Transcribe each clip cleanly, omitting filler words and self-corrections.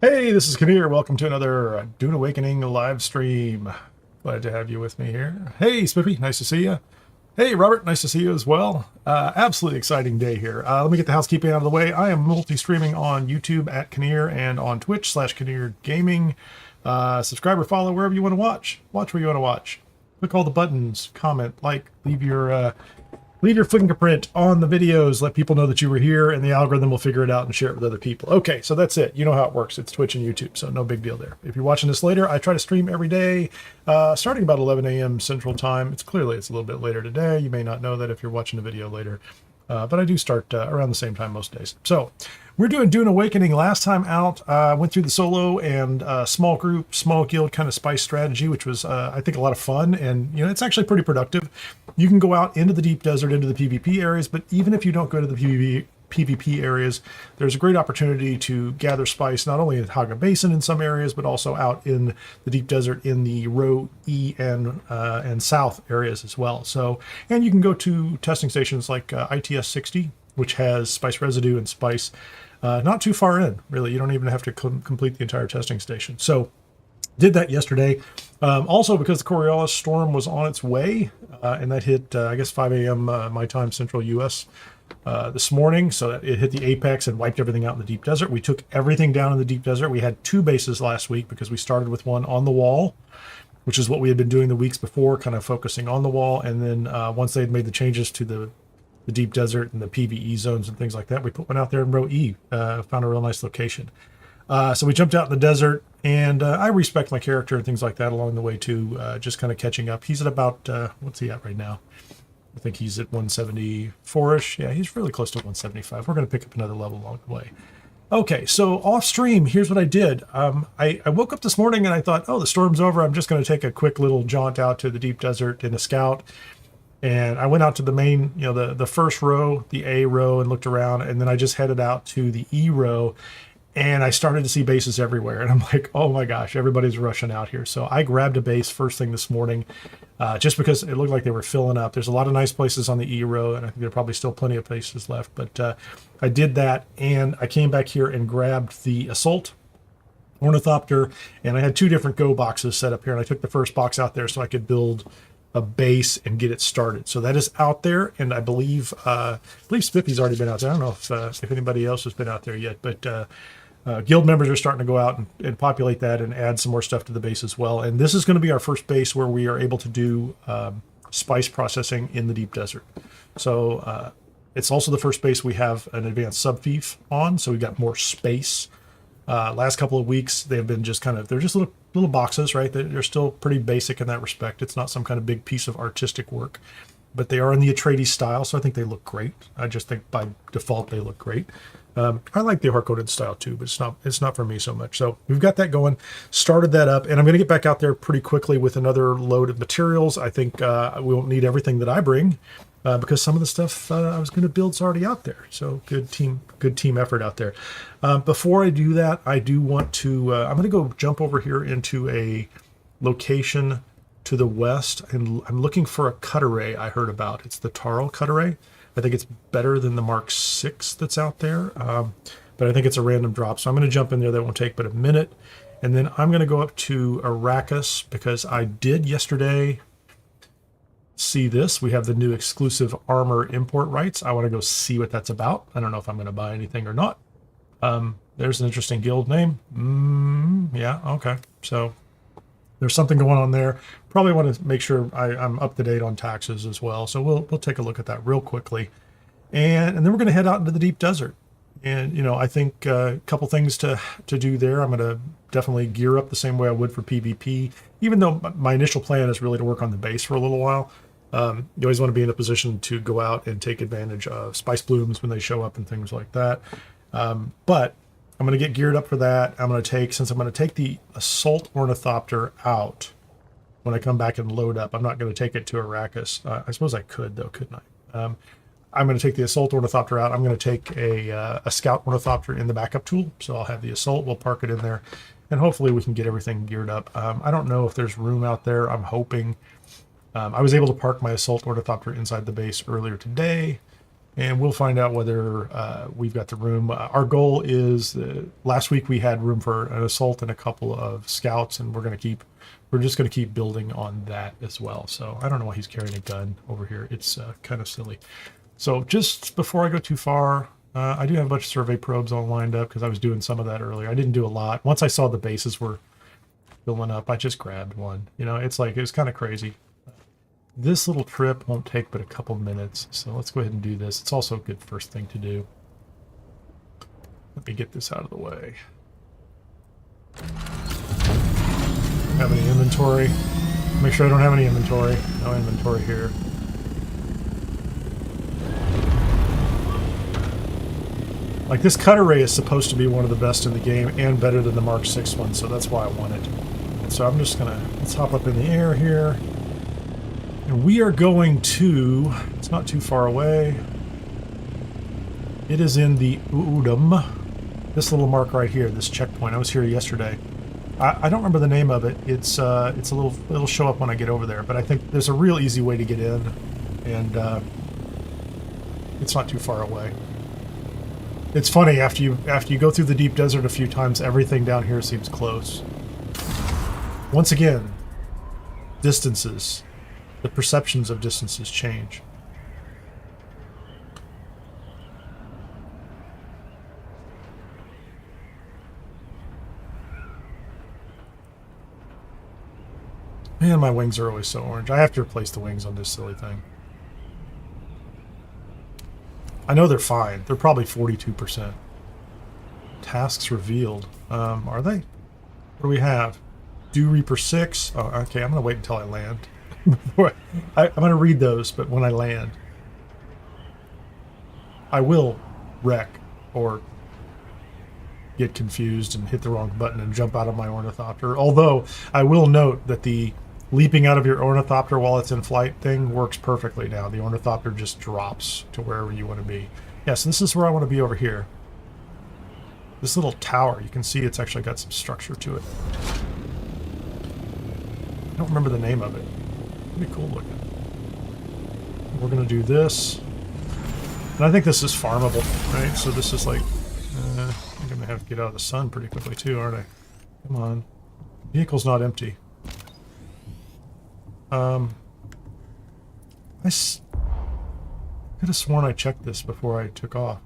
Hey, this is Kineer. Welcome to another Dune Awakening live stream. Glad to have you with me here. Hey, Spiffy, nice to see you. Hey, Robert, nice to see you as well. Absolutely exciting day here. Let me get the housekeeping out of the way. I am multi-streaming on YouTube at Kineer and on Twitch /Kineer Gaming. Subscribe or follow wherever you want to watch. Watch where you want to watch. Click all the buttons, comment, like, leave your fingerprint on the videos. Let people know that you were here, and the algorithm will figure it out and share it with other people. Okay, so that's it. You know how it works. It's Twitch and YouTube, so no big deal there. If you're watching this later, I try to stream every day, starting about 11 a.m. Central Time. It's a little bit later today. You may not know that if you're watching the video later, but I do start around the same time most days. So we're doing Dune Awakening. Last time out, went through the solo and small group, small guild kind of spice strategy, which was, I think, a lot of fun. And, it's actually pretty productive. You can go out into the deep desert, into the PvP areas, but even if you don't go to the PvP areas, there's a great opportunity to gather spice, not only in Haga Basin in some areas, but also out in the deep desert in the Row E and South areas as well. So, and you can go to testing stations like ITS 60, which has spice residue and spice not too far in, really. You don't even have to complete the entire testing station. So did that yesterday. Also, because the Coriolis storm was on its way, and that hit, I guess, 5 a.m. My time, Central U.S. This morning. So it hit the apex and wiped everything out in the deep desert. We took everything down in the deep desert. We had 2 bases last week because we started with one on the wall, which is what we had been doing the weeks before, kind of focusing on the wall. And then once they had made the changes to the deep desert and the PvE zones and things like that, we put one out there in Row E, found a real nice location. So we jumped out in the desert, and I respect my character and things like that along the way too, just kind of catching up. He's at about, what's he at right now? I think he's at 174-ish. Yeah, he's really close to 175. We're going to pick up another level along the way. Okay, so off stream, here's what I did. I woke up this morning and I thought, oh, the storm's over. I'm just going to take a quick little jaunt out to the deep desert in a scout. And I went out to the main, the first row, the A row, and looked around. And then I just headed out to the E row. And I started to see bases everywhere. And I'm like, oh my gosh, everybody's rushing out here. So I grabbed a base first thing this morning, just because it looked like they were filling up. There's a lot of nice places on the E row, and I think there are probably still plenty of places left. But I did that, and I came back here and grabbed the Assault Ornithopter. And I had 2 different go boxes set up here. And I took the first box out there so I could build a base and get it started. So that is out there, and I believe Spiffy's already been out there. I don't know if anybody else has been out there yet, but guild members are starting to go out and populate that and add some more stuff to the base as well. And this is going to be our first base where we are able to do spice processing in the deep desert. So it's also the first base we have an advanced subfief on, so we've got more space. Last couple of weeks, they've been just they're just little boxes, right? They're still pretty basic in that respect. It's not some kind of big piece of artistic work, but they are in the Atreides style, so I think they look great. I just think by default they look great. I like the Harkonnen style too, but it's not for me so much. So we've got that going, started that up, and I'm going to get back out there pretty quickly with another load of materials. I think we won't need everything that I bring, because some of the stuff I was going to build is already out there. So good team effort out there. Before I do that, I do want to, I'm going to go jump over here into a location to the west, and I'm looking for a cut array I heard about. It's the Tarl cut array. I think it's better than the Mark 6 that's out there, but I think it's a random drop. So I'm going to jump in there. That won't take but a minute. And then I'm going to go up to Arrakis, because I did yesterday see this. We have the new exclusive armor import rights. I want to go see what that's about. I don't know if I'm going to buy anything or not. There's an interesting guild name. Yeah, okay. So there's something going on there. Probably want to make sure I'm up to date on taxes as well. So we'll take a look at that real quickly. And then we're going to head out into the deep desert. And, I think a couple things to do there. I'm going to definitely gear up the same way I would for PvP, even though my initial plan is really to work on the base for a little while. You always want to be in a position to go out and take advantage of spice blooms when they show up and things like that. But I'm going to get geared up for that. Since I'm going to take the Assault Ornithopter out when I come back and load up, I'm not going to take it to Arrakis. I suppose I could, though, couldn't I? I'm going to take the Assault Ornithopter out. I'm going to take a Scout Ornithopter in the backup tool. So I'll have the Assault. We'll park it in there, and hopefully we can get everything geared up. I don't know if there's room out there. I'm hoping. I was able to park my Assault Ornithopter inside the base earlier today, and we'll find out whether we've got the room. Our goal is last week we had room for an assault and a couple of scouts, and we're just going to keep building on that as well. So I don't know why he's carrying a gun over here. It's kind of silly. So just before I go too far, I do have a bunch of survey probes all lined up because I was doing some of that earlier. I didn't do a lot. Once I saw the bases were filling up, I just grabbed one. You know, it's kind of crazy. This little trip won't take but a couple minutes, so let's go ahead and do this. It's also a good first thing to do. Let me get this out of the way. Have any inventory? Make sure I don't have any inventory. No inventory here. Like, this cut array is supposed to be one of the best in the game and better than the Mark 6 one, so that's why I want it. So I'm just gonna, let's hop up in the air here. And we are going to, it's not too far away. It is in the Udum. This little mark right here, this checkpoint. I was here yesterday. I don't remember the name of it. It's a little, it'll show up when I get over there, but I think there's a real easy way to get in, and it's not too far away. It's funny, after you go through the deep desert a few times, everything down here seems close. Once again, distances. The perceptions of distances change. Man, my wings are always so orange. I have to replace the wings on this silly thing. I know they're fine. They're probably 42%. Tasks revealed. Are they? What do we have? Dew Reaper 6. Oh, okay, I'm going to wait until I land. I'm going to read those, but when I land, I will wreck or get confused and hit the wrong button and jump out of my ornithopter. Although, I will note that the leaping out of your ornithopter while it's in flight thing works perfectly now. The ornithopter just drops to wherever you want to be. Yes, this is where I want to be over here. This little tower, you can see it's actually got some structure to it. I don't remember the name of it. Pretty cool looking. We're going to do this. And I think this is farmable, right? So this is like... I'm going to have to get out of the sun pretty quickly too, aren't I? Come on. Vehicle's not empty. I could have sworn I checked this before I took off.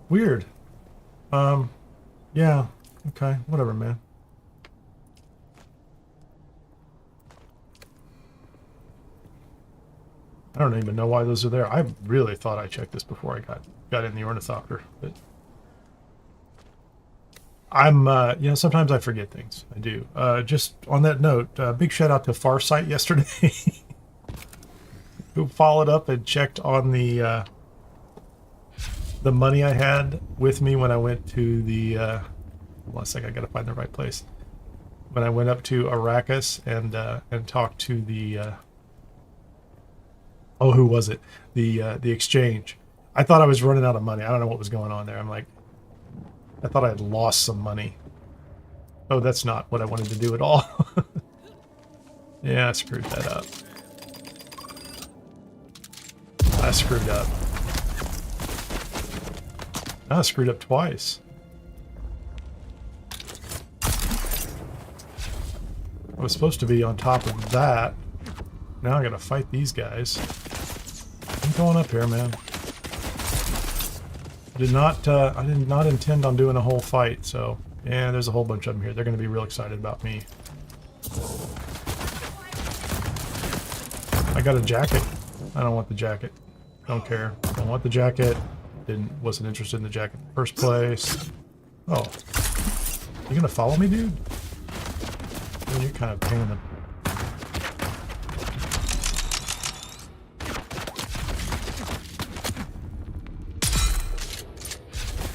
Weird. Yeah. Okay. Whatever, man. I don't even know why those are there. I really thought I checked this before I got in the ornithopter, but I'm, you know, sometimes I forget things. I do. Just on that note, big shout out to Farsight yesterday, who followed up and checked on the money I had with me when I went to the, hold on a second, I gotta find the right place. When I went up to Arrakis and talked to the, oh, who was it? The exchange. I thought I was running out of money. I don't know what was going on there. I'm like, I thought I had lost some money. Oh, that's not what I wanted to do at all. Yeah, I screwed that up. I screwed up. I screwed up twice. I was supposed to be on top of that. Now I gotta fight these guys. I'm going up here, man. I did not intend on doing a whole fight, so yeah, there's a whole bunch of them here. They're gonna be real excited about me. I got a jacket. I don't want the jacket. Don't care. Don't want the jacket. Wasn't interested in the jacket in the first place. Oh. You gonna follow me, dude? Man, you're kind of a pain in the...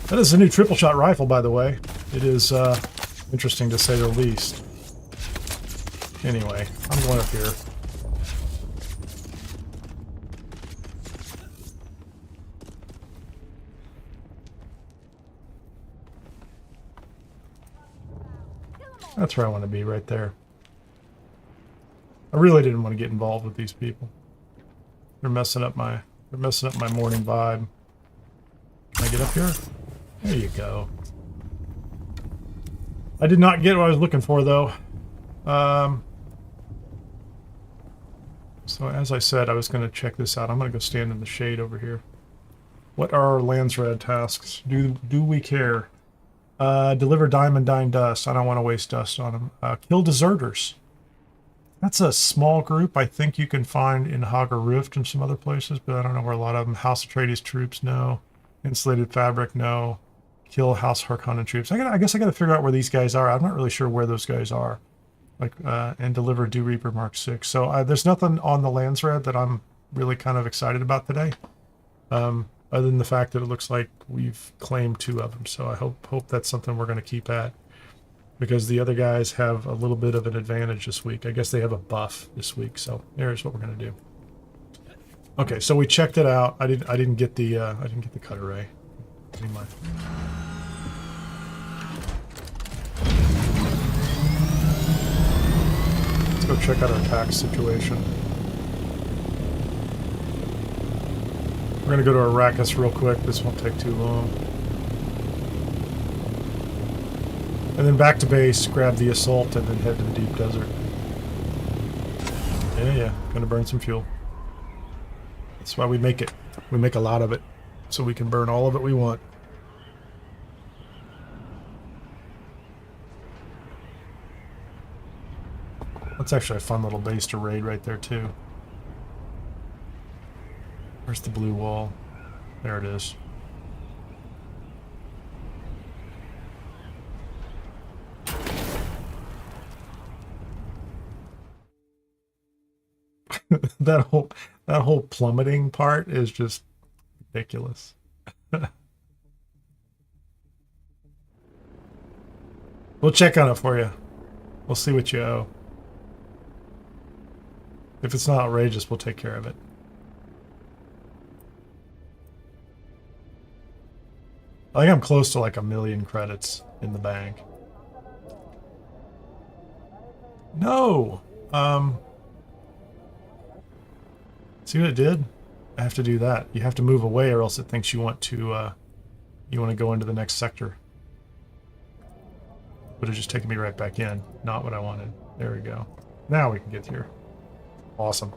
That is a new triple shot rifle, by the way. It is interesting to say the least. Anyway, I'm going up here. That's where I want to be, right there. I really didn't want to get involved with these people. They're messing up my morning vibe. Can I get up here? There you go. I did not get what I was looking for though. So as I said, I was going to check this out. I'm going to go stand in the shade over here. What are our Landsraad tasks? Do we care? Deliver diamond dine dust. I don't want to waste dust on them. Kill deserters. That's a small group I think you can find in Hagar Rift and some other places, but I don't know where a lot of them. House Atreides troops, no. Insulated fabric, no. Kill House Harkonnen troops. I guess I got to figure out where these guys are. I'm not really sure where those guys are. Like, and deliver Dew Reaper Mark 6. So there's nothing on the Landsraad that I'm really kind of excited about today. Other than the fact that it looks like we've claimed 2 of them. So I hope that's something we're going to keep at. Because the other guys have a little bit of an advantage this week. I guess they have a buff this week. So here's what we're going to do. Okay, so we checked it out. I didn't get the cut array. Anyway. Let's go check out our tax situation. We're gonna go to Arrakis real quick. This won't take too long. And then back to base, grab the assault, and then head to the deep desert. Yeah, gonna burn some fuel. That's why we make it. We make a lot of it, so we can burn all of it we want. That's actually a fun little base to raid right there, too. Where's the blue wall? There it is. that whole plummeting part is just ridiculous. We'll check on it for you. We'll see what you owe. If it's not outrageous, we'll take care of it. I think I'm close to like 1 million credits in the bank. No! See what it did? I have to do that. You have to move away or else it thinks you want to go into the next sector. Would have just taken me right back in. Not what I wanted. There we go. Now we can get here. Awesome.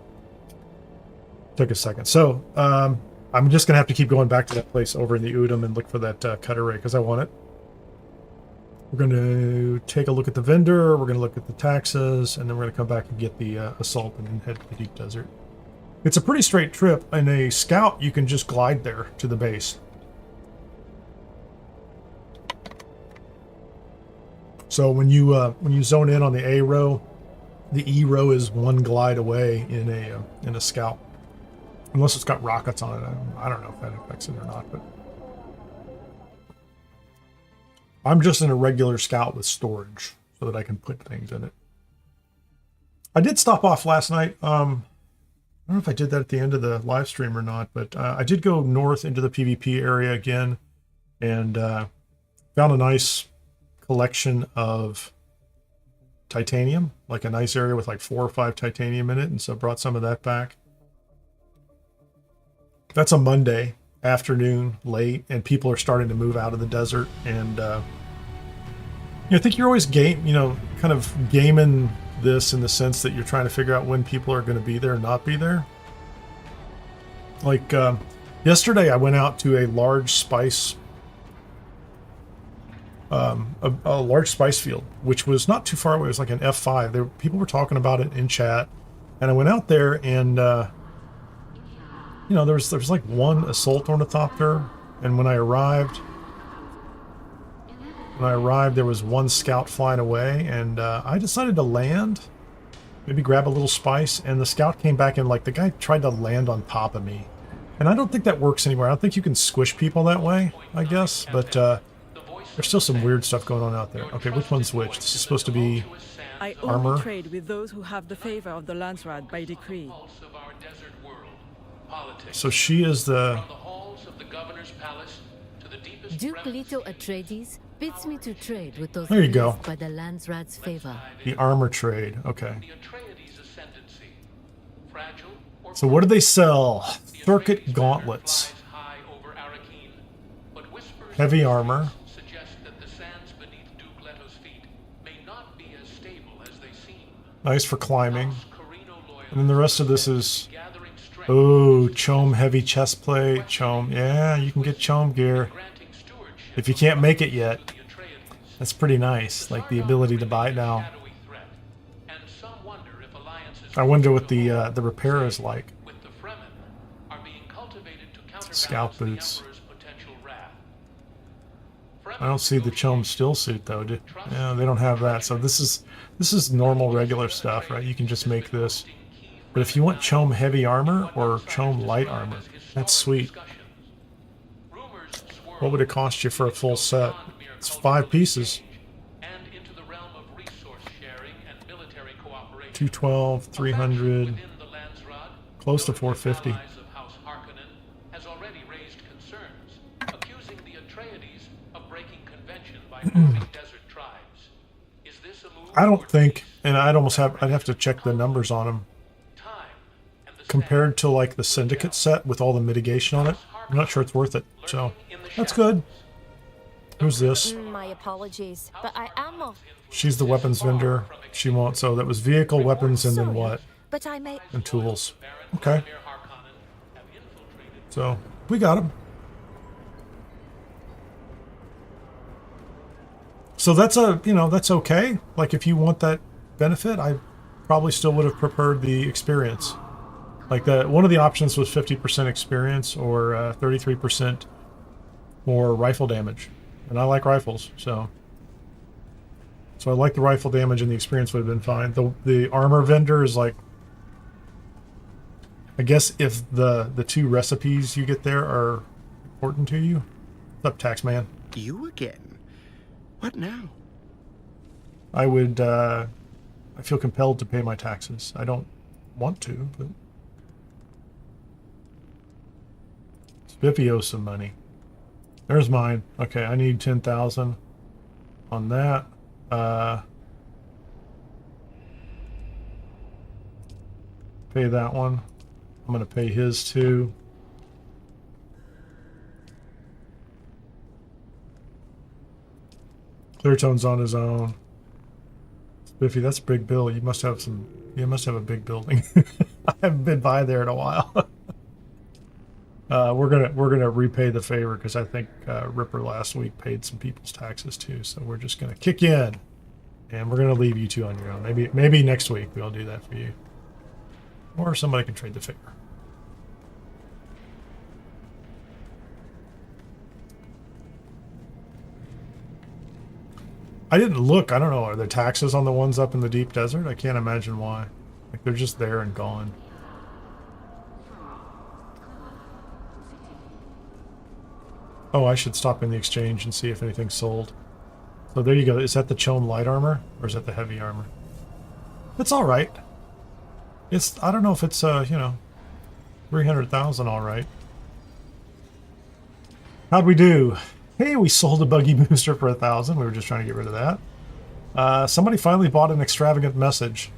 Took a second. So, I'm just going to have to keep going back to that place over in the Udom and look for that cut array because I want it. We're going to take a look at the vendor. We're going to look at the taxes. And then we're going to come back and get the assault and then head to the deep desert. It's a pretty straight trip. In a scout, you can just glide there to the base. So when you zone in on the A row, the E row is 1 glide away in a scout, unless it's got rockets on it. I don't know if that affects it or not, but I'm just in a regular scout with storage so that I can put things in it. I did stop off last night. I don't know if I did that at the end of the live stream or not, but I did go north into the PvP area again and found a nice collection of titanium, like a nice area with like 4 or 5 titanium in it, and so brought some of that back. That's a Monday afternoon, late, and people are starting to move out of the desert, and I think you're always kind of gaming this in the sense that you're trying to figure out when people are going to be there and not be there. Like yesterday, I went out to a large spice. A large spice field, which was not too far away. It was like an F5. People were talking about it in chat, and I went out there, and there was like 1 assault ornithopter, and when I arrived, there was 1 scout flying away, and I decided to land, maybe grab a little spice, and the scout came back, and like the guy tried to land on top of me, and I don't think that works anymore. I don't think you can squish people that way, I guess, but there's still some weird stuff going on out there. Okay, which one's which? This is supposed to be armor. I only trade with those who have the favor of the Landsraad by decree. So she is the... Duke Leto Atreides bids me to trade with those there you go. By the Landsraad's favor. The armor trade, okay. So what do they sell? Circuit gauntlets. Heavy armor. Nice for climbing. And then the rest of this is... Oh, Chome heavy chestplate. Chome. Yeah, you can get Chome gear. If you can't make it yet. That's pretty nice. Like the ability to buy it now. I wonder what the repair is like. Scout boots. I don't see the Chome still suit though. Yeah, they don't have that. So this is normal regular stuff, right? You can just make this. But if you want Chome heavy armor or Chome light armor, that's sweet. What would it cost you for a full set? It's 5 pieces. 212, 300, close to 450. I don't think, and I'd have to check the numbers on them. Compared to like the Syndicate set with all the mitigation on it, I'm not sure it's worth it. So that's good. Who's this? My apologies, but I am. She's the weapons vendor. She won't. So that was vehicle, weapons, and then what? But I may. And tools. Okay. So we got them. So that's that's okay. Like if you want that benefit, I probably still would have preferred the experience. Like one of the options was 50% experience or 33% more rifle damage, and I like rifles, so I like the rifle damage, and the experience would have been fine. The armor vendor is like, I guess if the 2 recipes you get there are important to you. What's up, Taxman? You again? What now? I would. I feel compelled to pay my taxes. I don't want to, but. Spiffy owes some money. There's mine. Okay, I need 10,000 on that. Pay that one. I'm gonna pay his too. Cleartone's on his own. Spiffy, that's a big bill. You must have some. You must have a big building. I haven't been by there in a while. We're gonna repay the favor because I think Ripper last week paid some people's taxes too. So we're just gonna kick in, and we're gonna leave you 2 on your own. Maybe next week we'll do that for you, or somebody can trade the favor. I didn't look. I don't know. Are there taxes on the ones up in the deep desert? I can't imagine why. Like they're just there and gone. Oh, I should stop in the exchange and see if anything's sold. So there you go. Is that the Chome light armor or is that the heavy armor? It's all right. I don't know if it's 300,000 all right. How'd we do? Hey, we sold a buggy booster for 1,000. We were just trying to get rid of that. Somebody finally bought an extravagant message.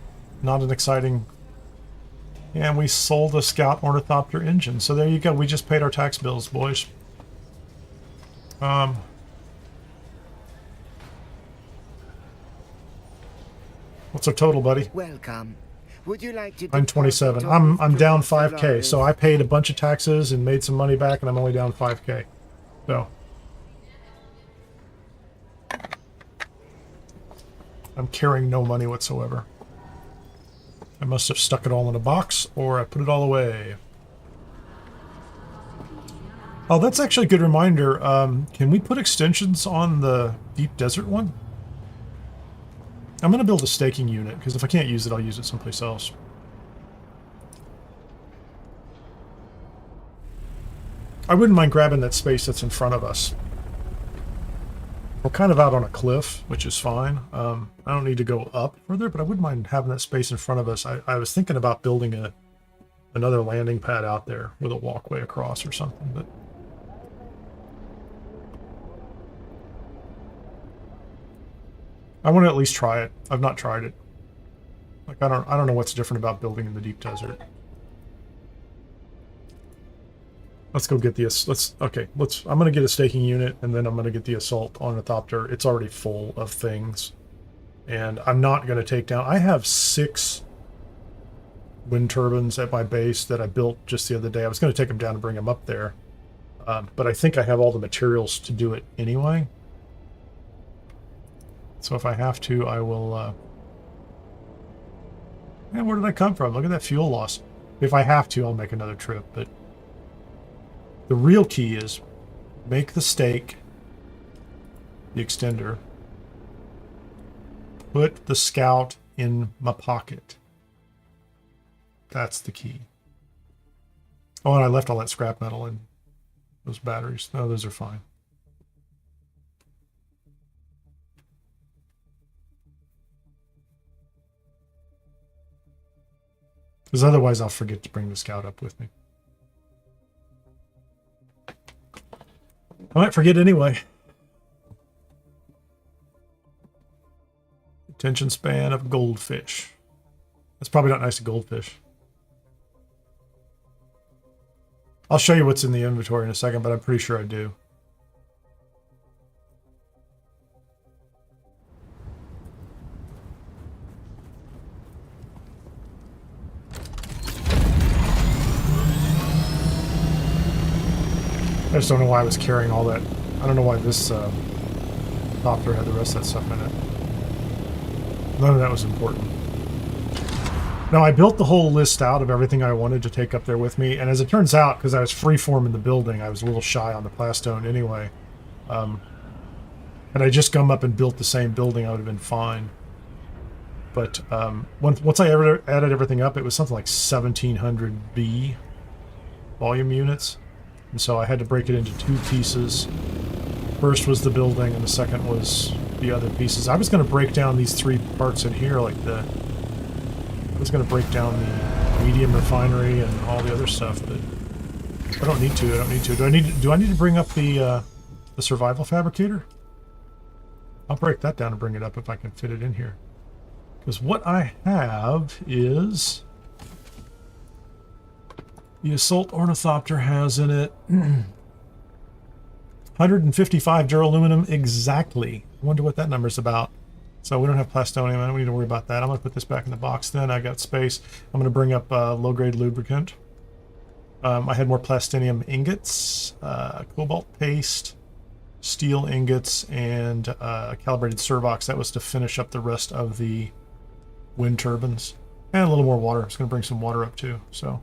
Not an exciting... And we sold a Scout Ornithopter engine. So there you go. We just paid our tax bills, boys. What's our total, buddy? Welcome. Would you like to? I'm 27. I'm down 5K. So I paid a bunch of taxes and made some money back, and I'm only down 5K. So I'm carrying no money whatsoever. I must have stuck it all in a box, or I put it all away. Oh, that's actually a good reminder. Can we put extensions on the deep desert one? I'm going to build a staking unit, because if I can't use it, I'll use it someplace else. I wouldn't mind grabbing that space that's in front of us. We're kind of out on a cliff, which is fine. I don't need to go up further, but I wouldn't mind having that space in front of us. I was thinking about building another landing pad out there with a walkway across or something, but... I want to at least try it. I've not tried it. Like I don't know what's different about building in the deep desert. Let's go get the I'm gonna get a staking unit, and then I'm gonna get the assault ornithopter. It's already full of things, and I'm not gonna take down. I have 6 wind turbines at my base that I built just the other day. I was gonna take them down and bring them up there, but I think I have all the materials to do it anyway. So if I have to, I will. Man, where did I come from? Look at that fuel loss. If I have to, I'll make another trip, but. The real key is make the stake, the extender, put the scout in my pocket. That's the key. Oh, and I left all that scrap metal in those batteries. No, those are fine. Because otherwise I'll forget to bring the scout up with me. I might forget anyway. Attention span of goldfish. That's probably not nice to goldfish. I'll show you what's in the inventory in a second, but I'm pretty sure I do. I just don't know why I was carrying all that. I don't know why this copter had the rest of that stuff in it. None of that was important. Now, I built the whole list out of everything I wanted to take up there with me, and as it turns out, because I was freeforming the building, I was a little shy on the plastone anyway. Had I just come up and built the same building, I would have been fine. But once I added everything up, it was something like 1,700 B volume units. And so I had to break it into 2 pieces. First was the building, and the second was the other pieces. I was going to break down these 3 parts in here, like I was going to break down the medium refinery and all the other stuff, but I don't need to. I don't need to. Do I need to bring up the survival fabricator? I'll break that down and bring it up if I can fit it in here. Because what I have is the assault ornithopter has in it 155 duraluminum exactly. I wonder what that number's about. So we don't have plastonium. I don't need to worry about that. I'm going to put this back in the box then. I got space. I'm going to bring up low-grade lubricant. I had more plastinium ingots, cobalt paste, steel ingots, and calibrated servox. That was to finish up the rest of the wind turbines. And a little more water. I was going to bring some water up too. So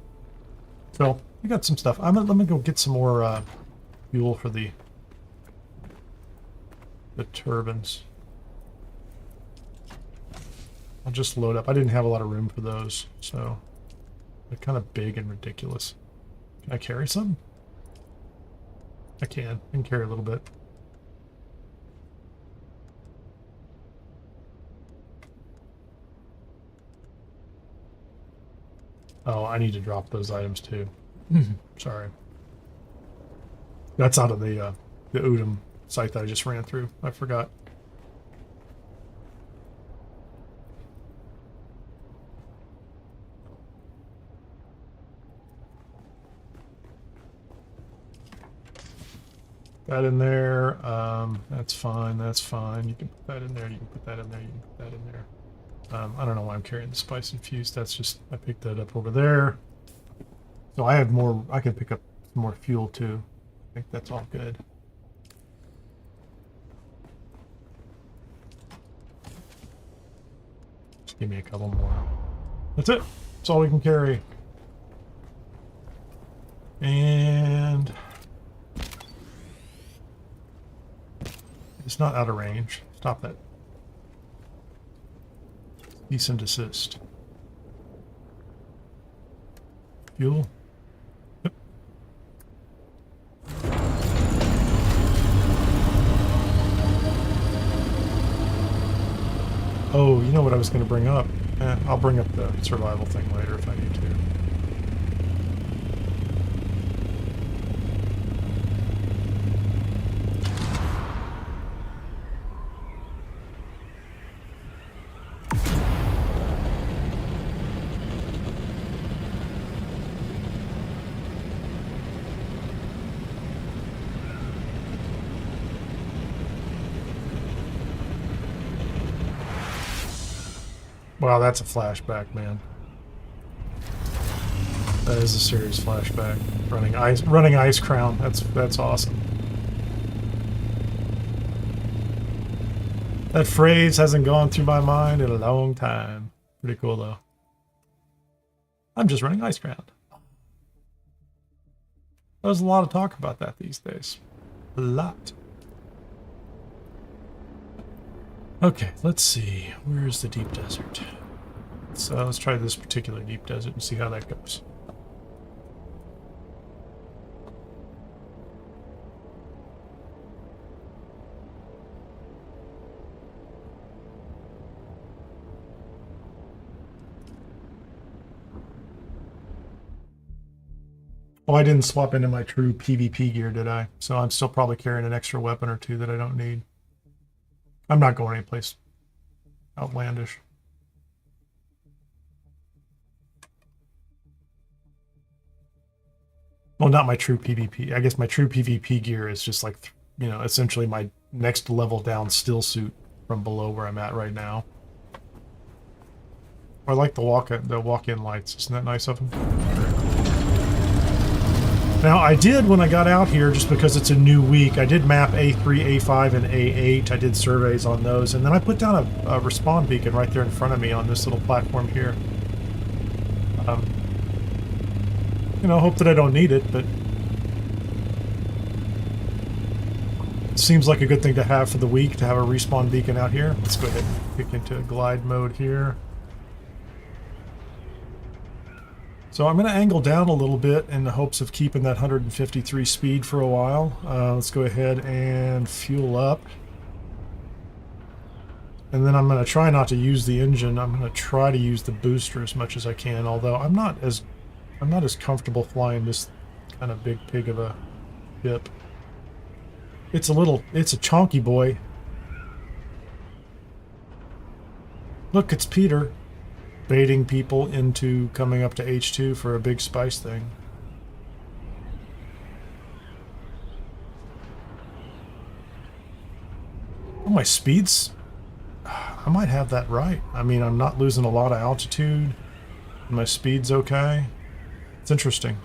we got some stuff. Let me go get some more fuel for the turbines. I'll just load up. I didn't have a lot of room for those, so they're kind of big and ridiculous. Can I carry some? I can. I can carry a little bit. Oh, I need to drop those items too. Sorry. That's out of the Udom site that I just ran through. I forgot. That in there. That's fine. That's fine. You can put that in there. You can put that in there. You can put that in there. I don't know why I'm carrying the spice infused. That's just, I picked that up over there. So I have more, I can pick up some more fuel too. I think that's all good. Just give me a couple more. That's it. That's all we can carry. And it's not out of range. Stop that. Cease and desist. Fuel. Yep. Oh, you know what I was going to bring up? I'll bring up the survival thing later if I need to. Wow, that's a flashback, man. That is a serious flashback. Running Ice Crown. That's awesome. That phrase hasn't gone through my mind in a long time. Pretty cool though. I'm just running Ice Crown. There's a lot of talk about that these days. A lot. Okay, let's see. Where's the deep desert? So let's try this particular deep desert and see how that goes. Oh, I didn't swap into my true PvP gear, did I? So I'm still probably carrying an extra weapon or two that I don't need. I'm not going anyplace outlandish. Well, not my true PvP. I guess my true PvP gear is just like, you know, essentially my next level down still suit from below where I'm at right now. I like the walk-in lights. Isn't that nice of them? Now, I did, when I got out here, just because it's a new week, I did map A3, A5, and A8. I did surveys on those, and then I put down a respawn beacon right there in front of me on this little platform here. You know, hope that I don't need it, but it seems like a good thing to have for the week, to have a respawn beacon out here. Let's go ahead and kick into glide mode here. So I'm going to angle down a little bit in the hopes of keeping that 153 speed for a while. Let's go ahead and fuel up. And then I'm going to try not to use the engine. I'm going to try to use the booster as much as I can, although I'm not as comfortable flying this kind of big pig of a ship. It's a chonky boy. Look, it's Peter. Baiting people into coming up to H2 for a big spice thing. Oh, my speeds? I might have that right. I mean, I'm not losing a lot of altitude. My speed's okay. It's interesting.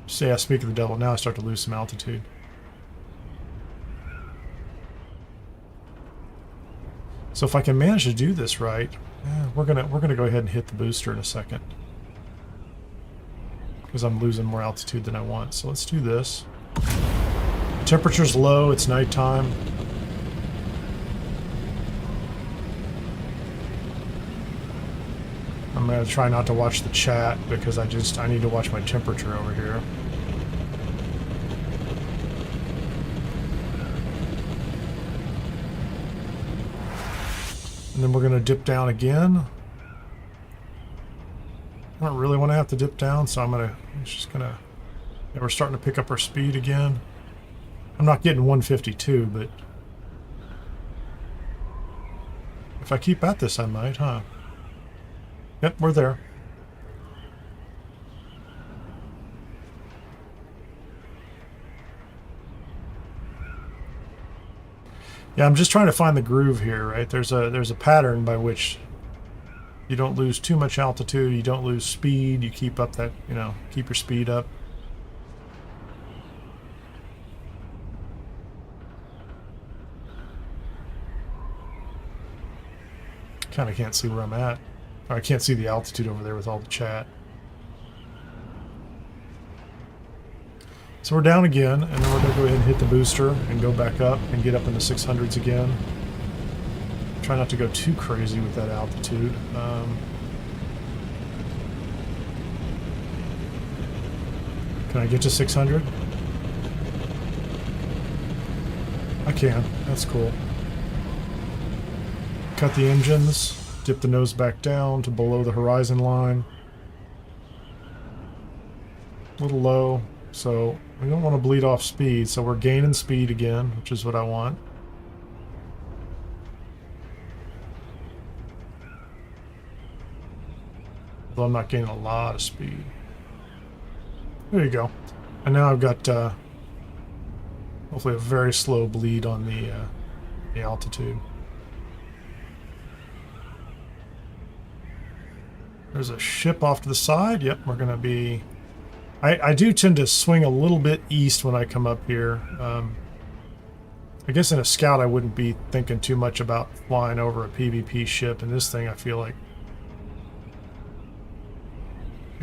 So yeah, speak of the devil, now I start to lose some altitude. So if I can manage to do this right, we're gonna go ahead and hit the booster in a second, because I'm losing more altitude than I want. So let's do this. The temperature's low. It's nighttime. I'm gonna try not to watch the chat because I need to watch my temperature over here. And then we're going to dip down again. I don't really want to have to dip down, so yeah, we're starting to pick up our speed again. I'm not getting 152, but if I keep at this, I might, huh? Yep, we're there. Yeah, I'm just trying to find the groove here, right? There's a pattern by which you don't lose too much altitude, you don't lose speed, you keep up that, you know, keep your speed up. Kind of can't see where I'm at. Or I can't see the altitude over there with all the chat. So we're down again, and then we're going to go ahead and hit the booster and go back up and get up in the 600s again. Try not to go too crazy with that altitude. Can I get to 600? I can. That's cool. Cut the engines, dip the nose back down to below the horizon line. A little low. So we don't want to bleed off speed, so we're gaining speed again, which is what I want. Although I'm not gaining a lot of speed. There you go. And now I've got hopefully a very slow bleed on the altitude. There's a ship off to the side. Yep, we're going to be... I do tend to swing a little bit east when I come up here. I guess in a scout I wouldn't be thinking too much about flying over a PvP ship. And this thing I feel like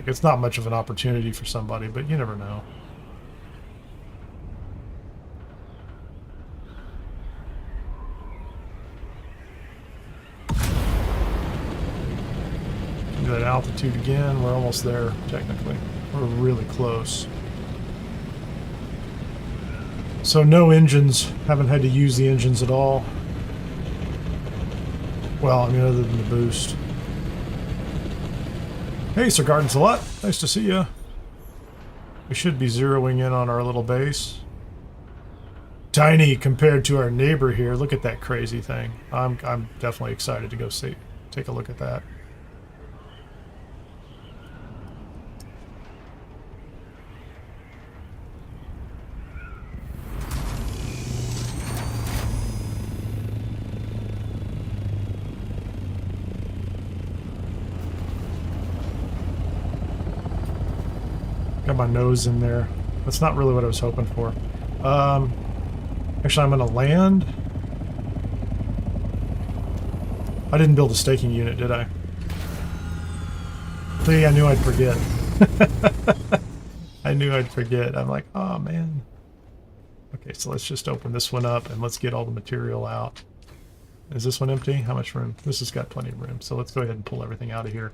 it's not much of an opportunity for somebody, but you never know. Do that altitude again. We're almost there, technically. We're really close. So no engines. Haven't had to use the engines at all. Well, I mean, other than the boost. Hey, Sir Garden's a lot. Nice to see you. We should be zeroing in on our little base. Tiny compared to our neighbor here. Look at that crazy thing. I'm definitely excited to go take a look at that. Got my nose in there. That's not really what I was hoping for. Actually, I'm going to land. I didn't build a staking unit, did I? See, I knew I'd forget. I knew I'd forget. I'm like, oh man. Okay, so let's just open this one up and let's get all the material out. Is this one empty? How much room? This has got plenty of room. So let's go ahead and pull everything out of here.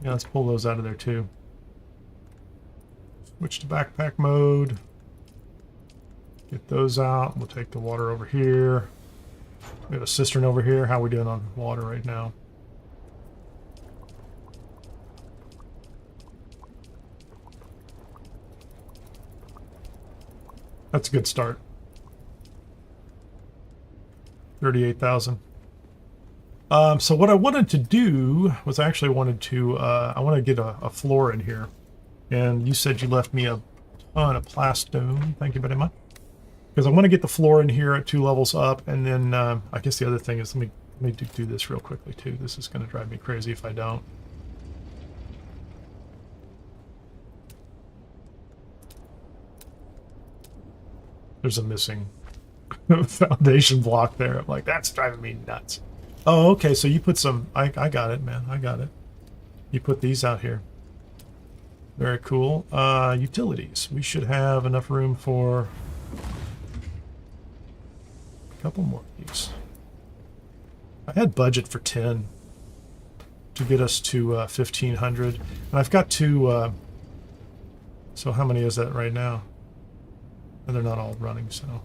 Yeah, let's pull those out of there too. Switch to backpack mode. Get those out. We'll take the water over here. We have a cistern over here. How are we doing on water right now? That's a good start. 38,000. So what I wanted to do was I actually wanted to, I want to get a floor in here. And you said you left me a ton of plastone. Thank you very much. Because I want to get the floor in here at 2 levels up. And then I guess the other thing is, let me do this real quickly too. This is going to drive me crazy if I don't. There's a missing foundation block there. I'm like, that's driving me nuts. Oh, okay, so you put some... I got it, man. I got it. You put these out here. Very cool. Utilities. We should have enough room for a couple more of these. I had budget for 10 to get us to 1,500. And I've got 2... so how many is that right now? And they're not all running, so...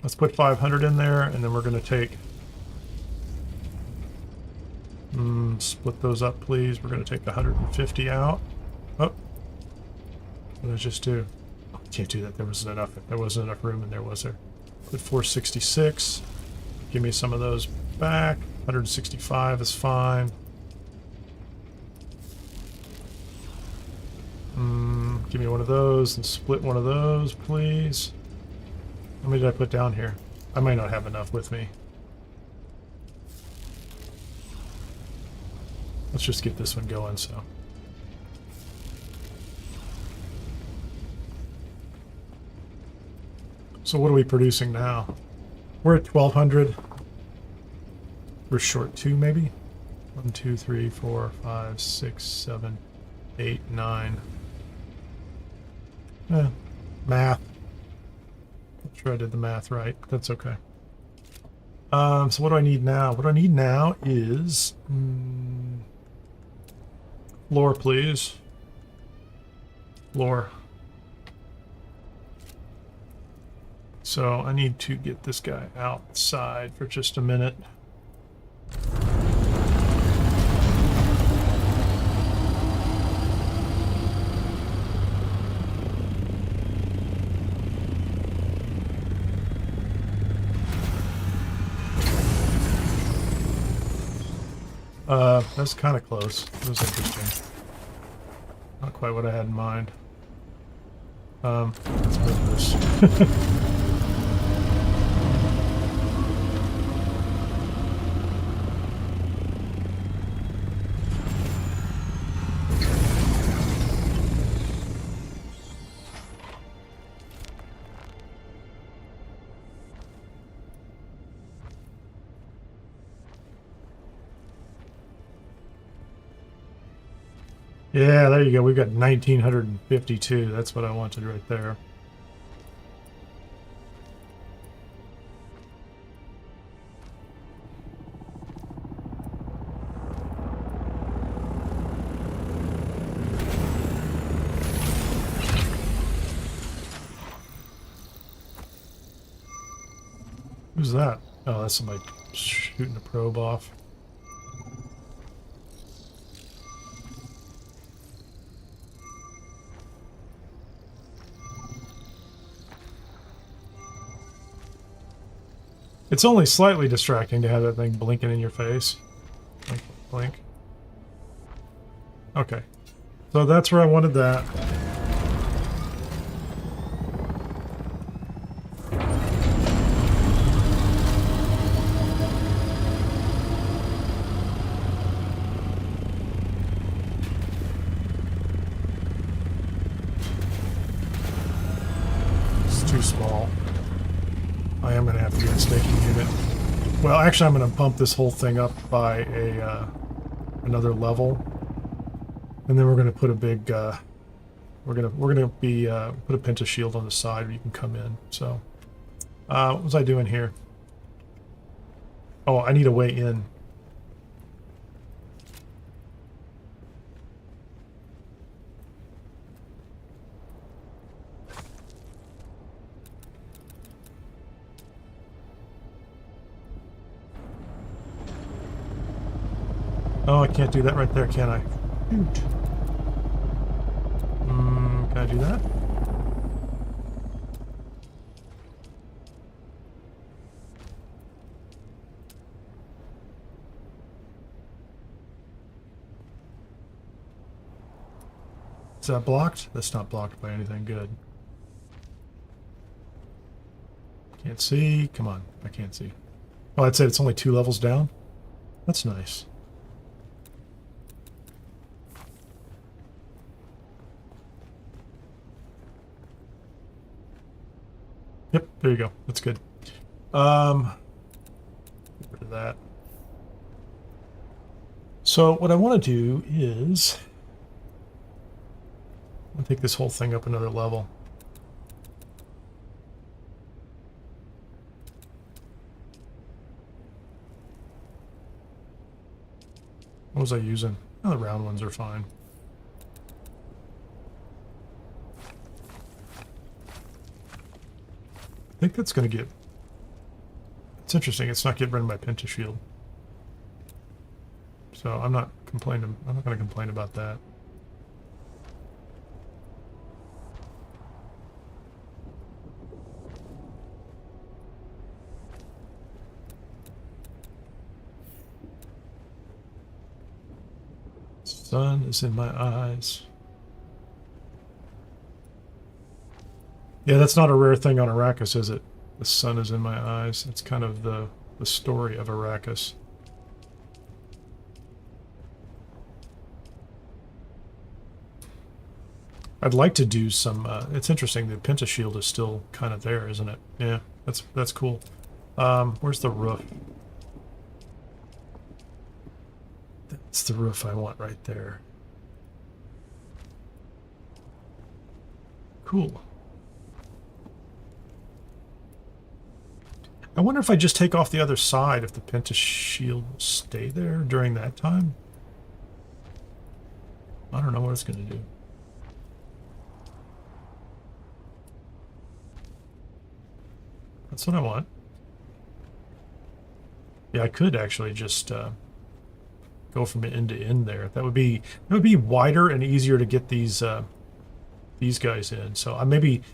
Let's put 500 in there, and then we're going to take... split those up, please. We're going to take 150 out. Oh. What did I just do? Oh, can't do that. There wasn't enough room in there, was there? Put 466. Give me some of those back. 165 is fine. Give me one of those and split one of those, please. How many did I put down here? I might not have enough with me. Let's just get this one going, so. So what are we producing now? We're at 1,200. We're short 2, maybe? 1, 2, 3, 4, 5, 6, 7, 8, 9. Math. I'm sure I did the math right. That's okay. So what do I need now? What I need now is... floor, please. Floor. So I need to get this guy outside for just a minute. That's kind of close. It was interesting. Not quite what I had in mind. Let's move this. Yeah, there you go. We've got 1952. That's what I wanted right there. Who's that? Oh, that's somebody shooting a probe off. It's only slightly distracting to have that thing blinking in your face. Blink, blink. Okay. So that's where I wanted that. It's too small. I am going to have to get a staking unit. Well, actually, I'm going to bump this whole thing up by a another level, and then we're going to put a big. We're gonna be put a penta shield on the side where you can come in. So, what was I doing here? Oh, I need a way in. Oh, I can't do that right there, can I? Shoot. Can I do that? Is that blocked? That's not blocked by anything. Good. Can't see. Come on. I can't see. Oh, I'd say it's only 2 levels down. That's nice. Yep, there you go. That's good. Get rid of that. So what I want to do is I'll take this whole thing up another level. What was I using? Oh, the round ones are fine. I think that's going to get... It's interesting. It's not getting rid of my penta shield. So I'm not complaining. I'm not going to complain about that. Sun is in my eyes. Yeah, that's not a rare thing on Arrakis, is it? The sun is in my eyes. It's kind of the story of Arrakis. I'd like to do some... it's interesting, the penta shield is still kind of there, isn't it? Yeah, that's cool. Where's the roof? That's the roof I want right there. Cool. I wonder if I just take off the other side, if the penta shield will stay there during that time. I don't know what it's going to do. That's what I want. Yeah, I could actually just go from end to end there. That would be wider and easier to get these guys in. So I maybe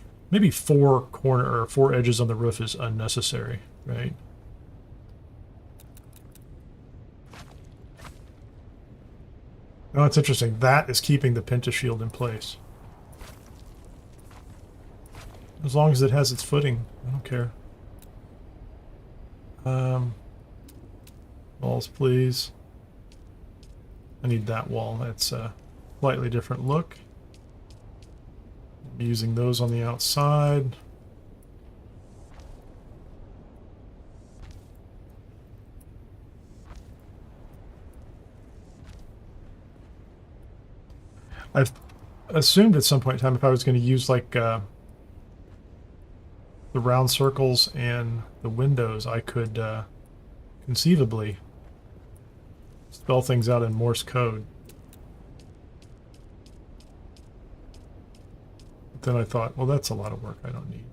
4 edges on the roof is unnecessary, right? Oh, it's interesting. That is keeping the pentashield in place. As long as it has its footing, I don't care. Walls, please. I need that wall. That's a slightly different look. I'm using those on the outside. I've assumed at some point in time if I was going to use like the round circles and the windows, I could conceivably spell things out in Morse code. But then I thought, well, that's a lot of work I don't need.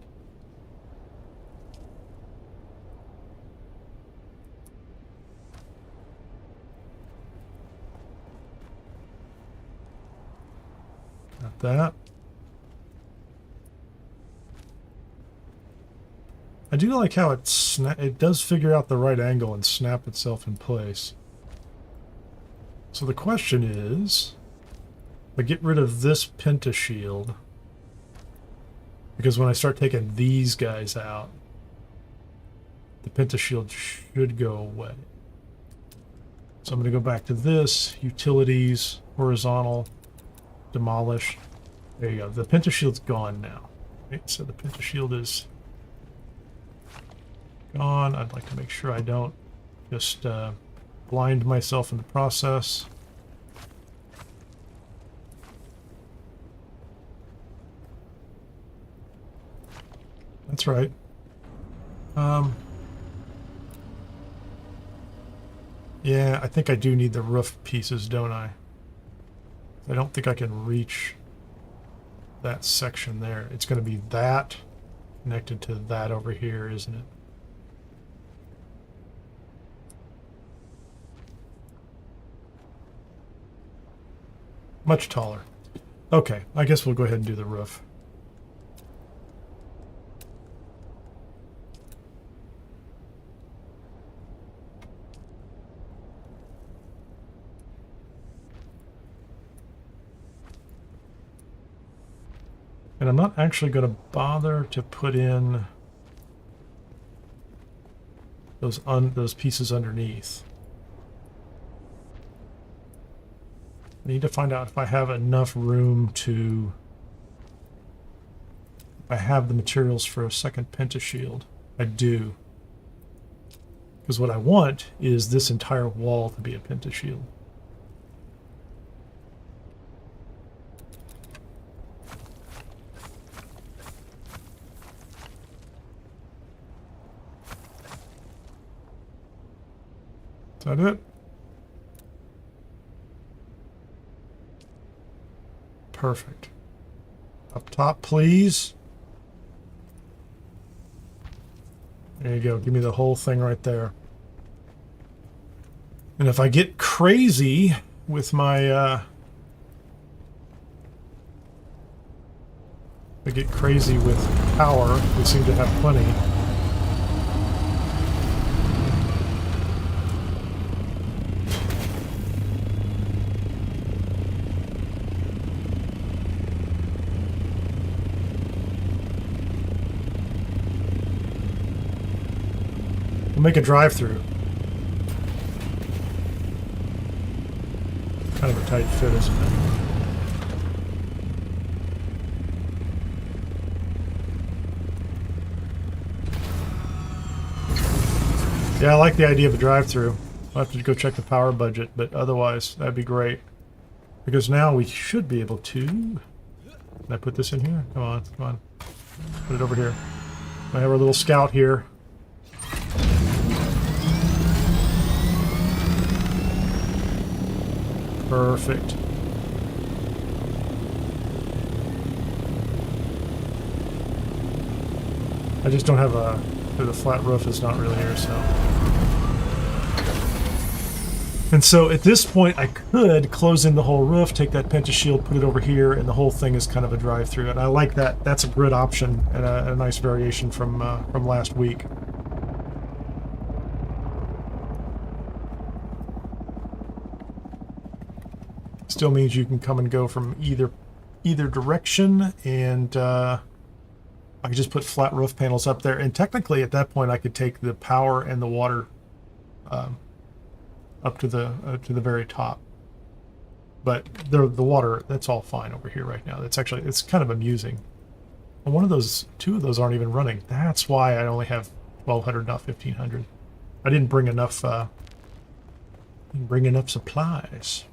Got that. I do like how it does figure out the right angle and snap itself in place. So the question is, if I get rid of this pentashield, because when I start taking these guys out, the pentashield should go away. So I'm going to go back to this, utilities, horizontal, demolish. There you go. The pentashield's gone now. Okay, so the pentashield is gone. I'd like to make sure I don't just blind myself in the process. That's right. Yeah, I think I do need the roof pieces, don't I? I don't think I can reach that section there. It's going to be that connected to that over here, isn't it? Much taller. Okay, I guess we'll go ahead and do the roof. And I'm not actually going to bother to put in those pieces underneath. I need to find out if I have enough room to... I have the materials for a second pentashield. I do. Because what I want is this entire wall to be a pentashield. Is that it? Perfect. Up top, please. There you go. Give me the whole thing right there. And if I get crazy with my... if I get crazy with power, we seem to have plenty. Make a drive-through. Kind of a tight fit, isn't it? Yeah, I like the idea of a drive-through. I'll have to go check the power budget, but otherwise, that'd be great. Because now we should be able to... Can I put this in here? Come on, come on. Put it over here. I have our little scout here. Perfect. I just don't have the flat roof is not really here, so. And so at this point I could close in the whole roof, take that pentashield, put it over here, and the whole thing is kind of a drive-through. And I like that. That's a good option and a nice variation from last week. still means you can come and go from either direction, and I can just put flat roof panels up there. And technically, at that point, I could take the power and the water up to the very top. But the water, that's all fine over here right now. It's kind of amusing. And two of those aren't even running. That's why I only have 1,200, not 1,500. I didn't bring enough supplies.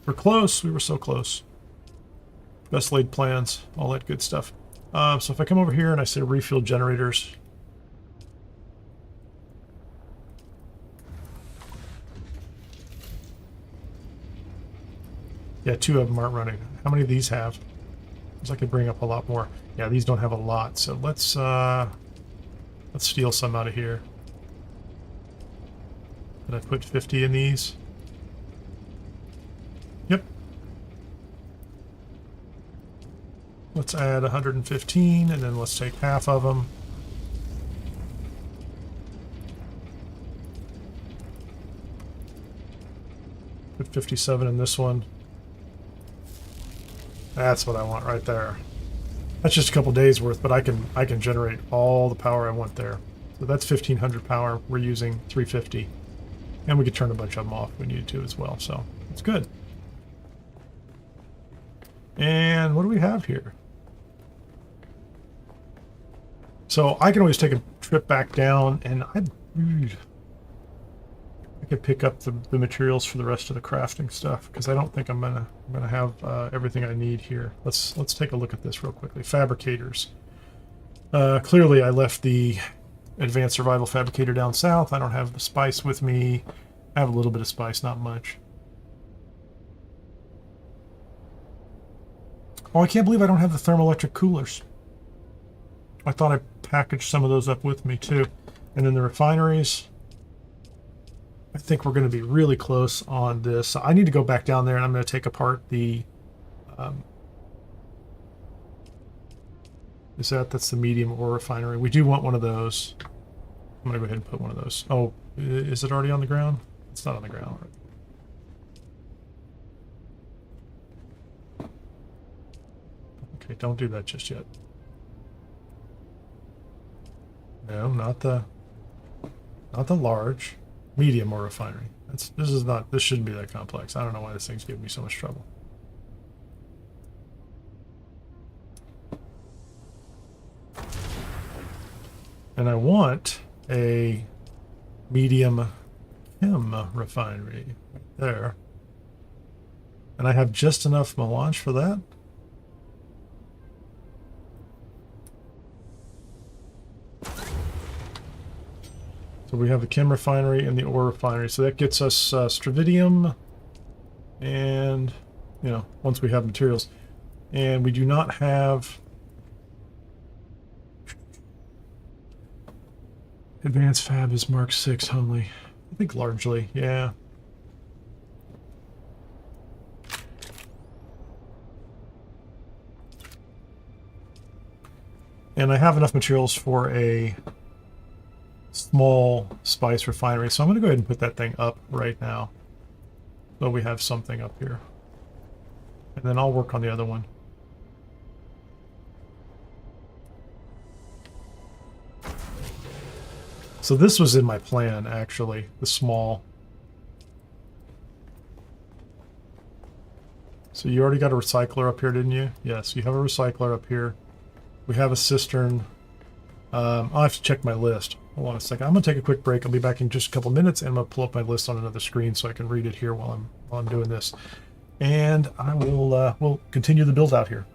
We're close. We were so close. Best laid plans, all that good stuff. So if I come over here and I say refuel generators. Yeah, 2 of them aren't running. How many of these have? Because I could bring up a lot more. Yeah, these don't have a lot. So let's steal some out of here. Did I put 50 in these? Yep. Let's add 115, and then let's take half of them. Put 57 in this one. That's what I want right there. That's just a couple days worth, but I can generate all the power I want there. So that's 1,500 power. We're using 350. And we could turn a bunch of them off if we needed to as well, so it's good. And what do we have here? So I can always take a trip back down, and I could pick up the materials for the rest of the crafting stuff, because I don't think I'm gonna have everything I need here. Let's take a look at this real quickly. Fabricators. Clearly, I left the advanced survival fabricator down south. I don't have the spice with me. I have a little bit of spice, not much. Oh, I can't believe I don't have the thermoelectric coolers. I thought I packaged some of those up with me too. And then the refineries. I think we're going to be really close on this. I need to go back down there, and I'm going to take apart the... that's the medium ore refinery. We do want one of those. I'm going to go ahead and put one of those. Oh, is it already on the ground? It's not on the ground. Okay, don't do that just yet. No, not the large. Medium ore refinery. This shouldn't be that complex. I don't know why this thing's giving me so much trouble. And I want a medium chem refinery right there. And I have just enough melange for that. So we have the chem refinery and the ore refinery. So that gets us stravidium, and, you know, once we have materials. And we do not have advanced fab is Mark 6 only. I think largely, yeah. And I have enough materials for a small spice refinery, so I'm going to go ahead and put that thing up right now, so we have something up here, and then I'll work on the other one. So this was in my plan, actually, the small. So you already got a recycler up here, didn't you? Yes, you have a recycler up here. We have a cistern. I'll have to check my list. Hold on a second. I'm going to take a quick break. I'll be back in just a couple minutes, and I'm going to pull up my list on another screen so I can read it here while I'm doing this. And I will we'll continue the build out here.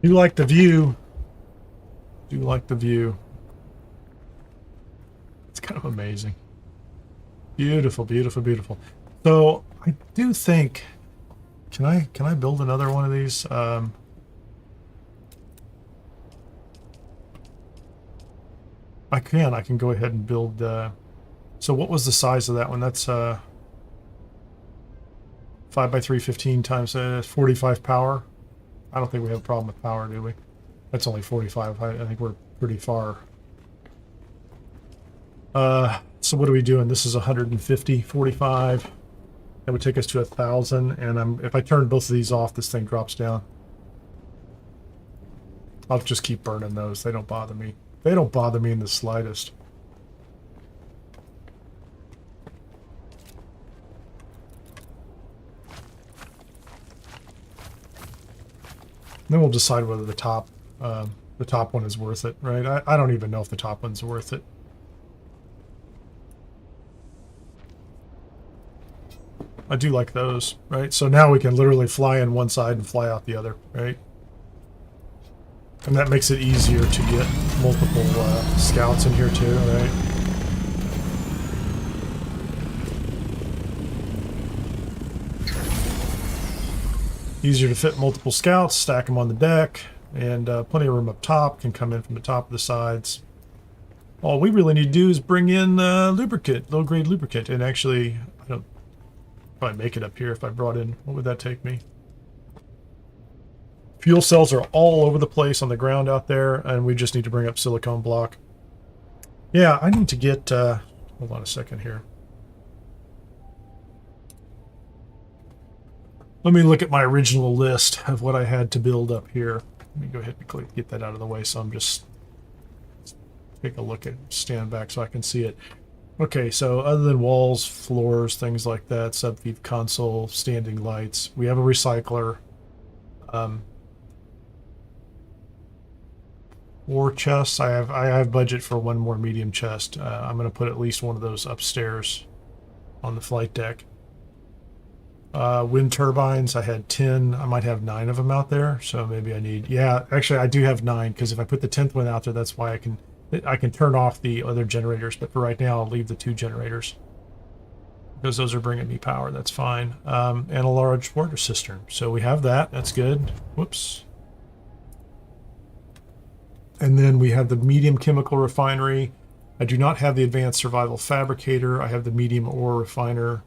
You like the view. Do like the view. It's kind of amazing. Beautiful, beautiful, beautiful. So I do think, can I build another one of these? I can go ahead and build, so what was the size of that one? That's 5 by 3, 15 times 45 power. I don't think we have a problem with power, do we? That's only 45. I think we're pretty far. So what are we doing? This is 150, 45. That would take us to 1,000. And if I turn both of these off, this thing drops down. I'll just keep burning those. They don't bother me. They don't bother me in the slightest. Then we'll decide whether the top one is worth it, right? I don't even know if the top one's worth it. I do like those, right? So now we can literally fly in one side and fly out the other, right? And that makes it easier to get multiple scouts in here too, right? Easier to fit multiple scouts, stack them on the deck, and plenty of room up top, can come in from the top of the sides. All we really need to do is bring in lubricant, low-grade lubricant, and actually, I don't probably make it up here if I brought in, what would that take me? Fuel cells are all over the place on the ground out there, and we just need to bring up silicone block. Yeah, I need to get, hold on a second here. Let me look at my original list of what I had to build up here. Let me go ahead and get that out of the way, so I'm just take a look at, stand back so I can see it. Okay, so other than walls, floors, things like that, subfeed console, standing lights, we have a recycler. War chests, I have budget for one more medium chest. I'm going to put at least one of those upstairs on the flight deck. Wind turbines, I had 10. I might have 9 of them out there, so maybe I need... Yeah, actually I do have 9, because if I put the 10th one out there, that's why I can turn off the other generators, but for right now I'll leave the 2 generators. Because those are bringing me power, that's fine. And a large water cistern. So we have that, that's good. Whoops. And then we have the medium chemical refinery. I do not have the advanced survival fabricator. I have the medium ore refiner.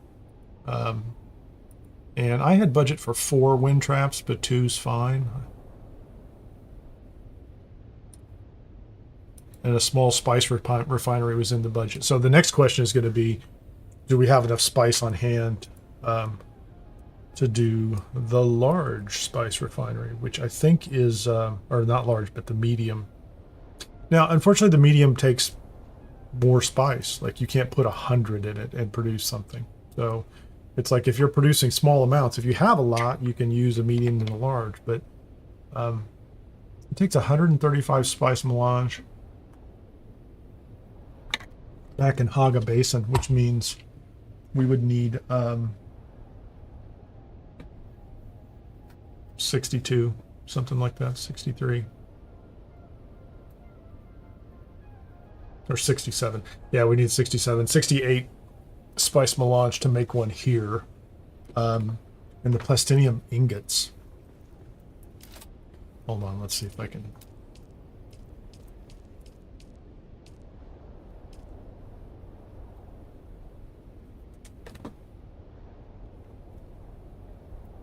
And I had budget for 4 wind traps, but 2's fine. And a small spice refinery was in the budget. So the next question is going to be, do we have enough spice on hand to do the large spice refinery, which I think is, or not large, but the medium. Now, unfortunately, the medium takes more spice. Like, you can't put 100 in it and produce something. So it's like if you're producing small amounts, if you have a lot, you can use a medium and a large. But it takes 135 spice melange back in Haga Basin, which means we would need 62, something like that, 63. Or 67. Yeah, we need 67. 68 spice melange to make one here. And the plastinium ingots. Hold on, let's see if I can...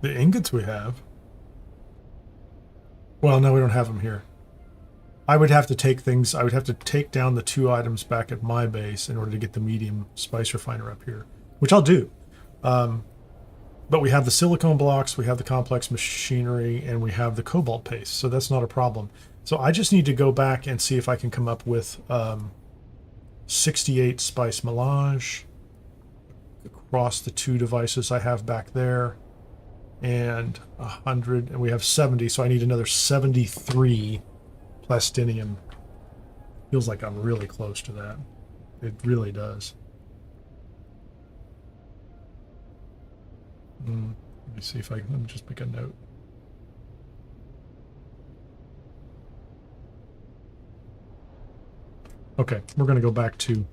The ingots we have. Well, no, we don't have them here. I would have to take things, I would have to take down the 2 items back at my base in order to get the medium spice refiner up here, which I'll do. But we have the silicone blocks, we have the complex machinery, and we have the cobalt paste, so that's not a problem. So I just need to go back and see if I can come up with 68 spice melange across the 2 devices I have back there, and 100, and we have 70, so I need another 73 plastinium. Feels like I'm really close to that. It really does. Let me see if let me just make a note. Okay, we're going to go back to...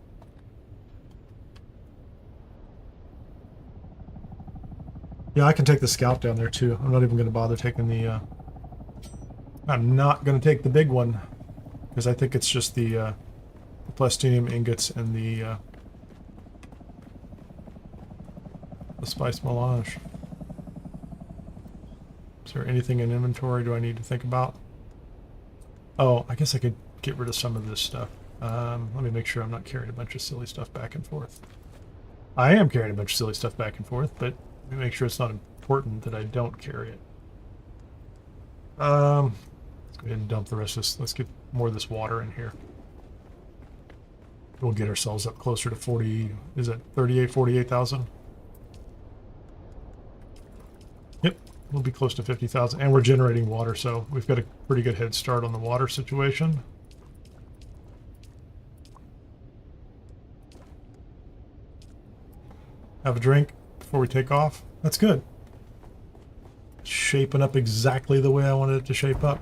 Yeah, I can take the scout down there too. I'm not even going to bother taking the... I'm not going to take the big one. Because I think it's just the plastinium ingots and the spice melange. Is there anything in inventory do I need to think about? Oh, I guess I could get rid of some of this stuff. Let me make sure I'm not carrying a bunch of silly stuff back and forth. I am carrying a bunch of silly stuff back and forth, but let me make sure it's not important that I don't carry it. Let's go ahead and dump the rest of this. Let's get more of this water in here. We'll get ourselves up closer to 40, is it 38, 48,000? Yep, we'll be close to 50,000, and we're generating water, so we've got a pretty good head start on the water situation. Have a drink before we take off. That's good. It's shaping up exactly the way I wanted it to shape up.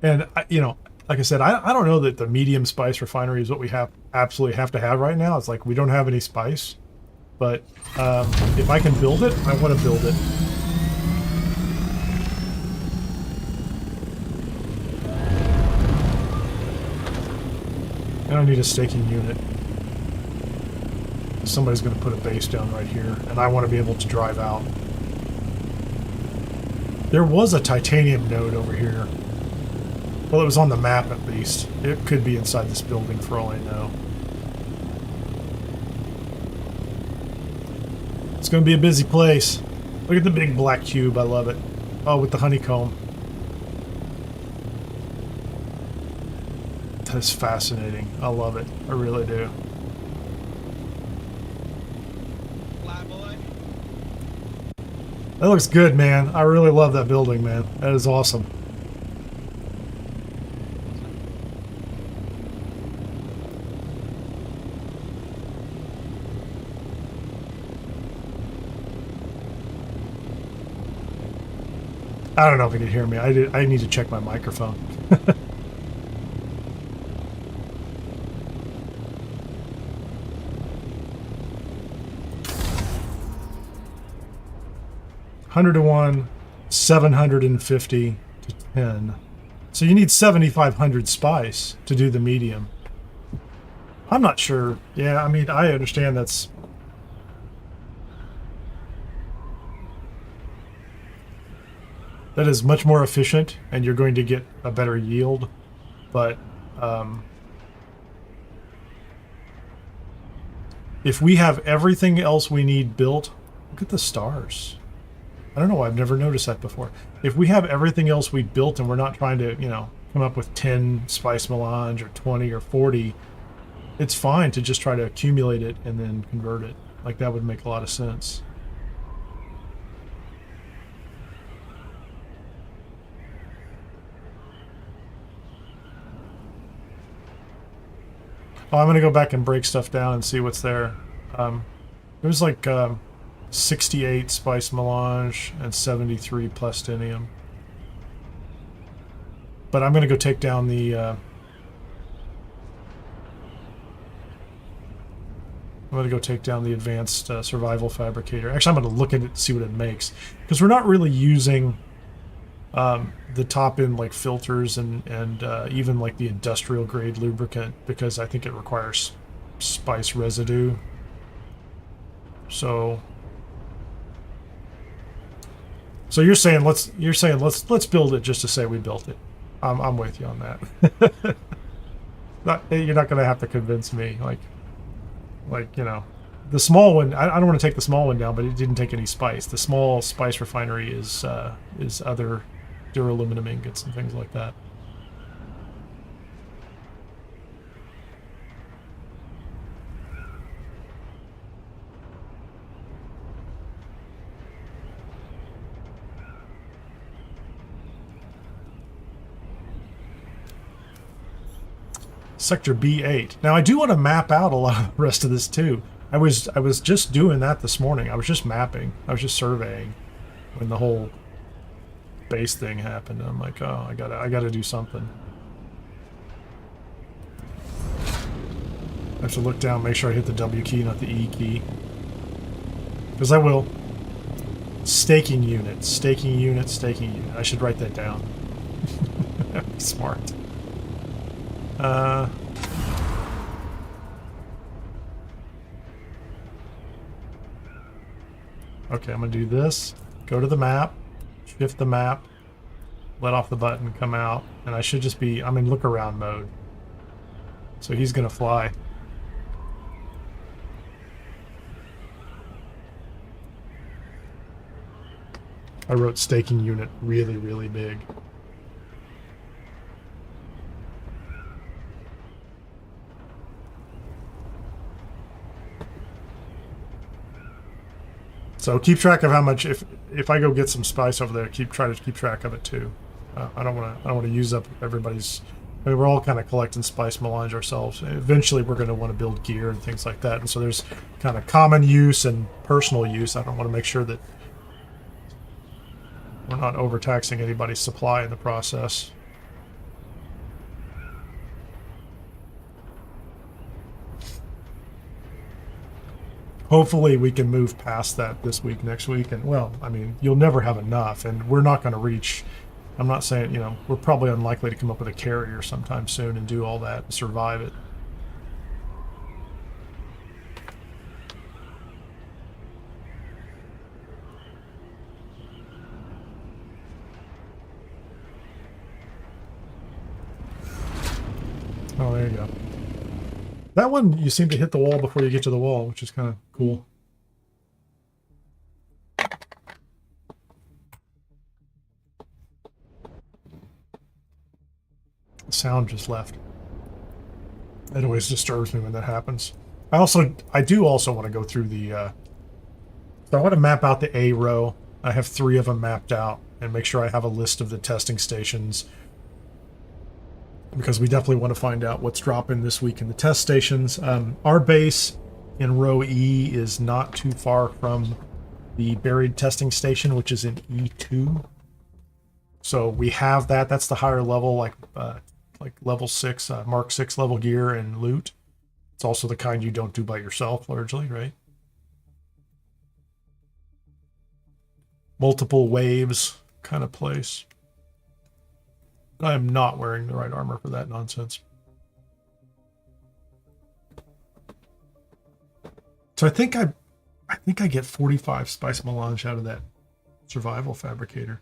And, you know, like I said, I don't know that the medium spice refinery is what we absolutely have to have right now. It's like we don't have any spice. But if I can build it, I want to build it. I don't need a staking unit. Somebody's going to put a base down right here, and I want to be able to drive out. There was a titanium node over here. Well, it was on the map at least. It could be inside this building for all I know. It's going to be a busy place. Look at the big black cube. I love it. Oh, with the honeycomb. That's fascinating. I love it. I really do. That looks good, man. I really love that building, man. That is awesome. I don't know if you can hear me. I need to check my microphone. 100 to 1, 750 to 10. So you need 7,500 spice to do the medium. I'm not sure. Yeah, I mean, I understand that is much more efficient and you're going to get a better yield, but if we have everything else we need built, look at the stars. I don't know why I've never noticed that before. If we have everything else we built and we're not trying to, you know, come up with 10 spice melange or 20 or 40, it's fine to just try to accumulate it and then convert it. Like, that would make a lot of sense. Oh, I'm going to go back and break stuff down and see what's there. There's like 68 spice melange and 73 plastinium. But I'm going to go take down the... I'm going to go take down the advanced survival fabricator. Actually, I'm going to look at it and see what it makes. Because we're not really using the top-end like filters and even like the industrial grade lubricant, because I think it requires spice residue. So you're saying let's build it just to say we built it. I'm with you on that. You're not going to have to convince me. Like, you know, the small one. I don't want to take the small one down, but it didn't take any spice. The small spice refinery is other duraluminum ingots and things like that. Sector B8. Now I do want to map out a lot of the rest of this too. I was just doing that this morning. I was just mapping. I was just surveying when the whole base thing happened. I'm like, oh, I gotta do something. I have to look down, make sure I hit the W key, not the E key. Because I will. Staking unit, staking unit, staking unit. I should write that down. That'd be smart. Okay, I'm gonna do this. Go to the map, shift the map, let off the button, come out, and I should just be, I'm in look around mode. So he's gonna fly. I wrote staking unit really, really big. So keep track of how much. If I go get some spice over there, try to keep track of it too. I don't want to use up everybody's. I mean, we're all kind of collecting spice melange ourselves. Eventually, we're going to want to build gear and things like that. And so there's kind of common use and personal use. I don't want to make sure that we're not overtaxing anybody's supply in the process. Hopefully we can move past that this week, next week, and well, I mean, you'll never have enough, and we're not going to reach, I'm not saying, you know, we're probably unlikely to come up with a carrier sometime soon and do all that and survive it. Oh, there you go. That one, you seem to hit the wall before you get to the wall, which is kind of cool. The sound just left. It always disturbs me when that happens. I do also want to go through the, so I want to map out the A row. I have 3 of them mapped out and make sure I have a list of the testing stations, because we definitely want to find out what's dropping this week in the test stations. Our base in row E is not too far from the buried testing station, which is in E2. So we have that. That's the higher level, like level 6, Mark 6 level gear and loot. It's also the kind you don't do by yourself, largely, right? Multiple waves kind of place. I am not wearing the right armor for that nonsense. So I think I get 45 spice melange out of that survival fabricator.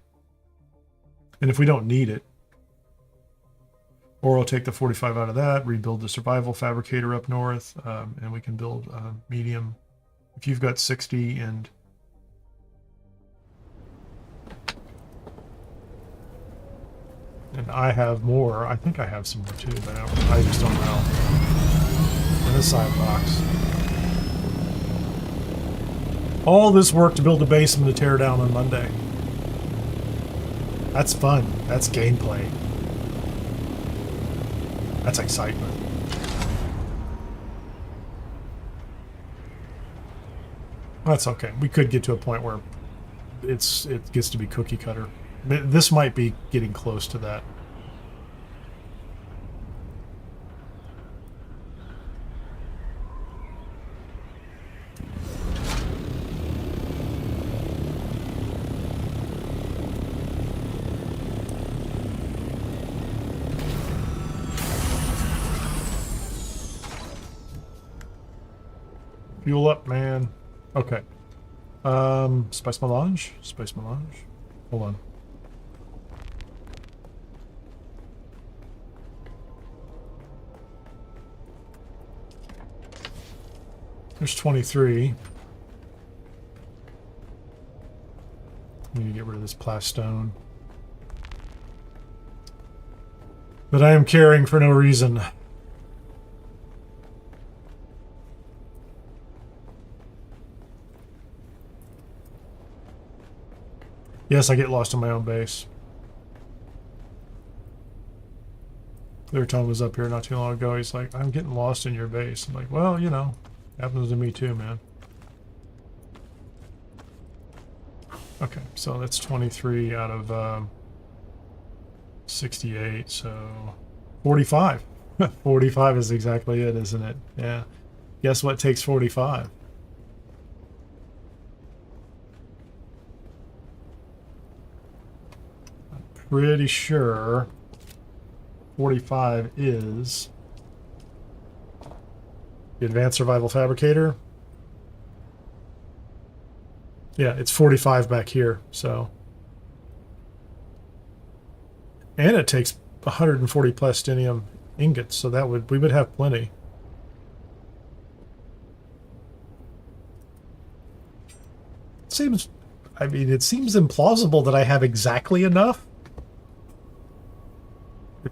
And if we don't need it, or I'll take the 45 out of that, rebuild the survival fabricator up north, and we can build medium. If you've got 60 and I have more. I think I have some more too, but I just don't know. In the side box. All this work to build a basement to tear down on Monday. That's fun. That's gameplay. That's excitement. That's okay. We could get to a point where it gets to be cookie cutter. This might be getting close to that. Fuel up, man. Okay. Spice melange? Spice melange? Hold on. There's 23. I need to get rid of this plastone that I am carrying for no reason. Yes, I get lost in my own base. Cleartone was up here not too long ago. He's like, I'm getting lost in your base. I'm like, well, you know, happens to me too, man. Okay, so that's 23 out of 68, so 45. 45 is exactly it, isn't it? Yeah. Guess what takes 45? I'm pretty sure 45 is the Advanced Survival Fabricator. Yeah, it's 45 back here, so. And it takes 140 plastinium ingots, so that we would have plenty. Seems, I mean, it seems implausible that I have exactly enough.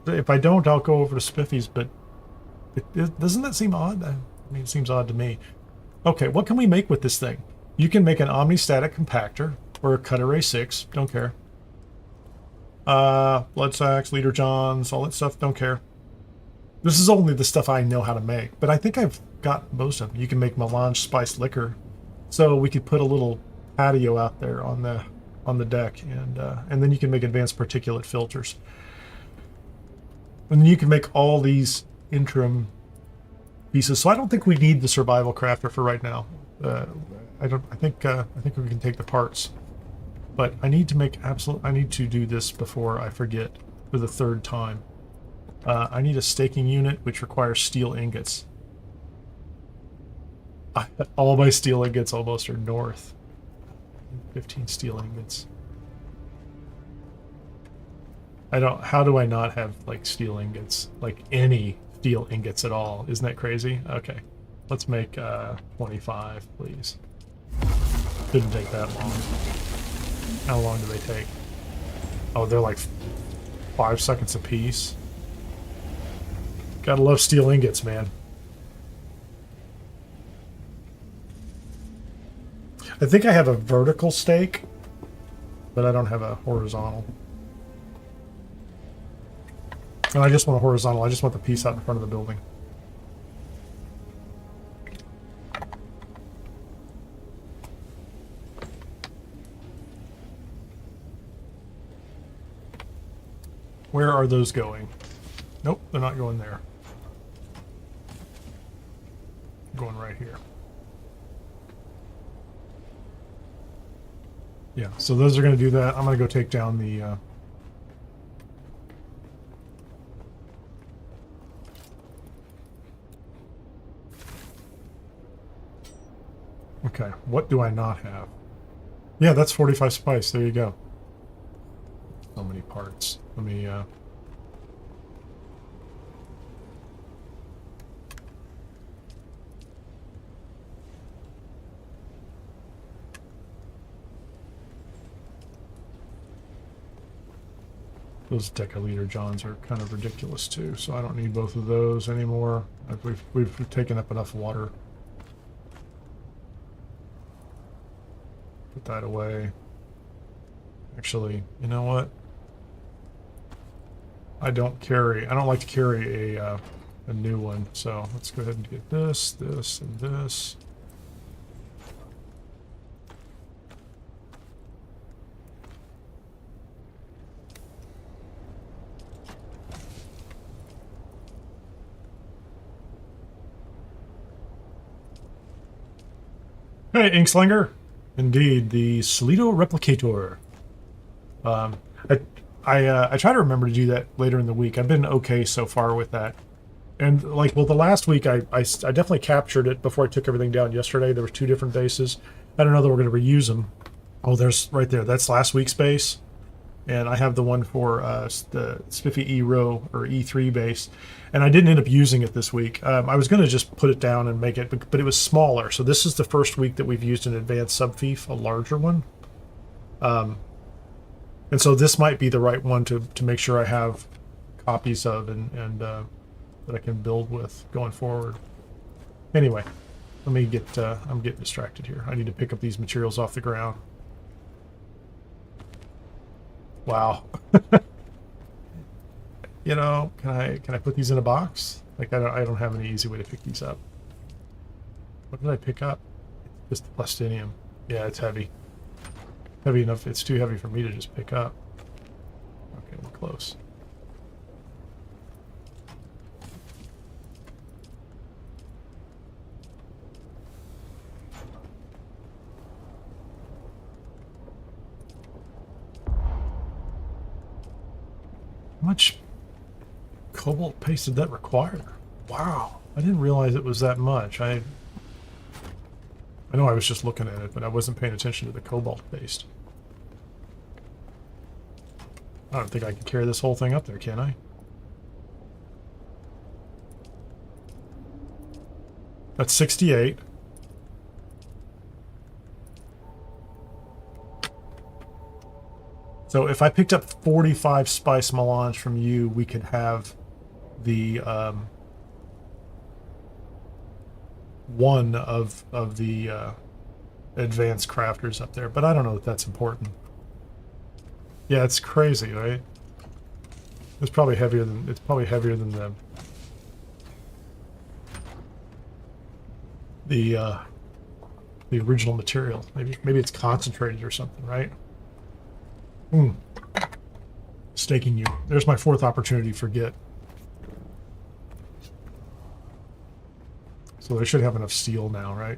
If I don't, I'll go over to Spiffy's, but doesn't that seem odd? I mean, it seems odd to me. Okay, what can we make with this thing? You can make an omnistatic compactor or a cut array 6. Don't care. Blood sacks, leader johns, all that stuff. Don't care. This is only the stuff I know how to make, but I think I've got most of them. You can make melange spiced liquor, so we could put a little patio out there on the deck, and then you can make advanced particulate filters. And then you can make all these interim pieces. So I don't think we need the survival crafter for right now. I think we can take the parts, but I need to make I need to do this before I forget for the third time. I need a staking unit which requires steel ingots. All my steel ingots almost are north. 15 steel ingots. How do I not have like steel ingots, like any steel ingots at all? Isn't that crazy? Okay, let's make 25, please. Didn't take that long. How long do they take? Oh, they're like 5 seconds a piece. Gotta love steel ingots, man. I think I have a vertical stake, but I don't have a horizontal. And I just want a horizontal. I just want the piece out in front of the building. Where are those going? Nope, they're not going there. They're going right here. Yeah, so those are going to do that. I'm going to go take down the... Okay, what do I not have? Yeah, that's 45 spice. There you go. So many parts. Let me... Those decaliter johns are kind of ridiculous too, so I don't need both of those anymore. We've taken up enough water. Put that away. Actually, you know what? I don't like to carry a new one, so let's go ahead and get this, this, and this. Hey, Inkslinger. Indeed, the Solido Replicator. I try to remember to do that later in the week. I've been okay so far with that. And like, well, the last week I definitely captured it before I took everything down yesterday. There was 2 different bases. I don't know that we're going to reuse them. Oh, there's right there. That's last week's base. And I have the one for the Spiffy E-Row or E3 base. And I didn't end up using it this week. I was going to just put it down and make it, but it was smaller. So this is the first week that we've used an advanced subfief, a larger one. And so this might be the right one to make sure I have copies of and that I can build with going forward. Anyway, let me get, I'm getting distracted here. I need to pick up these materials off the ground. Wow. You know, can I put these in a box? Like I don't have any easy way to pick these up. What did I pick up? Just the plastinium. Yeah, it's heavy. Heavy enough. It's too heavy for me to just pick up. Okay, we're close. How much cobalt paste did that require? Wow, I didn't realize it was that much. I know I was just looking at it, but I wasn't paying attention to the cobalt paste. I don't think I can carry this whole thing up there, can I? That's 68. So if I picked up 45 spice melange from you, we could have the one of the advanced crafters up there, but I don't know if that's important. Yeah, it's crazy, right? It's probably heavier than the original material. Maybe it's concentrated or something, right? Staking you. There's my fourth opportunity for get. So they should have enough steel now, right?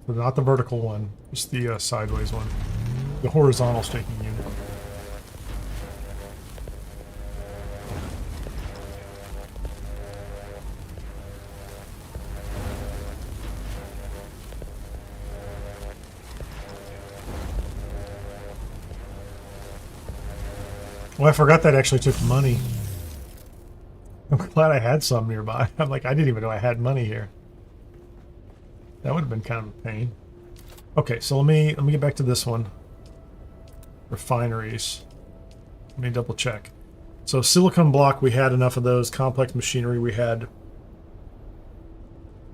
But not the vertical one, just the sideways one. The horizontal staking unit. Well, I forgot that actually took money. I'm glad I had some nearby. I'm like, I didn't even know I had money here. That would have been kind of a pain. Okay, so let me get back to this one. Refineries. Let me double check. So silicon block, we had enough of those. Complex machinery we had.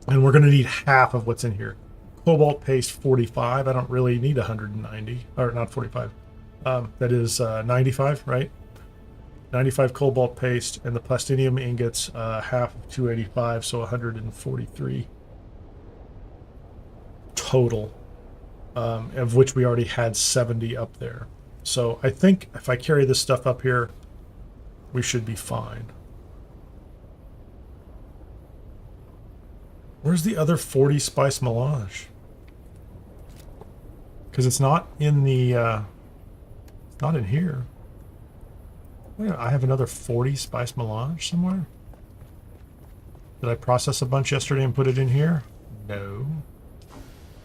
And we're going to need half of what's in here. Cobalt paste 45. I don't really need 190. Or not 45. That is 95, right? 95 cobalt paste, and the plastinium ingots, half of 285, so 143 total, of which we already had 70 up there. So I think if I carry this stuff up here, we should be fine. Where's the other 40 spice melange? Because it's not in the... not in here. Wait, I have another 40 spice melange somewhere? Did I process a bunch yesterday and put it in here? No.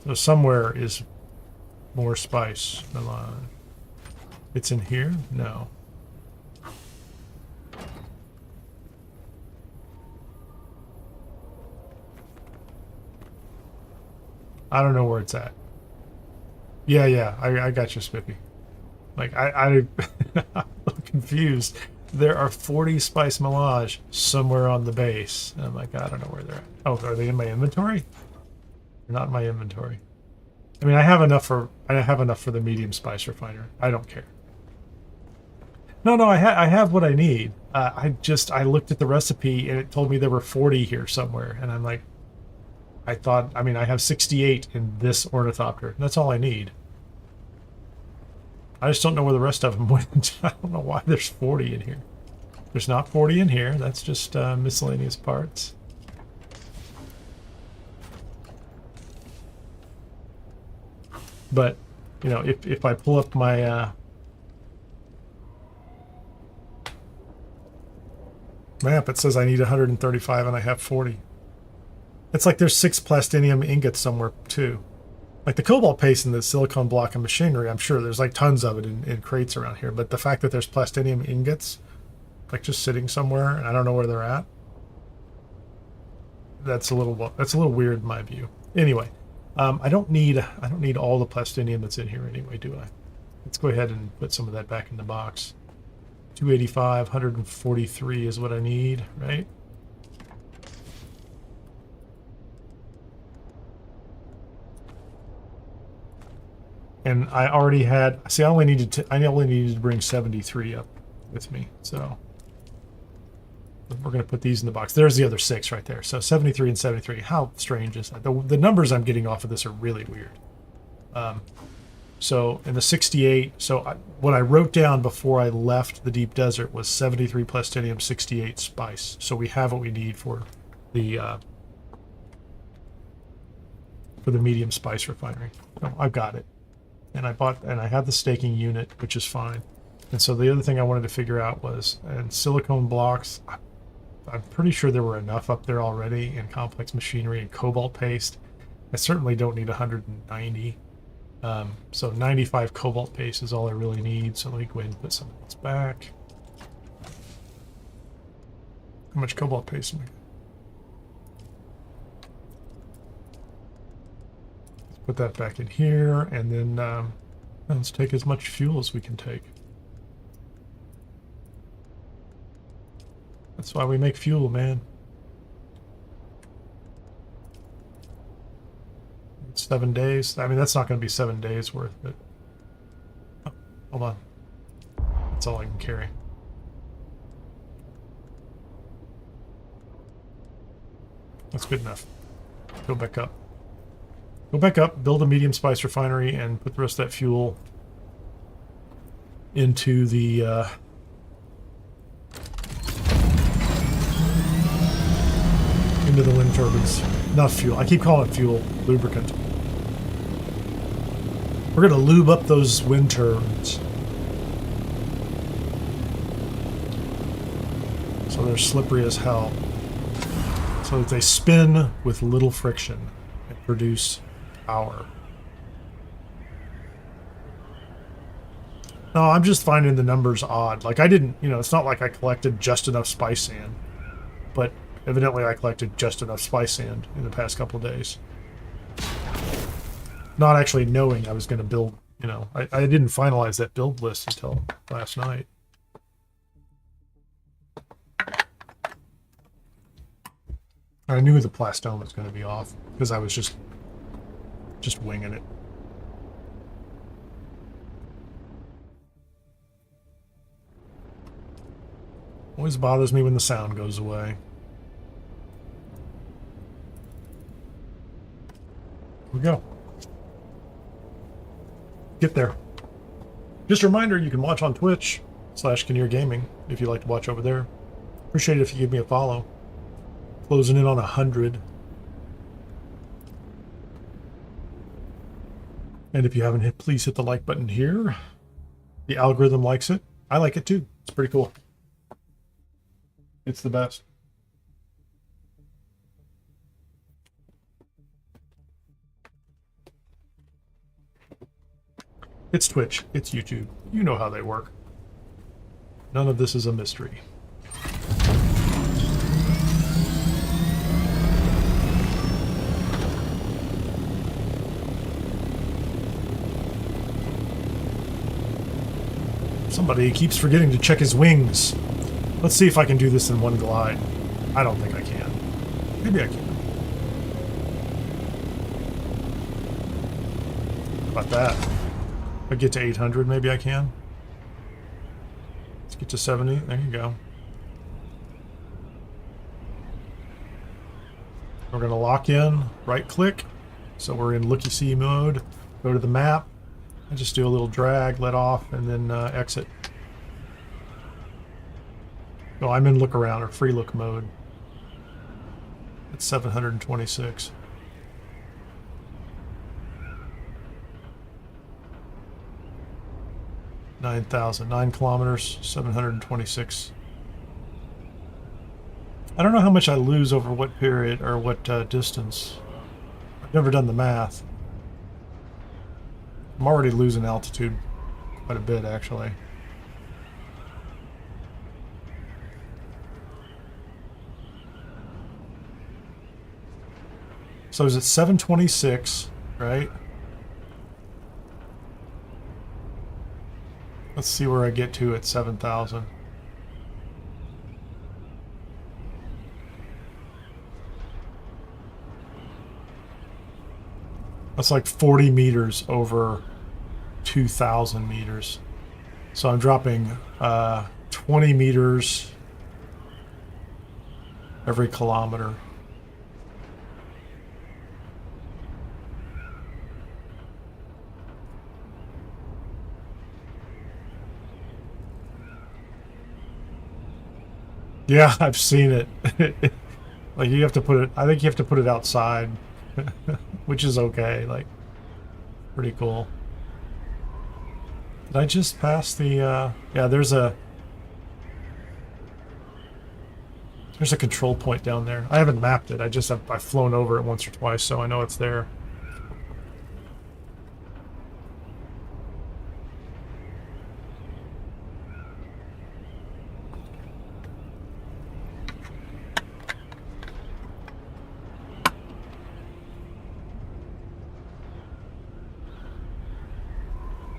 So somewhere is more spice melange. It's in here? No. I don't know where it's at. Yeah, I got you, Spippy. Like, I'm confused. There are 40 spice melange somewhere on the base. And I'm like, I don't know where they're at. Oh, are they in my inventory? They're not in my inventory. I mean, I have enough for the medium spice refiner. I don't care. No, I have what I need. I looked at the recipe and it told me there were 40 here somewhere, and I'm like, I mean, I have 68 in this ornithopter. That's all I need. I just don't know where the rest of them went. I don't know why there's 40 in here. There's not 40 in here. That's just miscellaneous parts. But, you know, if I pull up my map, it says I need 135 and I have 40. It's like there's 6 plastinium ingots somewhere too. Like the cobalt paste and the silicon block and machinery, I'm sure there's like tons of it in crates around here. But the fact that there's plastinium ingots, like just sitting somewhere, and I don't know where they're at, that's a little weird in my view. Anyway, I don't need all the plastinium that's in here anyway, do I? Let's go ahead and put some of that back in the box. 285, 143 is what I need, right? And I already had, see, I only needed to bring 73 up with me. So we're going to put these in the box. There's the other 6 right there. So 73 and 73. How strange is that? The numbers I'm getting off of this are really weird. So in the 68, what I wrote down before I left the deep desert was 73 plastinium, 68 spice. So we have what we need for the medium spice refinery. So I've got it. And I have the staking unit, which is fine. And so the other thing I wanted to figure out was, and silicone blocks, I'm pretty sure there were enough up there already in complex machinery and cobalt paste. I certainly don't need 190. So 95 cobalt paste is all I really need. So let me go ahead and put some of this back. How much cobalt paste am I? Let's put that back in here, and then let's take as much fuel as we can take. That's why we make fuel, man. It's 7 days. I mean, that's not going to be 7 days worth, but... Oh, hold on. That's all I can carry. That's good enough. Go back up. Go back up, build a medium spice refinery, and put the rest of that fuel into the... into the wind turbines. Enough fuel. I keep calling it fuel. Lubricant. We're going to lube up those wind turbines. So they're slippery as hell. So that they spin with little friction and produce power. No, I'm just finding the numbers odd. Like I didn't, you know, it's not like I collected just enough spice sand. But evidently I collected just enough spice sand in the past couple of days. Not actually knowing I was going to build, you know, I didn't finalize that build list until last night. I knew the plastone was going to be off because I was just winging it. Always bothers me when the sound goes away. Here we go. Get there. Just a reminder, you can watch on Twitch/Kineer Gaming if you like to watch over there. Appreciate it if you give me a follow. Closing in on 100. And if you haven't hit, please hit the like button here. The algorithm likes it. I like it too. It's pretty cool. It's the best. It's Twitch. It's YouTube. You know how they work. None of this is a mystery. Somebody keeps forgetting to check his wings. Let's see if I can do this in one glide. I don't think I can. Maybe I can. How about that? If I get to 800, maybe I can. Let's get to 70. There you go. We're going to lock in, right click. So we're in looky-see mode. Go to the map. I just do a little drag, let off, and then exit. Oh, I'm in look around or free look mode. It's 726. $9,009 kilometers, 726. I don't know how much I lose over what period or what distance. I've never done the math. I'm already losing altitude quite a bit, actually. So is it 726, right? Let's see where I get to at 7,000. That's like 40 meters over 2,000 meters. So I'm dropping 20 meters every kilometer. Yeah, I've seen it. Like you have to put it, I think you have to put it outside, which is okay, like pretty cool. Did I just pass the, yeah, there's a control point down there. I haven't mapped it. I've flown over it once or twice, so I know it's there.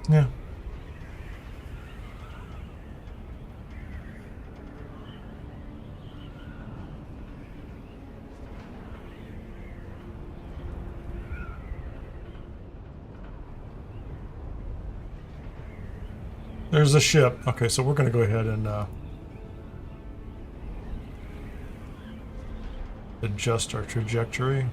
Yeah. There's a ship. Okay, so we're going to go ahead and adjust our trajectory.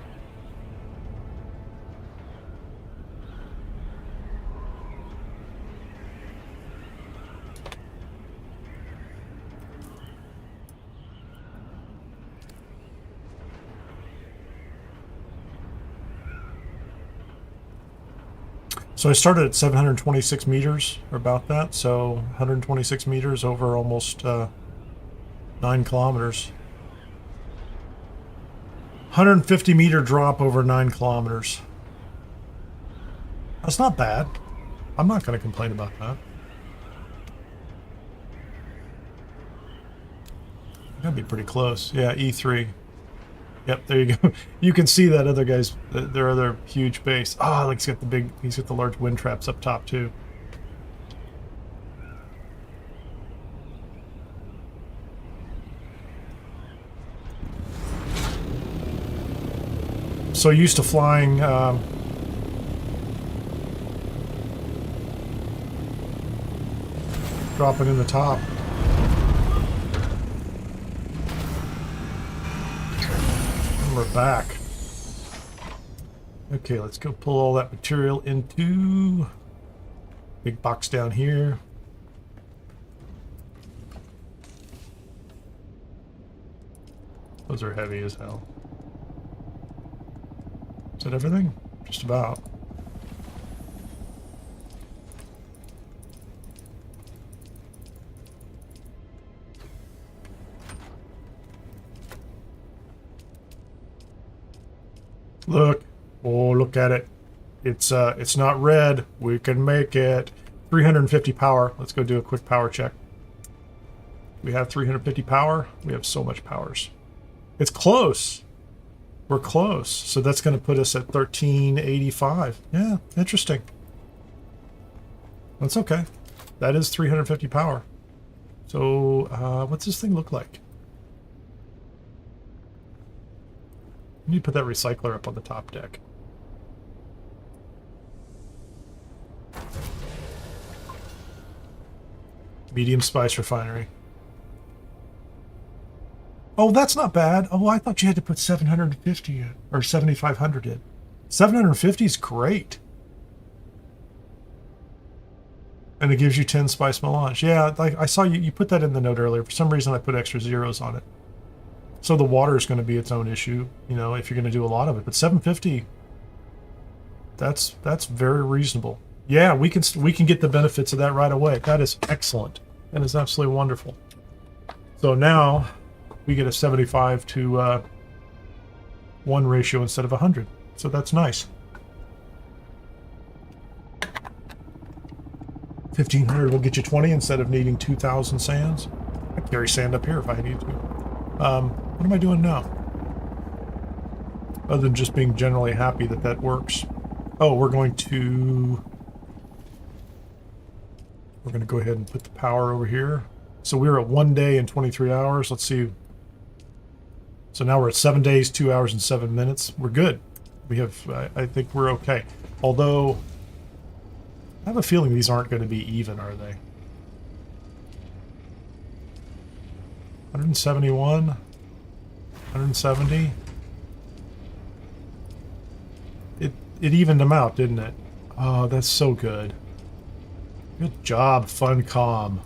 So I started at 726 meters, or about that, so 126 meters over almost 9 kilometers. 150 meter drop over 9 kilometers. That's not bad. I'm not going to complain about that. That'd be pretty close. Yeah, E3. Yep, there you go. You can see that other guy's, their other huge base. Ah, like he's got the large wind traps up top too. So used to flying, dropping in the top. We're back. Okay, let's go pull all that material into big box down here. Those are heavy as hell. Is that everything? Just about. Look. Oh, look at it. It's not red. We can make it. 350 power. Let's go do a quick power check. We have 350 power. We have so much powers. It's close. We're close. So that's going to put us at 1385. Yeah, interesting. That's okay. That is 350 power. So, what's this thing look like? I need to put that recycler up on the top deck. Medium spice refinery. Oh, that's not bad. Oh, I thought you had to put 750 in, or 7,500 in. 750 is great. And it gives you 10 spice melange. Yeah, like I saw you put that in the note earlier. For some reason, I put extra zeros on it. So the water is going to be its own issue, you know, if you're going to do a lot of it. But 750, that's very reasonable. Yeah, we can get the benefits of that right away. That is excellent. That is absolutely wonderful. So now we get a 75 to 1 ratio instead of 100. So that's nice. 1,500 will get you 20 instead of needing 2,000 sands. I carry sand up here if I need to. What am I doing now? Other than just being generally happy that that works. Oh, we're going to go ahead and put the power over here. So we were at 1 day and 23 hours. Let's see. So now we're at 7 days, 2 hours, and 7 minutes. We're good. We have, I think we're okay. Although, I have a feeling these aren't going to be even, are they? 171, 170. It evened them out, didn't it? Oh, that's so good. Good job, Funcom.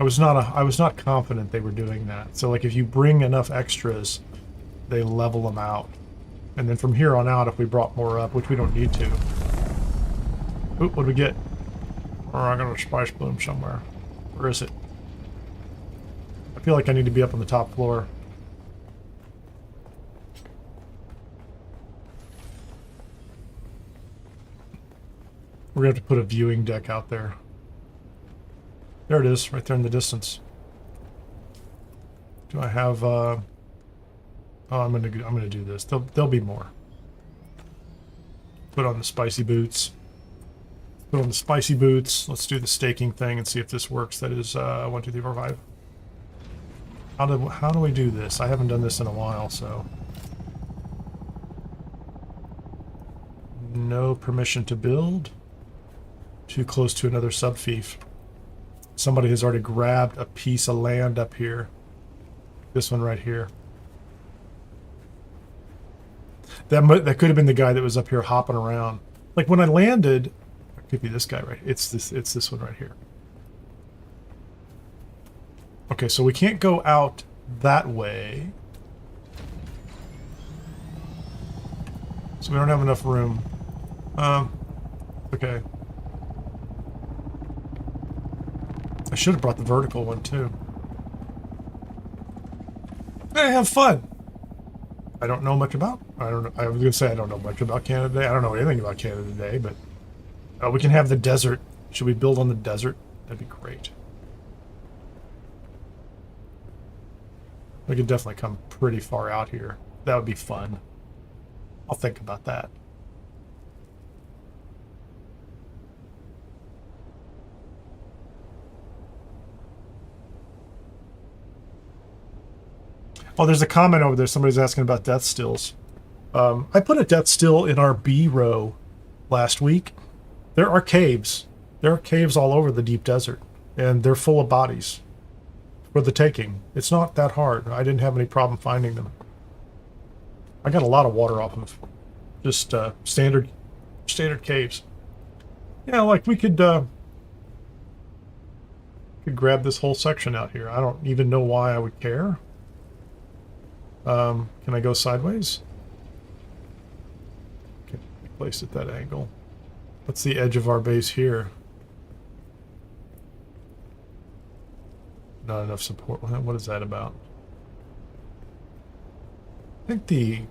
I was not confident they were doing that. So like if you bring enough extras, they level them out. And then from here on out, if we brought more up, which we don't need to. Oop, what do we get? Or I got a spice bloom somewhere. Where is it? I feel like I need to be up on the top floor. We're going to have to put a viewing deck out there. There it is, right there in the distance. Do I have, oh, I'm gonna do this. There'll be more. Put on the spicy boots. Put on the spicy boots. Let's do the staking thing and see if this works. That is 1, 2, 3, 4, 5. How do we do this? I haven't done this in a while, so no permission to build. Too close to another subfief. Somebody has already grabbed a piece of land up here. This one right here. That could have been the guy that was up here hopping around. Like when I landed, it could be this guy right. It's this one right here. Okay, so we can't go out that way. So we don't have enough room. Okay. I should have brought the vertical one too. Hey, have fun. I don't know much about. I don't know. I was gonna say I don't know much about Canada Day. I don't know anything about Canada Day, but we can have the desert. Should we build on the desert? That'd be great. We could definitely come pretty far out here. That would be fun. I'll think about that. Oh, there's a comment over there. Somebody's asking about death stills. I put a death still in our B row last week. There are caves. There are caves all over the deep desert, and they're full of bodies for the taking. It's not that hard. I didn't have any problem finding them. I got a lot of water off of just standard caves. Yeah, like we could grab this whole section out here. I don't even know why I would care. Can I go sideways? Okay, place at that angle. What's the edge of our base here? Not enough support. What is that about? I think the...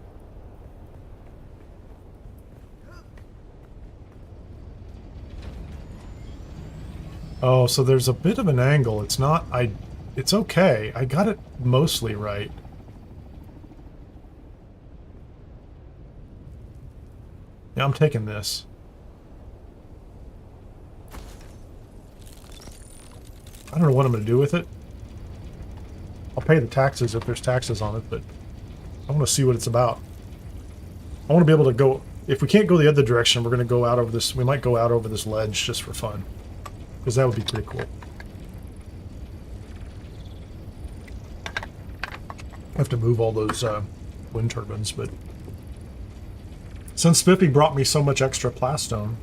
Oh, so there's a bit of an angle. It's not... It's okay. I got it mostly right. Yeah, I'm taking this. I don't know what I'm going to do with it. I'll pay the taxes if there's taxes on it, but I want to see what it's about. I want to be able to go... If we can't go the other direction, we're going to go out over this... We might go out over this ledge just for fun. Because that would be pretty cool. I have to move all those wind turbines, but... Since Spiffy brought me so much extra plastone...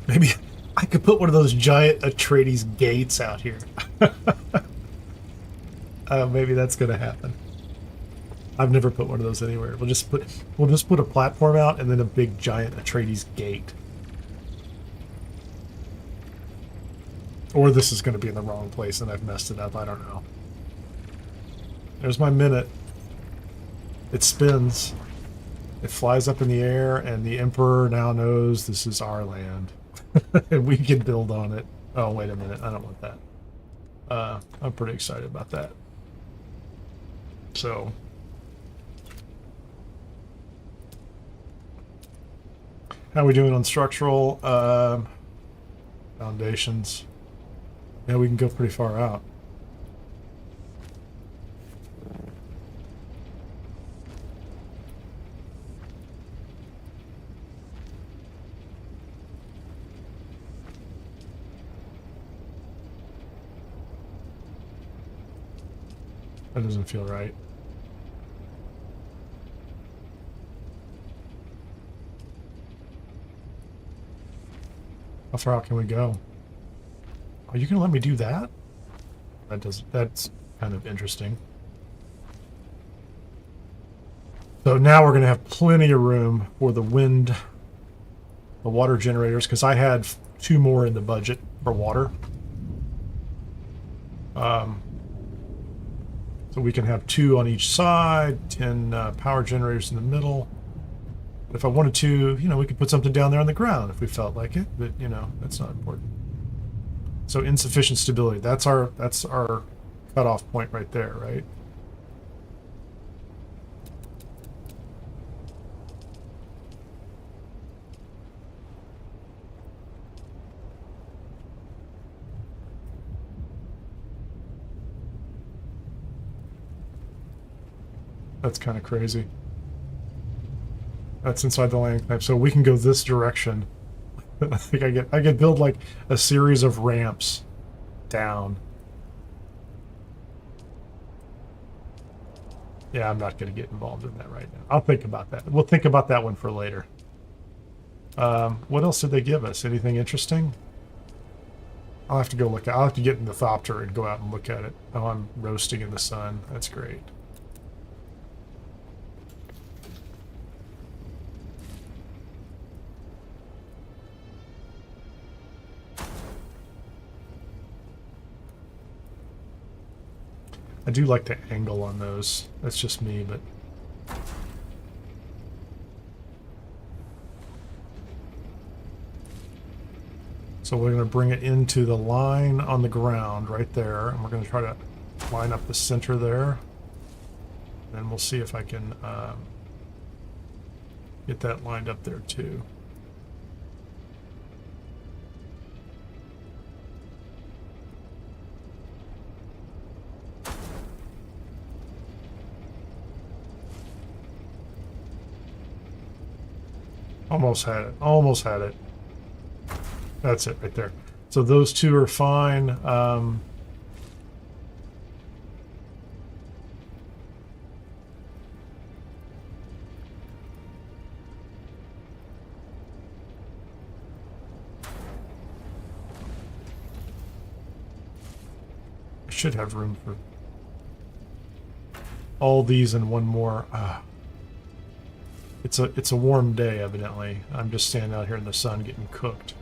Maybe I could put one of those giant Atreides gates out here. Maybe that's gonna happen. I've never put one of those anywhere. We'll just put a platform out and then a big giant Atreides gate. Or this is going to be in the wrong place and I've messed it up. I don't know. There's my minute. It spins. It flies up in the air, and the Emperor now knows this is our land. And we can build on it. Oh, wait a minute. I don't want that. I'm pretty excited about that. So... How are we doing on structural foundations? Yeah, we can go pretty far out. That doesn't feel right. How far out can we go? Are you gonna let me do that? That doesn't. kind of interesting. So now we're going to have plenty of room for the wind, the water generators, because I had 2 more in the budget for water. So we can have 2 on each side, 10 power generators in the middle. If I wanted to, you know, we could put something down there on the ground if we felt like it, but you know, that's not important. So insufficient stability, that's our cutoff point right there, right? That's kind of crazy. That's inside the landing type, so we can go this direction. I think I could build like a series of ramps down. Yeah, I'm not going to get involved in that right now. I'll think about that. We'll think about that one for later. What else did they give us? Anything interesting? I'll have to go look. I'll have to get in the Thopter and go out and look at it. Oh, I'm roasting in the sun. That's great. I do like the angle on those. That's just me, but... So we're going to bring it into the line on the ground right there, and we're going to try to line up the center there. Then we'll see if I can get that lined up there too. Almost had it. Almost had it. That's it right there. So those 2 are fine. I should have room for all these and one more. It's a warm day, evidently. I'm just standing out here in the sun getting cooked.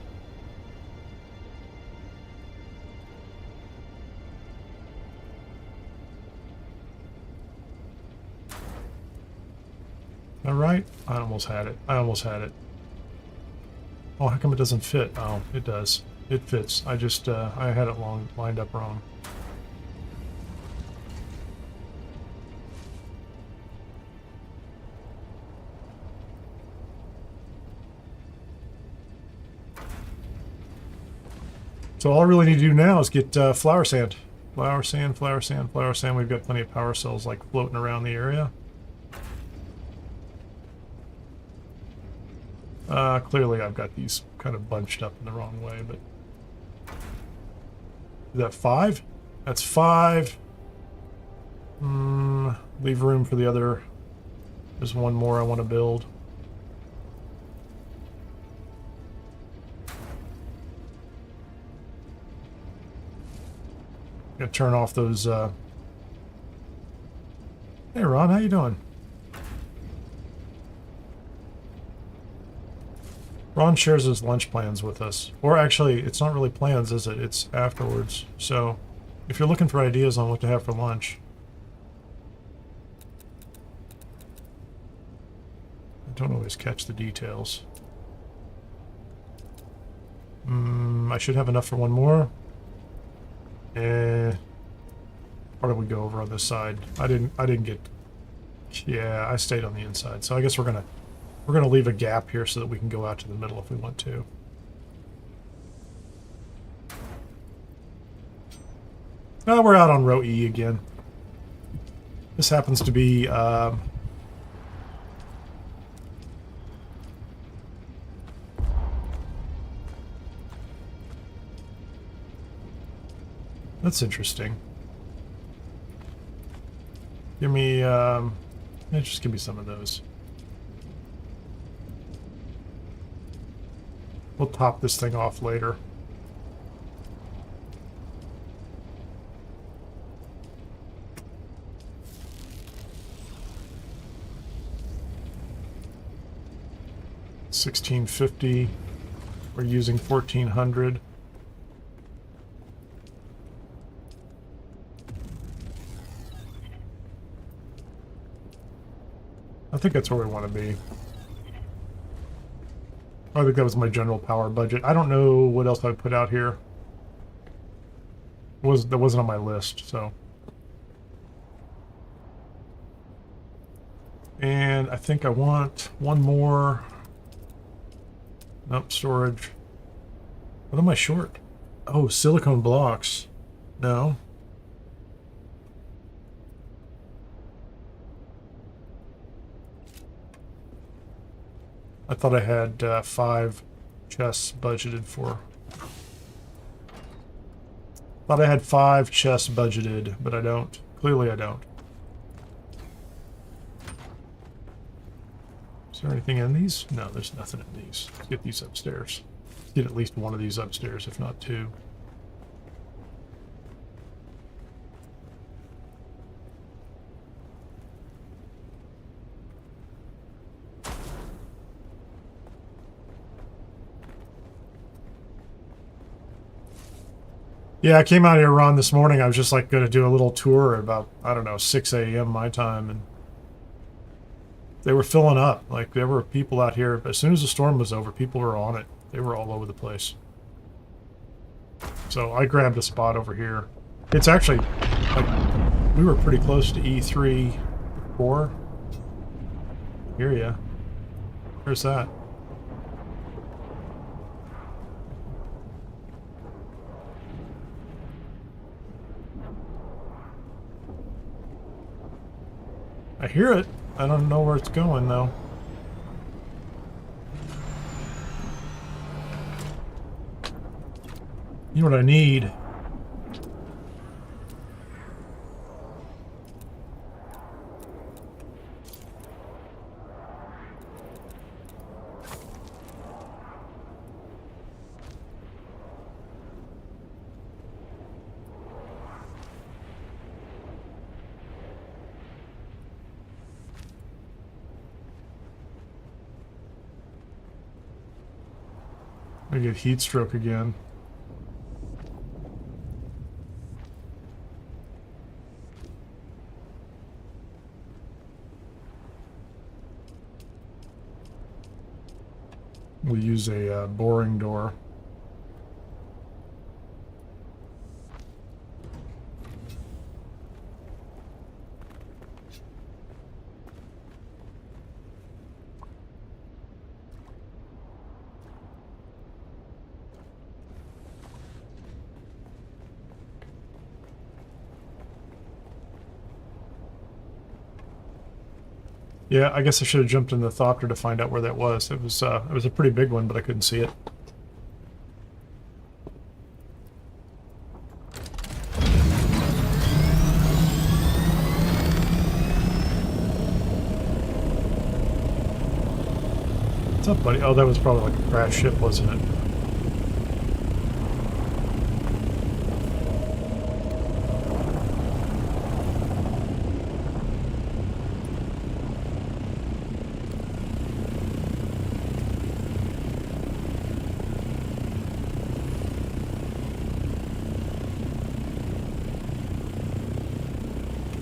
All right, I almost had it. I almost had it. Oh, how come it doesn't fit? Oh, it does. It fits. I just I had it lined up wrong. So all I really need to do now is get flower sand. Flower sand, flower sand, flower sand. We've got plenty of power cells like floating around the area. Clearly I've got these kind of bunched up in the wrong way, but... Is that 5? That's 5. Leave room for the other. There's one more I want to build. Gonna turn off those, Hey Ron, how you doing? Ron shares his lunch plans with us. Or actually, it's not really plans, is it? It's afterwards. So, if you're looking for ideas on what to have for lunch... I don't always catch the details. I should have enough for one more. Where did we go over on this side? I didn't get... Yeah, I stayed on the inside. So I guess we're gonna leave a gap here so that we can go out to the middle if we want to. Oh, we're out on row E again. This happens to be that's interesting. Give me just give me some of those. We'll top this thing off later. 1650. We're using 1400. I think that's where we want to be. I think that was my general power budget. I don't know what else I would put out here. That wasn't on my list, so. And I think I want one more. Nope, storage. What am I short? Oh, silicone blocks. No. I thought I had 5 chests budgeted for. Thought I had 5 chests budgeted, but I don't. Clearly I don't. Is there anything in these? No, there's nothing in these. Let's get these upstairs. Let's get at least one of these upstairs, if not 2. Yeah, I came out here, Ron, this morning. I was just like going to do a little tour at about, I don't know, 6 a.m. my time, and they were filling up. Like, there were people out here. As soon as the storm was over, people were on it. They were all over the place. So I grabbed a spot over here. It's actually, like, we were pretty close to E3 4. Hear ya. Where's that? I hear it. I don't know where it's going, though. You know what I need? I get heat stroke again. We'll use a boring door. Yeah, I guess I should have jumped in the Thopter to find out where that was. It was a pretty big one, but I couldn't see it. What's up, buddy? Oh, that was probably like a crashed ship, wasn't it?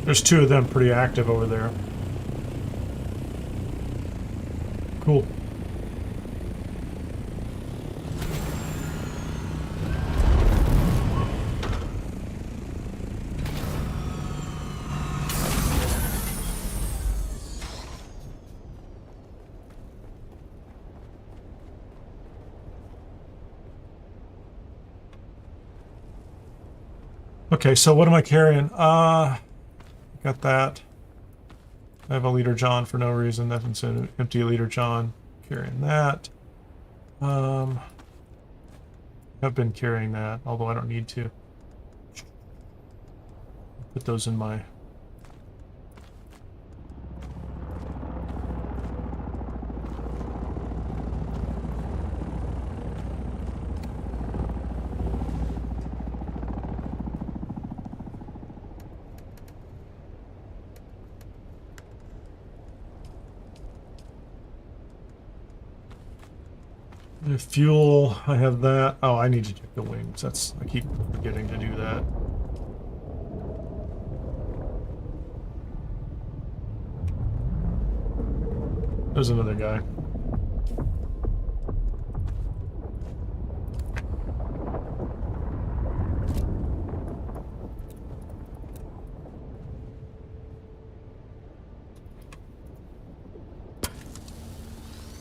There's 2 of them pretty active over there. Cool. Okay, so what am I carrying? Got that. I have a Leader John for no reason. That's an empty Leader John. Carrying that. I've been carrying that, although I don't need to. Put those in my... Fuel, I have that. Oh, I need to check the wings. I keep forgetting to do that. There's another guy.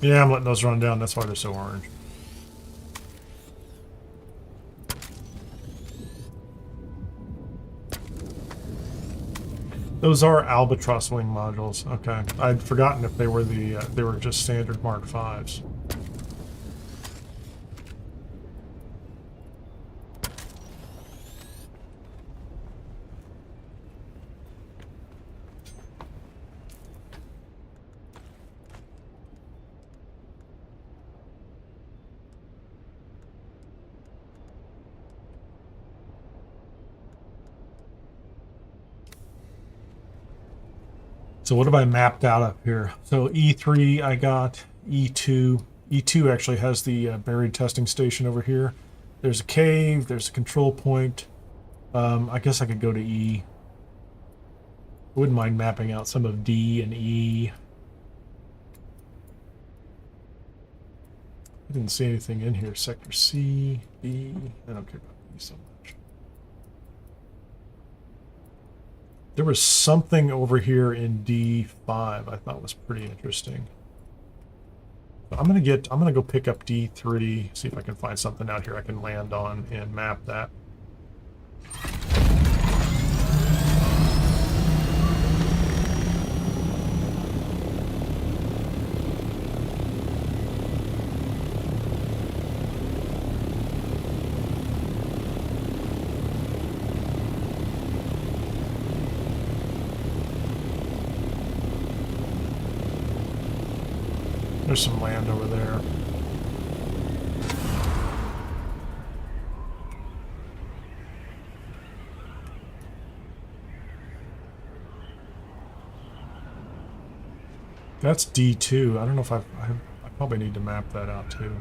Yeah, I'm letting those run down. That's why they're so orange. Those are albatross wing modules. Okay, I'd forgotten if they were they were just standard Mark V's. So what have I mapped out up here? So E3 I got, E2. E2 actually has the buried testing station over here. There's a cave, there's a control point. I guess I could go to E. I wouldn't mind mapping out some of D and E. I didn't see anything in here. Sector C, B. I don't care about E so much. There was something over here in D5 I thought was pretty interesting. But I'm gonna go pick up D3, see if I can find something out here I can land on and map that. There's some land over there. That's D2. I don't know if I probably need to map that out too.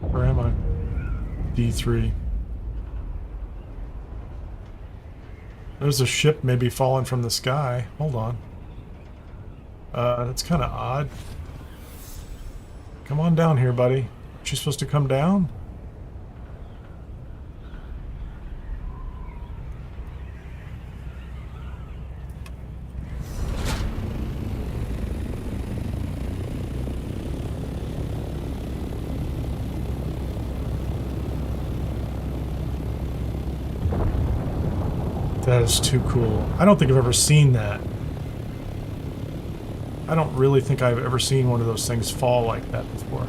Where am I? D3. There's a ship maybe falling from the sky. Hold on. That's kind of odd. Come on down here, buddy. Aren't you supposed to come down? That is too cool. I don't think I've ever seen that. I don't really think I've ever seen one of those things fall like that before.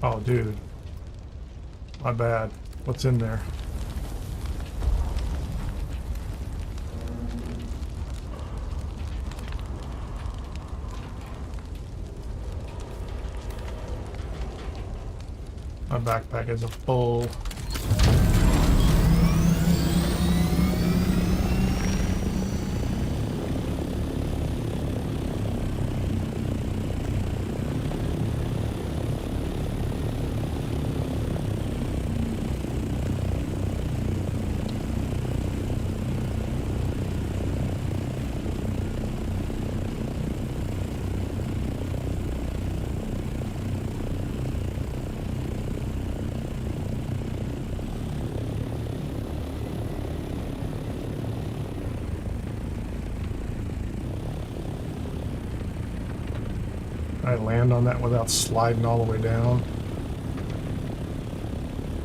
Oh, dude. My bad. What's in there? My backpack is full. I land on that without sliding all the way down?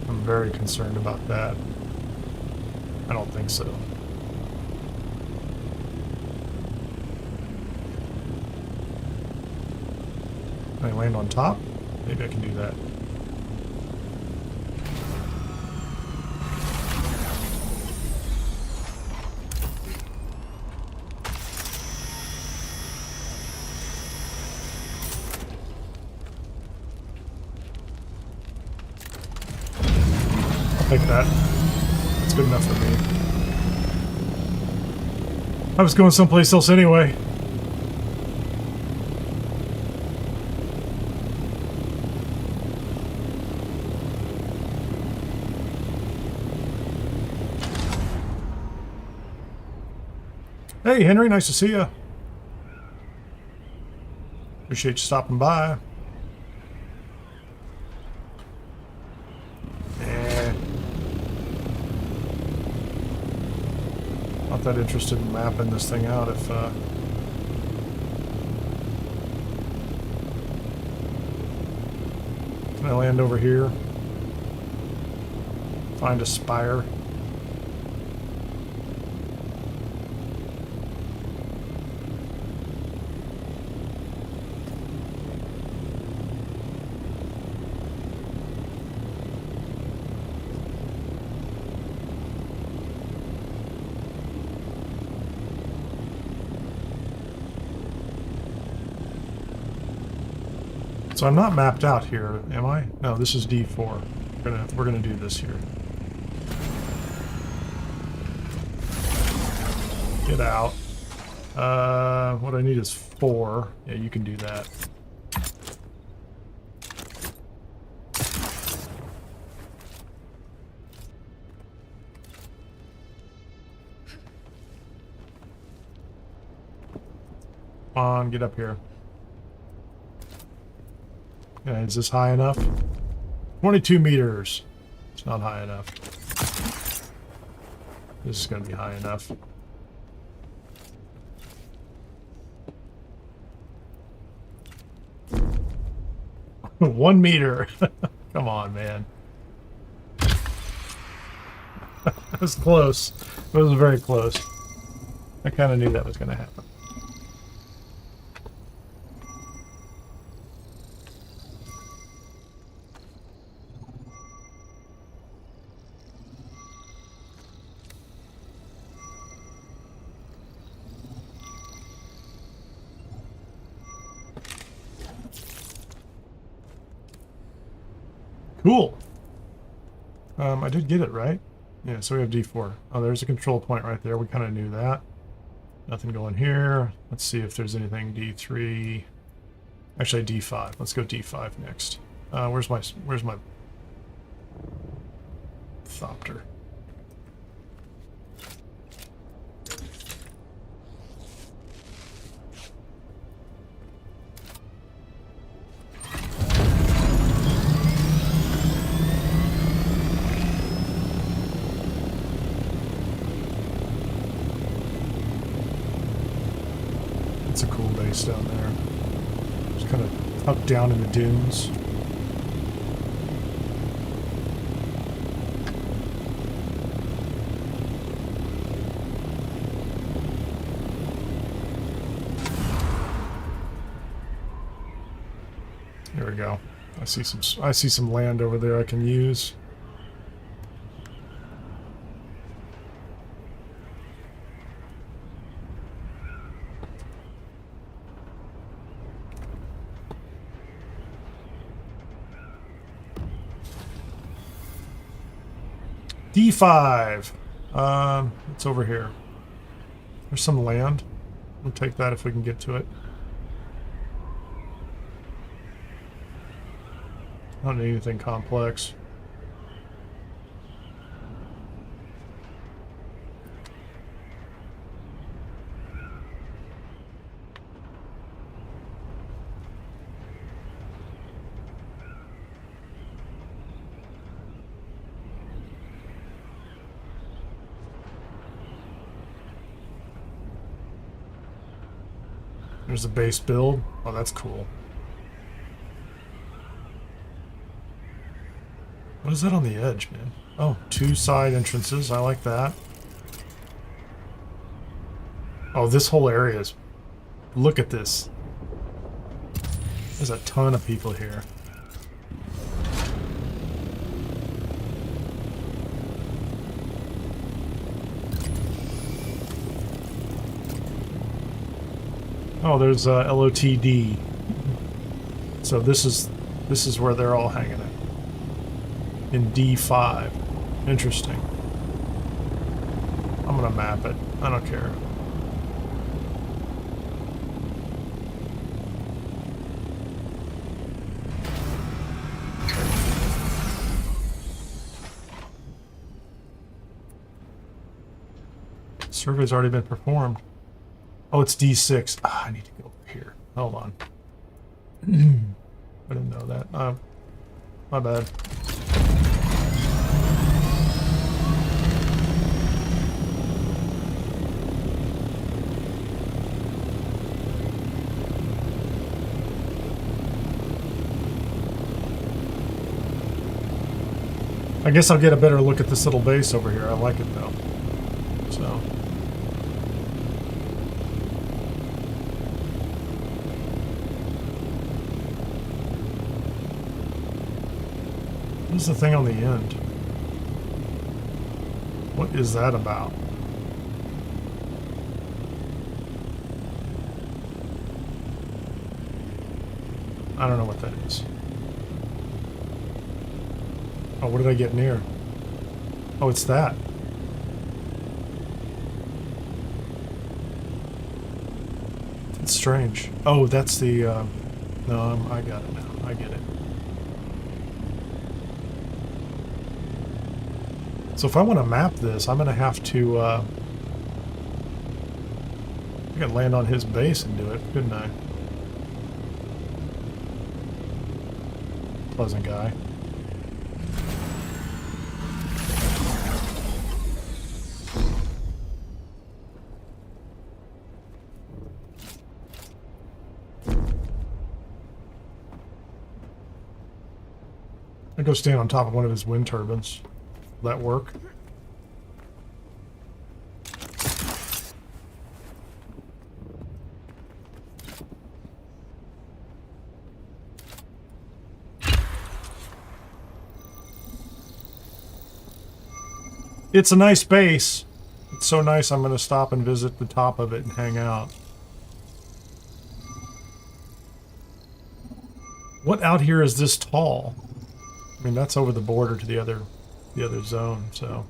I'm very concerned about that. I don't think so. Can I land on top? Maybe I can do that. I'll take that. That's good enough for me. I was going someplace else anyway. Hey, Henry, nice to see you. Appreciate you stopping by. Not that interested in mapping this thing out if can I land over here? Find a spire. So I'm not mapped out here, am I? No, this is D4. We're gonna do this here. Get out. What I need is 4. Yeah, you can do that. Come on, get up here. Yeah, is this high enough? 22 meters. It's not high enough. This is going to be high enough. One meter. Come on, man. That was close. It was very close. I kind of knew that was going to happen. Cool. I did get it, right? Yeah, so we have D4. Oh, there's a control point right there. We kind of knew that. Nothing going here. Let's see if there's anything D3. Actually, D5. Let's go D5 next. Where's my Thopter? It's a cool base down there. Just kind of tucked down in the dunes. There we go. I see some land over there I can use. D5. It's over here. There's some land. We'll take that if we can get to it. I don't need anything complex. There's a base build. Oh, that's cool. What is that on the edge, man? Oh, 2 side entrances. I like that. Oh, this whole area is... Look at this. There's a ton of people here. Oh, there's LOTD. So this is where they're all hanging out. In D5. Interesting. I'm gonna map it. I don't care. Survey's already been performed. Oh, it's D6. Ah, I need to go over here. Hold on. I didn't know that. My bad. I guess I'll get a better look at this little base over here. I like it though. So. What's the thing on the end? What is that about? I don't know what that is. Oh, what did I get near? Oh, it's that. It's strange. Oh, that's the, no, I got it now. I get it. So if I want to map this, I'm going to have to, I could land on his base and do it, couldn't I? Pleasant guy. I go stand on top of one of his wind turbines. Will that work? It's a nice base. It's so nice I'm going to stop and visit the top of it and hang out. What out here is this tall? I mean, that's over the border to the other zone, so.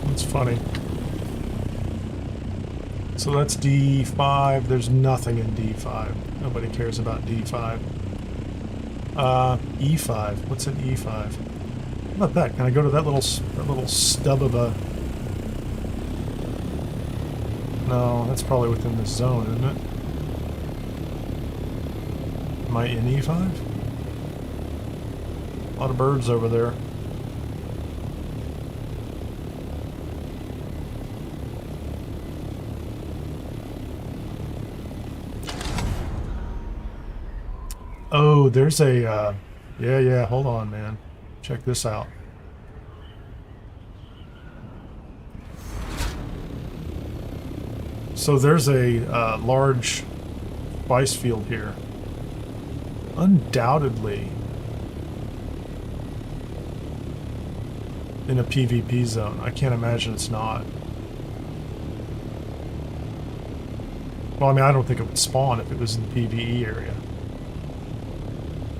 That's funny. So that's D5. There's nothing in D5. Nobody cares about D5. E5. What's in E5? How about that? Can I go to that little stub of a... No, that's probably within this zone, isn't it? Am I in E5? A lot of birds over there. Oh, there's a, yeah, hold on, man. Check this out. So there's a large spice field here. Undoubtedly in a PvP zone. I can't imagine it's not. Well, I mean, I don't think it would spawn if it was in the PvE area.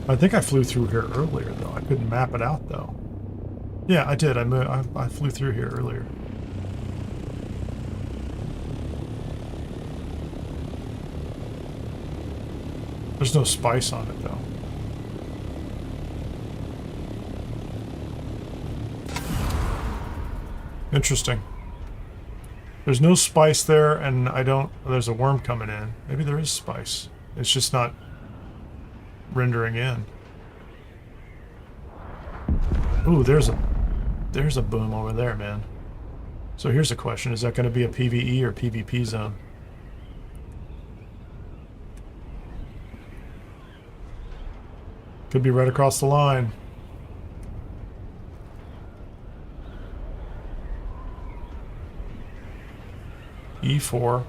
I think I flew through here earlier, though. I couldn't map it out, though. Yeah, I did. I flew through here earlier. There's no spice on it, though. Interesting. There's no spice there, and I don't... There's a worm coming in. Maybe there is spice. It's just not rendering in. Ooh, there's a boom over there, man. So here's a question. Is that going to be a PvE or PvP zone? Could be right across the line. E4.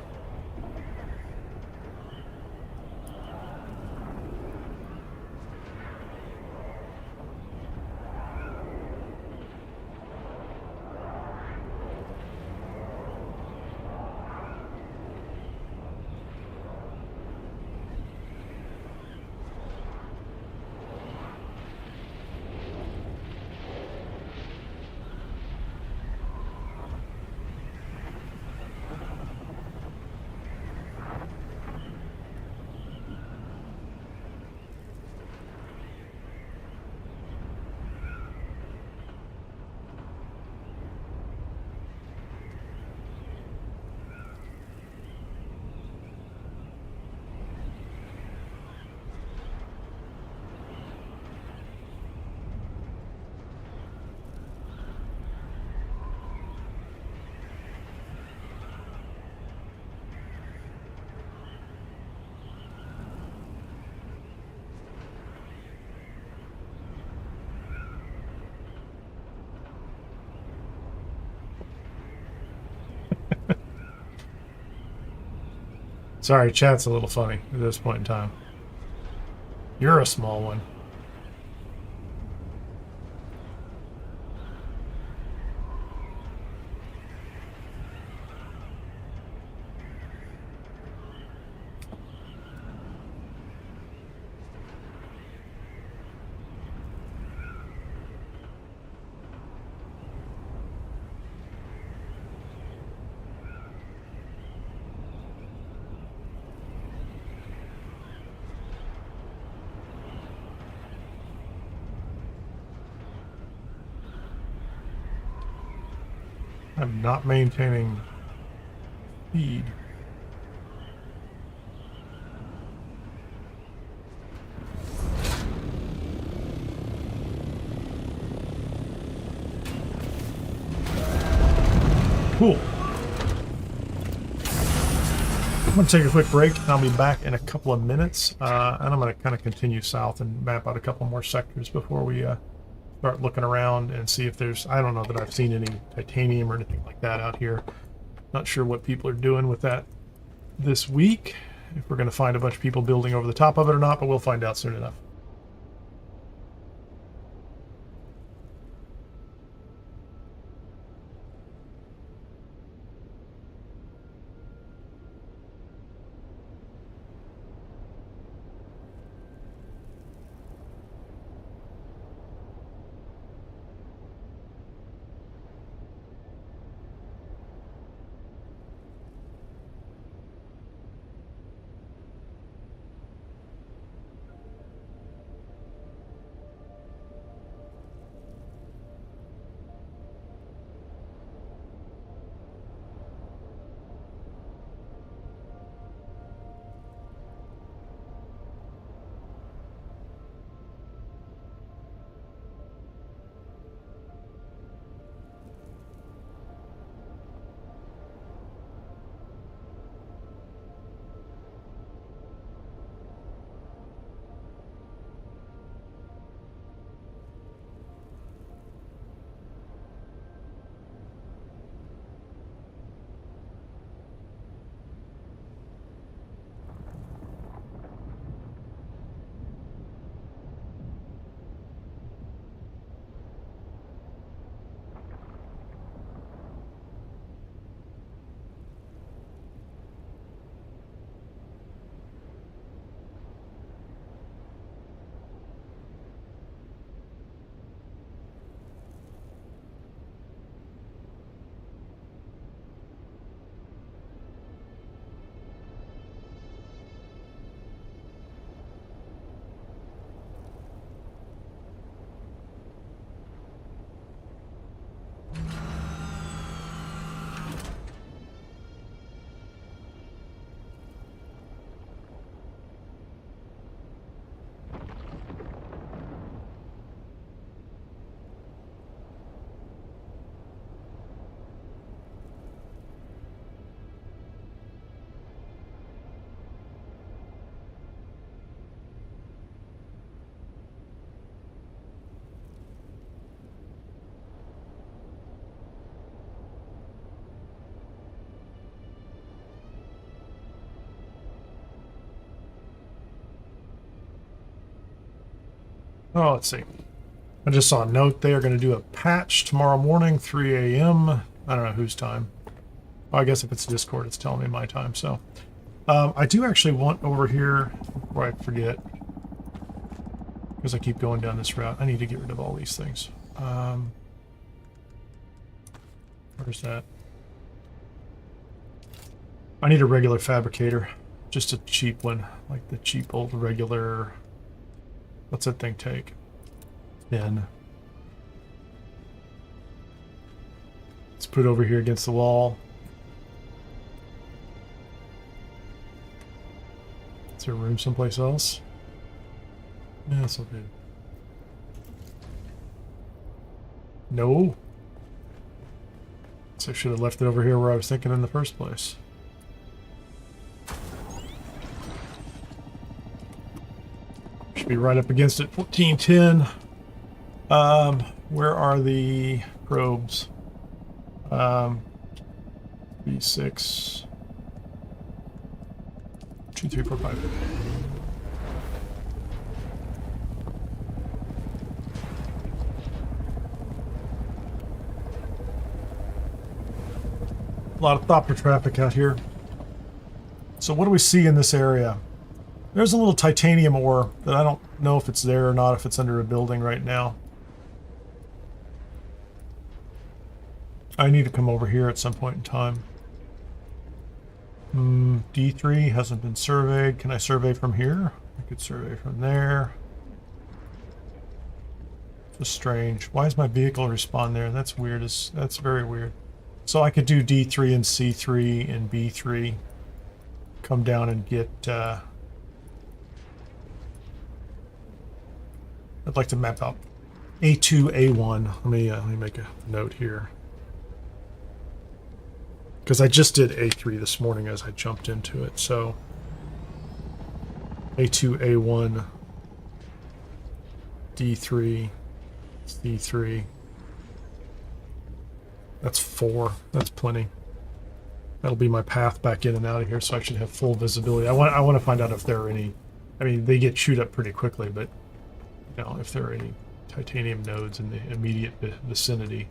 Sorry, chat's a little funny at this point in time. You're a small one. I'm not maintaining speed. Cool. I'm going to take a quick break, and I'll be back in a couple of minutes. And I'm going to kind of continue south and map out a couple more sectors before we start looking around and see if there's, I don't know that I've seen any titanium or anything like that out here. Not sure what people are doing with that this week, if we're going to find a bunch of people building over the top of it or not, but we'll find out soon enough. Oh, let's see. I just saw a note they are going to do a patch tomorrow morning, 3 a.m. I don't know whose time. Well, I guess if it's Discord, it's telling me my time. So I do actually want over here, before I forget, because I keep going down this route, I need to get rid of all these things. Where's that? I need a regular fabricator. Just a cheap one. Like the cheap old regular... What's that thing take? 10. Let's put it over here against the wall. Is there room someplace else? Yeah, that's okay. No. So I should have left it over here where I was thinking in the first place. Should be right up against it. 1410. Where are the probes? B6. 2, 3, 4, 5. A lot of thopter traffic out here. So what do we see in this area? There's a little titanium ore that I don't know if it's there or not, if it's under a building right now. I need to come over here at some point in time. D3 hasn't been surveyed. Can I survey from here? I could survey from there. Just strange. Why does my vehicle respawn there? That's weird. That's very weird. So I could do D3 and C3 and B3. Come down and get... I'd like to map out A2, A1. Let me make a note here. Because I just did A3 this morning as I jumped into it, so... A2, A1, D3, C3. That's 4. That's plenty. That'll be my path back in and out of here, so I should have full visibility. I want to find out if there are any... I mean, they get chewed up pretty quickly, but... You know, if there are any titanium nodes in the immediate vicinity.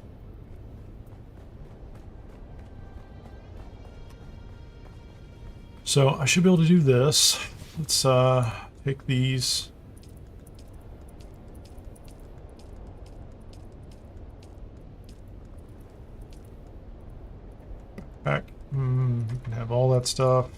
So I should be able to do this. Let's take these. Back. You can have all that stuff.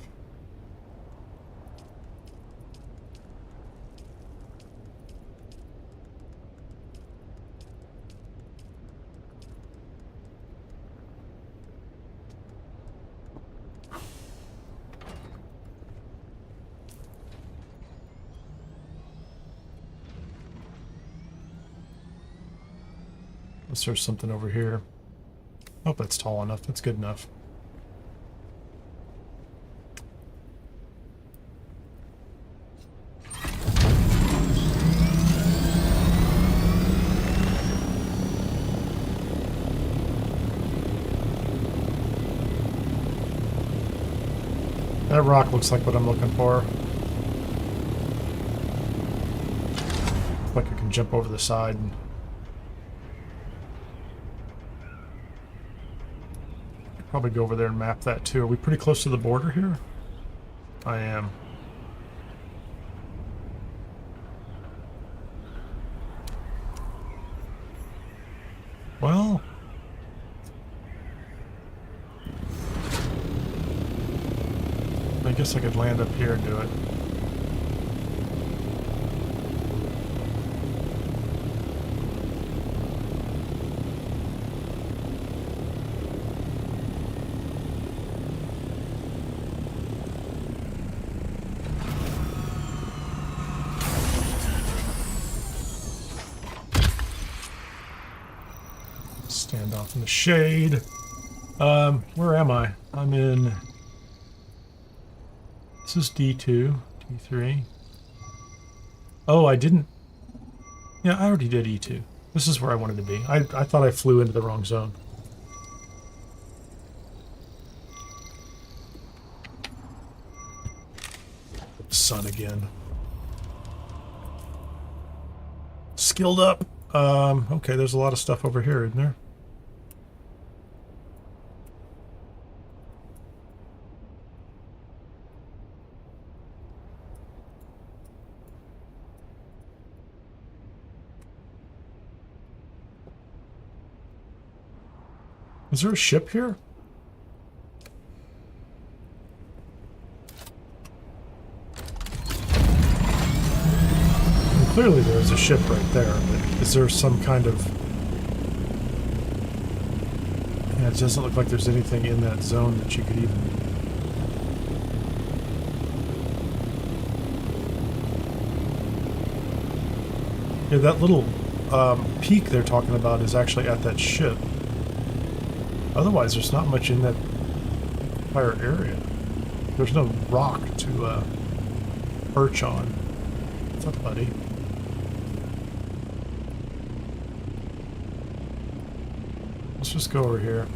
There's something over here. Oh, that's tall enough. That's good enough. That rock looks like what I'm looking for. Looks like I can jump over the side and... Probably go over there and map that too. Are we pretty close to the border here? I am. Well... I guess I could land up here and do it. Stand off in the shade. Where am I? I'm in... This is D2, D3. Oh, I didn't... Yeah, I already did E2. This is where I wanted to be. I thought I flew into the wrong zone. Sun again. skilled up. Okay, there's a lot of stuff over here, isn't there? Is there a ship here? And clearly there's a ship right there, but is there some kind of... Yeah, it doesn't look like there's anything in that zone that you could even... Yeah, that little peak they're talking about is actually at that ship. Otherwise, there's not much in that entire area. There's no rock to perch on. What's up, buddy? Let's just go over here.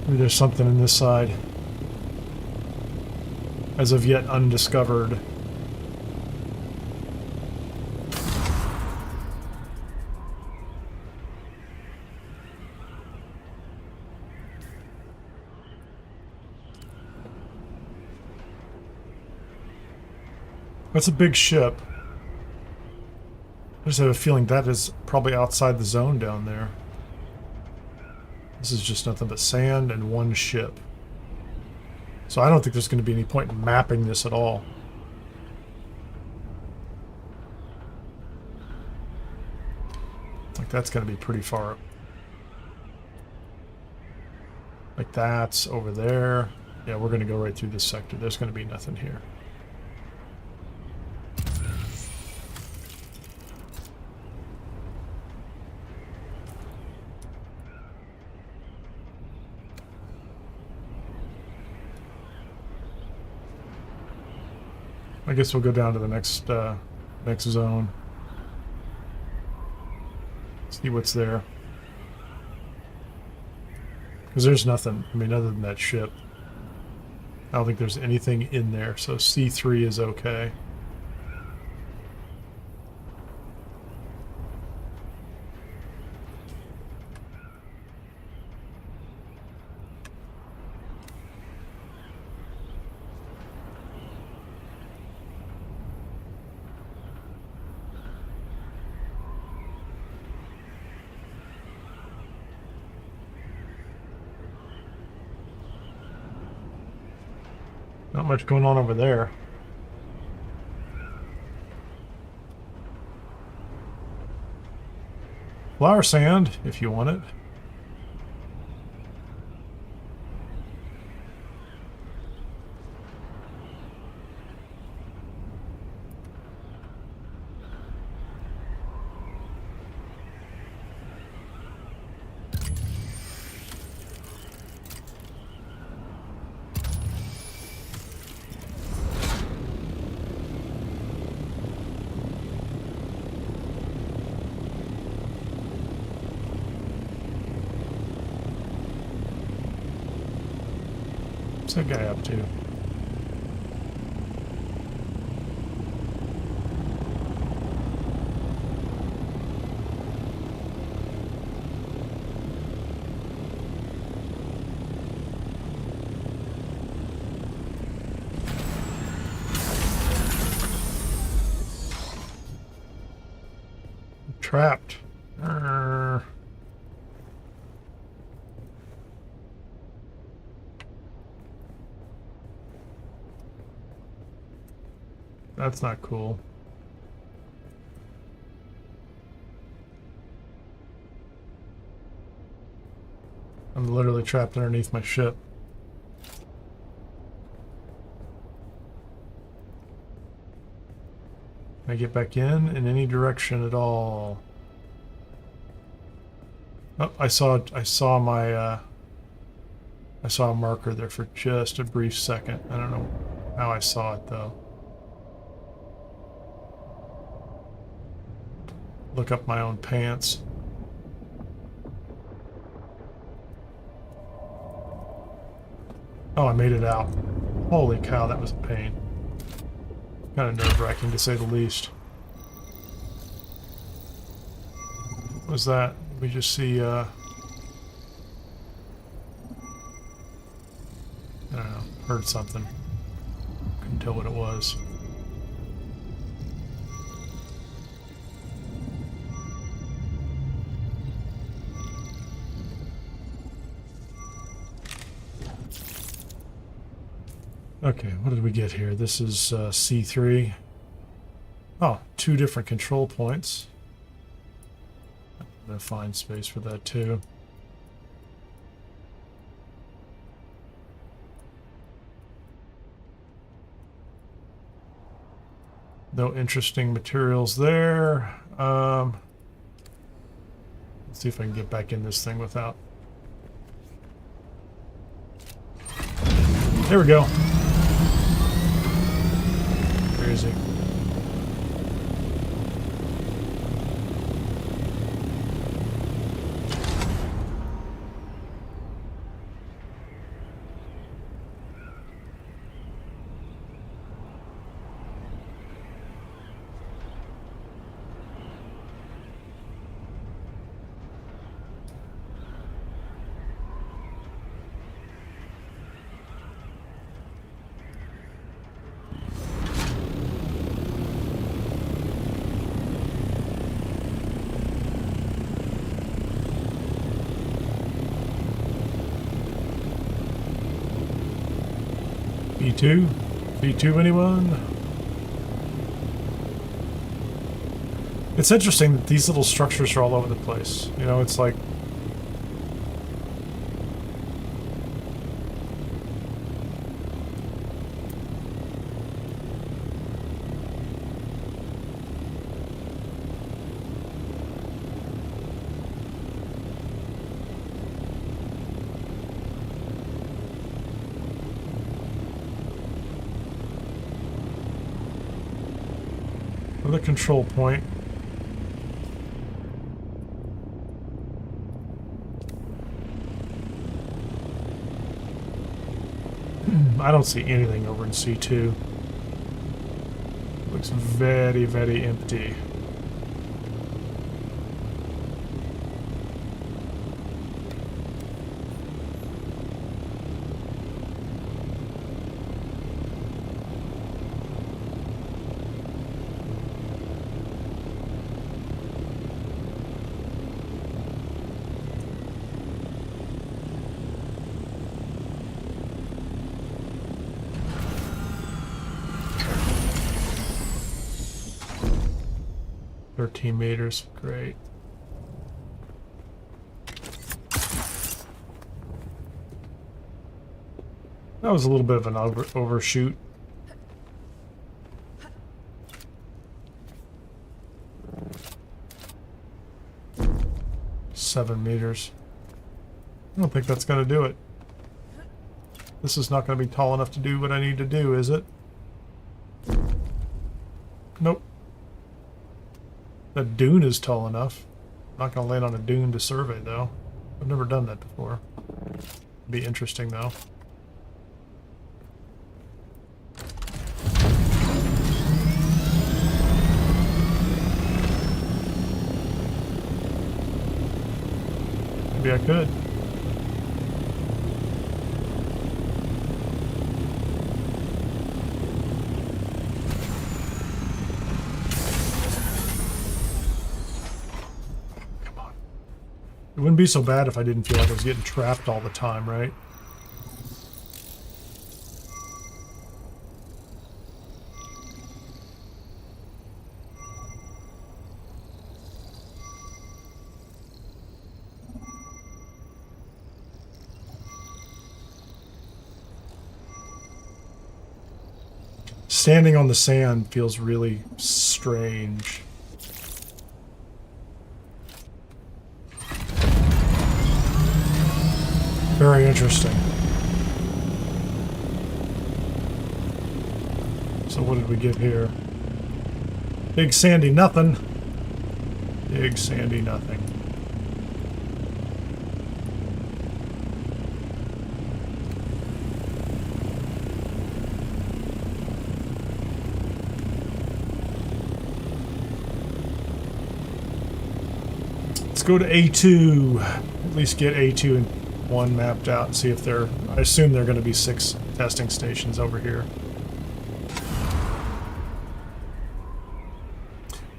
Maybe there's something in this side. As of yet undiscovered. That's a big ship. I just have a feeling that is probably outside the zone down there. This is just nothing but sand and one ship. So I don't think there's going to be any point in mapping this at all. Like that's going to be pretty far up. Like that's over there. Yeah, we're going to go right through this sector. There's going to be nothing here. I guess we'll go down to the next zone. See what's there. Because there's nothing, I mean, other than that ship. I don't think there's anything in there, so C3 is okay. Not much going on over there. Flower sand, if you want it. What's that guy up to? Trapped. That's not cool. I'm literally trapped underneath my ship. Can I get back in any direction at all? Oh, I saw a marker there for just a brief second. I don't know how I saw it though. Look up my own pants. Oh, I made it out. Holy cow, that was a pain. Kind of nerve-wracking to say the least. What was that? We just see, I don't know, heard something. Couldn't tell what it was. Okay, what did we get here? This is C3. Oh, 2 different control points. I'm gonna find space for that too. No interesting materials there. Let's see if I can get back in this thing without... There we go. Where is he? B2? B2 anyone? It's interesting that these little structures are all over the place. You know, it's like... the control point. I don't see anything over in C2. Looks very, very empty. Meters, great. That was a little bit of an overshoot. Seven meters. I don't think that's going to do it. This is not going to be tall enough to do what I need to do, is it? Nope. That dune is tall enough. I'm not going to land on a dune to survey, though. I've never done that before. Be interesting, though. Maybe I could. It wouldn't be so bad if I didn't feel like I was getting trapped all the time, right? Standing on the sand feels really strange. Very interesting. So what did we get here? Big sandy nothing. Big sandy nothing. Let's go to A2. At least get A2 and 1 mapped out and see if they're... I assume there are going to be 6 testing stations over here.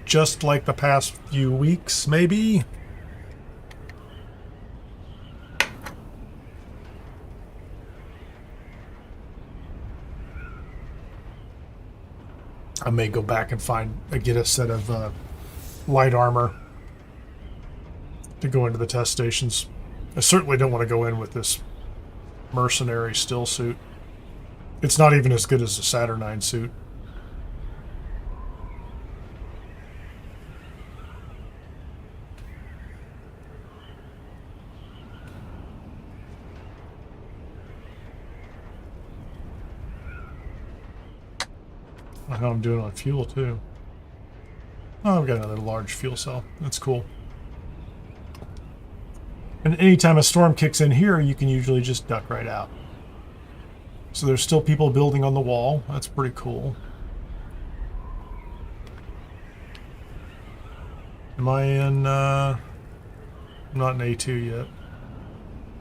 Just like the past few weeks, maybe? I may go back and get a set of light armor to go into the test stations. I certainly don't want to go in with this mercenary still suit. It's not even as good as the Saturnine suit. How I'm doing on fuel too. Oh, I've got another large fuel cell. That's cool. And anytime a storm kicks in here, you can usually just duck right out. So there's still people building on the wall. That's pretty cool. Am I in, I'm not in A2 yet.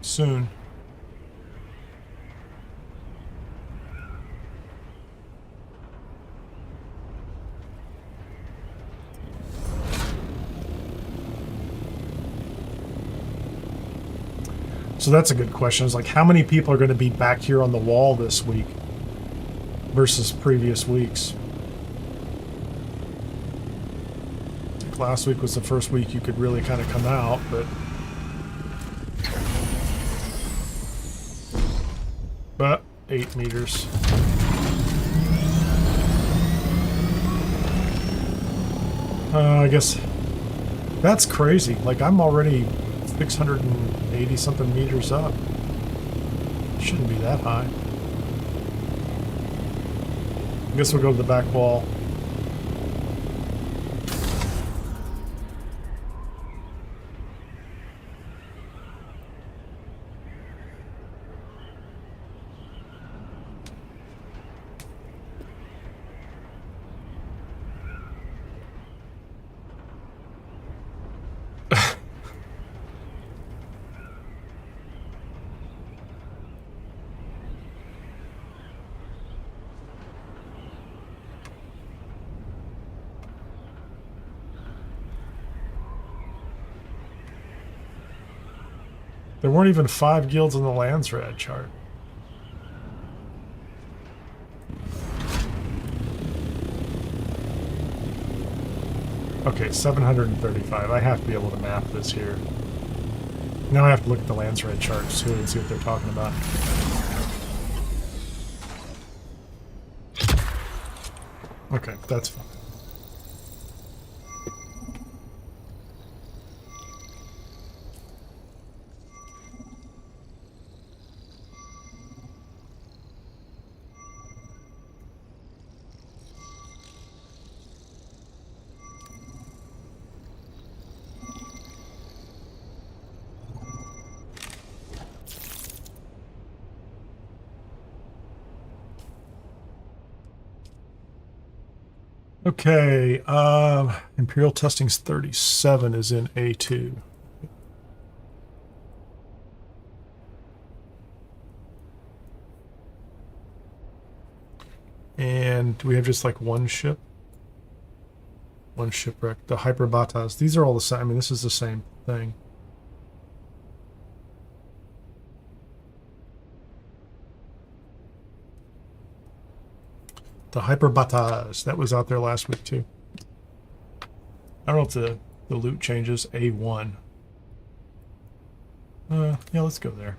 Soon. So that's a good question. It's like, how many people are going to be back here on the wall this week versus previous weeks? I think last week was the first week you could really kind of come out, but 8 meters. I guess that's crazy. Like, I'm already 680 something meters up. Shouldn't be that high. I guess we'll go to the back wall. There weren't even 5 guilds on the Landsraad chart. Okay, 735. I have to be able to map this here. Now I have to look at the Landsraad charts too and see what they're talking about. Okay, that's fine. Okay, Imperial Testing's 37 is in A2. And do we have just like one ship? One shipwreck. The Hyperbatas. These are all the same. I mean, this is the same thing. The Hyperbatas. That was out there last week too. I don't know if the loot changes. A1. Yeah, let's go there.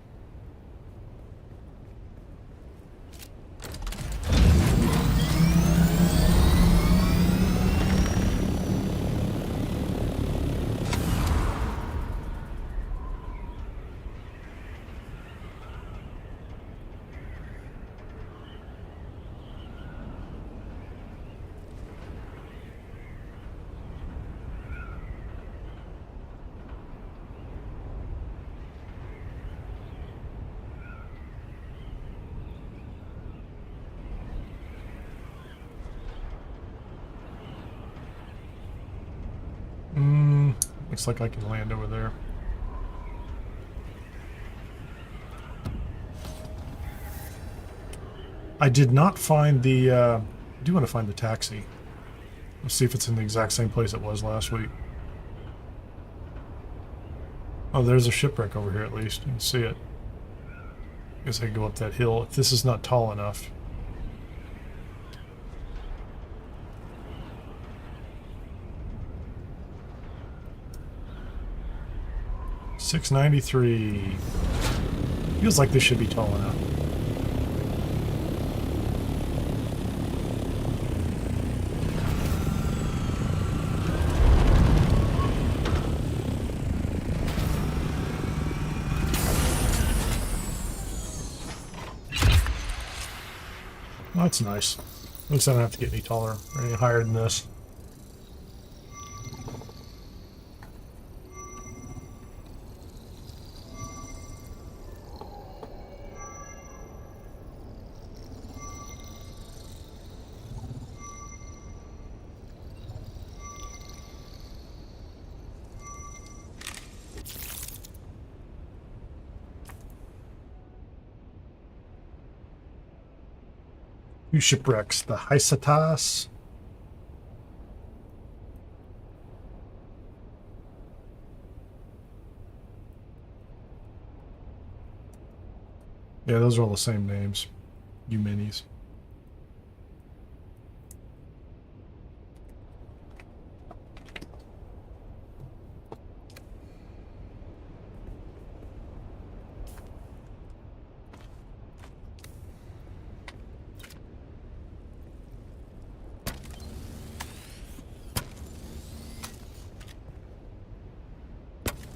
looks like I can land over there. I did not find the, I do want to find the taxi. Let's see if it's in the exact same place it was last week. Oh, there's a shipwreck over here at least. You can see it. I guess I can go up that hill if this is not tall enough. $693. Feels like this should be tall enough. Oh, that's nice. At least I don't have to get any taller or any higher than this. Two shipwrecks, the Hysatas. Yeah, those are all the same names. You minis.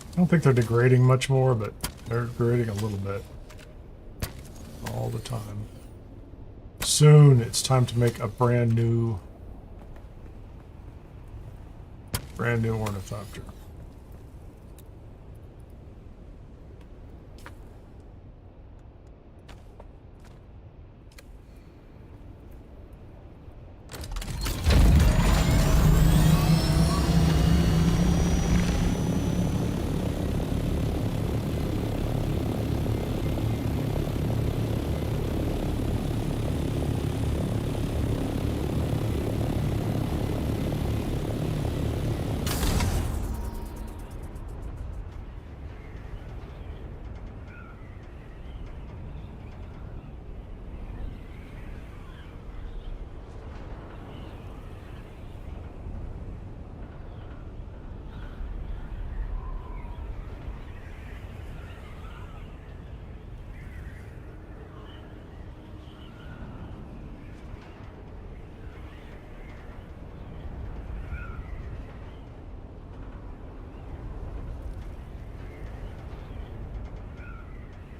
I don't think they're degrading much more, but they're degrading a little bit. All the time. Soon it's time to make a brand new ornithopter.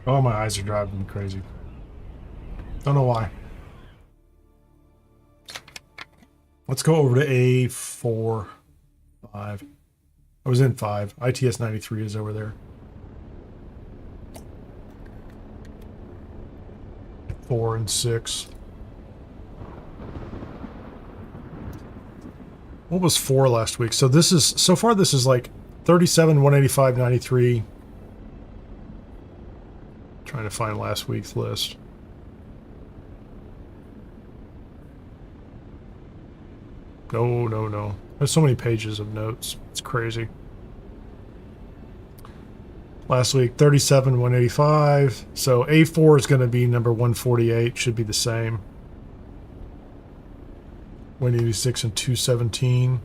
Oh, my eyes are driving me crazy. Don't know why. Let's go over to A4, 5. I was in 5. ITS 93 is over there. 4 and 6. What was 4 last week? So this is, so far this is like 37, 185, 93. Trying to find last week's list. No, no, no. There's so many pages of notes. It's crazy. Last week, 37, 185. So A4 is going to be number 148. Should be the same. 186 and 217.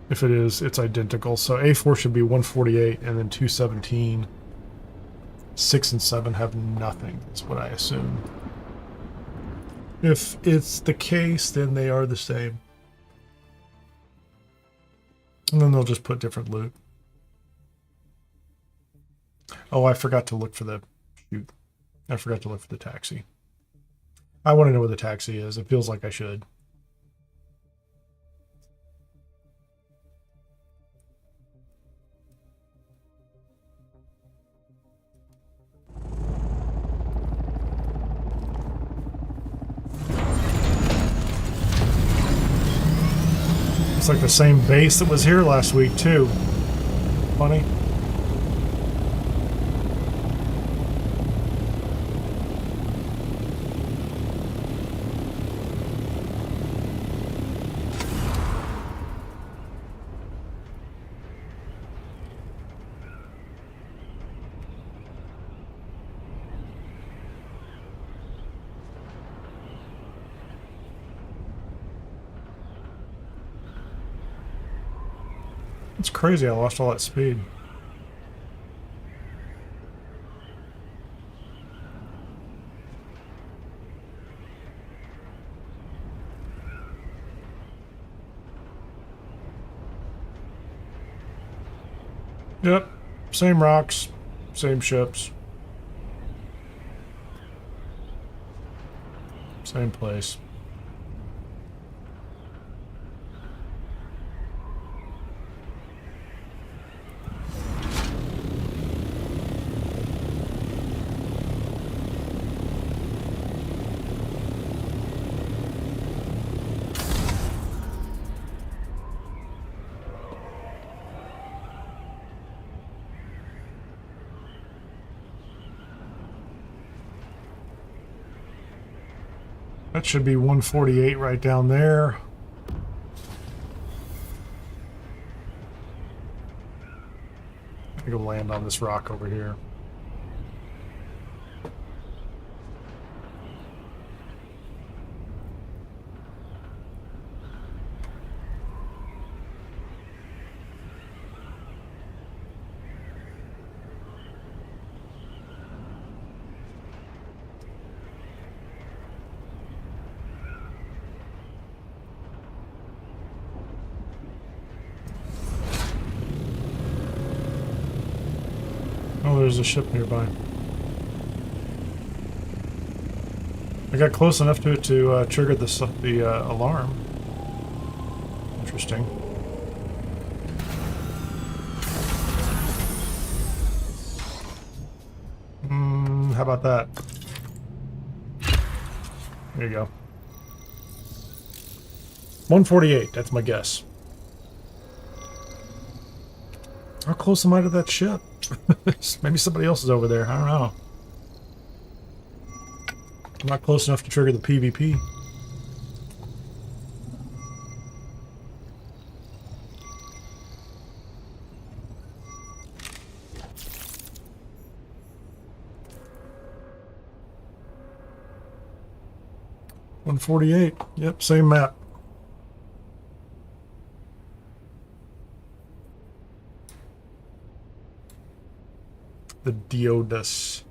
If it is, it's identical. So A4 should be 148 and then 217. 6 and 7 have nothing, is what I assume. If it's the case, then they are the same. And then they'll just put different loot. Oh, I forgot to look for the... Shoot. I forgot to look for the taxi. I want to know where the taxi is. It feels like I should. It's like the same base that was here last week, too. Funny. It's crazy I lost all that speed. Yep, same rocks, same ships. Same place. That should be 148 right down there. I'm gonna go land on this rock over here. Oh, there's a ship nearby. I got close enough to it to trigger the alarm. Interesting. How about that? There you go. 148, that's my guess. How close am I to that ship? Maybe somebody else is over there. I don't know. I'm not close enough to trigger the PvP. .148. Yep, same map. The Diodus.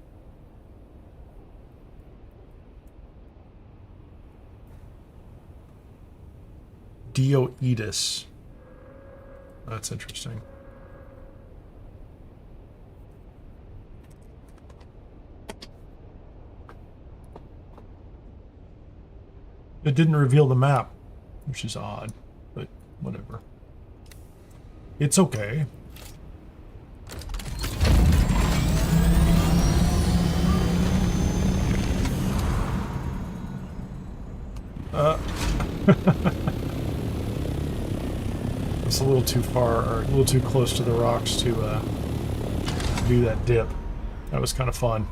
Dioedus. That's interesting. It didn't reveal the map, which is odd, but whatever. It's okay. It's a little too far, or a little too close to the rocks to do that dip. That was kind of fun.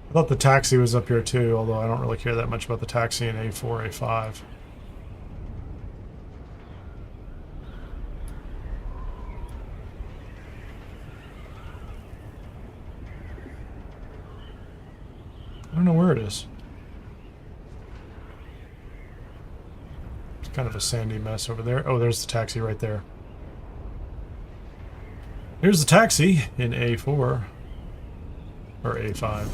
I thought the taxi was up here too, although I don't really care that much about the taxi in A4, A5. I don't know where it is. It's kind of a sandy mess over there. Oh, there's the taxi right there. Here's the taxi in A4 or A5.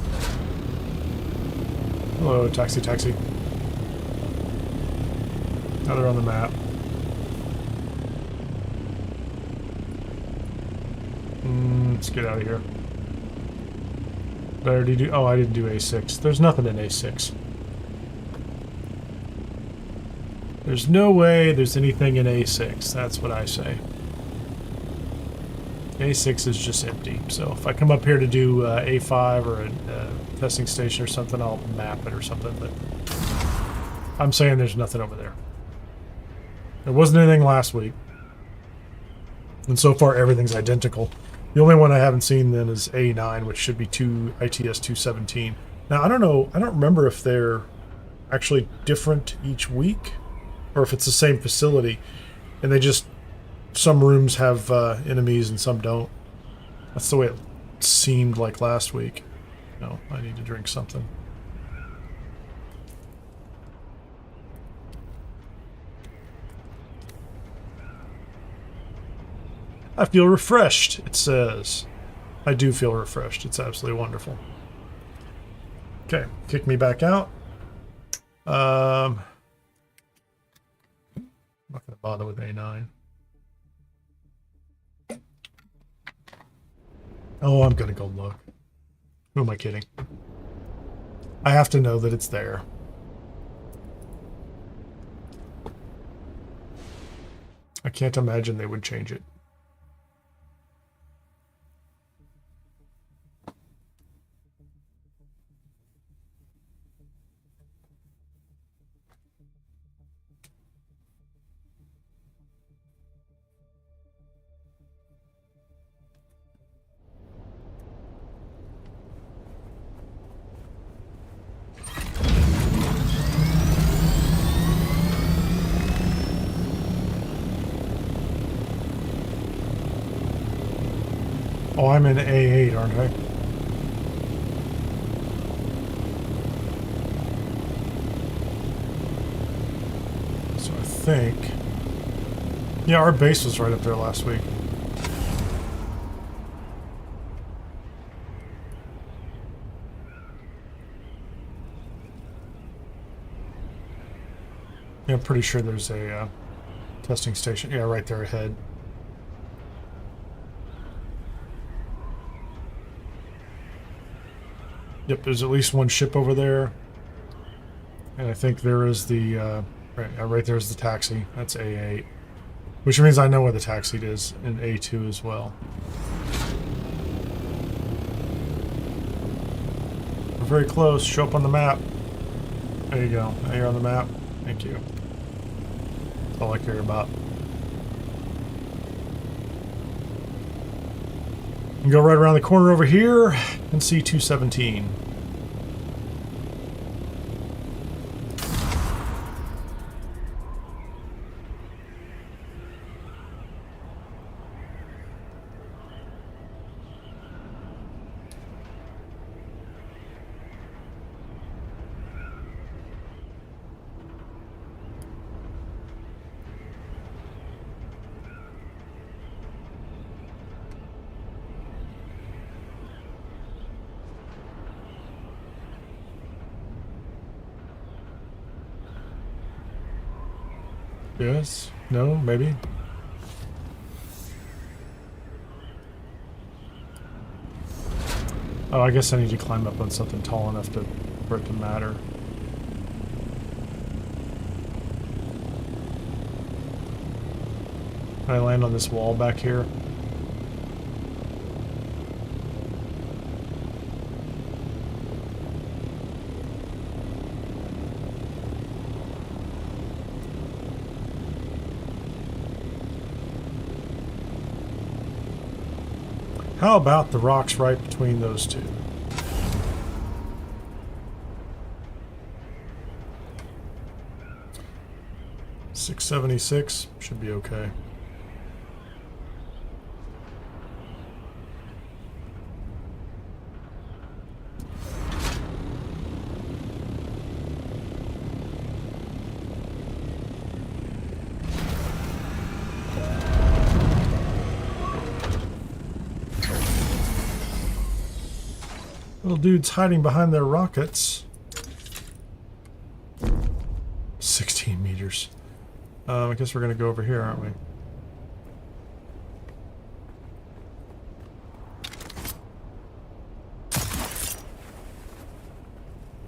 Hello, taxi, taxi. Now they're on the map. Let's get out of here. Did I already do? Oh, I didn't do A6. There's nothing in A6. There's no way there's anything in A6. That's what I say. A6 is just empty. So if I come up here to do A5 or a testing station or something, I'll map it or something. But I'm saying there's nothing over there. There wasn't anything last week. And so far everything's identical. The only one I haven't seen then is A9, which should be ITS 217. Now I don't know, I don't remember if they're actually different each week or if it's the same facility and they just, some rooms have enemies and some don't. That's the way it seemed like last week. No, I need to drink something. I feel refreshed, it says. I do feel refreshed. It's absolutely wonderful. Okay, kick me back out. I'm not going to bother with A9. Oh, I'm going to go look. Who am I kidding? I have to know that it's there. I can't imagine they would change it. Oh, I'm in A8, aren't I? So I think... Yeah, our base was right up there last week. Yeah, I'm pretty sure there's a testing station. Yeah, right there ahead. Yep, there's at least one ship over there. And I think there is the, right there's the taxi. That's A8. Which means I know where the taxi is in A2 as well. We're very close. Show up on the map. There you go. Now you're on the map. Thank you. That's all I care about. And go right around the corner over here and see 217. Yes? No? Maybe? Oh, I guess I need to climb up on something tall enough for it to matter. Can I land on this wall back here? How about the rocks right between those two? .676 should be okay. Little dudes hiding behind their rockets. 16 meters. I guess we're going to go over here, aren't we?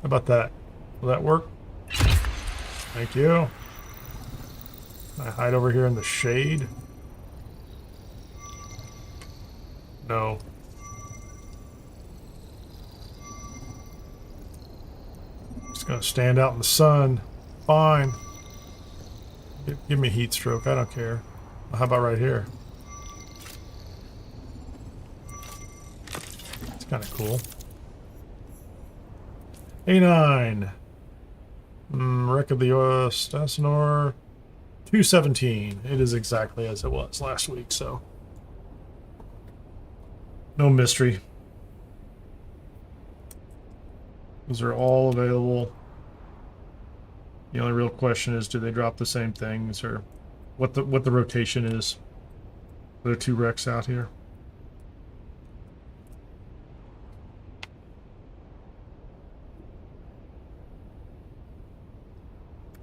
How about that? Will that work? Thank you. Can I hide over here in the shade? No. Just gonna stand out in the sun. Fine. Give me heat stroke. I don't care. How about right here? It's kind of cool. A9. Wreck of the Stasinor. 217. It is exactly as it was last week, so no mystery. Those are all available. The only real question is, do they drop the same things, or what the rotation is? There are 2 wrecks out here.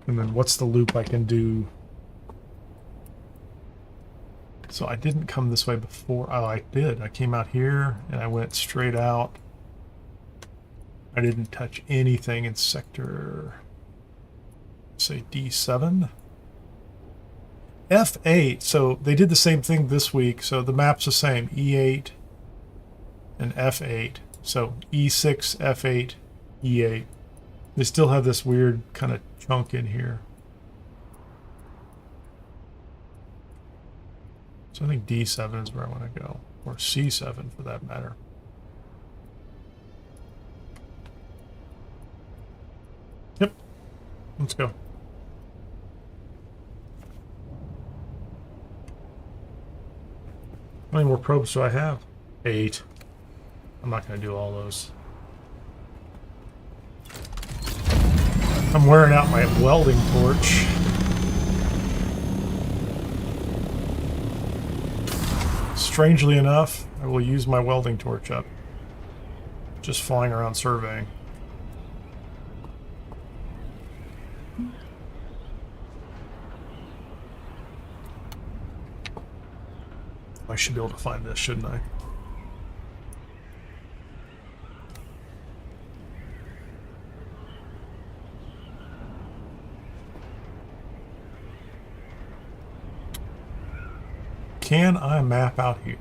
And then what's the loop I can do? So I didn't come this way before. Oh, I did. I came out here and I went straight out. I didn't touch anything in sector, say, D7. F8. So they did the same thing this week. So the map's the same. E8 and F8. So E6, F8, E8. They still have this weird kind of chunk in here. So I think D7 is where I want to go. Or C7 for that matter. Yep. Let's go. How many more probes do I have? 8. I'm not going to do all those. I'm wearing out my welding torch. Strangely enough, I will use my welding torch up. Just flying around surveying. I should be able to find this, shouldn't I? Can I map out here?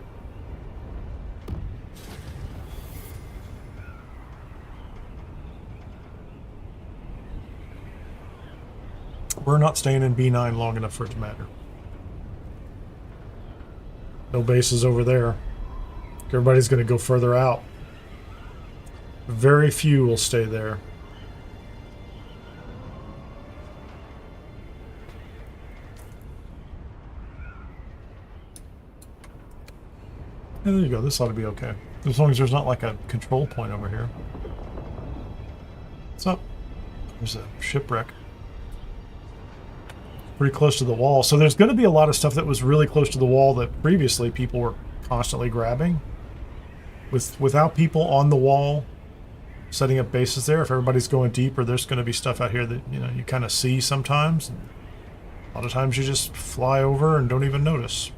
We're not staying in B9 long enough for it to matter. No bases over there. Everybody's going to go further out. Very few will stay there. And there you go. This ought to be okay. As long as there's not like a control point over here. What's up? There's a shipwreck. Pretty close to the wall. So there's going to be a lot of stuff that was really close to the wall that previously people were constantly grabbing. Without people on the wall setting up bases there, if everybody's going deeper, there's going to be stuff out here that, you know, you kind of see sometimes. A lot of times you just fly over and don't even notice.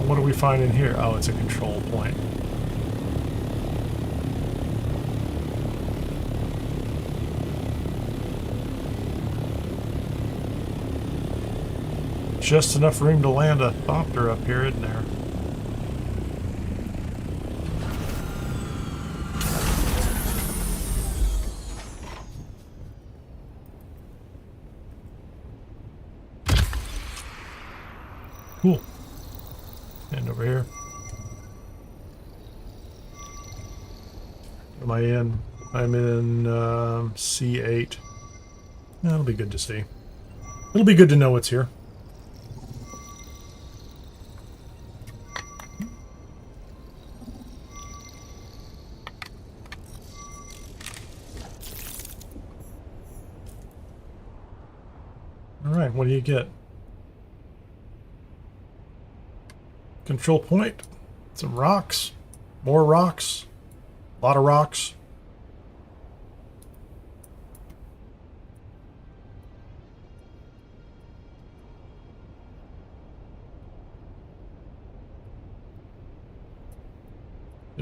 What do we find in here? Oh, it's a control point. Just enough room to land a thopter up here, isn't there? Cool. And over here. What am I in? I'm in C8. That'll be good to see. It'll be good to know what's here. All right, what do you get? Control point, some rocks, more rocks, a lot of rocks.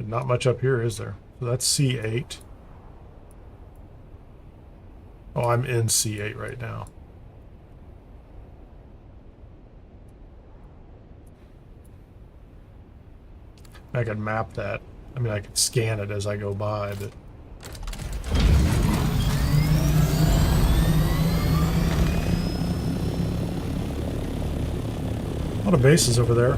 Not much up here, is there? So that's C8. Oh, I'm in C8 right now. I could map that. I mean, I could scan it as I go by, but... A lot of bases over there.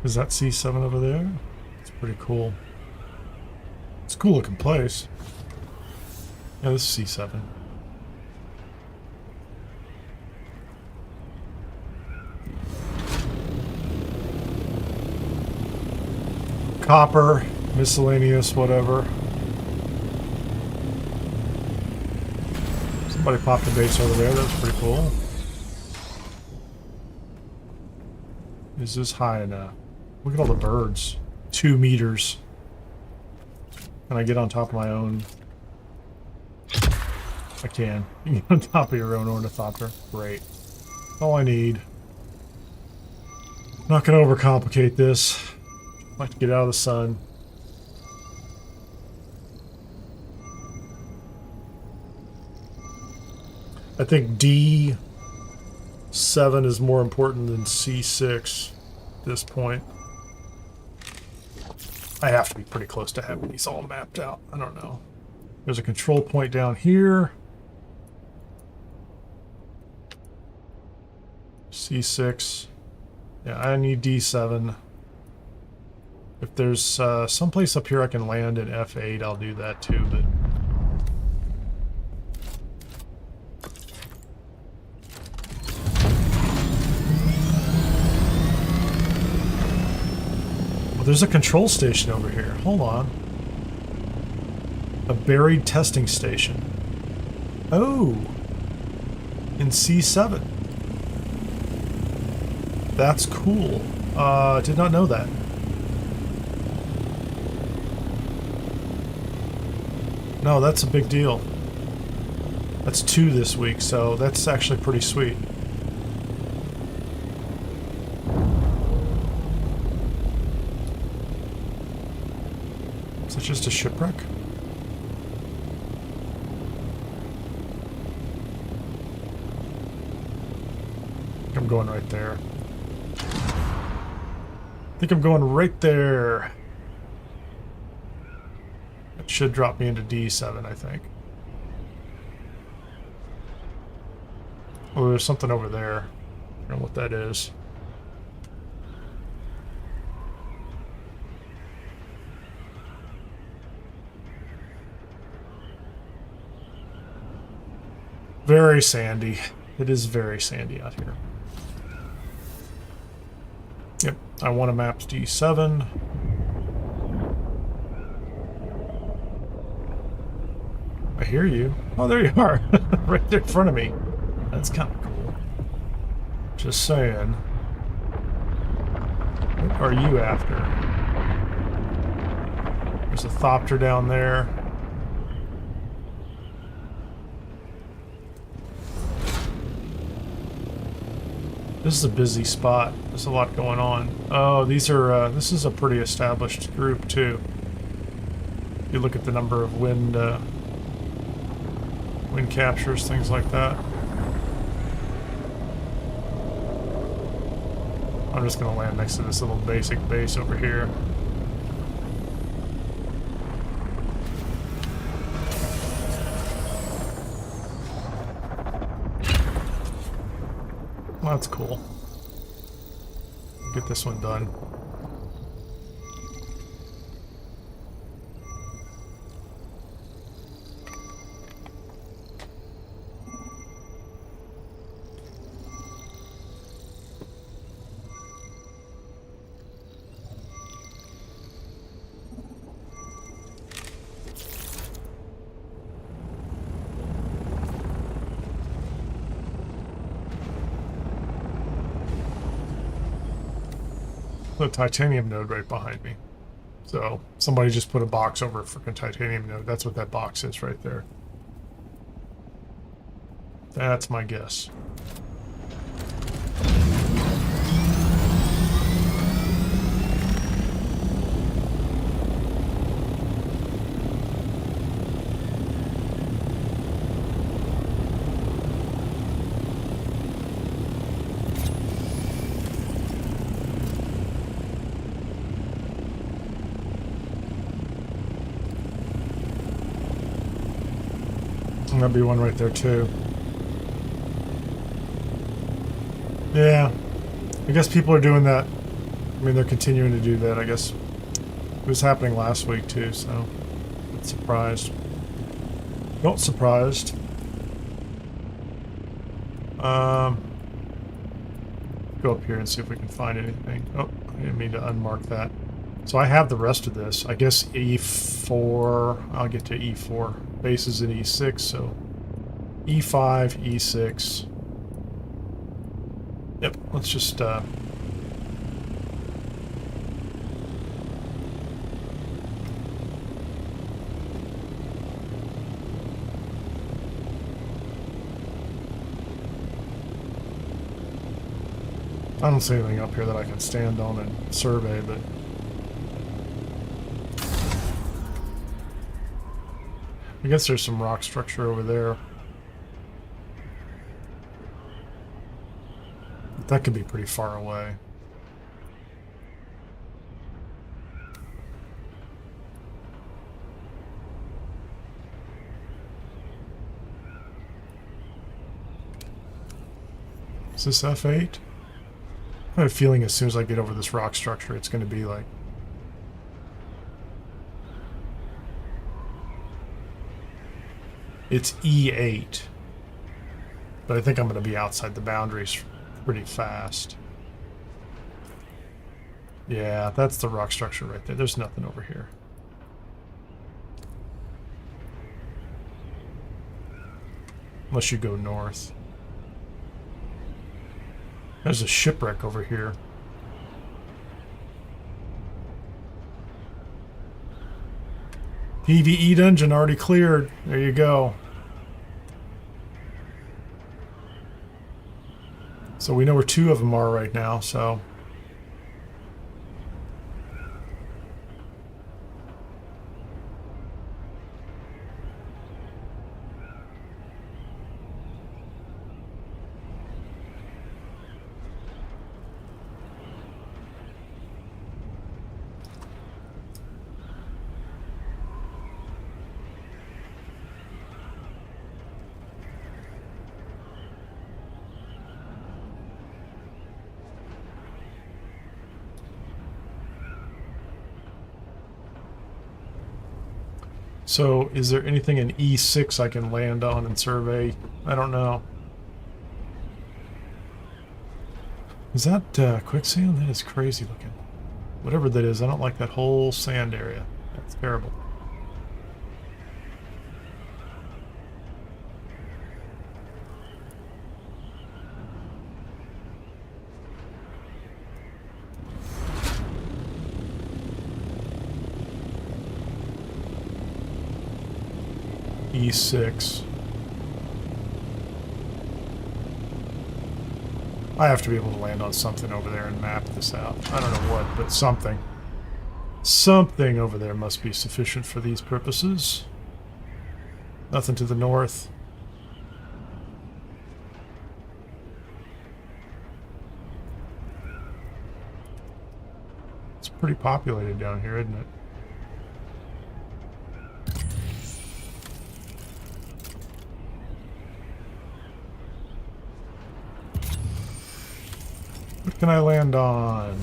Is that C7 over there? It's pretty cool. It's a cool looking place. Yeah, this is C7. Copper, miscellaneous, whatever. Somebody popped a base over there. That's pretty cool. Is this high enough? Look at all the birds. 2 meters. Can I get on top of my own? I can. You can get on top of your own ornithopter. Great. That's all I need. Not going to overcomplicate this. I'd like to get out of the sun. I think D7 is more important than C6 at this point. I have to be pretty close to having these all mapped out. I don't know. There's a control point down here. C6. Yeah, I need D7. If there's someplace up here I can land in F8, I'll do that too, but... There's a control station over here. Hold on. A buried testing station. Oh. In C7. That's cool. Did not know that. No, that's a big deal. That's 2 this week, so that's actually pretty sweet. Is it just a shipwreck? I'm going right there. I think I'm going right there. It should drop me into D7, I think. Oh, there's something over there. I don't know what that is. Very sandy. It is very sandy out here. Yep, I want to map D7. I hear you. Oh, there you are. Right there in front of me. That's kind of cool. Just saying. What are you after? There's a thopter down there. This is a busy spot. There's a lot going on. Oh, these are, this is a pretty established group, too. You look at the number of wind captures, things like that. I'm just going to land next to this little basic base over here. Well, that's cool. Get this one done. a titanium node right behind me. So somebody just put a box over for a titanium node. That's what that box is right there. That's my guess. There'll be one right there too. Yeah, I guess people are doing that. I mean, they're continuing to do that. I guess it was happening last week too, so not surprised. Not surprised. Go up here and see if we can find anything. Oh, I didn't mean to unmark that. So I have the rest of this. I guess E4, I'll get to E4. Base is in E6, so E5, E6. Yep, let's just, I don't see anything up here that I can stand on and survey, but I guess there's some rock structure over there. But that could be pretty far away. Is this F8? I have a feeling as soon as I get over this rock structure, it's going to be like... It's E8. But I think I'm going to be outside the boundaries pretty fast. Yeah, that's the rock structure right there. There's nothing over here. Unless you go north. There's a shipwreck over here. PvE dungeon already cleared. There you go. So we know where two of them are right now, so... So, is there anything in E6 I can land on and survey? I don't know. Is that quicksand? That is crazy looking. Whatever that is, I don't like that whole sand area. That's terrible. E6. I have to be able to land on something over there and map this out. I don't know what, but something. Something over there must be sufficient for these purposes. Nothing to the north. It's pretty populated down here, isn't it? What can I land on?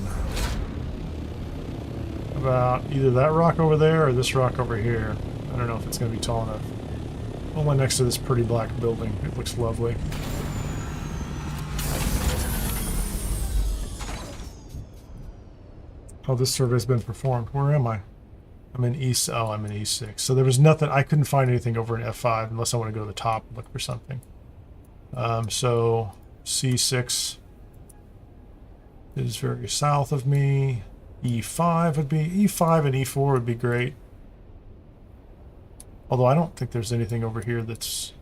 About either that rock over there or this rock over here. I don't know if it's going to be tall enough. Only next to this pretty black building. It looks lovely. Oh, this survey's been performed. Where am I? I'm in East. Oh, I'm in E6. So there was nothing. I couldn't find anything over in F5 unless I want to go to the top and look for something. So C6 is very south of me. E5 would be... E5 and E4 would be great. Although I don't think there's anything over here that's...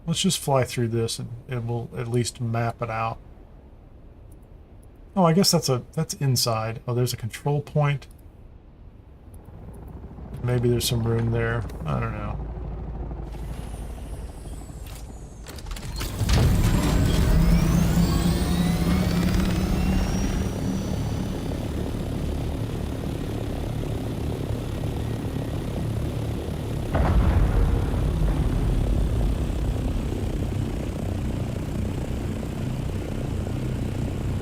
Let's just fly through this and it will at least map it out. Oh, I guess that's inside. Oh, there's a control point. Maybe there's some room there. I don't know.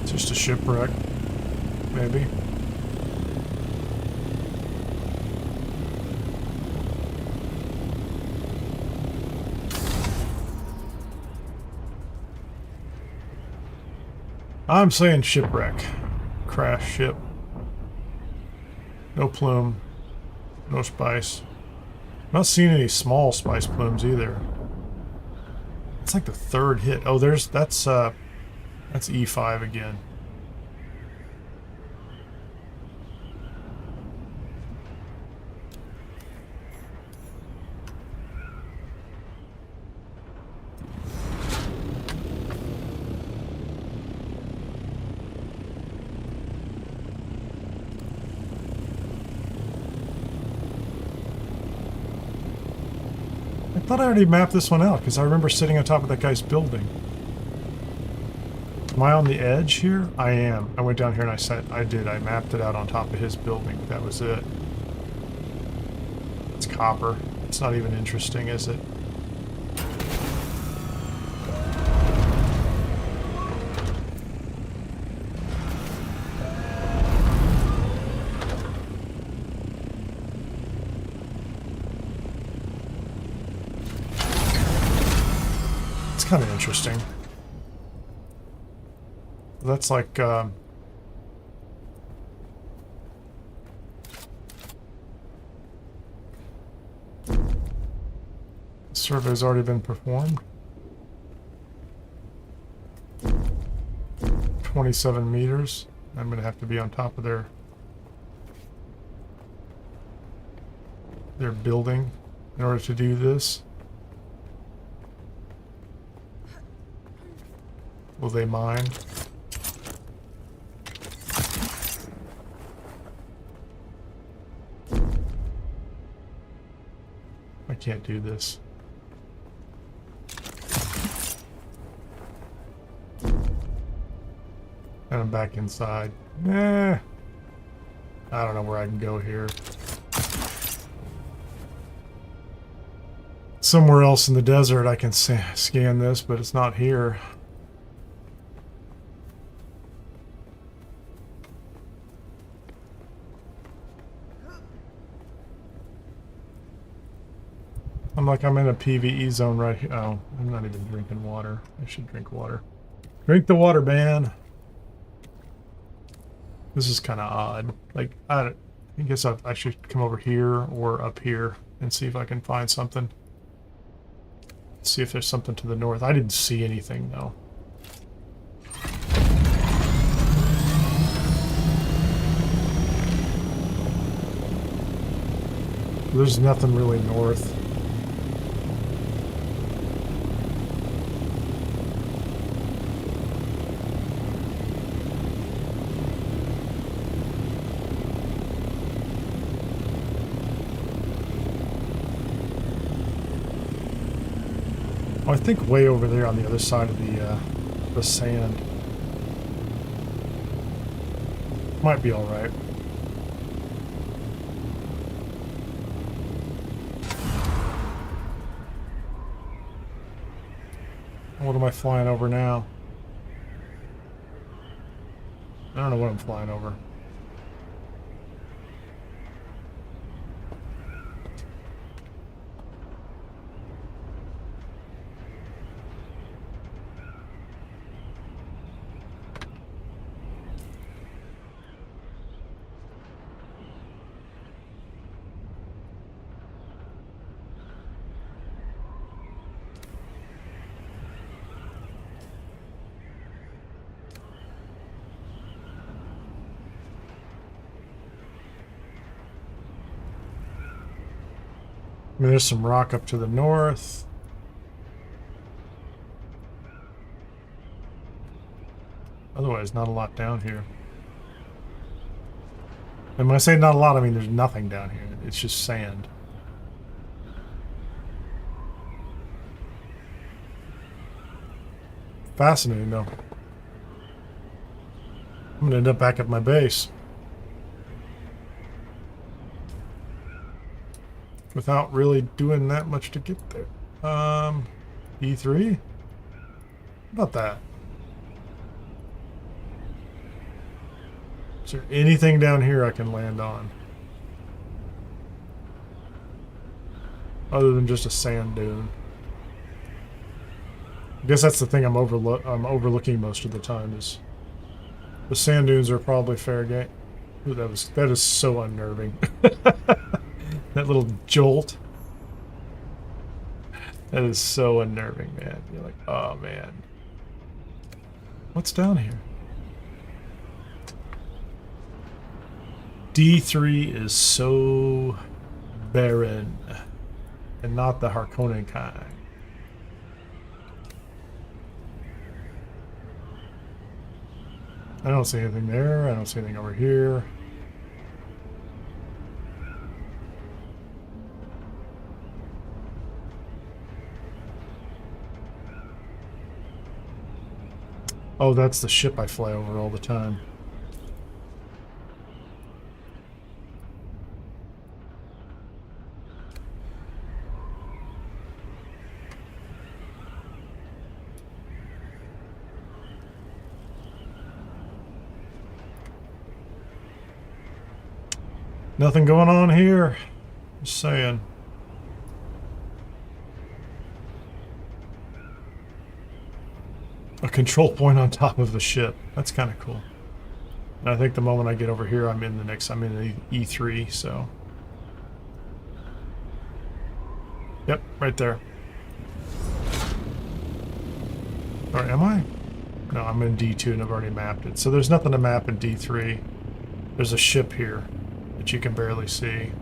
Just a shipwreck, maybe. I'm saying shipwreck. Crash ship. No plume. No spice. Not seeing any small spice plumes either. It's like the third hit. Oh, that's E5 again. I thought I already mapped this one out because I remember sitting on top of that guy's building. Am I on the edge here? I am. I went down here and I mapped it out on top of his building. That was it. It's copper. It's not even interesting, is it? It's kind of interesting. That's like, the survey's already been performed. 27 meters. I'm going to have to be on top of their building in order to do this. Will they mine? I can't do this. And I'm back inside. I don't know where I can go here. Somewhere else in the desert I can scan this, but it's not here. I'm in a PvE zone right here. Oh, I'm not even drinking water. I should drink water. Drink the water, man. This is kind of odd. Like, I guess I should come over here or up here and see if I can find something. See if there's something to the north. I didn't see anything, though. There's nothing really north. I think way over there on the other side of the sand. Might be all right. What am I flying over now? I don't know what I'm flying over. mean, there's some rock up to the north. Otherwise, not a lot down here. And when I say not a lot, I mean there's nothing down here. It's just sand. Fascinating, though. I'm gonna end up back at my base. Without really doing that much to get there. E3? How about that? Is there anything down here I can land on? Other than just a sand dune. I guess that's the thing I'm overlooking most of the time is the sand dunes are probably fair game. Ooh, that is so unnerving. That little jolt. That is so unnerving, man. You're like, oh man. What's down here? D3 is so barren. And not the Harkonnen kind. I don't see anything there. I don't see anything over here. Oh, that's the ship I fly over all the time. Nothing going on here. Just saying. A control point on top of the ship. That's kind of cool. And I think the moment I get over here, I'm in the E3, so. Yep, right there. Or am I? No, I'm in D2 and I've already mapped it. So there's nothing to map in D3. There's a ship here that you can barely see.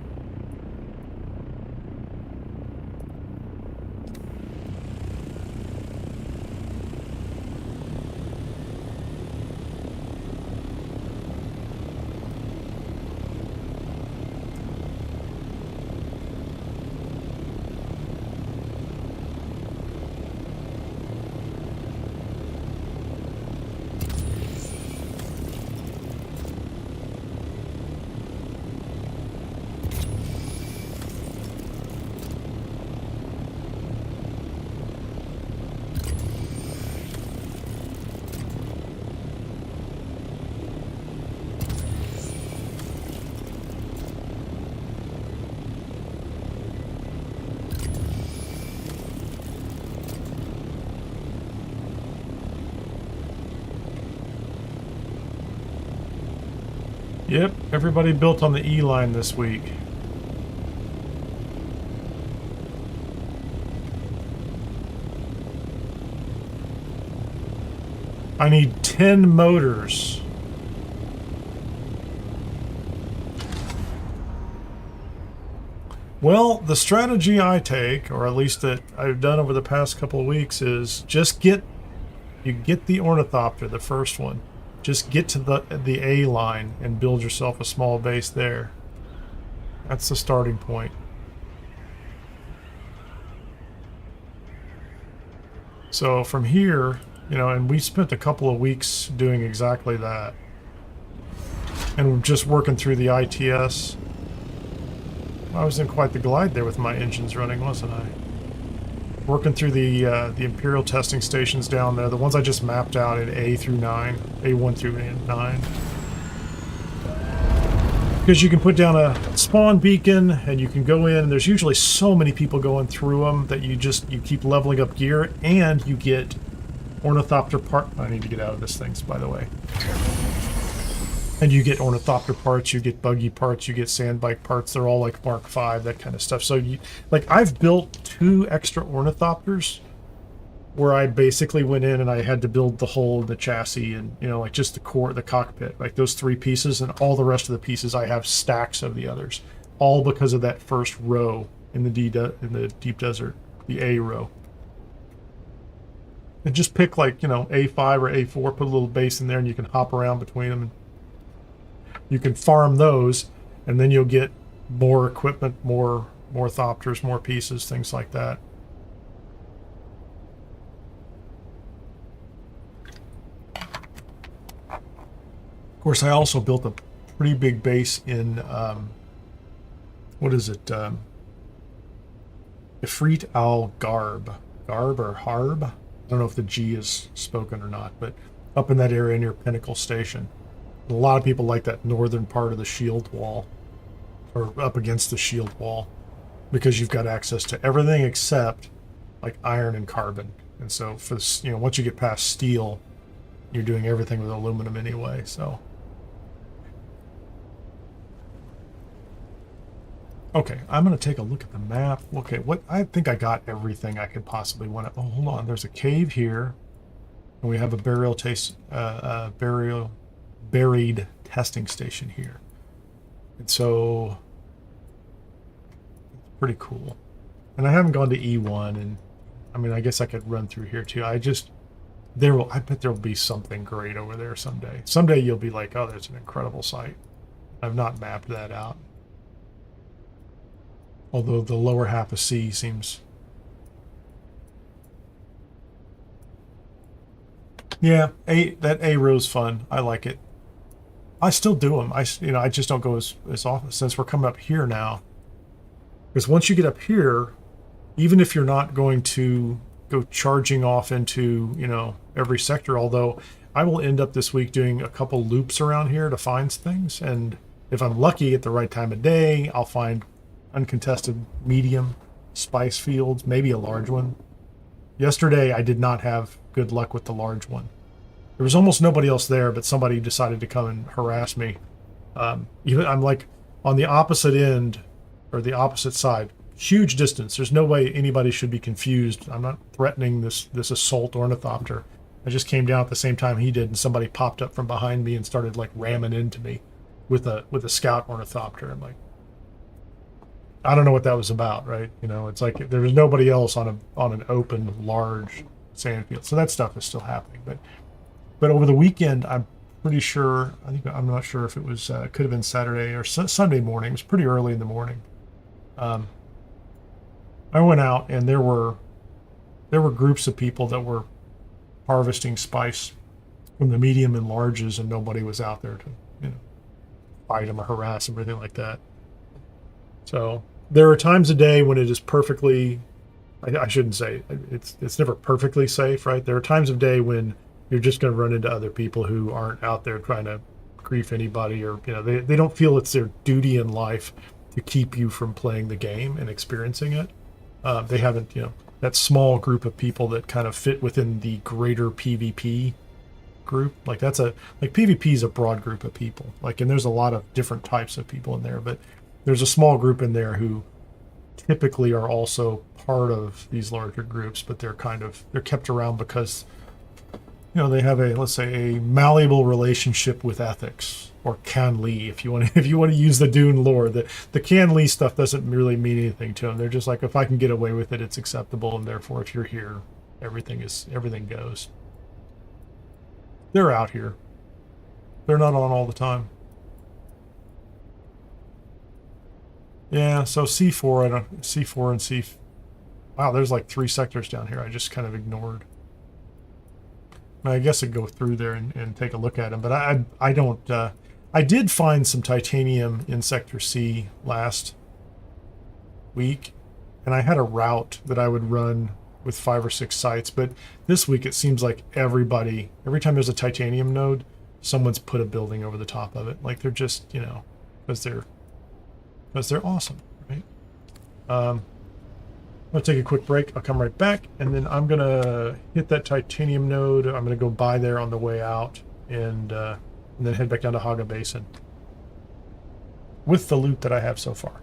Yep, everybody built on the E line this week. I need 10 motors. Well, the strategy I take, or at least that I've done over the past couple of weeks, is just get the ornithopter, the first one. Just get to the A line and build yourself a small base there. That's the starting point. So from here, you know, and we spent a couple of weeks doing exactly that. And we're just working through the ITS. I was in quite the glide there with my engines running, wasn't I? Working through the Imperial testing stations down there, the ones I just mapped out in A through 9, A1 through 9. Because you can put down a spawn beacon and you can go in, and there's usually so many people going through them that you keep leveling up gear, and you get ornithopter part. I need to get out of this thing, by the way. And you get ornithopter parts, you get buggy parts, you get sand bike parts. They're all like Mark V, that kind of stuff. So I've built 2 extra ornithopters where I basically went in and I had to build the hull, the chassis, and, you know, like just the core, the cockpit, like those 3 pieces, and all the rest of the pieces I have stacks of the others, all because of that first row in the deep desert, the A row. And just pick like, you know, A5 or A4, put a little base in there, and you can hop around between them. And you can farm those, and then you'll get more equipment, more thopters, more pieces, things like that. Of course, I also built a pretty big base in, what is it? Ifrit al-Garb. Garb or Harb? I don't know if the G is spoken or not, but up in that area near Pinnacle Station. A lot of people like that northern part of the shield wall, or up against the shield wall, because you've got access to everything except like iron and carbon. And so for this, you know, once you get past steel, you're doing everything with aluminum anyway. So okay, I'm going to take a look at the map. Okay, what I think I got everything I could possibly want to. Oh, hold on. There's a cave here, and we have a buried testing station here. And so it's pretty cool. And I haven't gone to E1, and I mean, I guess I could run through here too. I bet there'll be something great over there someday. Someday you'll be like, oh, there's an incredible site. I've not mapped that out. Although the lower half of C seems... Yeah, that A row's fun. I like it. I still do them. I just don't go as often since we're coming up here now. Because once you get up here, even if you're not going to go charging off into, you know, every sector, although I will end up this week doing a couple loops around here to find things. And if I'm lucky at the right time of day, I'll find uncontested medium spice fields, maybe a large one. Yesterday, I did not have good luck with the large one. There was almost nobody else there, but somebody decided to come and harass me. Even I'm like on the opposite end, or the opposite side, huge distance. There's no way anybody should be confused. I'm not threatening this assault ornithopter. I just came down at the same time he did, and somebody popped up from behind me and started like ramming into me with a scout ornithopter. I'm like, I don't know what that was about, right? You know, it's like there was nobody else on an open, large sand field. So that stuff is still happening. But over the weekend, I'm pretty sure. I'm not sure if it was could have been Saturday or Sunday morning. It was pretty early in the morning. I went out and there were groups of people that were harvesting spice from the medium and larges, and nobody was out there to, you know, fight them or harass them or anything like that. So there are times a day when it is perfectly, I shouldn't say it's never perfectly safe, right? There are times of day when you're just going to run into other people who aren't out there trying to grief anybody, or, you know, they don't feel it's their duty in life to keep you from playing the game and experiencing it. They haven't, you know, that small group of people that kind of fit within the greater PvP group. Like PvP is a broad group of people. Like, and there's a lot of different types of people in there, but there's a small group in there who typically are also part of these larger groups, but they're kept around because, you know, they have let's say a malleable relationship with ethics, or Canly, if you want to use the Dune lore. The Canly stuff doesn't really mean anything to them. They're just like, if I can get away with it, it's acceptable, and therefore if you're here, everything goes. They're out here. They're not on all the time. Yeah, so C4 and C. Wow, there's like 3 sectors down here I just kind of ignored. I guess I'd go through there and take a look at them, but I don't. I did find some titanium in Sector C last week, and I had a route that I would run with 5 or 6 sites, but this week it seems like every time there's a titanium node, someone's put a building over the top of it. Like they're just, you know, because they're awesome, right? I'm going to take a quick break. I'll come right back, and then I'm going to hit that titanium node. I'm going to go by there on the way out, and then head back down to Haga Basin with the loot that I have so far.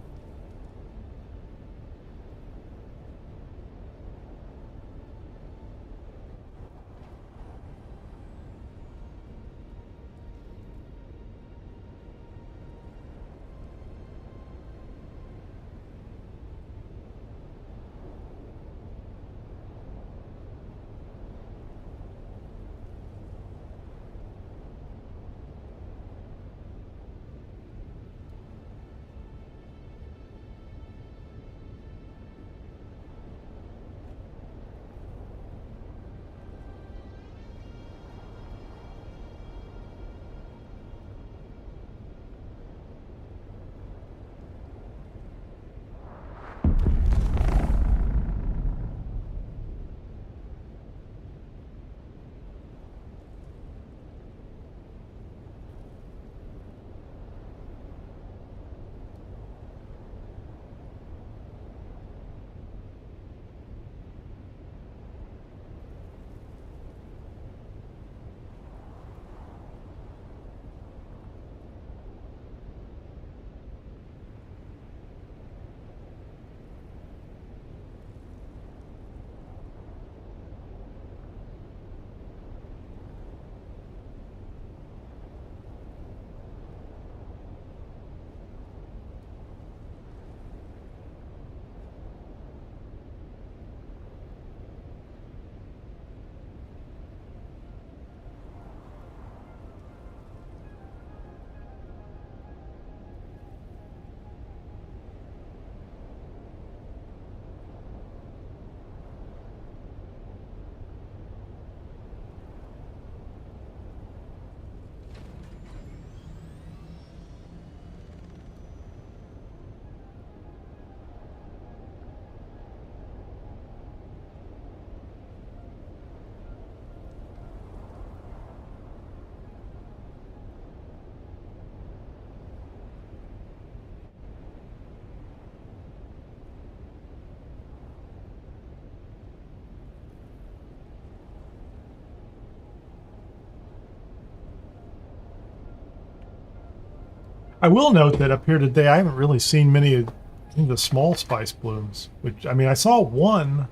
I will note that up here today, I haven't really seen many of the small spice blooms. Which, I mean, I saw one,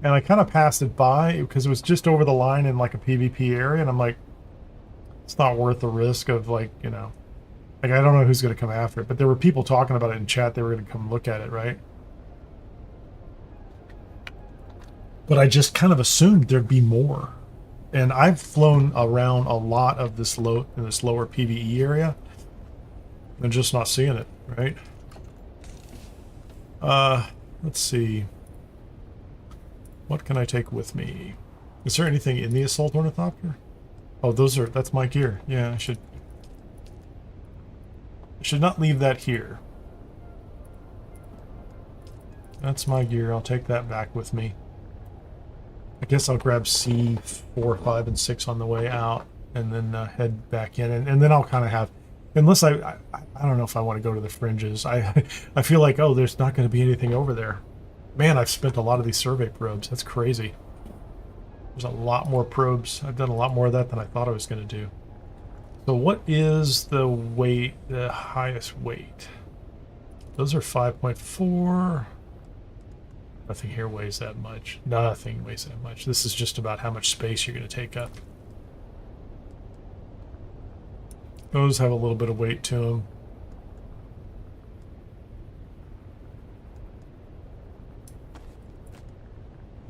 and I kind of passed it by because it was just over the line in like a PvP area, and I'm like, it's not worth the risk of like, you know, like I don't know who's going to come after it, but there were people talking about it in chat. They were going to come look at it, right? But I just kind of assumed there'd be more. And I've flown around a lot of this lower PvE area. I'm just not seeing it, right? Let's see. What can I take with me? Is there anything in the assault ornithopter? Oh, that's my gear. Yeah, I should not leave that here. That's my gear. I'll take that back with me. I guess I'll grab C4, 5, and 6 on the way out, and then head back in, and then I'll kind of have, unless I don't know if I want to go to the fringes. I feel like, oh, there's not going to be anything over there. Man, I've spent a lot of these survey probes. That's crazy. There's a lot more probes. I've done a lot more of that than I thought I was going to do. So what is the weight, the highest weight? Those are 5.4. Nothing here weighs that much. Nothing weighs that much. This is just about how much space you're going to take up. Those have a little bit of weight to them.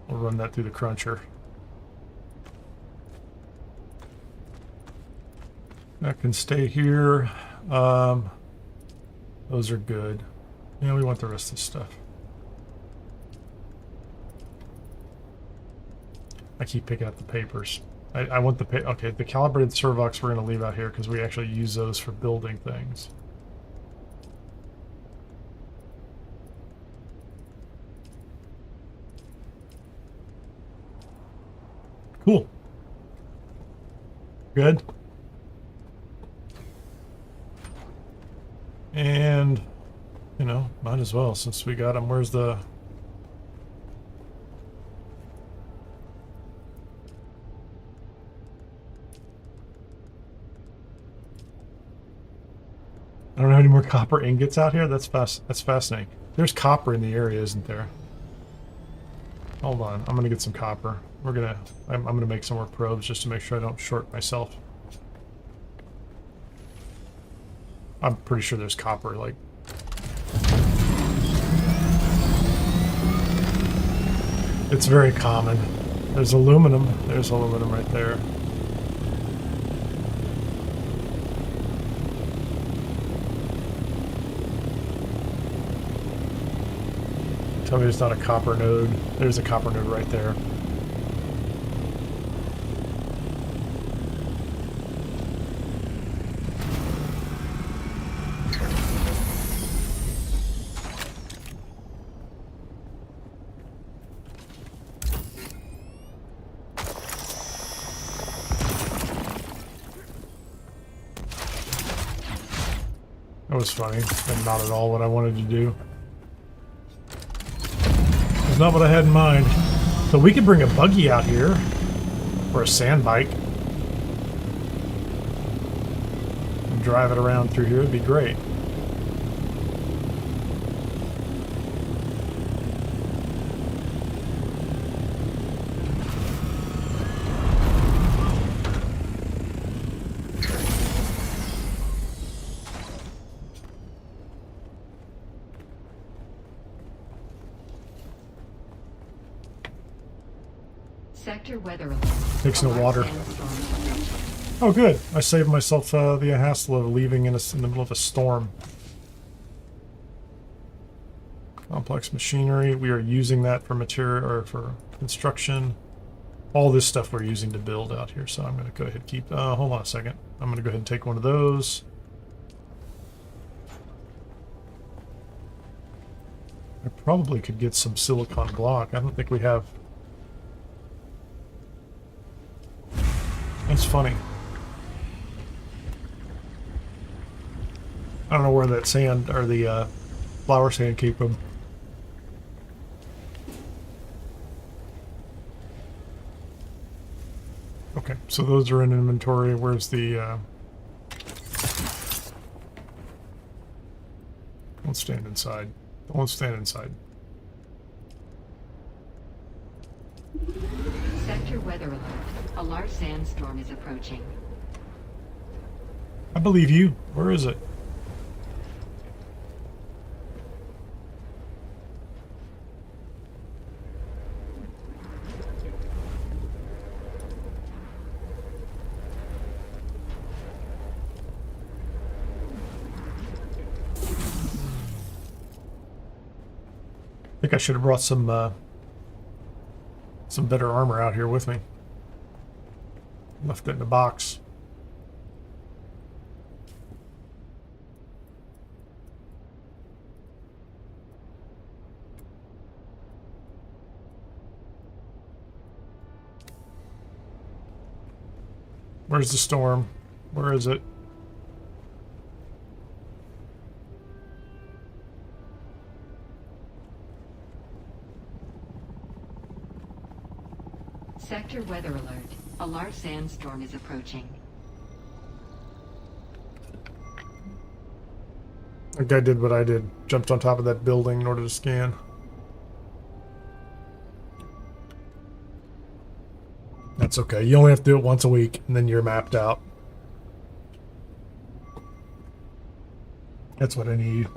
We'll run that through the cruncher. That can stay here. Those are good. Yeah, we want the rest of this stuff. I keep picking up the papers. I want the okay, the calibrated servox we're going to leave out here because we actually use those for building things. Cool. Good. And, you know, might as well since we got them. Where's the... I don't have any more copper ingots out here. That's fascinating. There's copper in the area, isn't there? Hold on. I'm gonna get some copper. I'm gonna make some more probes just to make sure I don't short myself. I'm pretty sure there's copper, like... It's very common. There's aluminum. There's aluminum right there. Tell me there's not a copper node. There's a copper node right there. That was funny, and not at all what I wanted to do. It's not what I had in mind. So we could bring a buggy out here, or a sand bike, and drive it around through here. It'd be great. Sector weather alert. Takes no water. Oh, good. I saved myself the hassle of leaving in the middle of a storm. Complex machinery. We are using that for material or for construction. All this stuff we're using to build out here. So I'm going to go ahead and keep. Hold on a second. I'm going to go ahead and take one of those. I probably could get some silicon block. I don't think we have. That's funny. I don't know where that sand or the flower sand came from. Okay, so those are in inventory. Where's the Don't stand inside. Don't stand inside. Sector weather alert. A large sandstorm is approaching. I believe you. Where is it? I think I should have brought some better armor out here with me. Left it in a box. Where's the storm? Where is it? Sector weather alert. A large sandstorm is approaching. That guy did what I did. Jumped on top of that building in order to scan. That's okay. You only have to do it once a week, and then you're mapped out. That's what I need.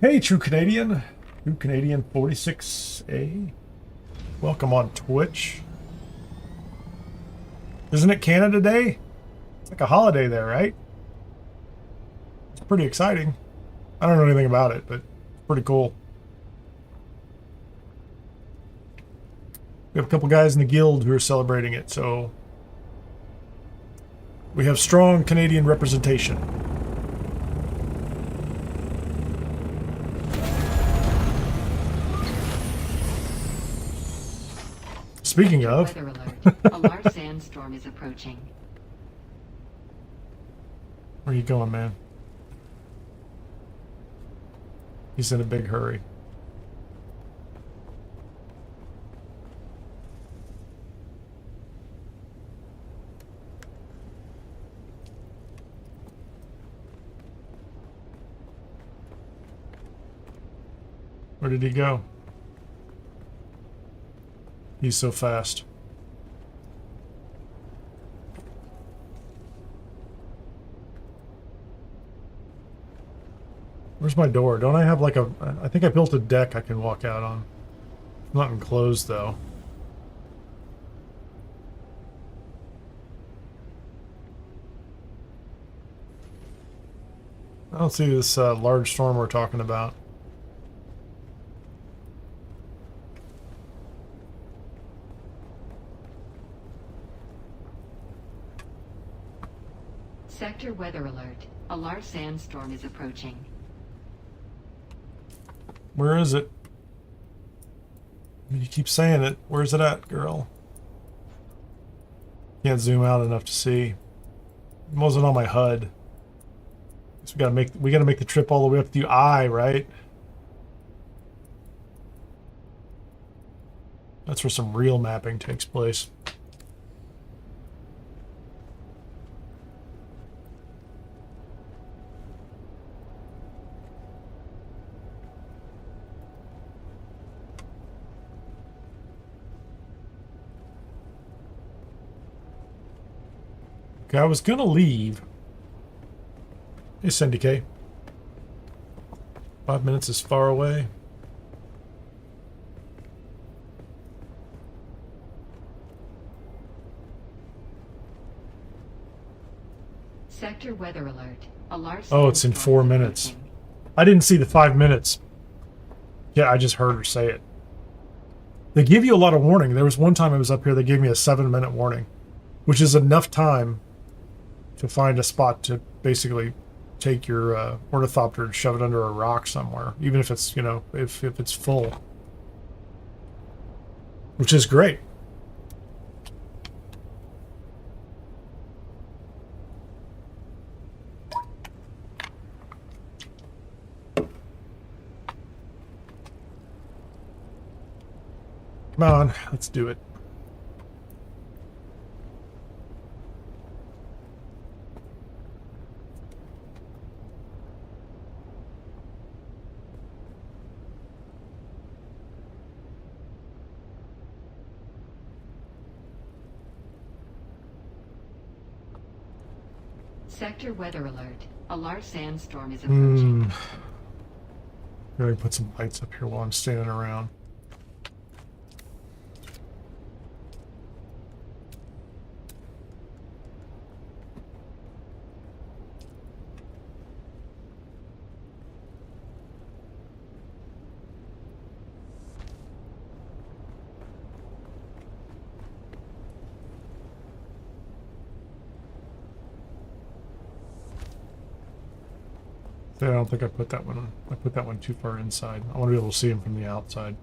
Hey, True Canadian. True Canadian 46A. Welcome on Twitch. Isn't it Canada Day? It's like a holiday there, right? It's pretty exciting. I don't know anything about it, but it's pretty cool. We have a couple guys in the guild who are celebrating it, so we have strong Canadian representation. Speaking of, Weather alert. A large sandstorm is approaching. where you going, man? He's in a big hurry. Where did he go? He's so fast. Where's my door? Don't I have like a... I think I built a deck I can walk out on. Not enclosed, though. I don't see this large storm we're talking about. Sector weather alert. A large sandstorm is approaching. Where is it? You keep saying it. Where's it at, girl? Can't zoom out enough to see. It wasn't on my HUD. So we gotta make the trip all the way up to I, right? That's where some real mapping takes place. Okay, I was gonna leave. Hey, Cindy K. 5 minutes is far away. Sector weather alert. A large Oh, it's in sandstorm 4 is minutes. approaching. I didn't see the 5 minutes. Yeah, I just heard her say it. They give you a lot of warning. There was one time I was up here, they gave me a 7-minute warning, which is enough time to find a spot to basically take your ornithopter and shove it under a rock somewhere, even if it's, you know, if it's full. Which is great. Come on, let's do it. Sector weather alert. A large sandstorm is approaching. Gotta put some lights up here while I'm standing around. I don't think I put that one. I put that one too far inside. I want to be able to see him from the outside.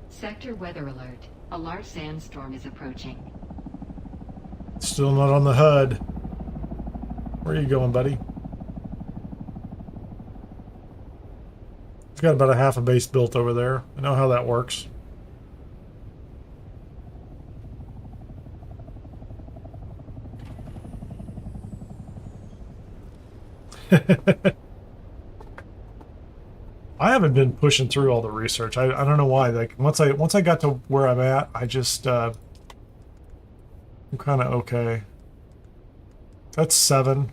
Sector weather alert. A large sandstorm is approaching. Still not on the HUD. Where are you going, buddy? It's got about a half a base built over there. I know how that works. I haven't been pushing through all the research. I don't know why. Like once I got to where I'm at, I just I'm kind of okay. That's 7.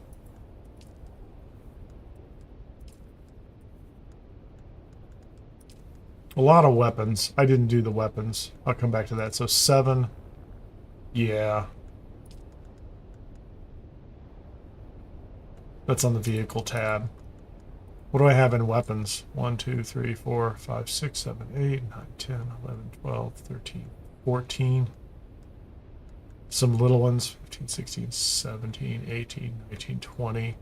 A lot of weapons. I didn't do the weapons. I'll come back to that. So 7. Yeah. That's on the vehicle tab. What do I have in weapons? 1, 2, 3, 4, 5, 6, 7, 8, 9, 10, 11, 12, 13, 14. Some little ones. 15, 16, 17, 18, 19, 20.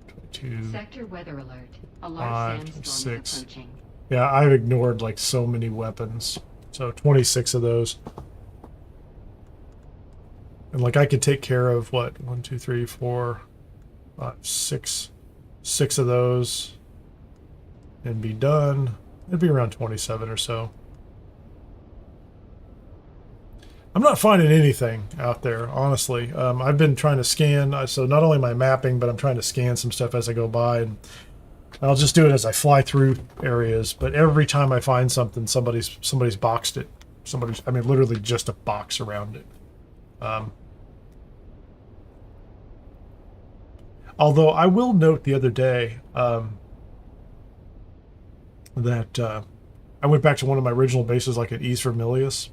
22. Sector weather alert. A large 5, sandstorm 26. is approaching. Yeah, I've ignored like so many weapons. So 26 of those. And like I could take care of what? 1, 2, 3, 4, 5, 6. 6 of those and be done. It'd be around 27 or so. I'm not finding anything out there, honestly. I've been trying to scan, so not only my mapping, but I'm trying to scan some stuff as I go by, and I'll just do it as I fly through areas. But every time I find something, somebody's boxed it. I mean, literally just a box around it. Although I will note the other day that I went back to one of my original bases, like at East Vermilius,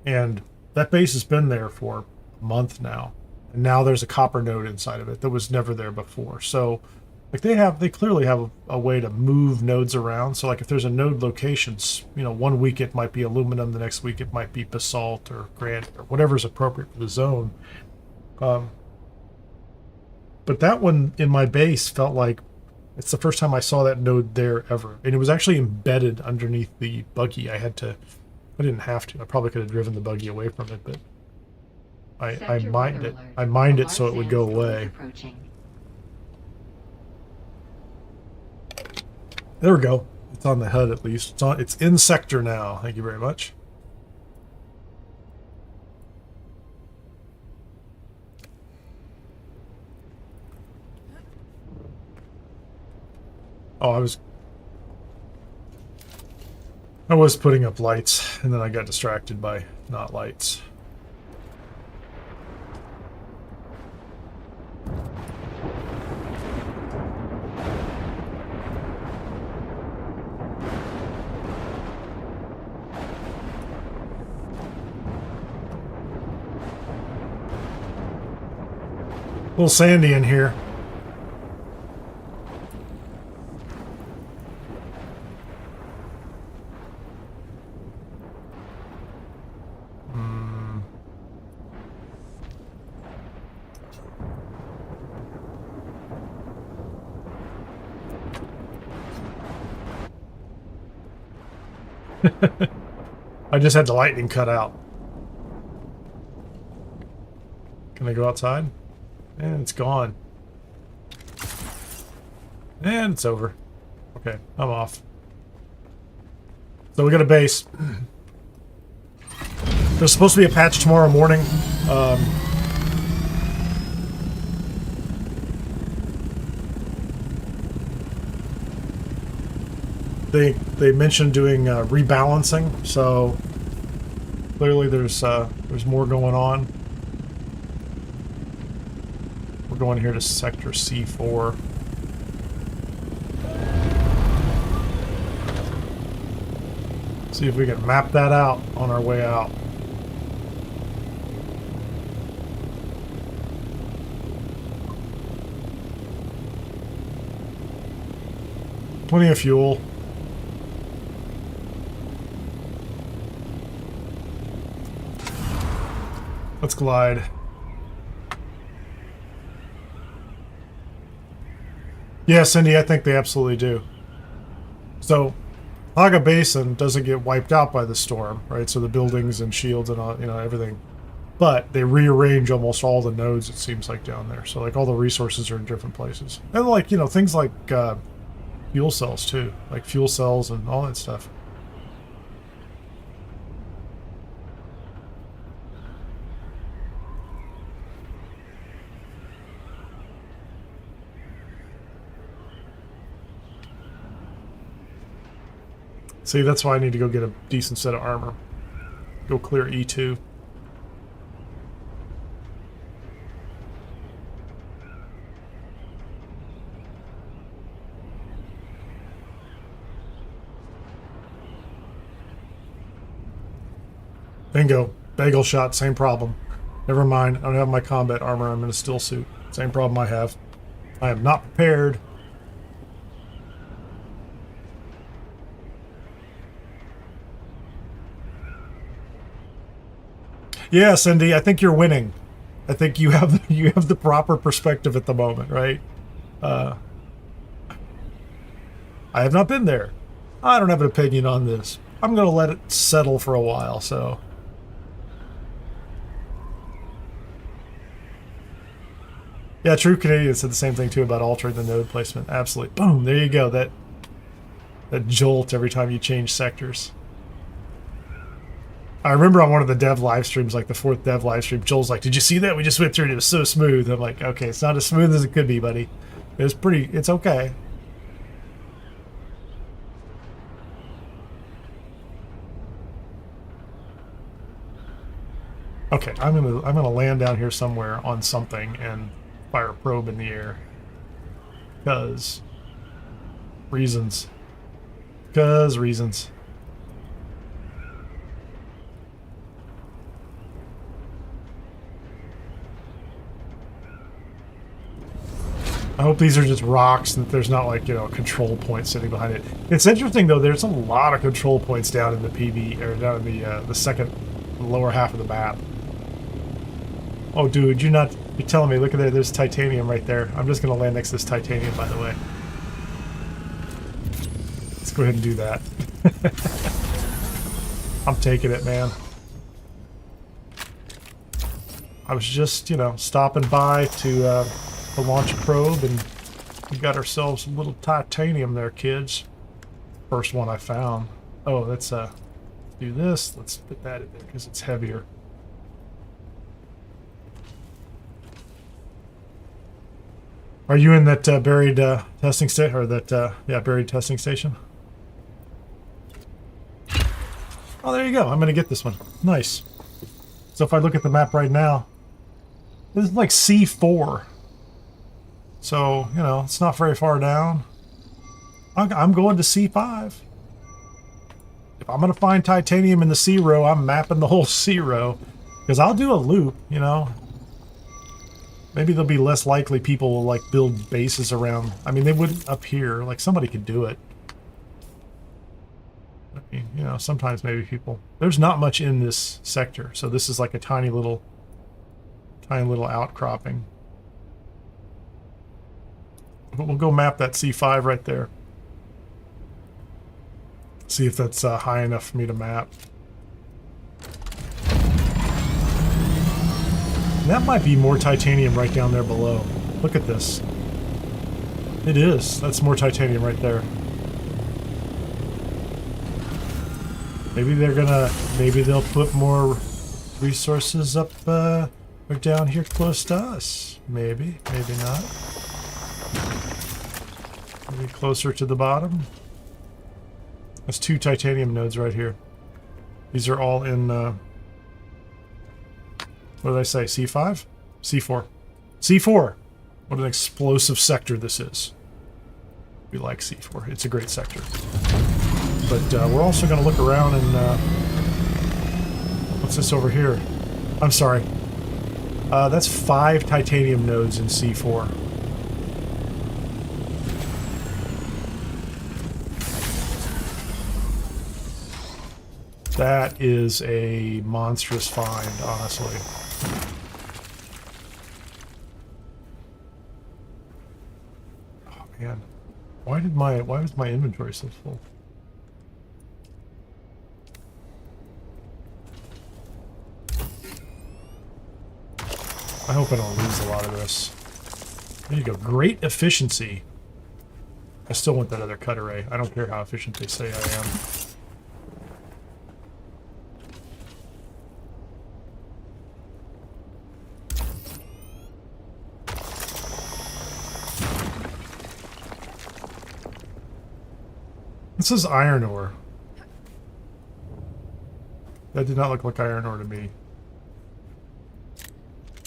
and that base has been there for a month now. And now there's a copper node inside of it that was never there before. So, like they clearly have a way to move nodes around. So, like if there's a node locations, you know, one week it might be aluminum, the next week it might be basalt or granite or whatever's appropriate for the zone. But that one in my base felt like it's the first time I saw that node there ever. And it was actually embedded underneath the buggy. I didn't have to. I probably could have driven the buggy away from it, but I mined it. I mined it so it would go away. There we go. It's on the HUD at least. It's in sector now. Thank you very much. Oh, I was putting up lights, and then I got distracted by not lights. A little sandy in here. I just had the lightning cut out. Can I go outside? And it's gone. And it's over. Okay, I'm off. So we got a base. There's supposed to be a patch tomorrow morning. They mentioned doing rebalancing, so clearly there's more going on. We're going here to sector C4. See if we can map that out on our way out. Plenty of fuel. Let's glide. Yeah, Cindy, I think they absolutely do. So, Haga Basin doesn't get wiped out by the storm, right? So the buildings and shields and all, you know, everything. But they rearrange almost all the nodes, it seems like, down there. So, like, all the resources are in different places. And, like, you know, things like fuel cells, too. Like fuel cells and all that stuff. See, that's why I need to go get a decent set of armor. Go clear E2. Bingo. Bagel shot, same problem. Never mind, I don't have my combat armor, I'm in a still suit. Same problem I have. I am not prepared. Yeah, Cindy, I think you're winning. I think you have the proper perspective at the moment, right? I have not been there. I don't have an opinion on this. I'm going to let it settle for a while, so. Yeah, True Canadian said the same thing too about altering the node placement. Absolutely. Boom, there you go. That jolt every time you change sectors. I remember on one of the dev live streams, like the 4th dev live stream, Joel's like, "Did you see that? We just went through it. It was so smooth." I'm like, "Okay, it's not as smooth as it could be, buddy. It's okay." Okay, I'm gonna land down here somewhere on something and fire a probe in the air. Because reasons. Because reasons. I hope these are just rocks and that there's not, like, you know, a control point sitting behind it. It's interesting though, there's a lot of control points down in the PV, or down in the second lower half of the map. Oh dude, you're telling me, look at there, there's titanium right there. I'm just gonna land next to this titanium, by the way. Let's go ahead and do that. I'm taking it, man. I was just, you know, stopping by to launch a probe, and we got ourselves a little titanium there, kids. First one I found. Oh, let's do this. Let's put that in there because it's heavier. Are you in that buried testing station, or that buried testing station? Oh, there you go. I'm gonna get this one. Nice. So if I look at the map right now, this is like C4. So, you know, it's not very far down. I'm going to C5. If I'm going to find titanium in the C row, I'm mapping the whole C row. Because I'll do a loop, you know. Maybe there'll be less likely people will, like, build bases around. I mean, they wouldn't up here. Like, somebody could do it. I mean, you know, sometimes maybe people... There's not much in this sector. So this is like a tiny little outcropping. But we'll go map that C5 right there. See if that's high enough for me to map. And that might be more titanium right down there below. Look at this. It is. That's more titanium right there. Maybe they're gonna... Maybe they'll put more resources up or down here close to us. Maybe. Maybe not. Maybe closer to the bottom. That's 2 titanium nodes right here. These are all in... what did I say? C5? C4. C4! What an explosive sector this is. We like C4. It's a great sector. But we're also going to look around and... what's this over here? I'm sorry. That's 5 titanium nodes in C4. That is a monstrous find, honestly. Oh man, why was my inventory so full? I hope I don't lose a lot of this. There you go. Great efficiency. I still want that other cut array. I don't care how efficient they say I am. This is iron ore. That did not look like iron ore to me.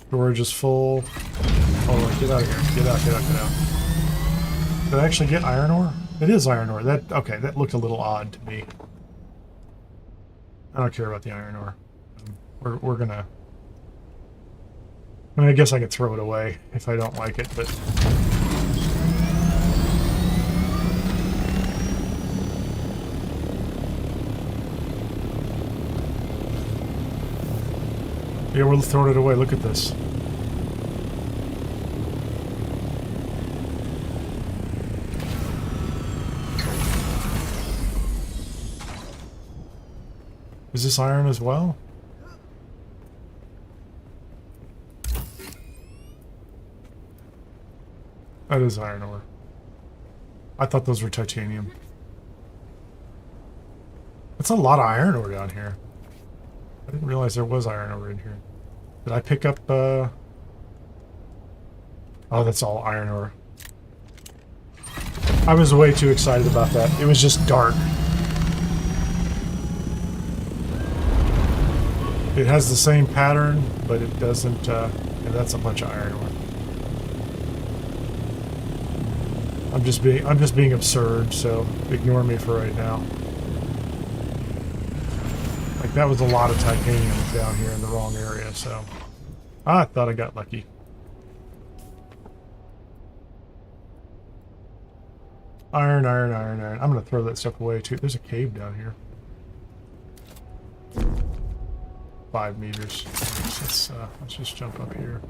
Storage is full. Oh, get out of here. Get out, get out, get out. Did I actually get iron ore? It is iron ore. That, okay, that looked a little odd to me. I don't care about the iron ore. We're gonna... I mean, I guess I could throw it away if I don't like it, but... Yeah, we're throwing it away. Look at this. Is this iron as well? That is iron ore. I thought those were titanium. That's a lot of iron ore down here. I didn't realize there was iron ore in here. Did I pick up, Oh, that's all iron ore. I was way too excited about that. It was just dark. It has the same pattern, but it doesn't, yeah, that's a bunch of iron ore. I'm just being absurd, so ignore me for right now. Like, that was a lot of titanium down here in the wrong area, so... I thought I got lucky. Iron, iron, iron, iron. I'm gonna throw that stuff away, too. There's a cave down here. 5 meters. Let's just jump up here.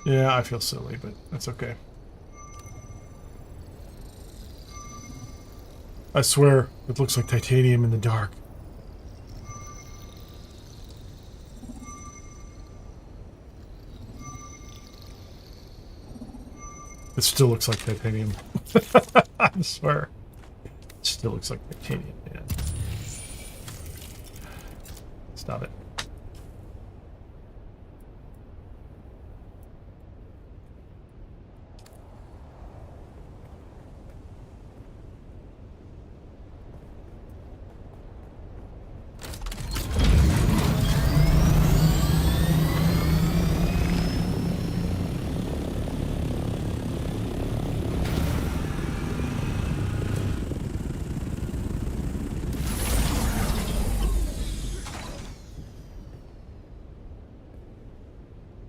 Yeah, I feel silly, but that's okay. I swear, it looks like titanium in the dark. It still looks like titanium. I swear. It still looks like titanium, man. Stop it.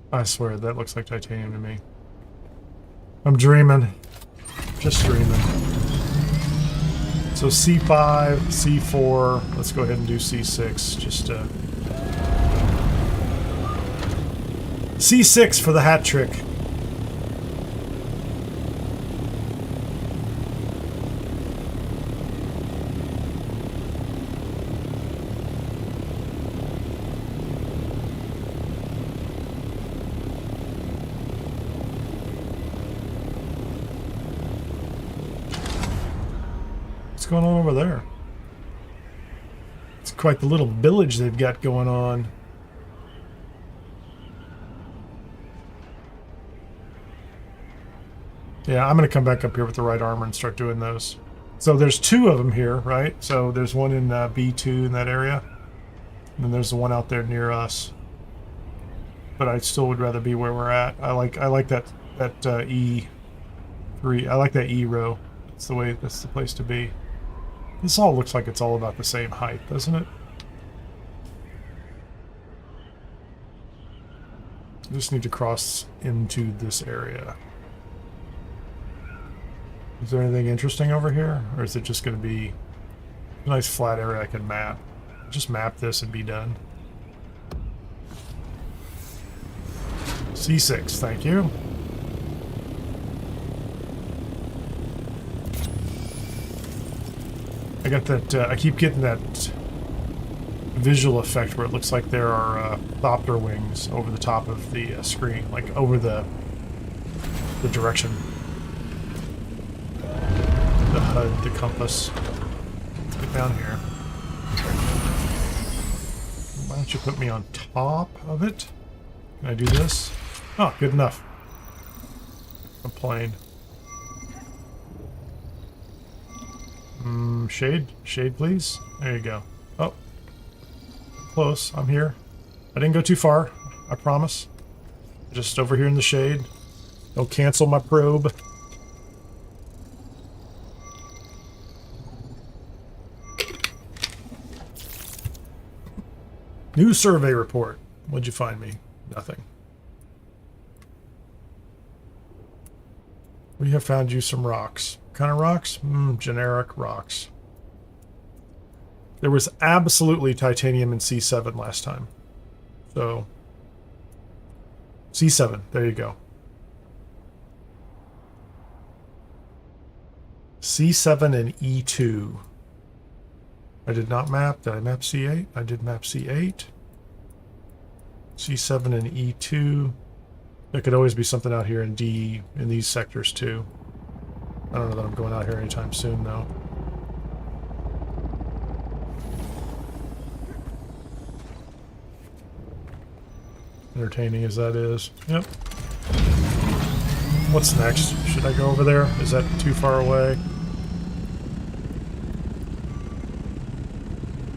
I swear, that looks like titanium to me. I'm dreaming. Just dreaming. So C5, C4, let's go ahead and do C6, just C6 for the hat trick. going on over there? It's quite the little village they've got going on. Yeah, I'm going to come back up here with the right armor and start doing those. So there's 2 of them here, right? So there's one in B2 in that area. And then there's the one out there near us. But I still would rather be where we're at. I like that E3. I like that E row. That's the place to be. This all looks like it's all about the same height, doesn't it? I just need to cross into this area. Is there anything interesting over here? Or is it just going to be a nice flat area I can map? Just map this and be done. C6, thank you. I got that, I keep getting that visual effect where it looks like there are thopter wings over the top of the screen, like over the direction. The HUD, the compass. Let's get down here. Why don't you put me on top of it? Can I do this? Oh, good enough. A plane. Shade? Shade, please? There you go. Oh. Close. I'm here. I didn't go too far. I promise. Just over here in the shade. Don't cancel my probe. New survey report. What'd you find me? Nothing. We have found you some rocks. What kind of rocks? Generic rocks. There was absolutely titanium in C7 last time. So, C7, there you go. C7 and E2. I did not map. Did I map C8? I did map C8. C7 and E2. There could always be something out here in D, in these sectors too. I don't know that I'm going out here anytime soon though. Entertaining as that is. Yep. What's next? Should I go over there? Is that too far away?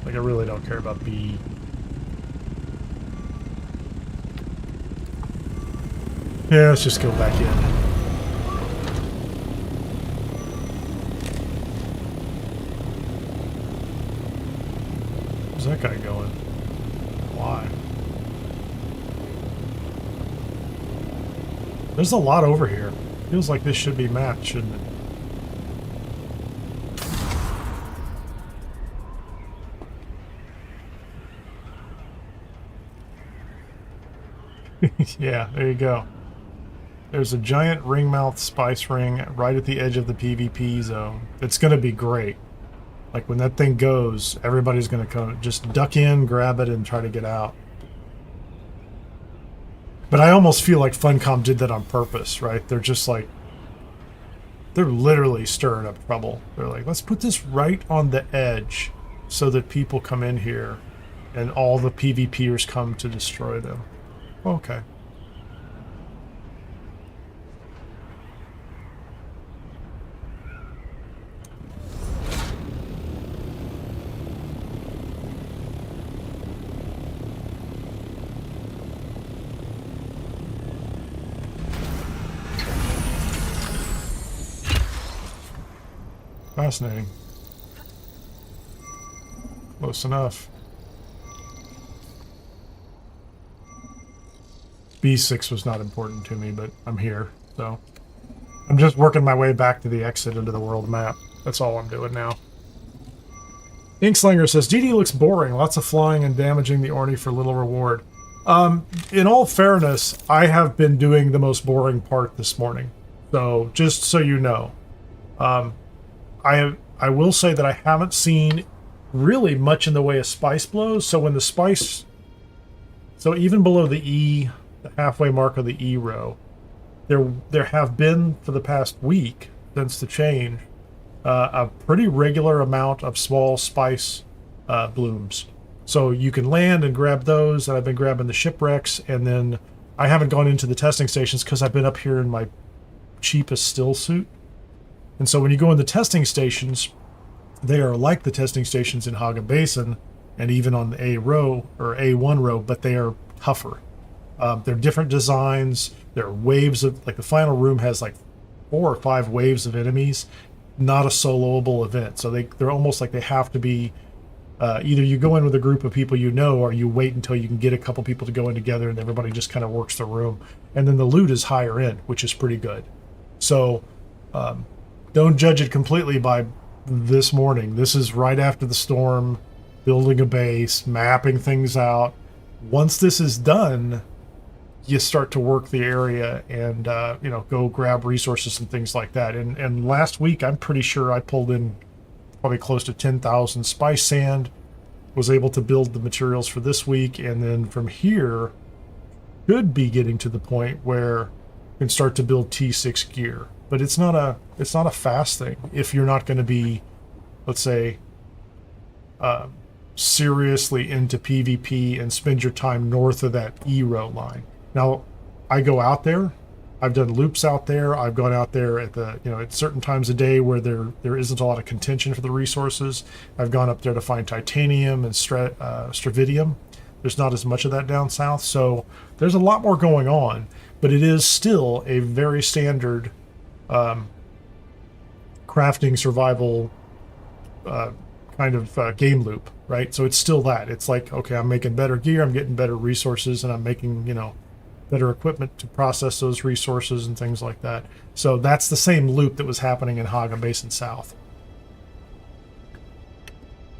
Like, I really don't care about B. Yeah, let's just go back in. Where's that guy going? Why? There's a lot over here. Feels like this should be mapped, shouldn't it? Yeah, there you go. There's a giant ringmouth spice ring right at the edge of the PvP zone. It's going to be great. Like, when that thing goes, everybody's going to come, just duck in, grab it, and try to get out. But I almost feel like Funcom did that on purpose, right? They're just like, they're literally stirring up trouble. They're like, let's put this right on the edge so that people come in here and all the PvPers come to destroy them. Okay. Fascinating. Close enough. B6 was not important to me, but I'm here, so I'm just working my way back to the exit into the world map. That's all I'm doing now. Inkslinger says, DD looks boring. Lots of flying and damaging the Orny for little reward. In all fairness, I have been doing the most boring part this morning. So, just so you know. I will say that I haven't seen really much in the way of spice blows. So when the spice... So even below the E, the halfway mark of the E row, there have been, for the past week, since the change, a pretty regular amount of small spice blooms. So you can land and grab those, and I've been grabbing the shipwrecks, and then I haven't gone into the testing stations because I've been up here in my cheapest still suit. And so when you go in the testing stations, they are like the testing stations in Haga Basin and even on the A row or A1 row, but they are tougher. They're different designs. There are waves of, like the final room has like 4 or 5 waves of enemies, not a soloable event. So they're almost like they have to be, either you go in with a group of people you know, or you wait until you can get a couple people to go in together and everybody just kind of works the room. And then the loot is higher end, which is pretty good. So don't judge it completely by this morning. This is right after the storm, building a base, mapping things out. Once this is done, you start to work the area and go grab resources and things like that. And last week, I'm pretty sure I pulled in probably close to 10,000 spice sand, was able to build the materials for this week, and then from here could be getting to the point where you can start to build T6 gear. But it's not a fast thing if you're not going to be, let's say, seriously into PvP and spend your time north of that E row line. Now, I go out there. I've done loops out there. I've gone out there at at certain times of day where there isn't a lot of contention for the resources. I've gone up there to find titanium and stravidium. There's not as much of that down south, so there's a lot more going on. But it is still a very standard crafting survival kind of game loop, right? So it's still that. It's like, okay, I'm making better gear, I'm getting better resources, and I'm making, better equipment to process those resources and things like that. So that's the same loop that was happening in Haga Basin South.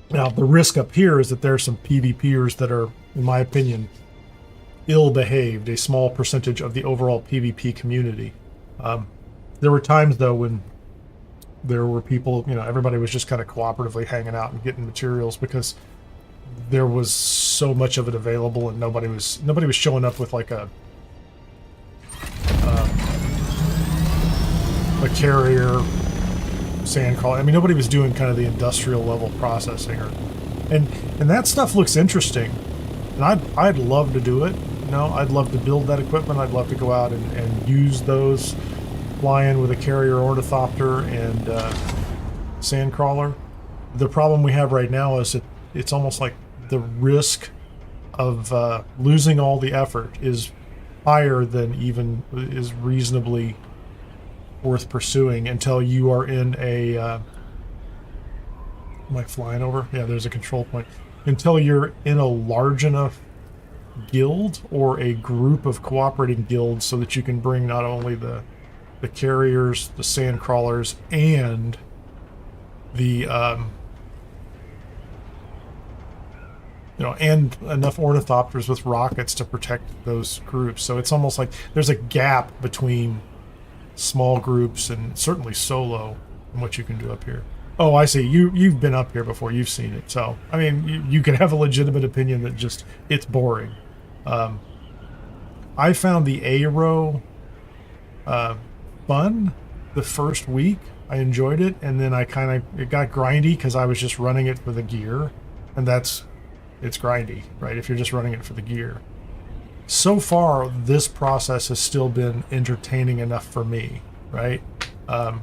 Now, the risk up here is that there are some PvPers that are, in my opinion, ill-behaved, a small percentage of the overall PvP community. There were times, though, when there were people, everybody was just kind of cooperatively hanging out and getting materials because there was so much of it available, and nobody was showing up with like a carrier sand crawler. I mean, nobody was doing kind of the industrial level processing, and that stuff looks interesting, and I'd love to do it. I'd love to build that equipment. I'd love to go out and use those, fly in with a carrier ornithopter and sand crawler. The problem we have right now is that it's almost like the risk of losing all the effort is higher than even is reasonably worth pursuing until you are in a am I flying over? Yeah, there's a control point. Until you're in a large enough guild or a group of cooperating guilds so that you can bring not only the carriers, the sand crawlers, and the and enough ornithopters with rockets to protect those groups. So it's almost like there's a gap between small groups and certainly solo and what you can do up here. Oh, I see. You've been up here before. You've seen it. So, I mean, you can have a legitimate opinion that just, it's boring. I found the A row fun the first week. I enjoyed it, and then it got grindy because I was just running it for the gear, and it's grindy, right? If you're just running it for the gear. So far, this process has still been entertaining enough for me, right? I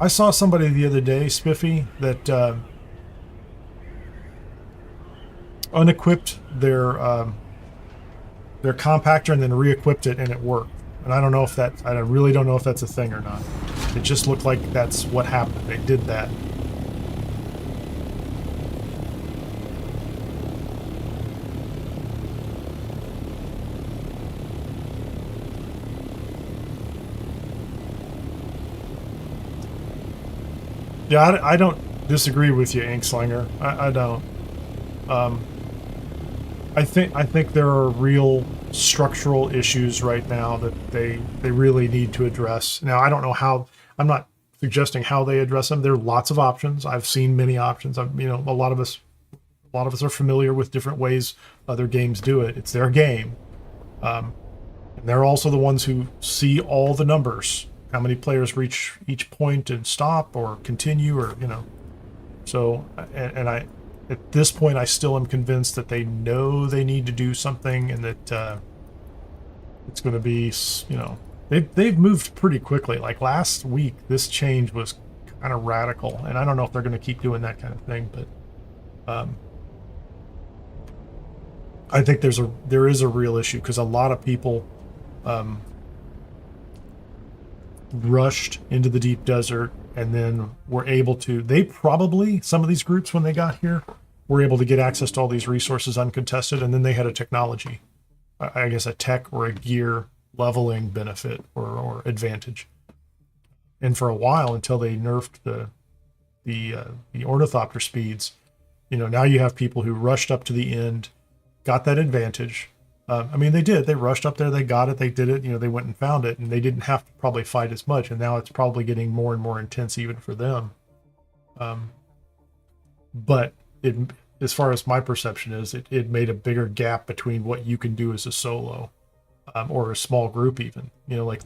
saw somebody the other day, Spiffy, that unequipped their compactor and then re-equipped it, and it worked. And I really don't know if that's a thing or not. It just looked like that's what happened. They did that. Yeah, I don't disagree with you, Inkslinger. I don't. I think there are real structural issues right now that they really need to address. Now, I don't know how. I'm not suggesting how they address them. There are lots of options. I've seen many options. A lot of us are familiar with different ways other games do it. It's their game. And they're also the ones who see all the numbers, how many players reach each point and stop or continue, or so, and I, at this point, I still am convinced that they know they need to do something, and that it's going to be, they've moved pretty quickly. Like last week, this change was kind of radical, and I don't know if they're going to keep doing that kind of thing, but I think there is a real issue, because a lot of people rushed into the deep desert, and then were able to, some of these groups, when they got here, were able to get access to all these resources uncontested, and then they had a technology, I guess a tech or a gear leveling benefit or advantage. And for a while, until they nerfed the ornithopter speeds, now you have people who rushed up to the end, got that advantage. I mean, they rushed up there, they got it, they did it, they went and found it, and they didn't have to probably fight as much. And now it's probably getting more and more intense even for them. But as far as my perception is, it made a bigger gap between what you can do as a solo, or a small group even. Like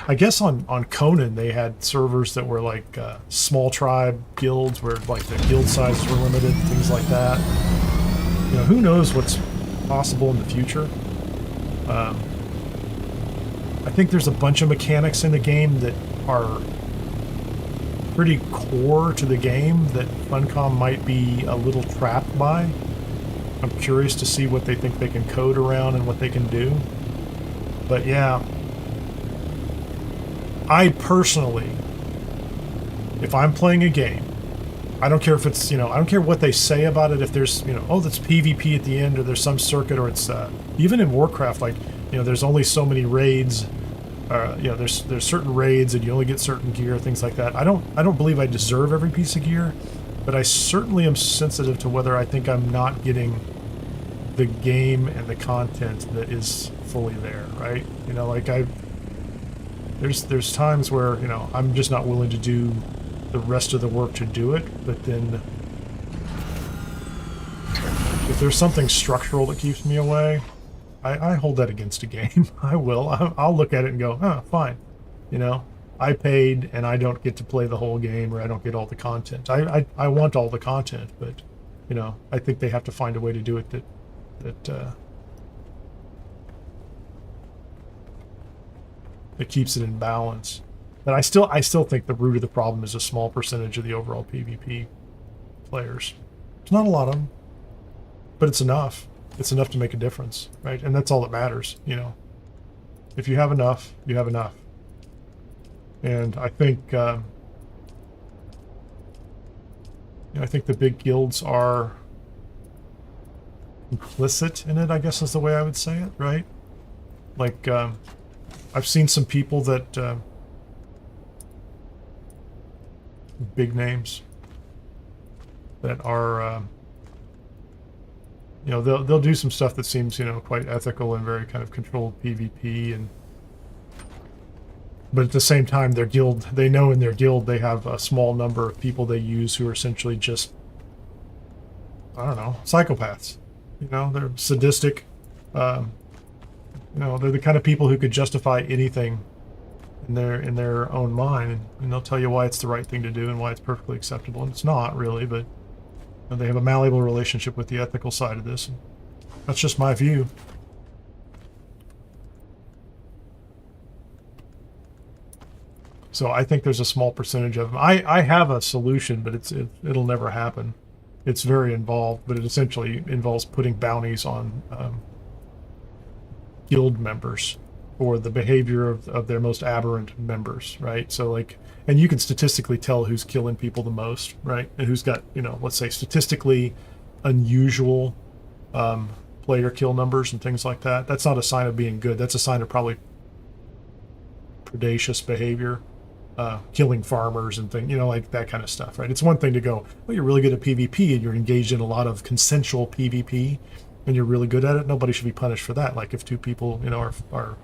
I guess on Conan, they had servers that were like small tribe guilds, where like the guild sizes were limited, things like that. Who knows what's possible in the future. I think there's a bunch of mechanics in the game that are pretty core to the game that Funcom might be a little trapped by. I'm curious to see what they think they can code around and what they can do. But yeah, I personally, if I'm playing a game, I don't care if it's, I don't care what they say about it, if there's, oh, that's PvP at the end, or there's some circuit, or it's, even in Warcraft, like, there's only so many raids, there's certain raids, and you only get certain gear, things like that. I don't believe I deserve every piece of gear, but I certainly am sensitive to whether I think I'm not getting the game and the content that is fully there, right? Like there's times where, I'm just not willing to do the rest of the work to do it, but then if there's something structural that keeps me away, I hold that against a game. I will. I'll look at it and go, oh, fine. I paid and I don't get to play the whole game, or I don't get all the content. I want all the content, but I think they have to find a way to do it that keeps it in balance. But I still think the root of the problem is a small percentage of the overall PvP players. It's not a lot of them, but it's enough. It's enough to make a difference, right? And that's all that matters, If you have enough, you have enough. And I think, I think the big guilds are implicit in it, I guess is the way I would say it, right? Like, I've seen some people that, big names that are, they'll do some stuff that seems, quite ethical and very kind of controlled PvP, but at the same time, their guild, they know in their guild they have a small number of people they use who are essentially just, I don't know, psychopaths. They're sadistic. They're the kind of people who could justify anything in their own mind, and they'll tell you why it's the right thing to do and why it's perfectly acceptable, and it's not really, but they have a malleable relationship with the ethical side of this. And that's just my view. So I think there's a small percentage of them. I have a solution, but it'll never happen. It's very involved, but it essentially involves putting bounties on guild members for the behavior of their most aberrant members, right? So like, and you can statistically tell who's killing people the most, right? And who's got, let's say statistically unusual player kill numbers and things like that. That's not a sign of being good. That's a sign of probably predacious behavior, killing farmers and things, like that kind of stuff, right? It's one thing to go, well, you're really good at PvP and you're engaged in a lot of consensual PvP and you're really good at it. Nobody should be punished for that. Like if two people, are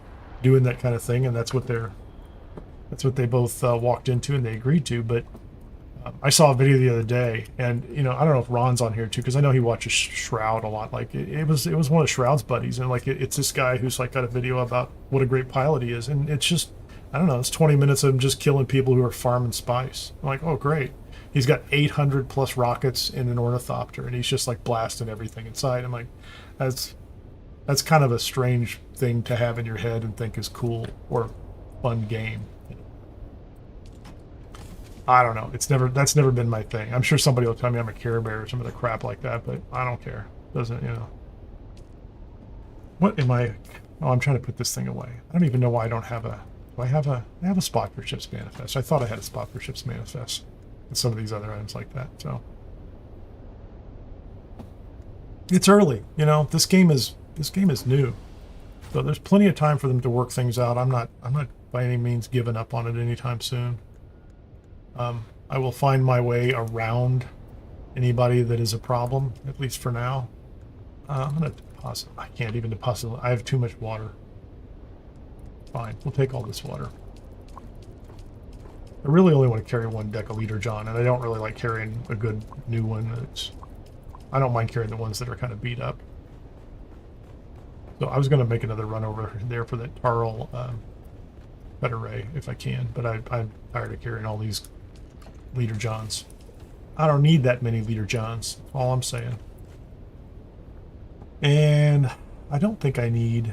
doing that kind of thing, and that's what they both walked into and they agreed to. But I saw a video the other day, and I don't know if Ron's on here too, because I know he watches Shroud a lot. Like it was one of Shroud's buddies, and like it's this guy who's like got a video about what a great pilot he is, and it's just I don't know, it's 20 minutes of him just killing people who are farming spice. I'm like, oh, great. He's got 800 plus rockets in an ornithopter, and he's just like blasting everything inside. I'm like, that's kind of a strange thing to have in your head and think is cool or fun game. I don't know. That's never been my thing. I'm sure somebody will tell me I'm a Care Bear or some other crap like that, but I don't care. Doesn't, you know. What am I? Oh, I'm trying to put this thing away. I don't even know why I don't have a. Do I have a spot for ships manifest? I thought I had a spot for ships manifest and some of these other items like that. So it's early, you know. This game is new, so there's plenty of time for them to work things out. I'm not by any means giving up on it anytime soon. I will find my way around anybody that is a problem, at least for now. I'm gonna deposit. I can't even deposit. I have too much water. Fine, we'll take all this water. I really only want to carry 1 deciliter, John, and I don't really like carrying a good new one. I don't mind carrying the ones that are kind of beat up. So I was going to make another run over there for that Tarl Better Ray if I can, but I'm tired of carrying all these Leader Johns. I don't need that many Leader Johns, that's all I'm saying. And I don't think I need...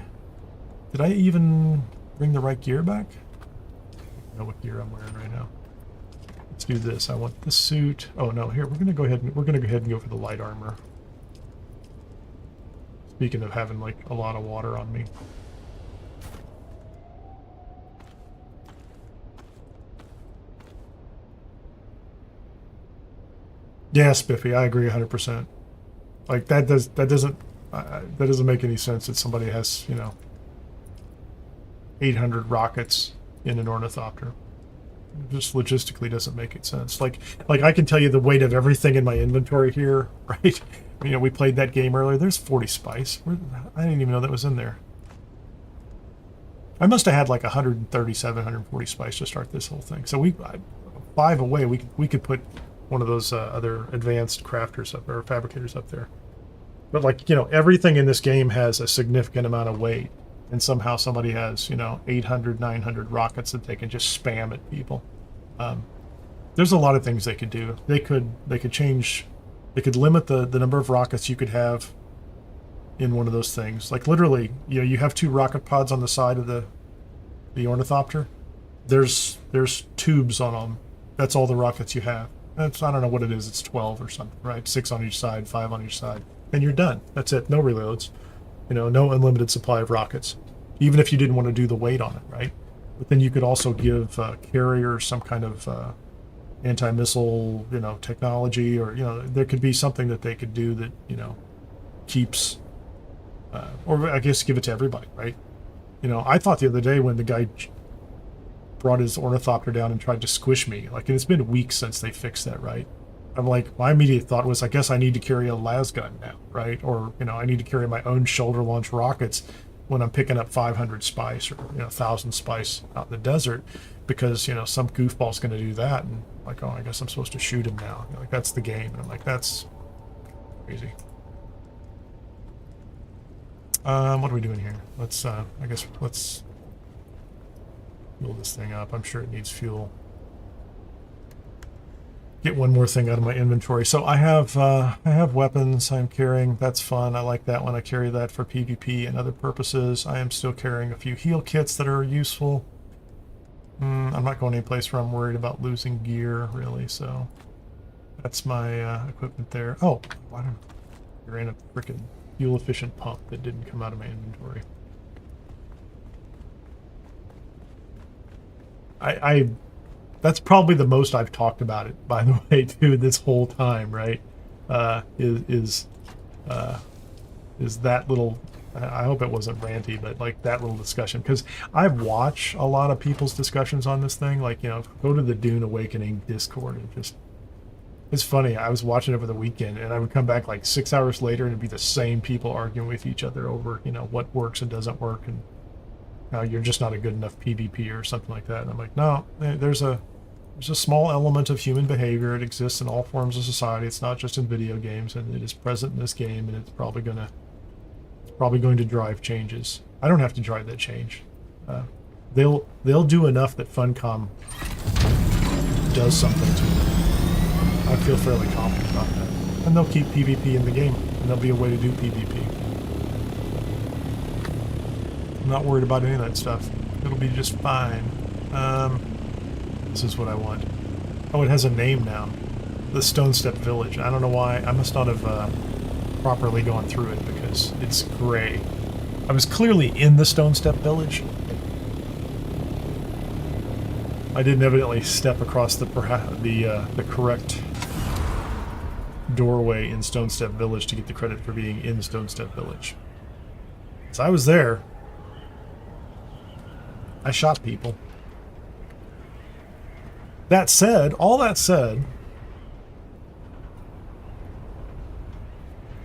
Did I even bring the right gear back? I don't know what gear I'm wearing right now. Let's do this. I want this suit. Oh no, here we're gonna go ahead and go for the light armor. Speaking of having like a lot of water on me. Yeah, Spiffy, I agree 100%. Like that doesn't make any sense that somebody has, you know, 800 rockets in an ornithopter. It just logistically doesn't make it sense. Like I can tell you the weight of everything in my inventory here, right? You know, we played that game earlier. There's 40 spice. I didn't even know that was in there. I must have had like 137, 140 spice to start this whole thing. So 5 away, we could put one of those other advanced crafters up, or fabricators up there. But like, you know, everything in this game has a significant amount of weight, and somehow somebody has, you know, 800, 900 rockets that they can just spam at people. There's a lot of things they could do. They could change, they could limit the number of rockets you could have in one of those things. Like literally, you know, you have 2 rocket pods on the side of the ornithopter. There's tubes on them. That's all the rockets you have. I don't know what it is. It's 12 or something, right? 6 on each side, 5 on each side, and you're done. That's it. No reloads. You know, no unlimited supply of rockets, even if you didn't want to do the weight on it, right? But then you could also give carriers some kind of anti-missile, you know, technology, or, you know, there could be something that they could do that, you know, keeps, or I guess give it to everybody, right? You know, I thought the other day when the guy brought his ornithopter down and tried to squish me, like, and it's been weeks since they fixed that, right? I'm like, my immediate thought was, I guess I need to carry a las gun now, right? Or, you know, I need to carry my own shoulder launch rockets when I'm picking up 500 spice or, you know, 1,000 spice out in the desert, because, you know, some goofball's going to do that, and like, oh, I guess I'm supposed to shoot him now. You know, like, that's the game. And I'm like, that's crazy. What are we doing here? Let's, I guess, let's fuel this thing up. I'm sure it needs fuel. Get one more thing out of my inventory. So I have weapons I'm carrying. That's fun. I like that one. I carry that for PvP and other purposes. I am still carrying a few heal kits that are useful. I'm not going anyplace where I'm worried about losing gear, really. So that's my equipment there. Oh, why don't I ran a freaking fuel efficient pump that didn't come out of my inventory. That's probably the most I've talked about it, by the way, too, this whole time, right? Is that little, I hope it wasn't ranty, but like that little discussion, because I've watched a lot of people's discussions on this thing. Like, you know, go to the Dune Awakening Discord and just, it's funny. I was watching over the weekend, and I would come back like 6 hours later, and it'd be the same people arguing with each other over, you know, what works and doesn't work, and you're just not a good enough PvP or something like that. And I'm like, no, there's a small element of human behavior. It exists in all forms of society. It's not just in video games, and it is present in this game, and it's probably going to drive changes. I don't have to drive that change. they'll do enough that Funcom does something to them. I feel fairly confident about that. And they'll keep PvP in the game, and there'll be a way to do PvP. I'm not worried about any of that stuff. It'll be just fine. This is what I want. Oh, it has a name now. The Stone Step Village. I don't know why. I must not have properly gone through it because it's gray. I was clearly in the Stone Step Village. I didn't evidently step across the correct doorway in Stone Step Village to get the credit for being in Stone Step Village. So I was there. I shot people. That said, all that said,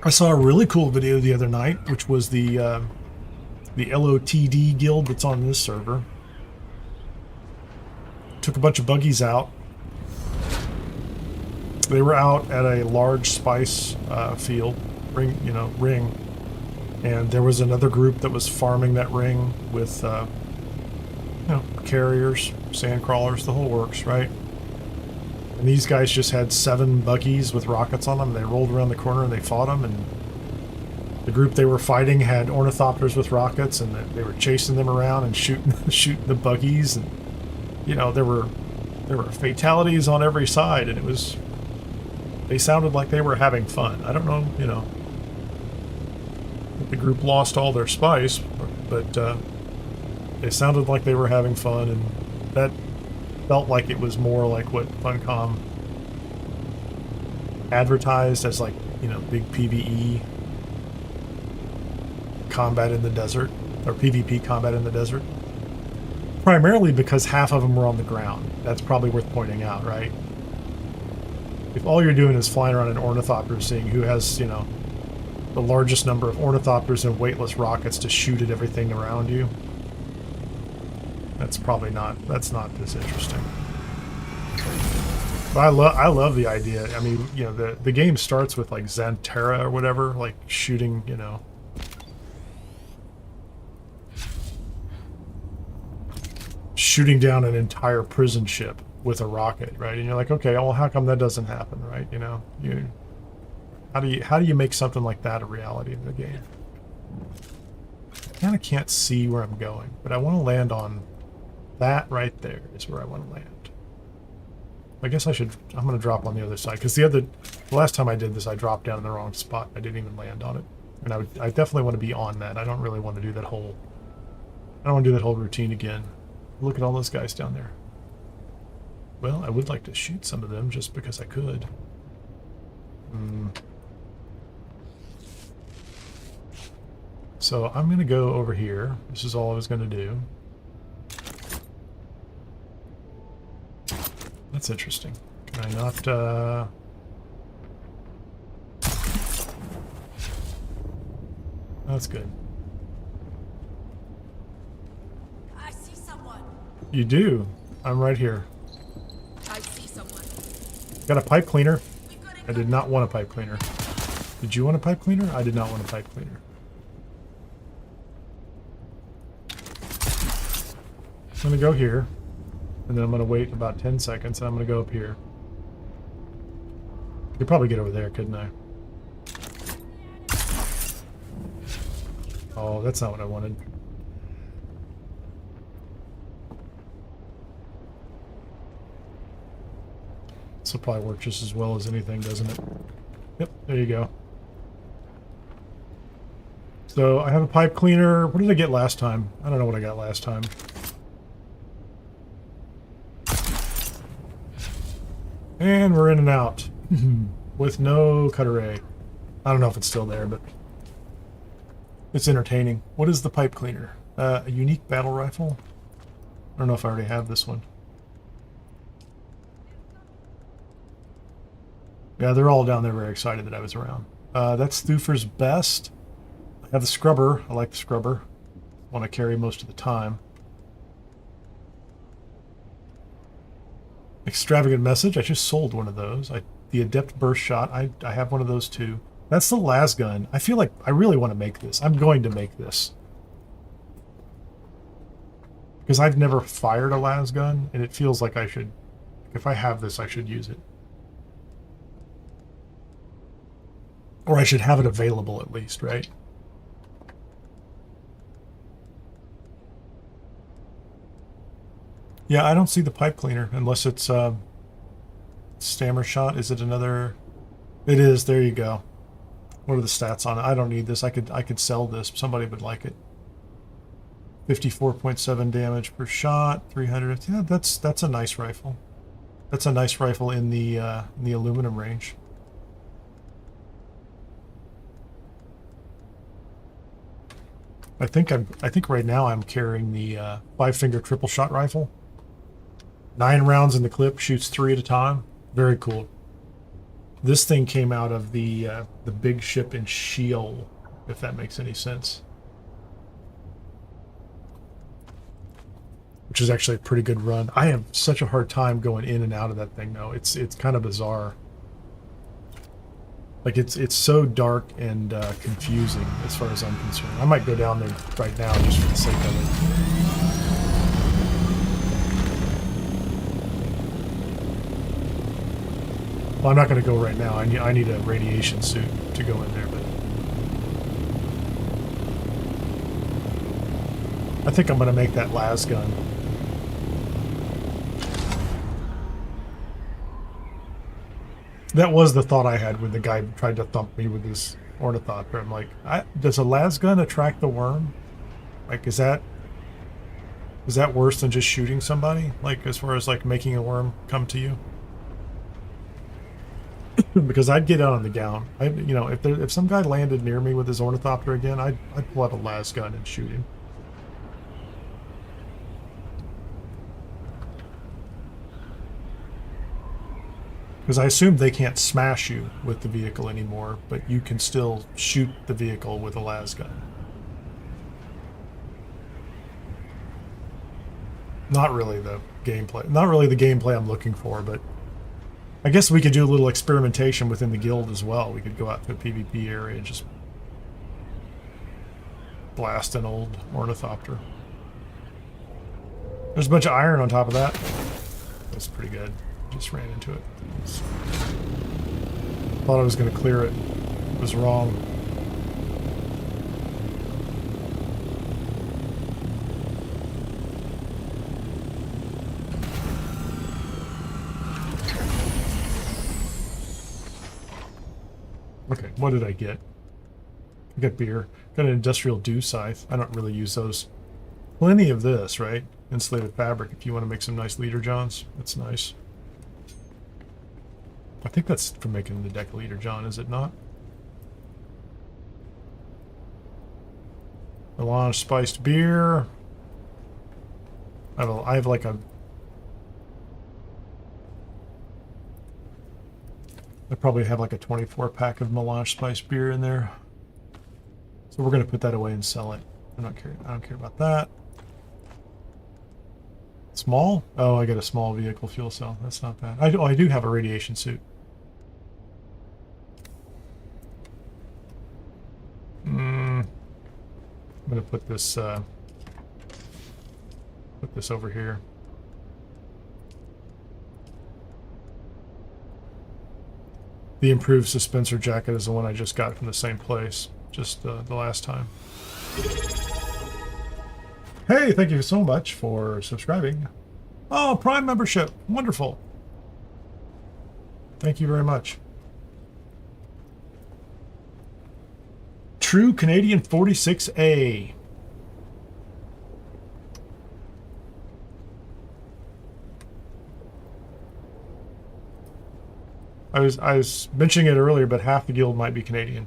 I saw a really cool video the other night, which was the LOTD guild that's on this server. Took a bunch of buggies out. They were out at a large spice field, ring, and there was another group that was farming that ring with, carriers, sand crawlers, the whole works, right? And these guys just had 7 buggies with rockets on them. They rolled around the corner and they fought them. And the group they were fighting had ornithopters with rockets, and they were chasing them around and shooting the buggies. And there were fatalities on every side, and they sounded like they were having fun. I don't know, if the group lost all their spice, but they sounded like they were having fun, and that felt like it was more like what Funcom advertised as, like, big PvE combat in the desert, or PvP combat in the desert. Primarily because half of them were on the ground. That's probably worth pointing out, right? If all you're doing is flying around an ornithopter, seeing who has, the largest number of ornithopters and weightless rockets to shoot at everything around you, that's not this interesting. But I love the idea. I mean, the game starts with, like, Xantera or whatever, like shooting, shooting down an entire prison ship with a rocket, right? And you're like, okay, well, how come that doesn't happen, right? How do you make something like that a reality in the game? I kind of can't see where I'm going, but I want to land on that right there is where I want to land. I guess I'm going to drop on the other side, because the last time I did this, I dropped down in the wrong spot. I didn't even land on it. And I definitely want to be on that. I don't really want to do that whole routine again. Look at all those guys down there. Well, I would like to shoot some of them just because I could. So I'm going to go over here. This is all I was going to do. That's interesting. Can I not, That's good. I see someone. You do. I'm right here. I see someone. Got a pipe cleaner. I did not want a pipe cleaner. Did you want a pipe cleaner? I did not want a pipe cleaner. I'm going to go here, and then I'm going to wait about 10 seconds, and I'm going to go up here. Could probably get over there, couldn't I? Oh, that's not what I wanted. This will probably work just as well as anything, doesn't it? Yep, there you go. So I have a pipe cleaner. What did I get last time? I don't know what I got last time. And we're in and out with no cutter A. I don't know if it's still there, but it's entertaining. What is the pipe cleaner? A unique battle rifle? I don't know if I already have this one. Yeah, they're all down there very excited that I was around. That's Thufir's best. I have the scrubber. I like the scrubber. Want to carry most of the time. Extravagant message. I just sold one of those. The adept burst shot. I have one of those too. That's the las gun. I feel like I really want to make this. I'm going to make this. Because I've never fired a las gun, and it feels like I should, if I have this, I should use it. Or I should have it available at least, right? Yeah, I don't see the pipe cleaner unless it's stammer shot. Is it another? It is. There you go. What are the stats on it? I don't need this. I could sell this. Somebody would like it. 54.7 damage per shot. 300. Yeah, that's a nice rifle. That's a nice rifle in the aluminum range. I think right now I'm carrying the 5-finger triple shot rifle. 9 rounds in the clip, shoots 3 at a time. Very cool. This thing came out of the big ship in Sheol, if that makes any sense. Which is actually a pretty good run. I have such a hard time going in and out of that thing, though. It's kind of bizarre. Like, it's so dark and confusing as far as I'm concerned. I might go down there right now just for the sake of it. Well, I'm not going to go right now. I need a radiation suit to go in there, but I think I'm going to make that las gun. That was the thought I had when the guy tried to thump me with his ornithopter. I'm like, does a las gun attract the worm? Like, is that worse than just shooting somebody? Like, as far as like making a worm come to you? Because I'd get out on the gown. You know, if some guy landed near me with his ornithopter again, I'd pull out a las gun and shoot him. Because I assume they can't smash you with the vehicle anymore, but you can still shoot the vehicle with a las gun. Not really the gameplay. Not really the gameplay I'm looking for, but I guess we could do a little experimentation within the guild as well. We could go out to a PvP area and just blast an old ornithopter. There's a bunch of iron on top of that. That's pretty good. Just ran into it. Thought I was going to clear it. Was wrong. Okay, what did I get? I got beer. Got an industrial dew scythe. I don't really use those. Plenty of this, right? Insulated fabric if you want to make some nice leader johns. That's nice. I think that's for making the deck leader john, is it not? Melange spiced beer. I have like a... I probably have like a 24 pack of melange spiced beer in there. So we're going to put that away and sell it. I don't care about that. Small? Oh, I got a small vehicle fuel cell. That's not bad. I do have a radiation suit. I'm gonna put this over here. The improved suspensor jacket is the one I just got from the same place, just the last time. Hey, thank you so much for subscribing. Oh, Prime membership. Wonderful. Thank you very much. True Canadian 46A. I was mentioning it earlier, but half the guild might be Canadian.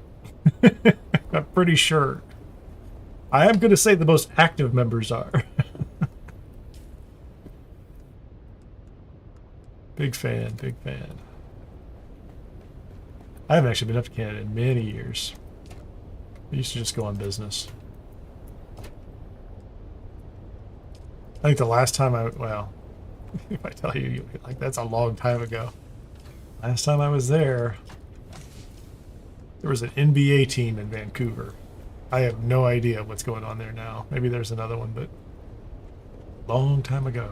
I'm pretty sure. I am going to say the most active members are. Big fan, big fan. I haven't actually been up to Canada in many years. I used to just go on business. I think the last time well, if I tell you, you'll be like, that's a long time ago. Last time I was there was an NBA team in Vancouver. I have no idea what's going on there now. Maybe there's another one, but long time ago.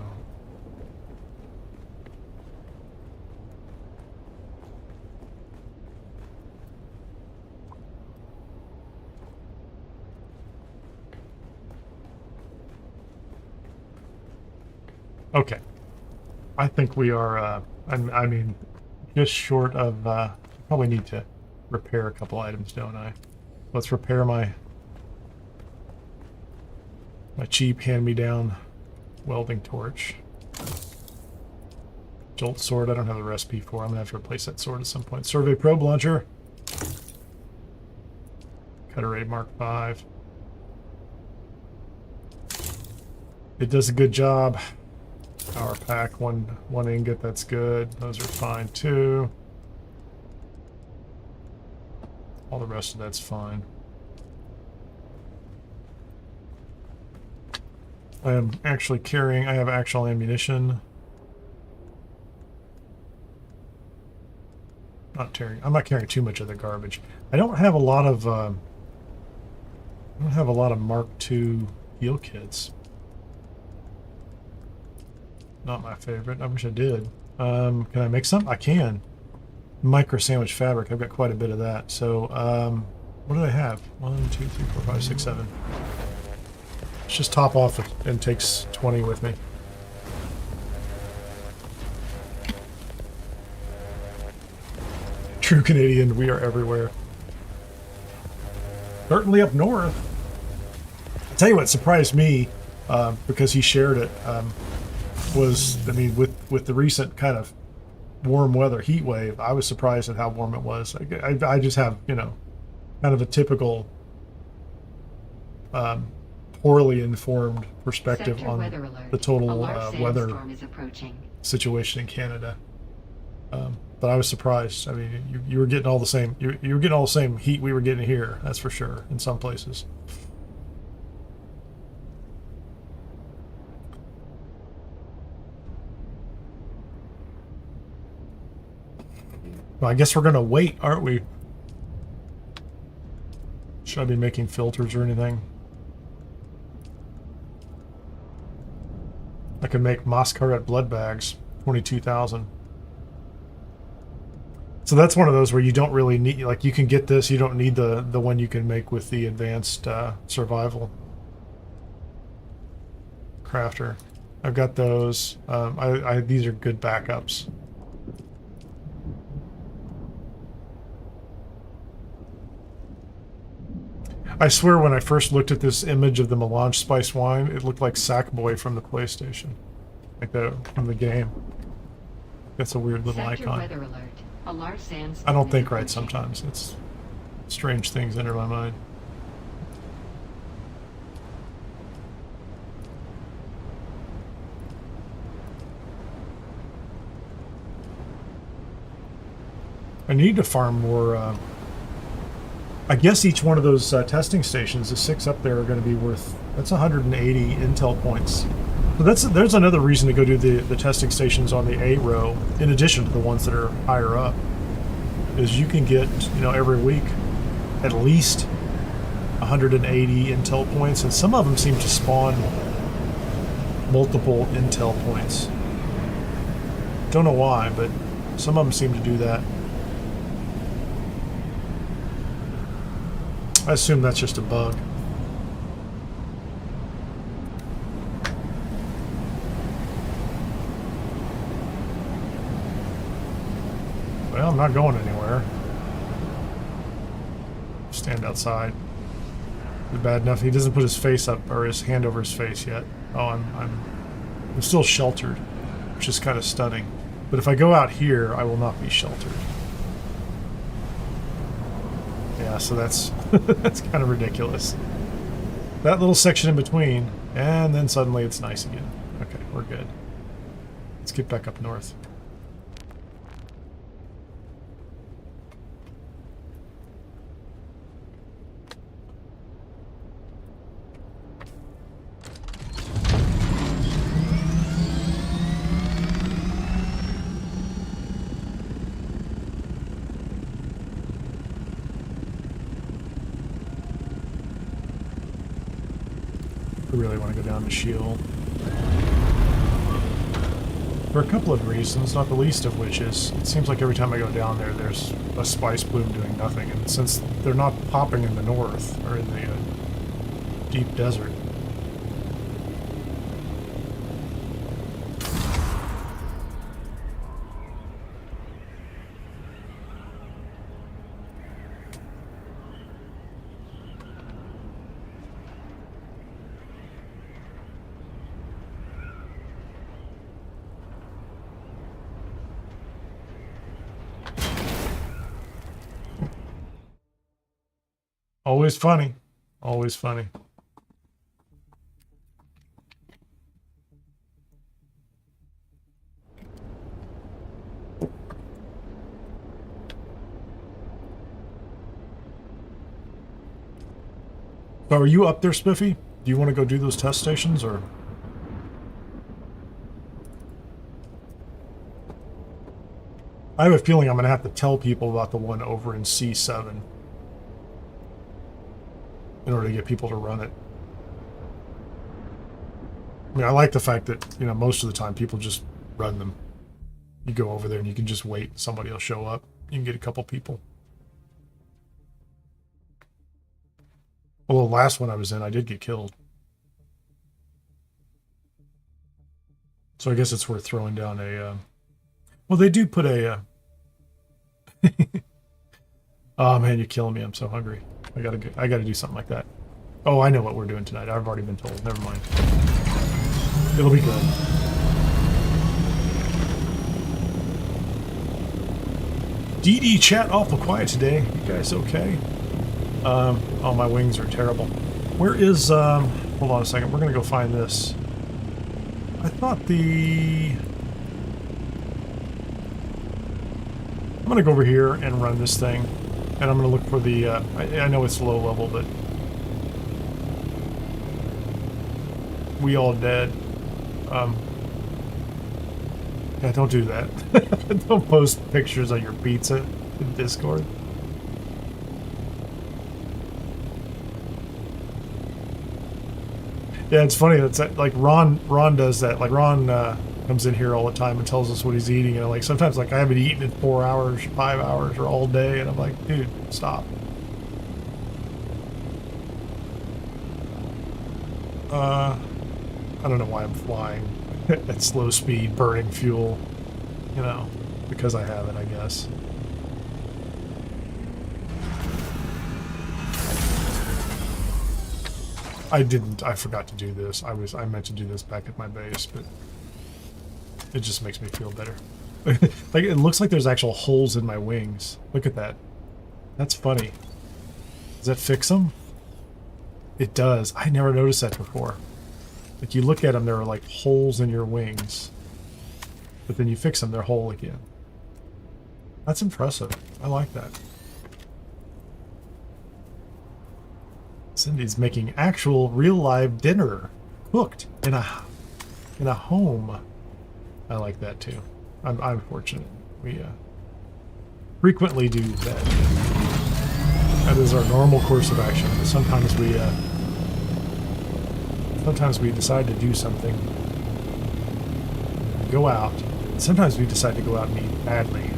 Okay. I think we are, I mean, just short of, probably need to repair a couple items, don't I? Let's repair my cheap hand-me-down welding torch. Jolt sword, I don't have the recipe for. I'm gonna have to replace that sword at some point. Survey probe launcher. Cutter Ray Mark V. It does a good job. Power pack, one ingot, that's good. Those are fine too. All the rest of that's fine. I am actually carrying, I have actual ammunition. I'm not carrying too much of the garbage. I don't have a lot of Mark II heal kits. Not my favorite. I wish I did. Can I make some? I can. Micro sandwich fabric. I've got quite a bit of that. So, what do I have? 1, 2, 3, 4, 5, 6, 7. Let's just top off and takes 20 with me. True Canadian, we are everywhere. Certainly up north. I'll tell you what surprised me, because he shared it, was, I mean, with the recent kind of warm weather heat wave, I was surprised at how warm it was. I just have, you know, kind of a typical poorly informed perspective on the total weather situation in Canada. But I was surprised. I mean, you were getting all the same. You were getting all the same heat we were getting here. That's for sure. In some places. Well, I guess we're gonna wait, aren't we? Should I be making filters or anything? I can make Mascaret blood bags, 22,000. So that's one of those where you don't really need, like, you can get this, you don't need the one you can make with the advanced survival crafter. I've got those. These are good backups. I swear when I first looked at this image of the melange spice wine, it looked like Sackboy from the PlayStation. Like from the game. That's a weird little icon. Weather alert. A large sandstorm I don't think is right approaching. sometimes. It's strange things enter my mind. I need to farm more. I guess each one of those testing stations, the 6 up there, are going to be worth. That's 180 intel points. So there's another reason to go do the testing stations on the A row, in addition to the ones that are higher up, is you can get, you know, every week at least 180 intel points, and some of them seem to spawn multiple intel points. Don't know why, but some of them seem to do that. I assume that's just a bug. Well, I'm not going anywhere. Stand outside. Is it bad enough? He doesn't put his face up or his hand over his face yet. Oh, I'm still sheltered, which is kind of stunning. But if I go out here, I will not be sheltered. Yeah, so that's that's kind of ridiculous. That little section in between, and then suddenly it's nice again. Okay, we're good. Let's get back up north. I really want to go down to Sheol. For a couple of reasons, not the least of which is it seems like every time I go down there, there's a spice bloom doing nothing. And since they're not popping in the north or in the deep desert, always funny. Always funny. So are you up there, Spiffy? Do you want to go do those test stations, or? I have a feeling I'm going to have to tell people about the one over in C7 in order to get people to run it. I mean, I like the fact that, you know, most of the time people just run them. You go over there and you can just wait. Somebody will show up. You can get a couple people. Well, the last one I was in, I did get killed. So I guess it's worth throwing down a... Well, they do put a... Oh, man, you're killing me. I'm so hungry. I gotta do something like that. Oh, I know what we're doing tonight. I've already been told. Never mind. It'll be good. DD chat awful quiet today. You guys okay? Oh, my wings are terrible. Where is, hold on a second. We're gonna go find this. I thought the... I'm gonna go over here and run this thing. And I'm gonna look for the, I know it's low level, but... We all dead. Yeah, don't do that. Don't post pictures of your pizza in Discord. Yeah, it's funny. It's like Ron does that. Like Ron comes in here all the time and tells us what he's eating, and like sometimes like I haven't eaten in 4 hours, 5 hours, or all day, and I'm like, dude, stop. I don't know why I'm flying at slow speed, burning fuel. You know, because I have it, I guess. I forgot to do this. I meant to do this back at my base, but it just makes me feel better. Like, it looks like there's actual holes in my wings. Look at that. That's funny. Does that fix them? It does. I never noticed that before. Like, you look at them, there are like holes in your wings. But then you fix them, they're whole again. That's impressive. I like that. Cindy's making actual real live dinner, cooked in a home. I like that too. I'm fortunate. We frequently do that. That is our normal course of action. But sometimes we decide to do something. Go out. Sometimes we decide to go out and eat badly.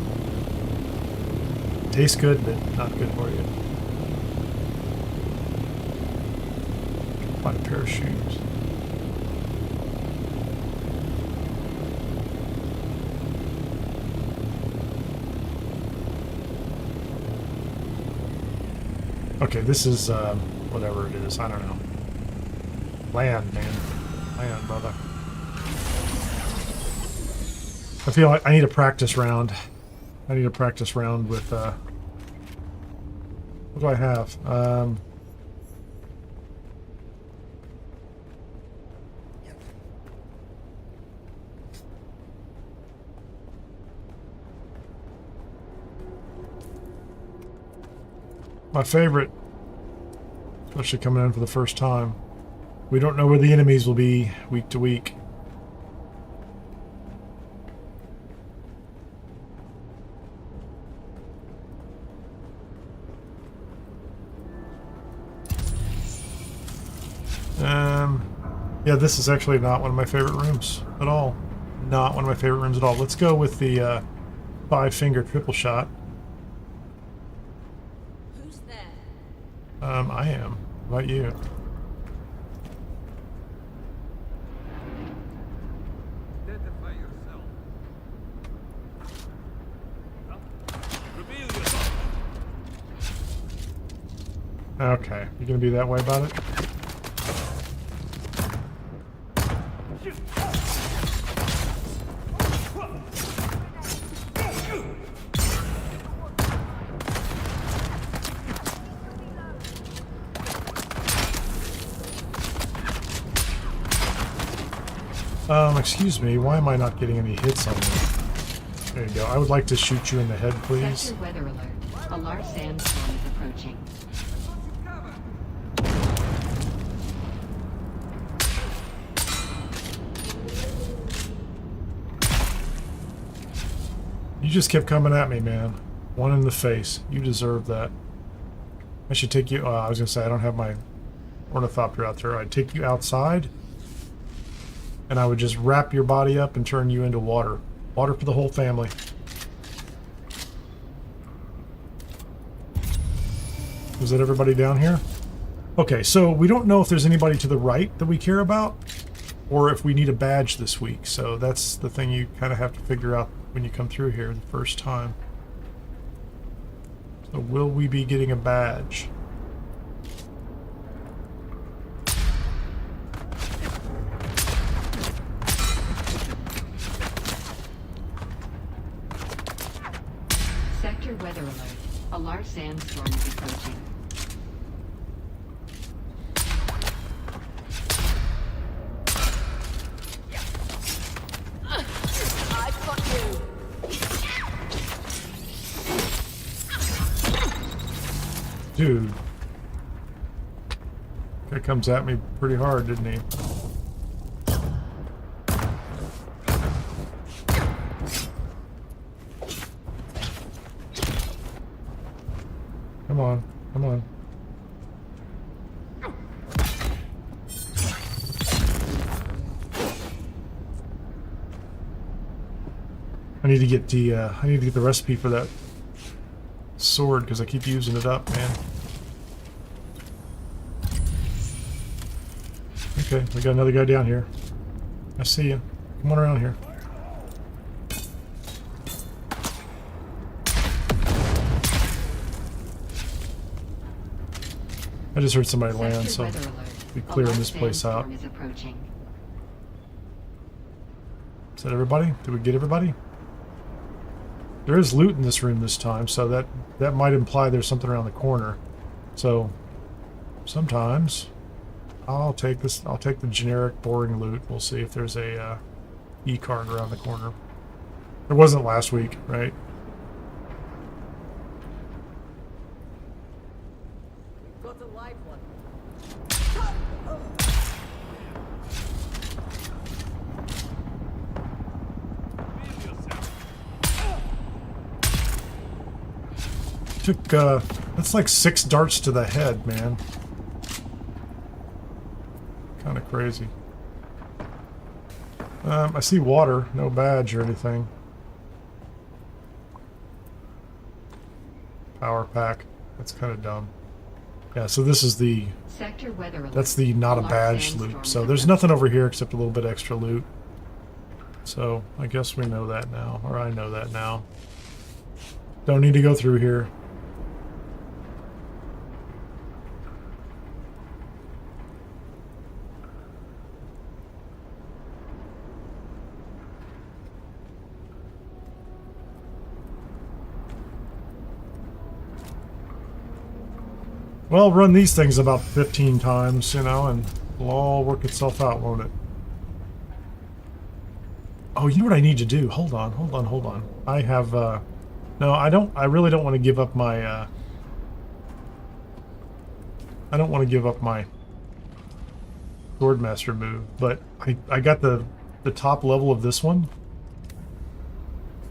Tastes good, but not good for you. Find a pair of shoes. Okay, this is whatever it is. I don't know. Land, man. Land, brother. I feel like I need a practice round. I need a practice round with what do I have? My favorite, especially coming in for the first time. We don't know where the enemies will be week to week. Yeah, this is actually not one of my favorite rooms at all. Not one of my favorite rooms at all. Let's go with the 5-finger triple shot. Who's there? I am. How about you? Identify yourself. Reveal yourself. Okay, you gonna be that way about it? Excuse me, why am I not getting any hits on me? There you go. I would like to shoot you in the head, please. Sector weather alert. A large sandstorm is approaching. You just kept coming at me, man. One in the face. You deserve that. I should take you... I was going to say, I don't have my ornithopter out there. I'd take you outside, and I would just wrap your body up and turn you into water. Water for the whole family. Is that everybody down here? Okay, so we don't know if there's anybody to the right that we care about, or if we need a badge this week. So that's the thing you kind of have to figure out when you come through here the first time. So will we be getting a badge? Sector weather alert. A large sandstorm is approaching. I've got you. Dude. That comes at me pretty hard, didn't he? Come on, come on. I need to get the recipe for that sword because I keep using it up, man. Okay, we got another guy down here. I see you. Come on around here. I just heard somebody land, so Sector weather alert. be A clearing large this place out. sandstorm is approaching. Is that everybody? Did we get everybody? There is loot in this room this time, so that might imply there's something around the corner. So sometimes I'll take this. I'll take the generic boring loot. We'll see if there's a e-card around the corner. There wasn't last week, right? Got a live one. Reveal yourself. Took that's like 6 darts to the head, man. Kind of crazy. I see water, no badge or anything. Power pack. That's kind of dumb. Yeah, so this is the... Sector weather alert. That's the not a large badge sandstorm loop. is So there's approaching. nothing over here except a little bit extra loot. So I guess we know that now. Or I know that now. Don't need to go through here. Well, run these things about 15 times, you know, and it'll all work itself out, won't it? Oh, you know what I need to do? Hold on, hold on, hold on. I have, no, I don't, I really don't want to give up my, I don't want to give up my Swordmaster move, but I got the top level of this one.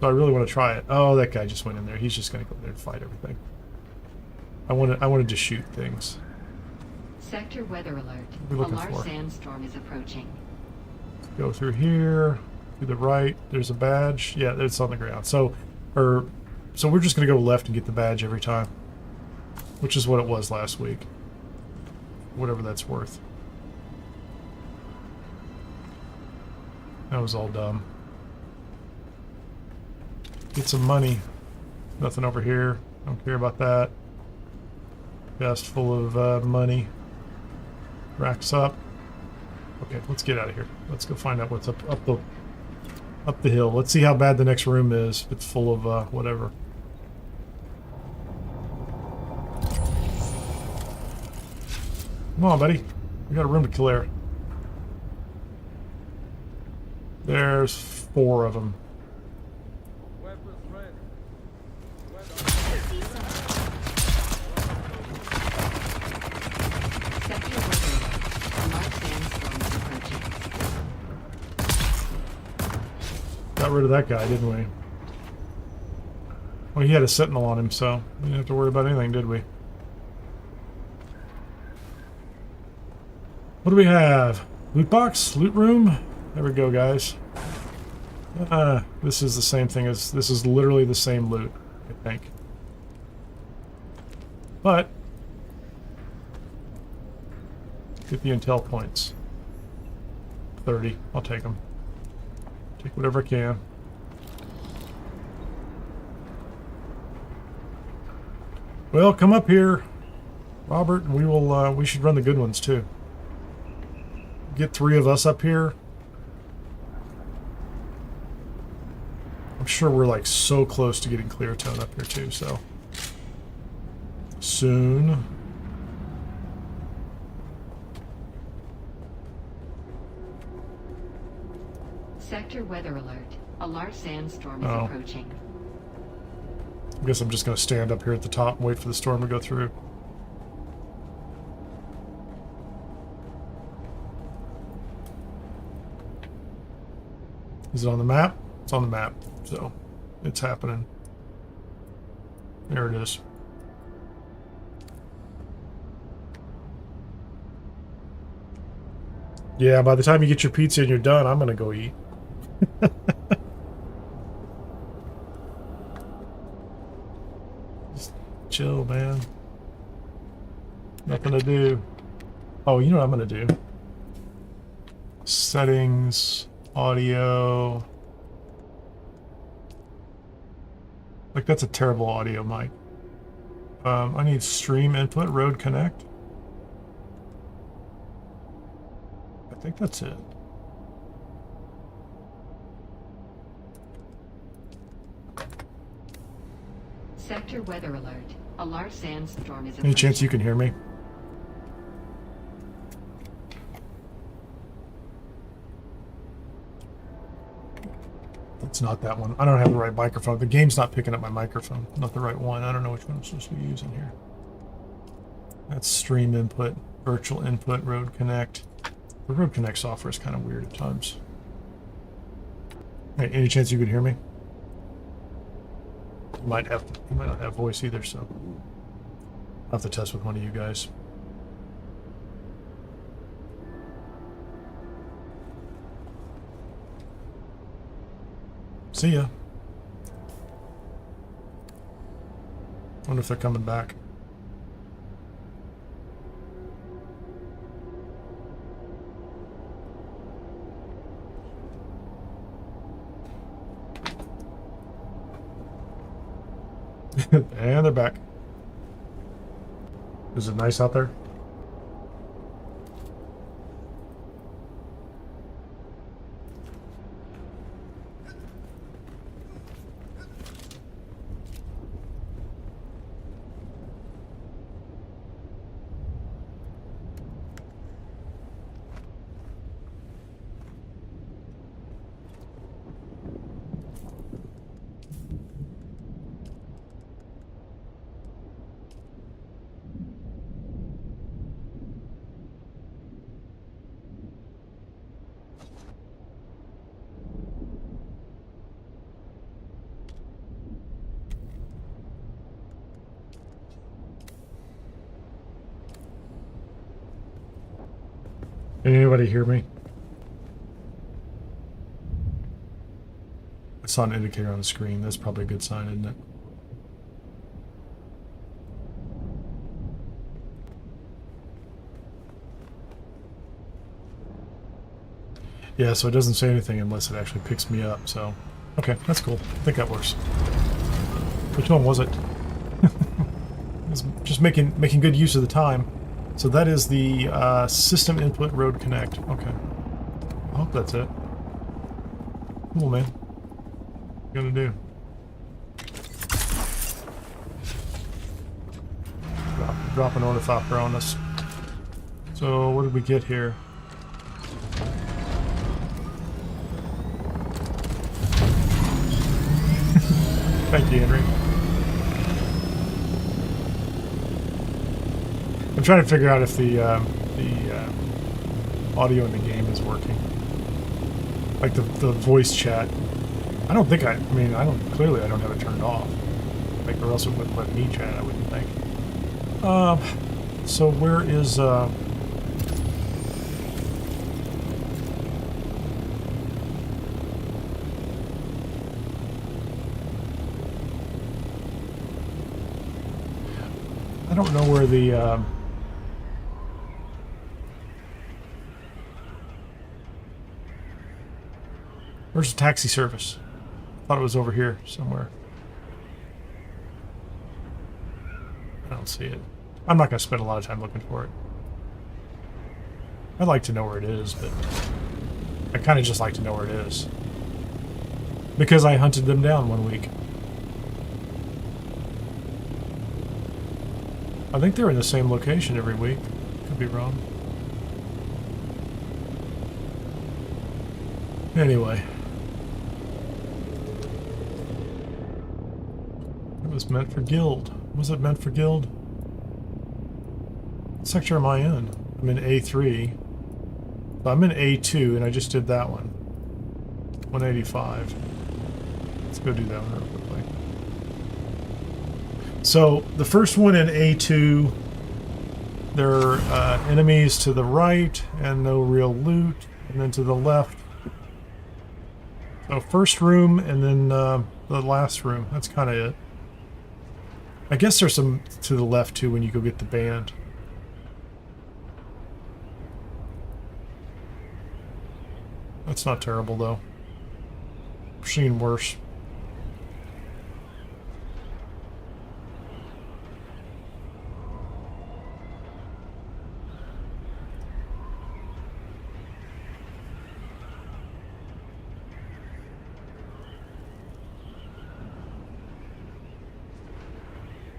So I really want to try it. Oh, that guy just went in there. He's just going to go there and fight everything. I wanted to shoot things. Sector weather alert. What are we A looking large for? sandstorm is approaching. Go through here. To the right, there's a badge. Yeah, it's on the ground. So we're just gonna go left and get the badge every time, which is what it was last week. Whatever that's worth. That was all dumb. Get some money. Nothing over here. Don't care about that. Chest full of money. Racks up. Okay, let's get out of here. Let's go find out what's up the hill. Let's see how bad the next room is. If it's full of whatever. Come on, buddy. We got a room to clear. There's 4 of them. Weapons ready. Sector weather. A large sandstorm is approaching. Got rid of that guy, didn't we? Well, he had a sentinel on him, so we didn't have to worry about anything, did we? What do we have? Loot box? Loot room? There we go, guys. This is the same thing as... This is literally the same loot, I think. But... get the intel points. 30. I'll take them. Take whatever I can. Well, come up here, Robert, and we will, we should run the good ones, too. Get 3 of us up here. I'm sure we're, like, so close to getting clear tone up here, too, so... soon. Sector weather alert. A large sandstorm is Oh. approaching. I guess I'm just going to stand up here at the top and wait for the storm to go through. Is it on the map? It's on the map, so it's happening. There it is. Yeah, by the time you get your pizza and you're done, I'm going to go eat. Just chill, man. Nothing to do. Oh, you know what I'm going to do? Settings, audio. Like, that's a terrible audio mic. I need stream input, road connect. I think that's it. Sector weather alert. A large sandstorm is approaching. Any chance you can hear me? It's not that one. I don't have the right microphone. The game's not picking up my microphone. Not the right one. I don't know which one I'm supposed to be using here. That's stream input, virtual input, road connect. The road connect software is kind of weird at times. Hey, any chance you could hear me? You might not have voice either, so I'll have to test with one of you guys. See ya. Wonder if they're coming back. And they're back. Is it nice out there? Anybody hear me? saw an indicator on the screen. That's probably a good sign, isn't it? Yeah, so it doesn't say anything unless it actually picks me up, so... Okay, that's cool. I think that works. Which one was it? It's just making good use of the time. So that is the system input road connect. Okay. I hope that's it. Cool, man. What are you gonna do? Drop an ornithopter on us. So what did we get here? Thank you, Henry. I'm trying to figure out if the audio in the game is working. Like the voice chat. I don't think I mean, clearly I don't have it turned off. Like, or else it wouldn't let me chat, I wouldn't think. So where is, I don't know where the, where's the taxi service? I thought it was over here somewhere. I don't see it. I'm not going to spend a lot of time looking for it. I'd like to know where it is, but I kind of just like to know where it is. Because I hunted them down one week. I think they're in the same location every week. Could be wrong. Anyway. It was meant for guild. Was it meant for guild? What sector am I in? I'm in A3. I'm in A2 and I just did that one. 185. Let's go do that one real quickly. So the first one in A2, there are enemies to the right and no real loot, and then to the left. So first room and then the last room. That's kind of it. I guess there's some to the left too when you go get the band. That's not terrible though. I've seen worse.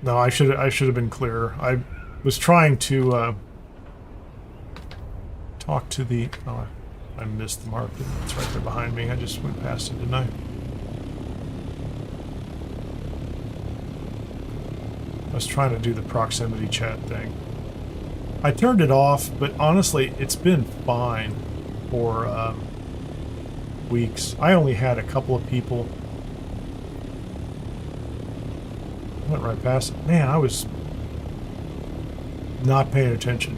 No, I should have been clearer. I was trying to talk to the... Oh, I missed the mark. It's right there behind me. I just went past it, didn't I? I was trying to do the proximity chat thing. I turned it off, but honestly, it's been fine for weeks. I only had a couple of people... Went right past it. Man, I was not paying attention.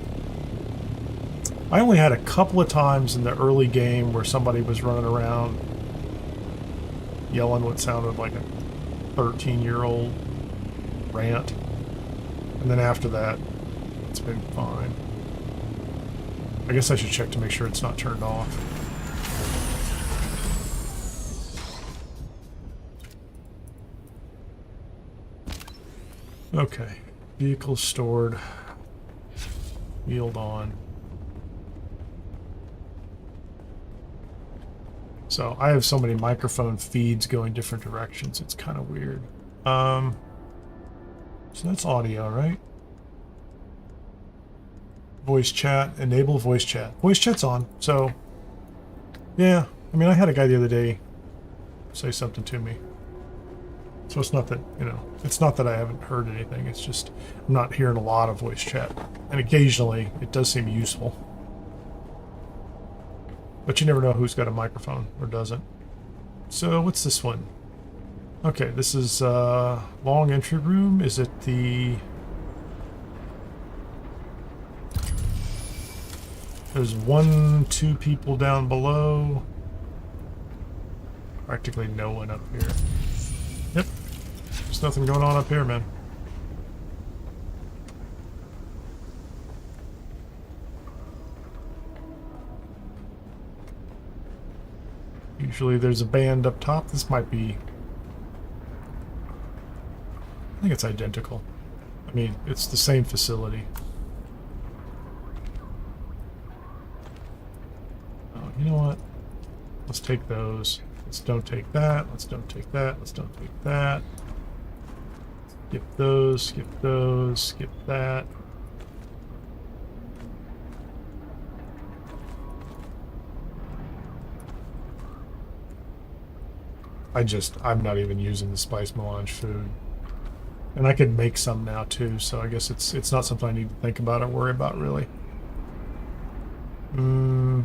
I only had a couple of times in the early game where somebody was running around yelling what sounded like a 13-year-old rant. And then after that, it's been fine. I guess I should check to make sure it's not turned off. Okay, vehicle stored, wheeled on. So I have so many microphone feeds going different directions, it's kind of weird. So that's audio, right? Voice chat, enable voice chat. Voice chat's on, so yeah. I mean, I had a guy the other day say something to me. So it's not that, you know, it's not that I haven't heard anything, it's just I'm not hearing a lot of voice chat. And occasionally it does seem useful. But you never know who's got a microphone or doesn't. So what's this one? Okay, this is long entry room. Is it the... There's 1, 2 people down below. I practically no one up here. Yep. There's nothing going on up here, man. Usually there's a band up top. This might be... I think it's identical. I mean, it's the same facility. Oh, you know what? Let's take those. Let's don't take that. Let's don't take that. Let's don't take that. Skip those. Skip those. Skip that. I'm not even using the spice melange food. And I could make some now too, so I guess it's not something I need to think about or worry about really. I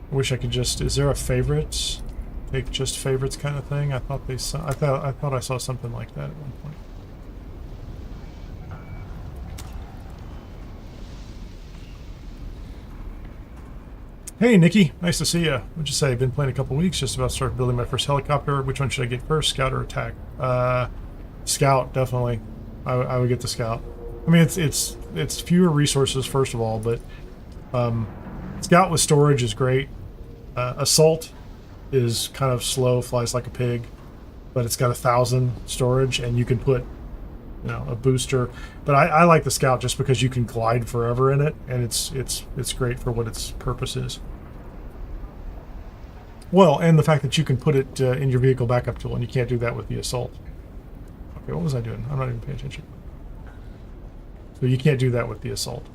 wish I could just, is there a favorites? Take just favorites kind of thing? I thought I thought I saw something like that at one point. Hey, Nikki. Nice to see you. What'd you say? Been playing a couple weeks. Just about to start building my first helicopter. Which one should I get first? Scout or attack? Scout, definitely. I would get the scout. I mean, it's fewer resources, first of all, but scout with storage is great. Assault is kind of slow, flies like a pig, but it's got 1,000 storage, and you can put, you know, a booster. But I like the scout just because you can glide forever in it, and it's great for what its purpose is. Well, and the fact that you can put it in your vehicle backup tool, and you can't do that with the assault. Okay, what was I doing? I'm not even paying attention. So you can't do that with the assault.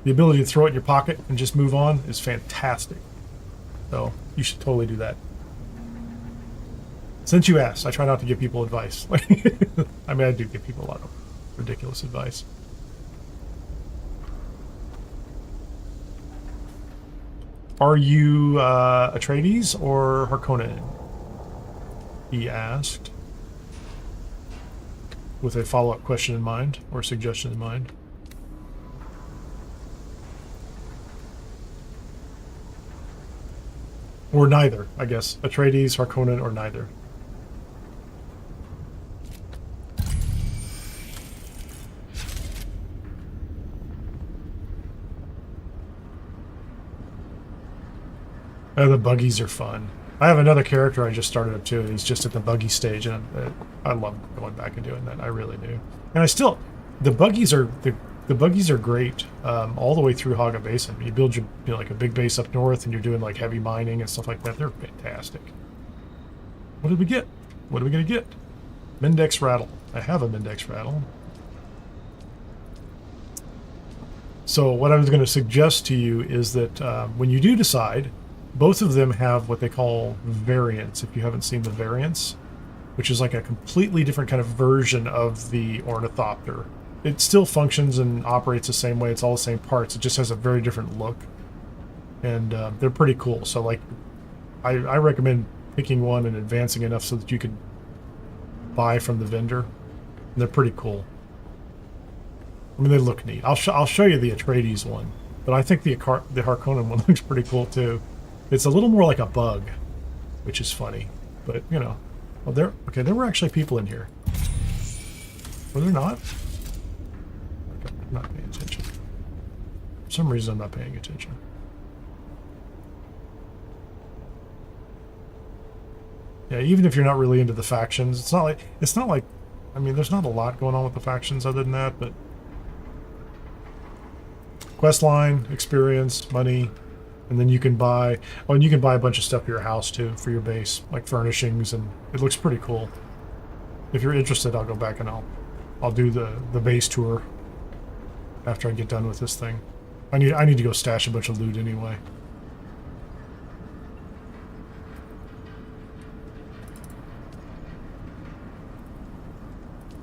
The ability to throw it in your pocket and just move on is fantastic. So you should totally do that. Since you asked, I try not to give people advice. I mean, I do give people a lot of ridiculous advice. Are you Atreides or Harkonnen? He asked, with a follow-up question in mind, or suggestion in mind. Or neither, I guess. Atreides, Harkonnen, or neither. Oh, the buggies are fun. I have another character I just started up too. He's just at the buggy stage, and I love going back and doing that. I really do. And I still, the buggies are great all the way through Haga Basin. You build your like a big base up north, and you're doing like heavy mining and stuff like that. They're fantastic. What did we get? What are we gonna get? Mendex rattle. I have a Mendex rattle. So what I was going to suggest to you is that when you do decide, both of them have what they call variants, if you haven't seen the variants, which is like a completely different kind of version of the ornithopter. It still functions and operates the same way. It's all the same parts. It just has a very different look. And they're pretty cool. So like, I recommend picking one and advancing enough so that you can buy from the vendor. And they're pretty cool. I mean, they look neat. I'll show you the Atreides one. But I think the Harkonnen one looks pretty cool too. It's a little more like a bug, which is funny. But, you know. Well, there were actually people in here. Were there not? Okay, I'm not paying attention. For some reason, I'm not paying attention. Yeah, even if you're not really into the factions, it's not like, I mean, there's not a lot going on with the factions other than that, but quest line, experience, money, and then you can buy, oh, and you can buy a bunch of stuff for your house too, for your base, like furnishings, and it looks pretty cool. If you're interested, I'll go back and I'll do the base tour after I get done with this thing. I need to go stash a bunch of loot anyway.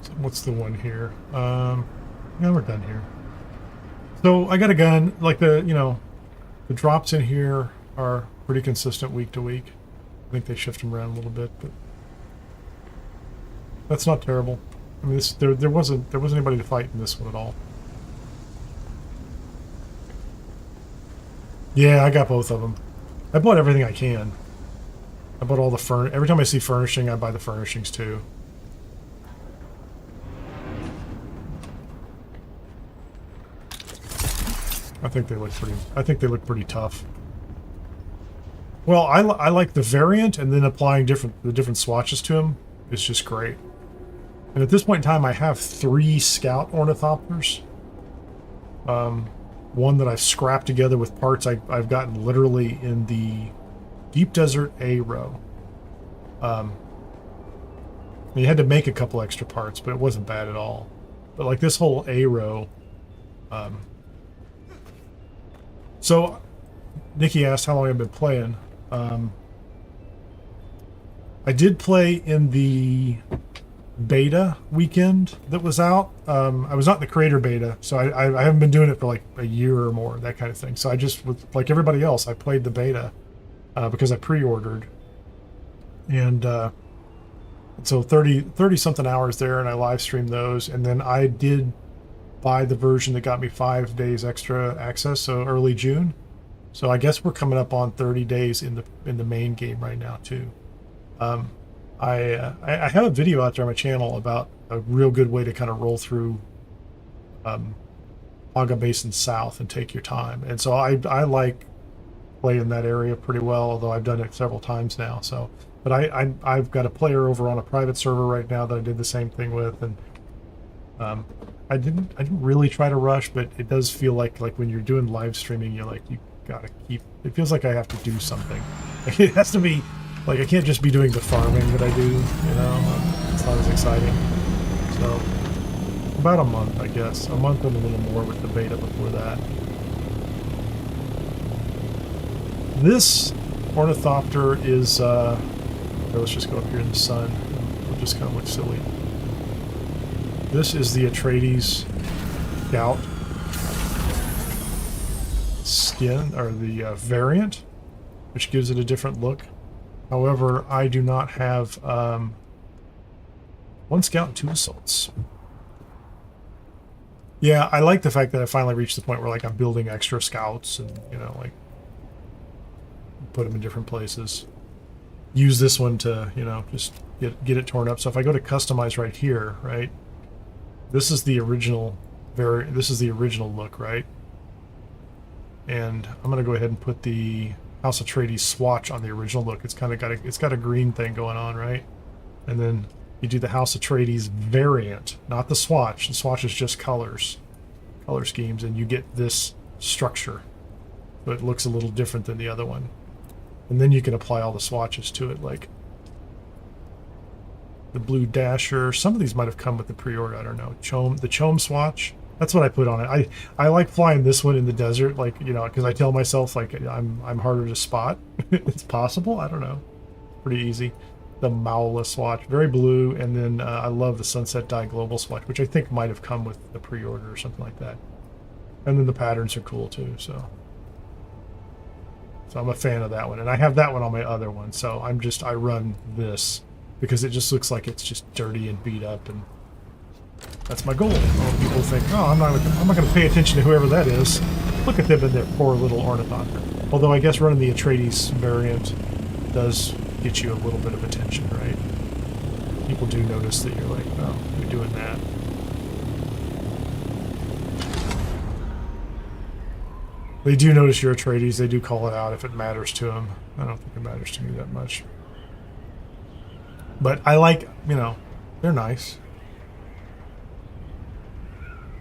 So what's the one here? Yeah, we're done here. So I got a gun, like the drops in here are pretty consistent week to week. I think they shift them around a little bit, but that's not terrible. I mean, there wasn't anybody to fight in this one at all. Yeah, I got both of them. I bought everything I can. I bought all the every time I see furnishing, I buy the furnishings too. I think they look pretty tough. Well, I like the variant, and then applying the different swatches to them is just great. And at this point in time, I have 3 scout ornithopters. One that I've scrapped together with parts I've gotten literally in the Deep Desert A row. You had to make a couple extra parts, but it wasn't bad at all. But like this whole A row. So, Nikki asked how long I've been playing. I did play in the beta weekend that was out. I was not in the creator beta, so I haven't been doing it for like a year or more, that kind of thing. So I just, like everybody else, I played the beta because I pre-ordered. And so 30 something hours there, and I live streamed those. And then I did buy the version that got me 5 days extra access, so early June. So I guess we're coming up on 30 days in the main game right now too. I have a video out there on my channel about a real good way to kind of roll through Aga Basin South and take your time. And so I like playing that area pretty well, although I've done it several times now. So, but I've got a player over on a private server right now that I did the same thing with, and I didn't really try to rush, but it does feel like when you're doing live streaming, you're like, you gotta keep. It feels like I have to do something. It has to be. Like, I can't just be doing the farming that I do, you know? It's not as exciting. So, about a month, I guess. A month and a little more with the beta before that. This ornithopter is, okay, let's just go up here in the sun. It'll just kind of look silly. This is the Atreides Scout skin, or the variant, which gives it a different look. However, I do not have 1 scout and 2 assaults. Yeah, I like the fact that I finally reached the point where like I'm building extra scouts and, you know, like put them in different places. Use this one to, you know, just get it torn up. So if I go to customize right here, right? This is the original look, right? And I'm going to go ahead and put the House Atreides swatch on the original look. It's kind of got a green thing going on, right? And then you do the House Atreides variant, not the swatch. The swatch is just color schemes, and you get this structure. So it looks a little different than the other one. And then you can apply all the swatches to it, like the blue dasher. Some of these might have come with the pre-order, I don't know. The Chom swatch. That's what I put on it. I like flying this one in the desert, like, you know, because I tell myself like I'm harder to spot. It's possible. I don't know. Pretty easy. The Maula swatch, very blue, and then I love the Sunset Dye Global swatch, which I think might have come with the pre-order or something like that. And then the patterns are cool too. So I'm a fan of that one, and I have that one on my other one. So I run this because it just looks like it's just dirty and beat up, and that's my goal. People think, oh, I'm not going to pay attention to whoever that is. Look at them and their poor little ornithopter. Although I guess running the Atreides variant does get you a little bit of attention, right? People do notice that you're like, oh, you're doing that. They do notice your Atreides. They do call it out if it matters to them. I don't think it matters to me that much. But I like, you know, they're nice.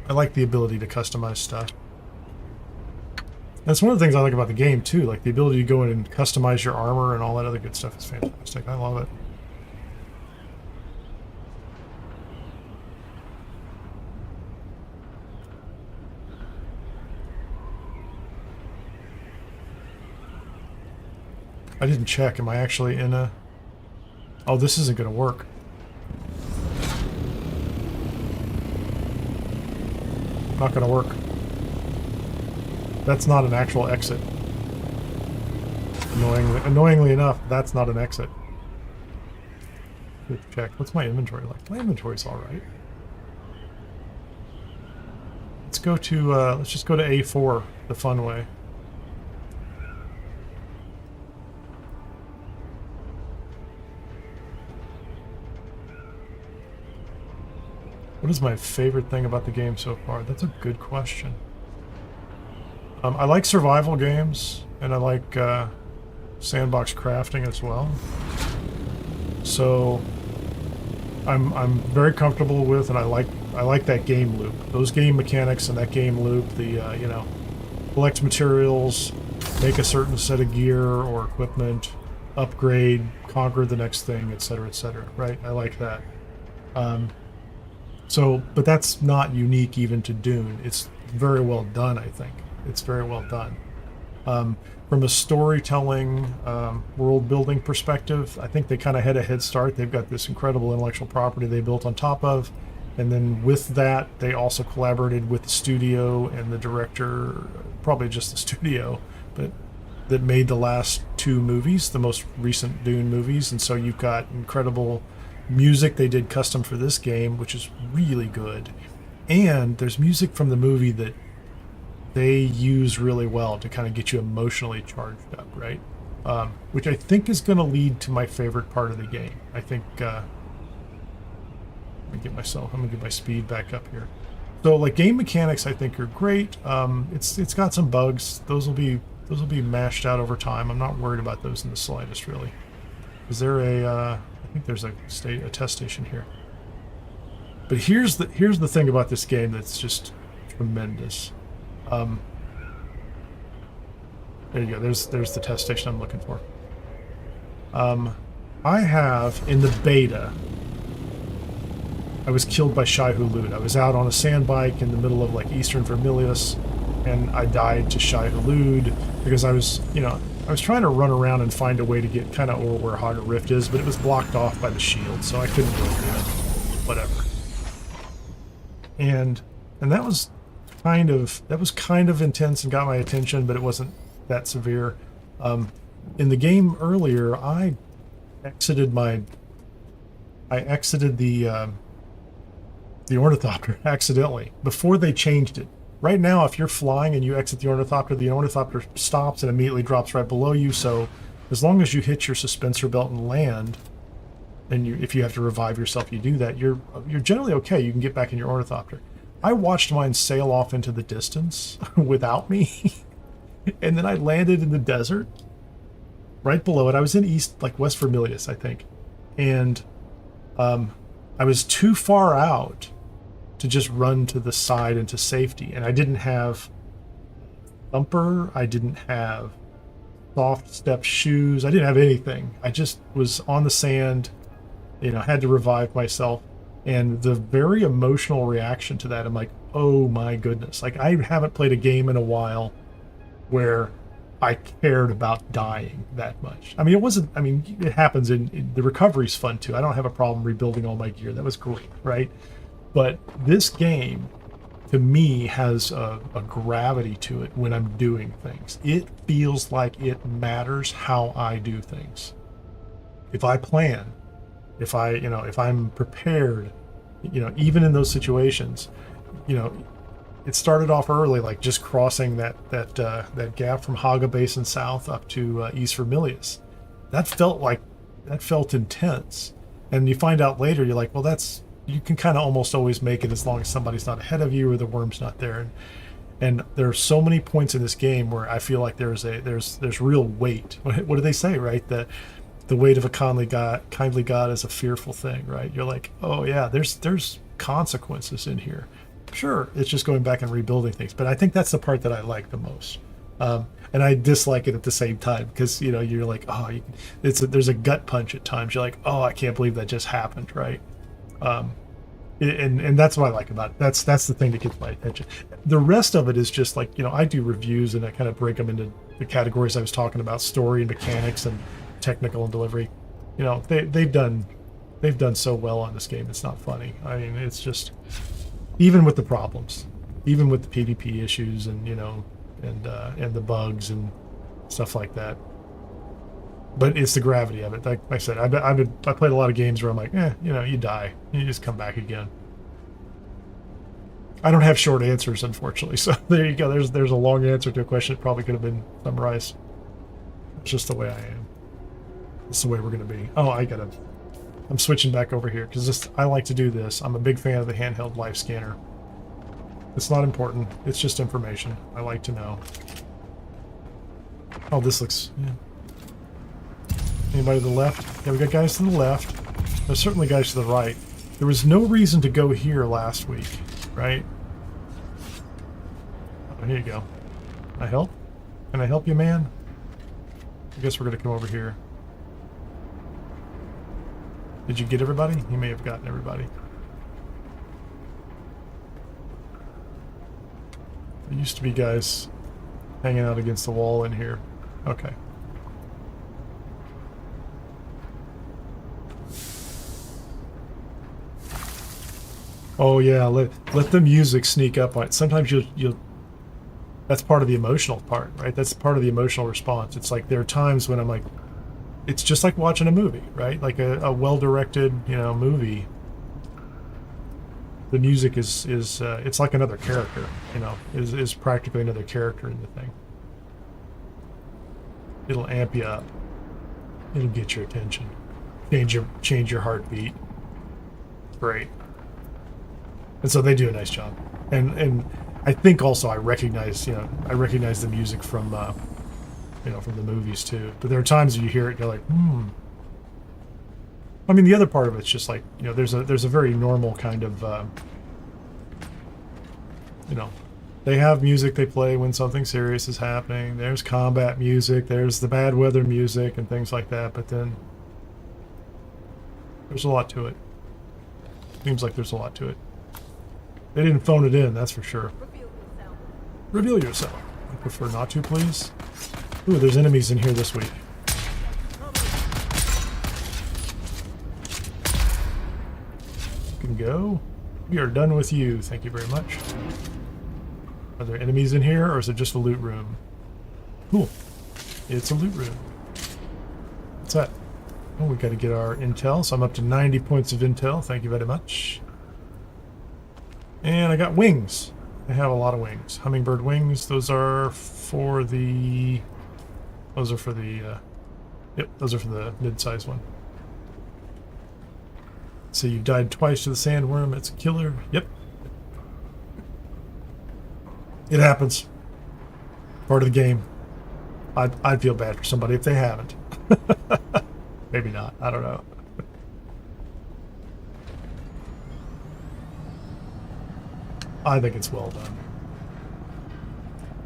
I like the ability to customize stuff. That's one of the things I like about the game too, like the ability to go in and customize your armor and all that other good stuff is fantastic. I love it. I didn't check. Am I actually in a... Oh, this isn't going to work. Not going to work. That's not an actual exit. Annoyingly enough, that's not an exit. Good check. What's my inventory like? My inventory's all right. Let's go to. Let's just go to A4, the fun way. What is my favorite thing about the game so far? That's a good question. I like survival games, and I like sandbox crafting as well. So I'm very comfortable with, and I like that game loop. Those game mechanics and that game loop. The you know, collect materials, make a certain set of gear or equipment, upgrade, conquer the next thing, etc., etc. Right? I like that. So, but that's not unique even to Dune. It's very well done, I think. It's very well done. From a storytelling, world-building perspective, I think they kind of had a head start. They've got this incredible intellectual property they built on top of, and then with that, they also collaborated with the studio and the director, probably just the studio, but that made the last two movies, the most recent Dune movies, and so you've got incredible music they did custom for this game, which is really good. And there's music from the movie that they use really well to kind of get you emotionally charged up, right? Which I think is going to lead to my favorite part of the game. I think, let me get myself, I'm going to get my speed back up here. So like game mechanics, I think are great. It's got some bugs. Those will be mashed out over time. I'm not worried about those in the slightest, really. Is there a, I think there's a test station here. But here's the thing about this game that's just tremendous. There you go. There's the test station I'm looking for. I have in the beta. I was killed by Shai Hulud. I was out on a sand bike in the middle of like Eastern Vermilius, and I died to Shai Hulud because I was trying to run around and find a way to get kind of over where Haga Rift is, but it was blocked off by the shield, so I couldn't really do it. Whatever. And that was kind of intense and got my attention, but it wasn't that severe. In the game earlier, I exited the ornithopter accidentally before they changed it. Right now, if you're flying and you exit the ornithopter stops and immediately drops right below you. So as long as you hit your suspensor belt and land, and if you have to revive yourself, you do that, you're generally okay. You can get back in your ornithopter. I watched mine sail off into the distance without me, and then I landed in the desert right below it. I was in West Vermilius, I think, and I was too far out to just run to the side into safety, and I didn't have thumper, I didn't have soft step shoes, I didn't have anything. I just was on the sand, had to revive myself, and the very emotional reaction to that, I'm like, oh my goodness. Like, I haven't played a game in a while where I cared about dying that much. It happens in the recovery's fun too. I don't have a problem rebuilding all my gear. That was great, right? But this game, to me, has a gravity to it when I'm doing things. It feels like it matters how I do things. If I plan, if I'm prepared, even in those situations, it started off early, like just crossing that gap from Haga Basin south up to East Vermilius. That felt intense. And you find out later, you're like, well, you can kind of almost always make it as long as somebody's not ahead of you or the worm's not there. And there are so many points in this game where I feel like there's real weight. What do they say, right? That the weight of a kindly God is a fearful thing, right? You're like, oh yeah, there's consequences in here. Sure, it's just going back and rebuilding things, but I think that's the part that I like the most, and I dislike it at the same time because you're like, oh, there's a gut punch at times. You're like, oh, I can't believe that just happened, right? And that's what I like about it. That's the thing that gets my attention. The rest of it is just like, I do reviews and I kind of break them into the categories I was talking about: story and mechanics and technical and delivery. They've done so well on this game. It's not funny. I mean, it's just, even with the problems, even with the PvP issues and and the bugs and stuff like that. But it's the gravity of it. Like I said, I played a lot of games where I'm like, you die, you just come back again. I don't have short answers, unfortunately. So there you go. There's a long answer to a question that probably could have been summarized. It's just the way I am. It's the way we're going to be. Oh, I gotta I'm switching back over here because I like to do this. I'm a big fan of the handheld life scanner. It's not important. It's just information. I like to know. Oh, this looks... Yeah. Anybody to the left? Yeah, we got guys to the left. There's certainly guys to the right. There was no reason to go here last week, right? Oh, here you go. Can I help? Can I help you, man? I guess we're going to come over here. Did you get everybody? You may have gotten everybody. There used to be guys hanging out against the wall in here. Okay. Oh yeah, let the music sneak up on it. Sometimes you'll that's part of the emotional part, right? That's part of the emotional response. It's like there are times when I'm like, it's just like watching a movie, right? Like a well-directed, you know, movie. The music is it's like another character, you know, is practically another character in the thing. It'll amp you up. It'll get your attention. Change your heartbeat. Great. And so they do a nice job. And I think also I recognize the music from from the movies too. But there are times you hear it, you're like, I mean, the other part of it's just like, you know, there's a very normal kind of, they have music they play when something serious is happening. There's combat music, there's the bad weather music and things like that. But then there's a lot to it. Seems like there's a lot to it. They didn't phone it in, that's for sure. Reveal yourself. I prefer not to, please. Ooh, there's enemies in here this week. You can go. We are done with you. Thank you very much. Are there enemies in here, or is it just a loot room? Cool. It's a loot room. What's that? Oh, we got to get our intel. So I'm up to 90 points of intel. Thank you very much. And I got wings. I have a lot of wings. Hummingbird wings. Those are for the... Yep, those are for the mid-sized one. So you died twice to the sandworm. It's a killer. Yep. It happens. Part of the game. I'd feel bad for somebody if they haven't. Maybe not. I don't know. I think it's well done.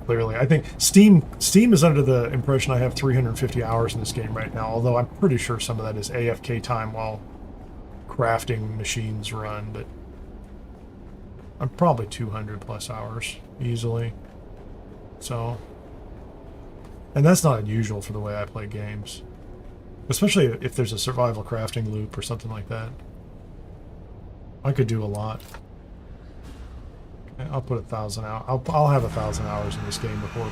Clearly, I think Steam is under the impression I have 350 hours in this game right now, although I'm pretty sure some of that is AFK time while crafting machines run, but I'm probably 200 plus hours easily. So, and that's not unusual for the way I play games, especially if there's a survival crafting loop or something like that. I could do a lot. I'll put 1,000 out. I'll have 1,000 hours in this game before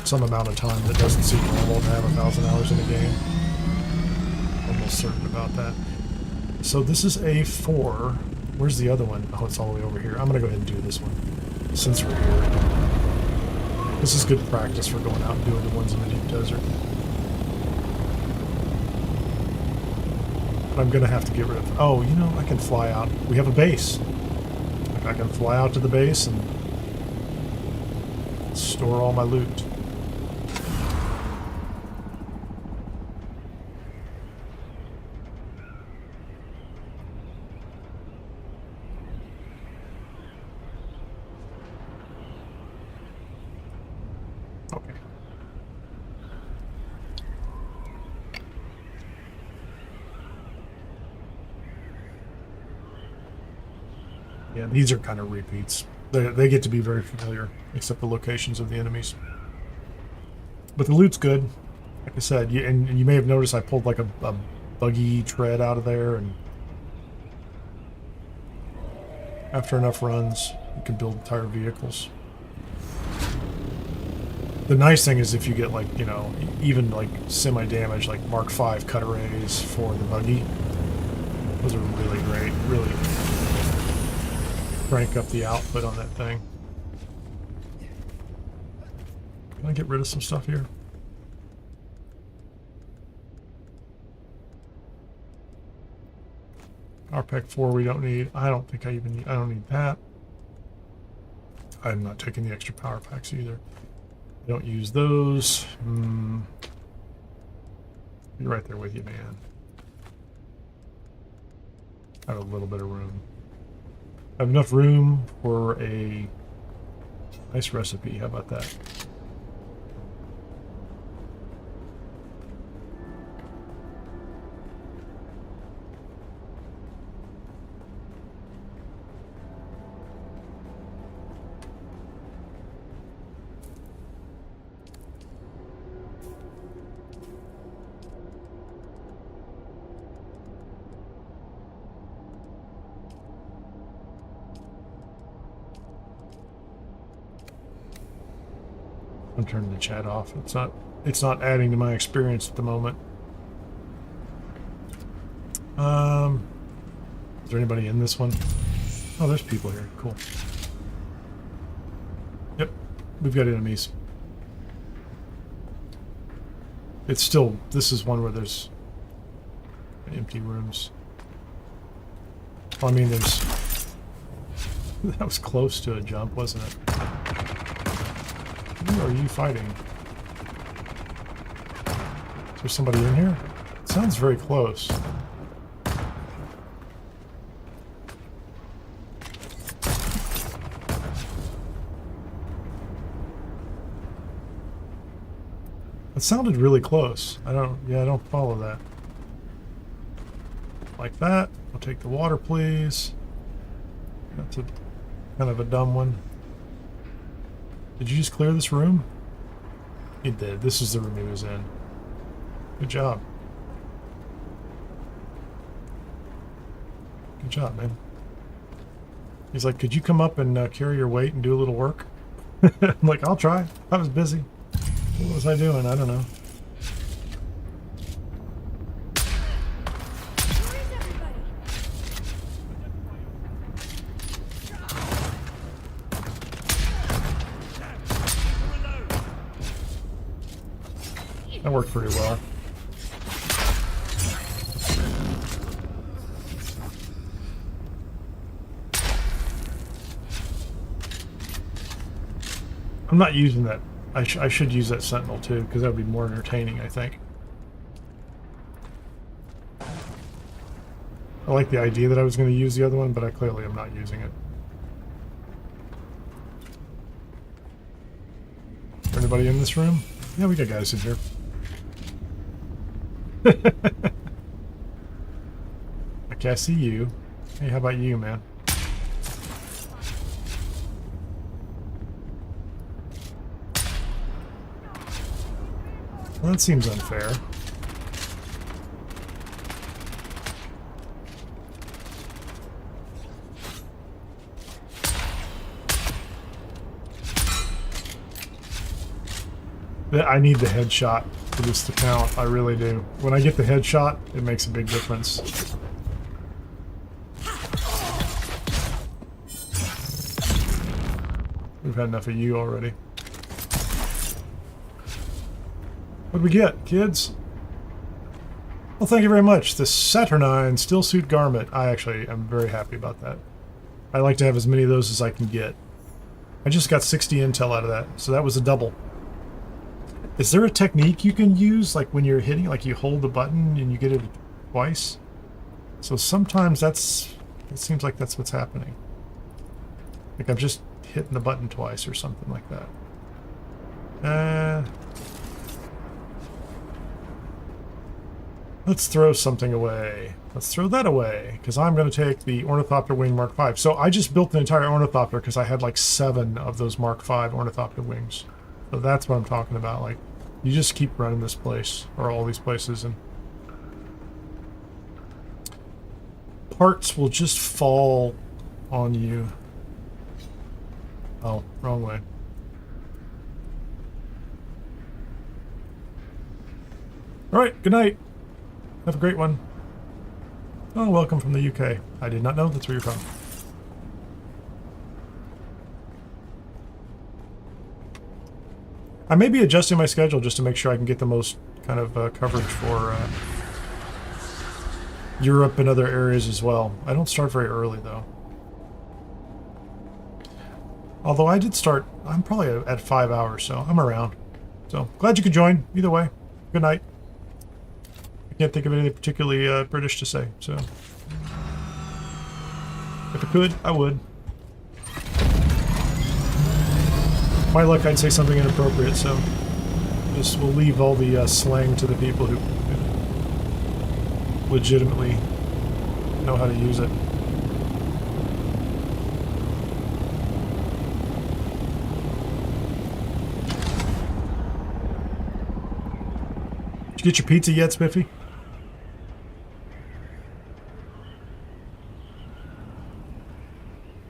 some amount of time that doesn't seem normal to have 1,000 hours in a game. Almost certain about that. So this is A4. Where's the other one? Oh, it's all the way over here. I'm gonna go ahead and do this one since we're here. This is good practice for going out and doing the ones in the deep desert. But I'm gonna have to get rid of. Oh, you know, I can fly out. We have a base. I can fly out to the base and store all my loot. Okay. Yeah, these are kind of repeats. They get to be very familiar, except the locations of the enemies. But the loot's good. Like I said, and you may have noticed I pulled like a buggy tread out of there, and after enough runs, you can build entire vehicles. The nice thing is if you get like, you know, even like semi-damaged, like Mark V cut arrays for the buggy, those are really great, really crank up the output on that thing. Can I get rid of some stuff here? Power pack 4 we don't need. I don't think I don't need that. I'm not taking the extra power packs either. I don't use those. Be right there with you, man. I have a little bit of room. I have enough room for a nice recipe. How about that? I'm turning the chat off. It's not adding to my experience at the moment. Is there anybody in this one? Oh, there's people here. Cool. Yep, we've got enemies. It's still, this is one where there's empty rooms. Well, I mean, there's, that was close to a jump, wasn't it? Who are you fighting? Is there somebody in here? It sounds very close. It sounded really close. I don't follow that. Like that. I'll take the water, please. That's a kind of a dumb one. Did you just clear this room? He did. This is the room he was in. Good job. Good job, man. He's like, could you come up and carry your weight and do a little work? I'm like, I'll try. I was busy. What was I doing? I don't know. That worked pretty well. I'm not using that. I should use that sentinel too, because that would be more entertaining, I think. I like the idea that I was going to use the other one, but I clearly am not using it. Is there anybody in this room? Yeah, we got guys in here. Okay, I see you. Hey, how about you, man? Well, that seems unfair. I need the headshot for this to count. I really do. When I get the headshot, it makes a big difference. We've had enough of you already. What do we get, kids? Well, thank you very much. The Saturnine Stillsuit Garment. I actually am very happy about that. I like to have as many of those as I can get. I just got 60 intel out of that, so that was a double. Is there a technique you can use, like when you're hitting, like you hold the button and you get it twice? So sometimes it seems like that's what's happening. Like I'm just hitting the button twice or something like that. Let's throw something away. Let's throw that away, because I'm going to take the Ornithopter Wing Mark V. So I just built an entire Ornithopter because I had like 7 of those Mark V Ornithopter wings. So that's what I'm talking about. Like, you just keep running this place, or all these places, and parts will just fall on you. Oh, wrong way. All right, good night. Have a great one. Oh, welcome from the UK. I did not know that's where you're from. I may be adjusting my schedule just to make sure I can get the most kind of coverage for Europe and other areas as well. I don't start very early though. Although I did start, I'm probably at 5 hours, so I'm around. So glad you could join. Either way, good night. I can't think of anything particularly British to say, so if I could, I would. My luck, I'd say something inappropriate, so just we'll leave all the slang to the people who legitimately know how to use it. Did you get your pizza yet, Spiffy?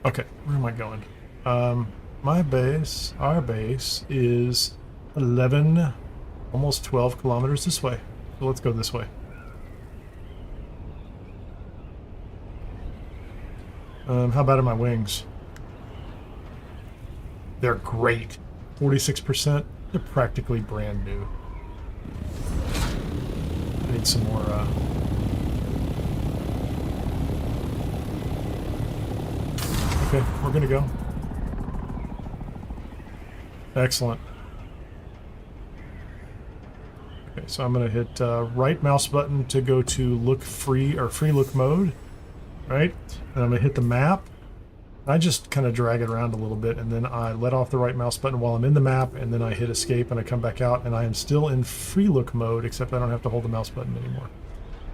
Okay, where am I going? My base, our base, is 11, almost 12 kilometers this way. So let's go this way. How about in my wings? They're great. 46%. They're practically brand new. I need some more, Okay, we're gonna go. Excellent. Okay, so I'm gonna hit right mouse button to go to look free or free look mode, right? And I'm gonna hit the map. I just kind of drag it around a little bit, and then I let off the right mouse button while I'm in the map, and then I hit escape and I come back out, and I am still in free look mode, except I don't have to hold the mouse button anymore.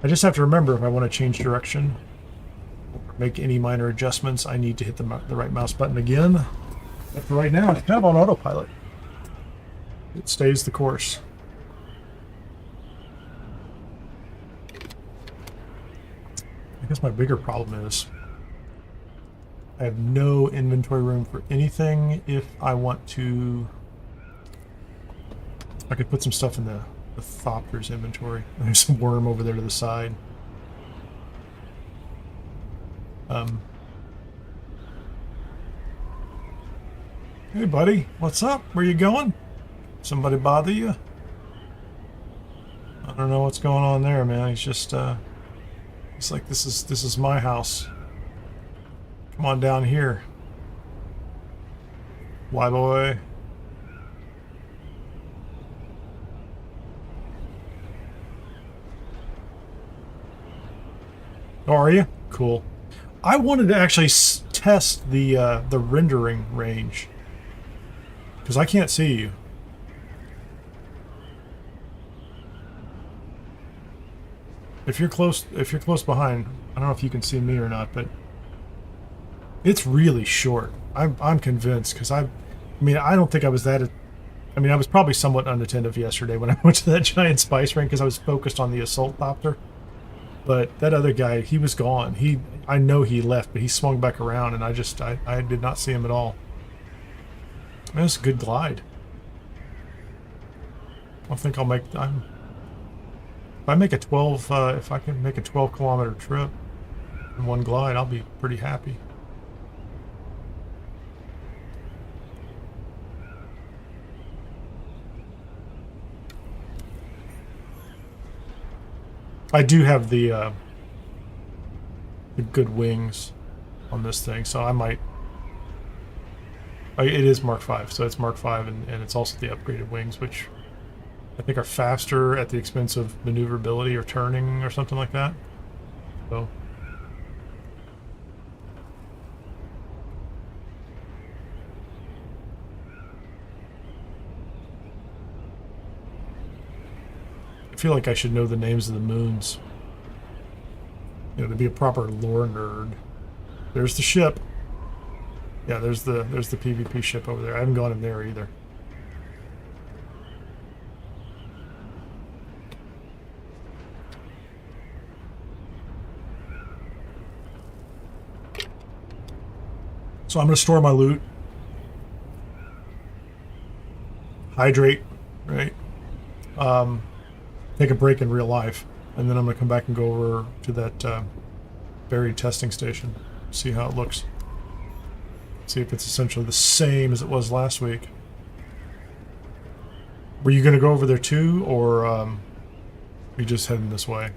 I just have to remember if I want to change direction or make any minor adjustments, I need to hit the right mouse button again. But for right now, it's kind of on autopilot. It stays the course. I guess my bigger problem is I have no inventory room for anything. If I want to, I could put some stuff in the Thopter's inventory. There's some worm over there to the side. Hey buddy, what's up? Where you going? Somebody bother you? I don't know what's going on there, man. He's just he's like, this is my house. Come on down here. Why, boy? Oh, are you? Cool. I wanted to actually test the rendering range because I can't see you. If you're close behind, I don't know if you can see me or not, but it's really short. I'm convinced because I mean, I don't think I was that. I mean, I was probably somewhat unattentive yesterday when I went to that giant spice ring because I was focused on the assault thopter. But that other guy, he was gone. I know he left, but he swung back around, and I did not see him at all. That's a good glide. I think I'll make. If I make a 12, if I can make a 12-kilometer trip in one glide, I'll be pretty happy. I do have the good wings on this thing, so I might. It is Mark V, so it's Mark V, and it's also the upgraded wings, which I think are faster at the expense of maneuverability or turning or something like that. I feel like I should know the names of the moons. You know, to be a proper lore nerd. There's the ship. Yeah, there's the PvP ship over there. I haven't gone in there either. So I'm going to store my loot. Hydrate, right? Take a break in real life, and then I'm going to come back and go over to that buried testing station, see how it looks. See if it's essentially the same as it was last week. Were you going to go over there too, or are you just heading this way?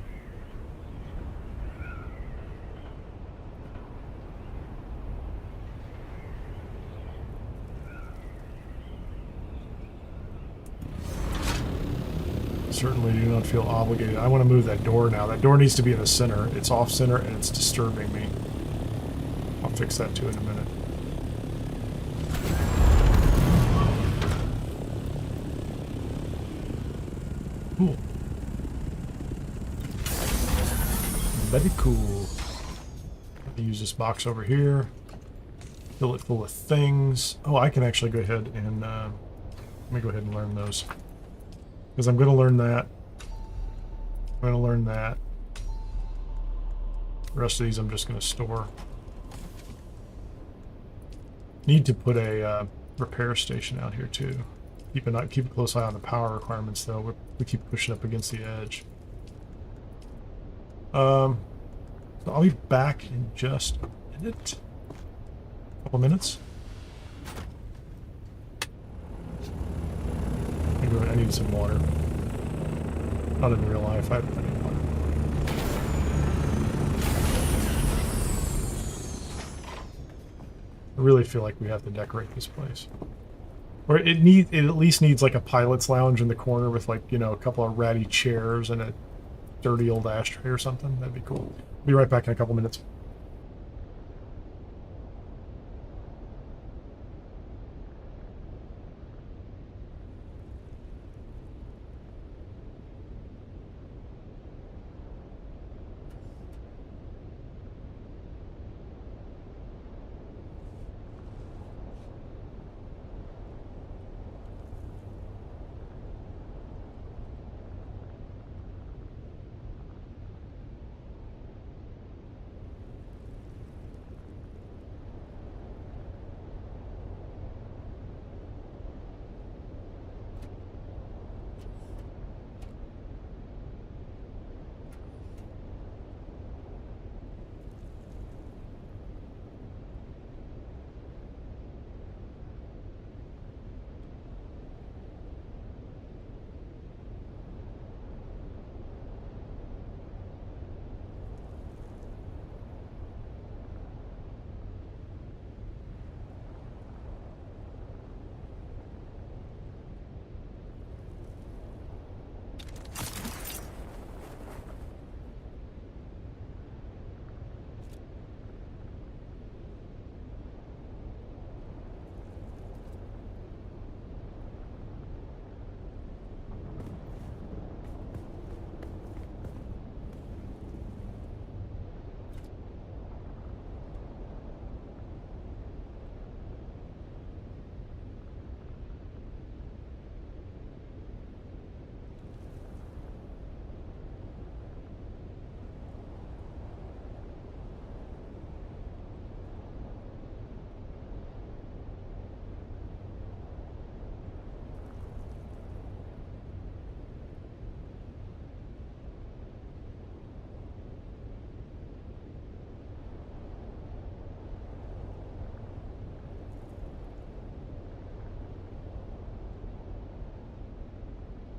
certainly do not feel obligated. I want to move that door now. That door needs to be in the center. It's off center and it's disturbing me. I'll fix that too in a minute. Cool. Very cool. I'll use this box over here. Fill it full of things. Oh, I can actually go ahead and let me go ahead and learn those. Because I'm going to learn that. I'm going to learn that. The rest of these I'm just going to store. Need to put a repair station out here too. Keep a close eye on the power requirements though. We keep pushing up against the edge. So I'll be back in just a minute. Couple minutes. I need some water. Not in real life. I need water. I really feel like we have to decorate this place. Or it at least needs like a pilot's lounge in the corner with like, you know, a couple of ratty chairs and a dirty old ashtray or something. That'd be cool. Be right back in a couple minutes.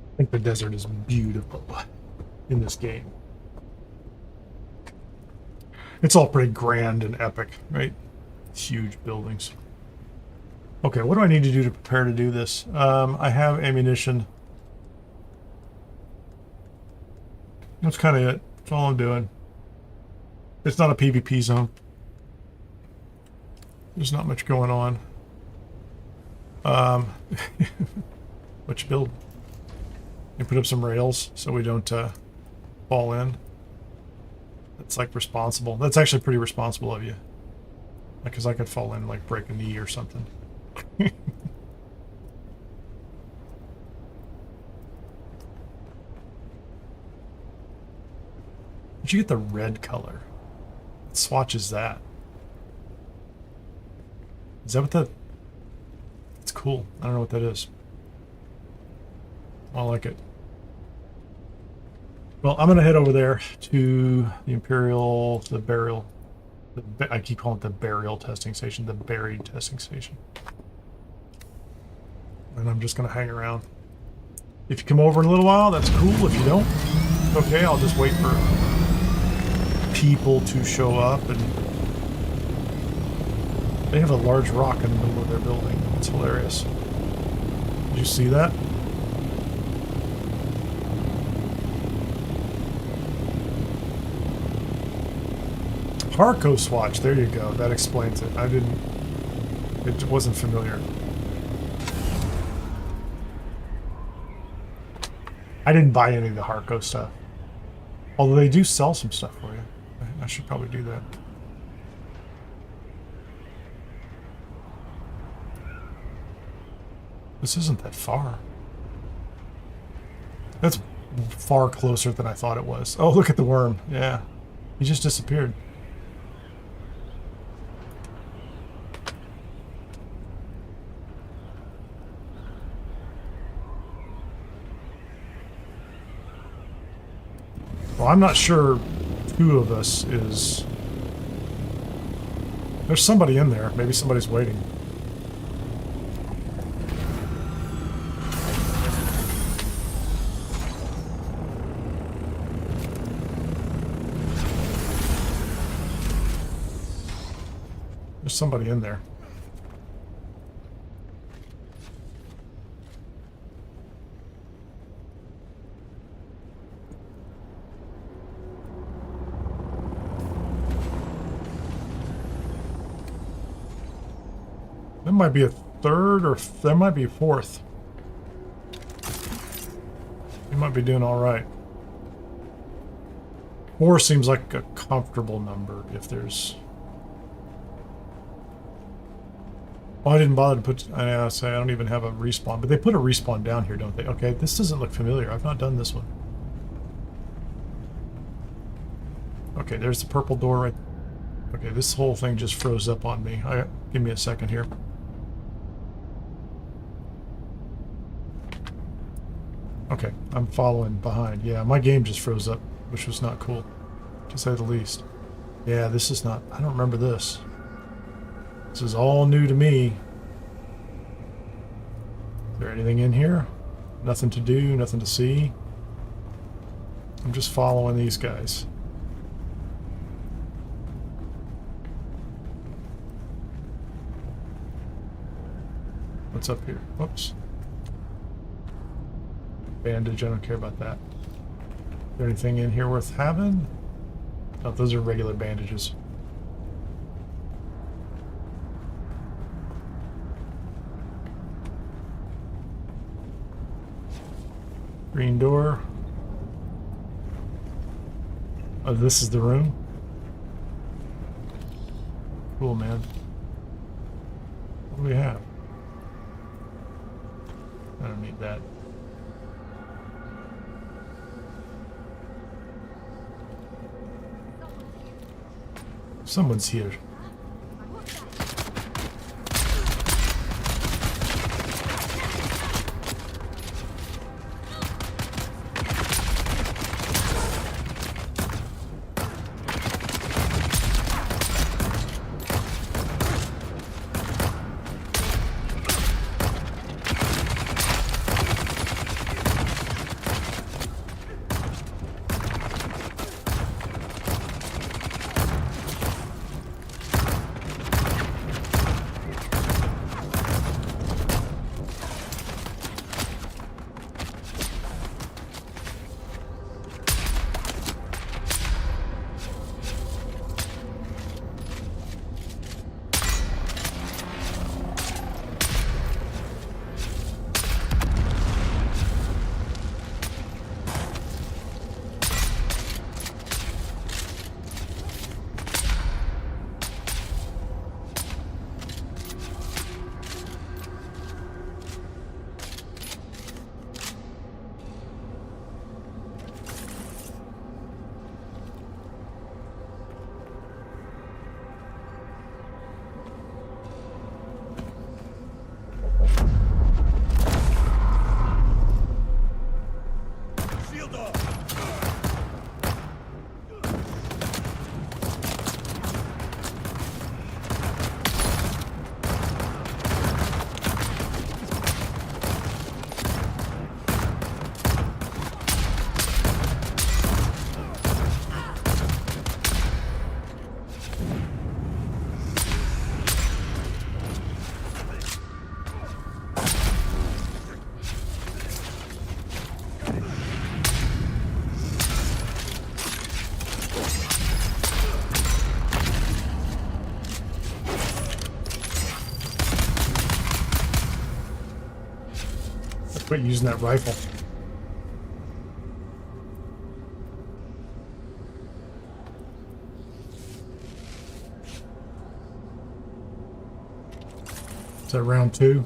I think the desert is beautiful in this game. It's all pretty grand and epic, right? Huge buildings. Okay, what do I need to do to prepare to do this? I have ammunition. That's kind of it. That's all I'm doing. It's not a PvP zone. There's not much going on. What you build? You put up some rails so we don't fall in. That's like responsible. That's actually pretty responsible of you. Because I could fall in, like break a knee or something. Did you get the red color? What swatch is that? Is that what the... It's cool. I don't know what that is. I like it. Well, I'm going to head over there to the Imperial, the burial. I keep calling it the burial testing station, the buried testing station. And I'm just going to hang around. If you come over in a little while, that's cool. If you don't, okay, I'll just wait for people to show up. And they have a large rock in the middle of their building. It's hilarious. Did you see that? Harkos watch. There you go. That explains it. I didn't... It wasn't familiar. I didn't buy any of the Harko stuff. Although they do sell some stuff for you. I should probably do that. This isn't that far. That's far closer than I thought it was. Oh, look at the worm. Yeah. He just disappeared. Well, I'm not sure two of us is... There's somebody in there. Maybe somebody's waiting. There's somebody in there. There might be a third, or there might be a fourth. You might be doing all right. 4 seems like a comfortable number if there's... Well, I didn't bother to put... I say I don't even have a respawn, but they put a respawn down here, don't they? Okay, this doesn't look familiar. I've not done this one. Okay, there's the purple door right... Okay, this whole thing just froze up on me. Give me a second here. Okay, I'm following behind. Yeah, my game just froze up, which was not cool, to say the least. Yeah, this is not... I don't remember this. This is all new to me. Is there anything in here? Nothing to do, nothing to see. I'm just following these guys. What's up here? Whoops. Bandage, I don't care about that. Is there anything in here worth having? No, those are regular bandages. Green door. Oh, this is the room? Cool, man. What do we have? I don't need that. Someone's here. quit using that rifle. Is that round 2?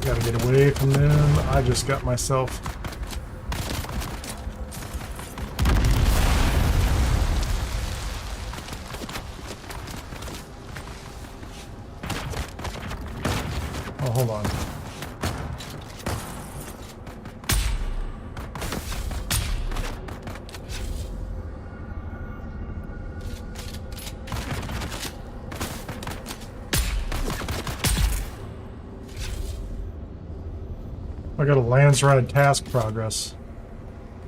Gotta get away from them. I just got myself... Oh, hold on. I got a Landsraad task progress.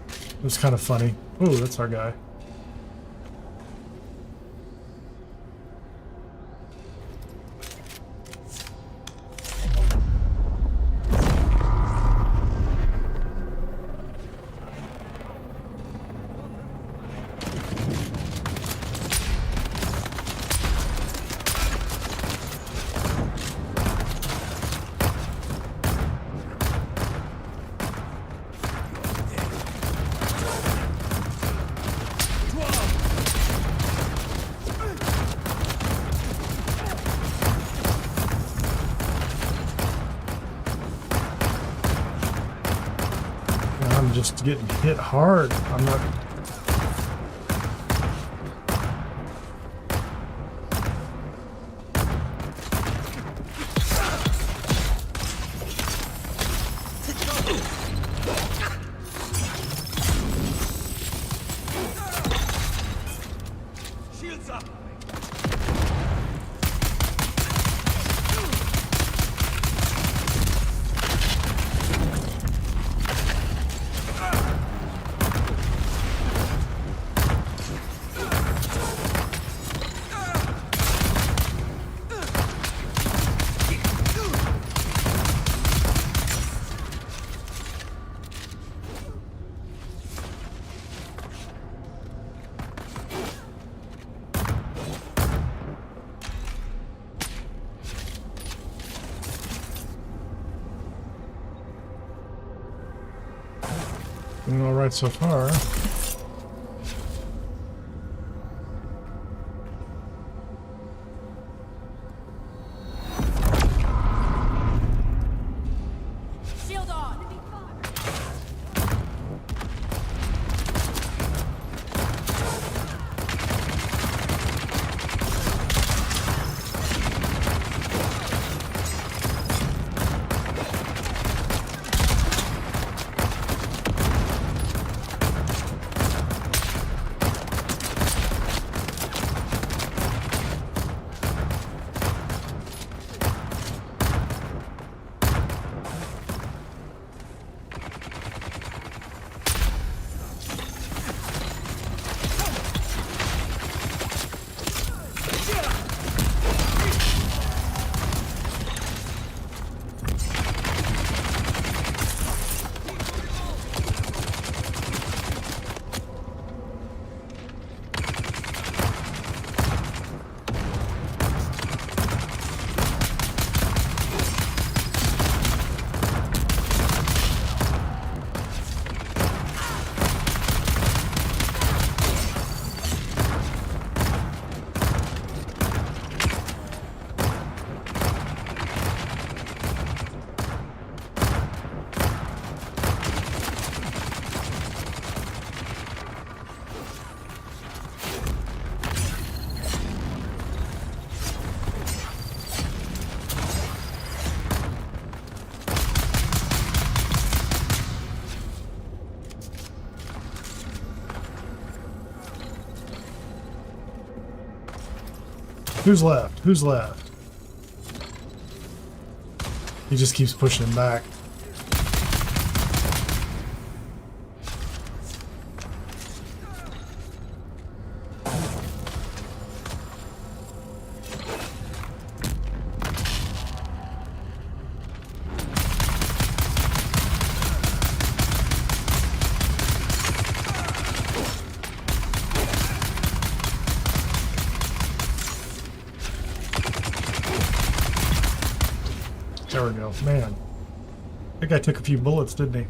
It was kind of funny. Ooh, that's our guy. I'm just getting hit hard. I'm not... Shields up! Doing all right so far. Shield on! Who's left? Who's left? He just keeps pushing him back. There we go. Man, that guy took a few bullets, didn't he?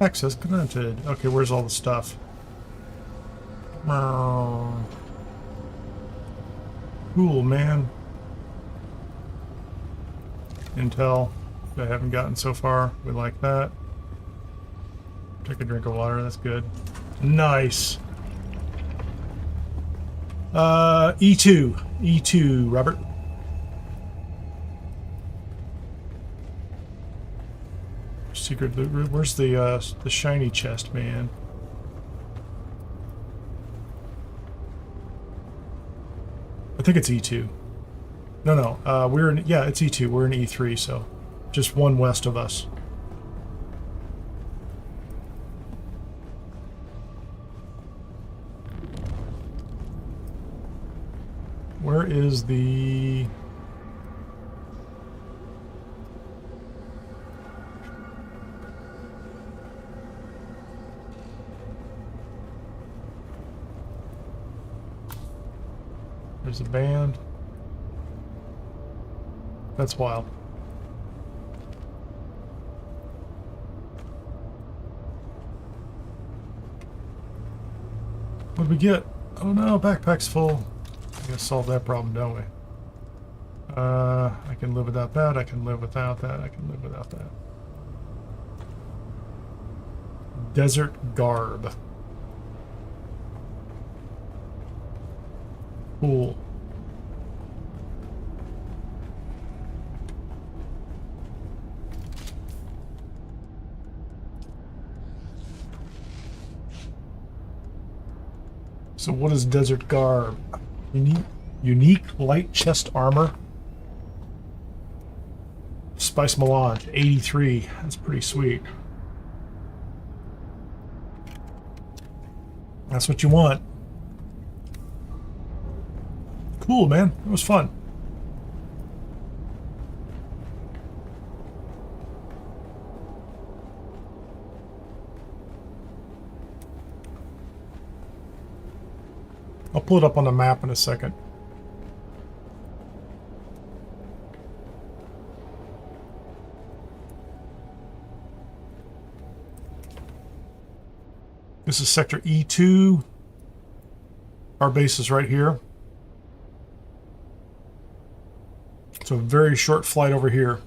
Access granted. Okay, where's all the stuff? Cool, man. Intel. I haven't gotten so far. We like that. Take a drink of water. That's good. Nice. E2. E2, Robert. Secret loot room. Where's the shiny chest, man? I think it's E2. No, we're in, yeah, it's E2. We're in E3, so just one west of us. Where is the... There's a band. That's wild. What did we get? Oh no, backpack's full. I gotta solve that problem, don't we? I can live without that. I can live without that. I can live without that. Desert garb. Cool. So what is desert garb? Unique light chest armor. Spice melange, 83. That's pretty sweet. That's what you want. Cool, man. It was fun. I'll pull it up on the map in a second. This is sector E2. Our base is right here. So a very short flight over here.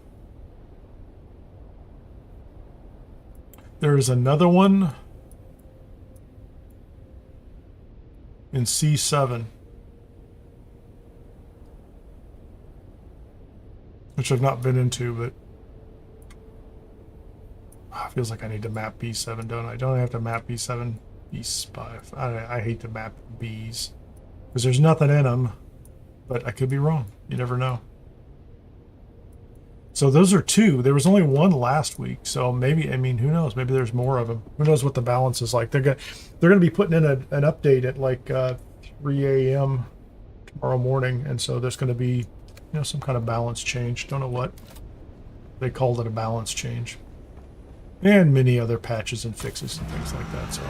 There's another one in C7, which I've not been into, but feels like I need to map B7, don't I? Don't I have to map B7? B5. I hate to map Bs because there's nothing in them, but I could be wrong. You never know. So those are two. There was only one last week, so maybe, I mean, who knows? Maybe there's more of them. Who knows what the balance is like? They're gonna be putting in an update at like 3 a.m. tomorrow morning, and so there's going to be, you know, some kind of balance change. Don't know what they called it, a balance change, and many other patches and fixes and things like that. So.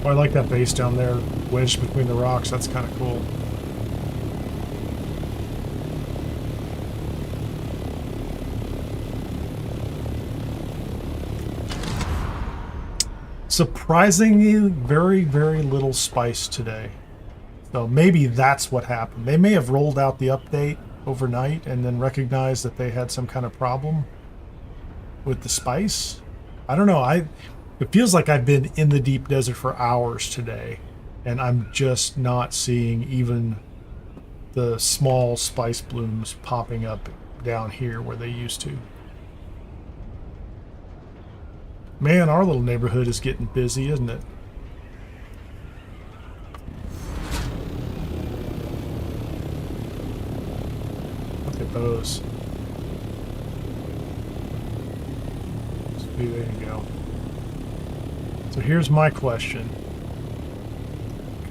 Oh, I like that base down there, wedged between the rocks. That's kind of cool. Surprisingly, very, very little spice today. So maybe that's what happened. They may have rolled out the update overnight and then recognized that they had some kind of problem with the spice. I don't know. It feels like I've been in the deep desert for hours today, and I'm just not seeing even the small spice blooms popping up down here where they used to. Man, our little neighborhood is getting busy, isn't it? Look at those. There you go. So here's my question.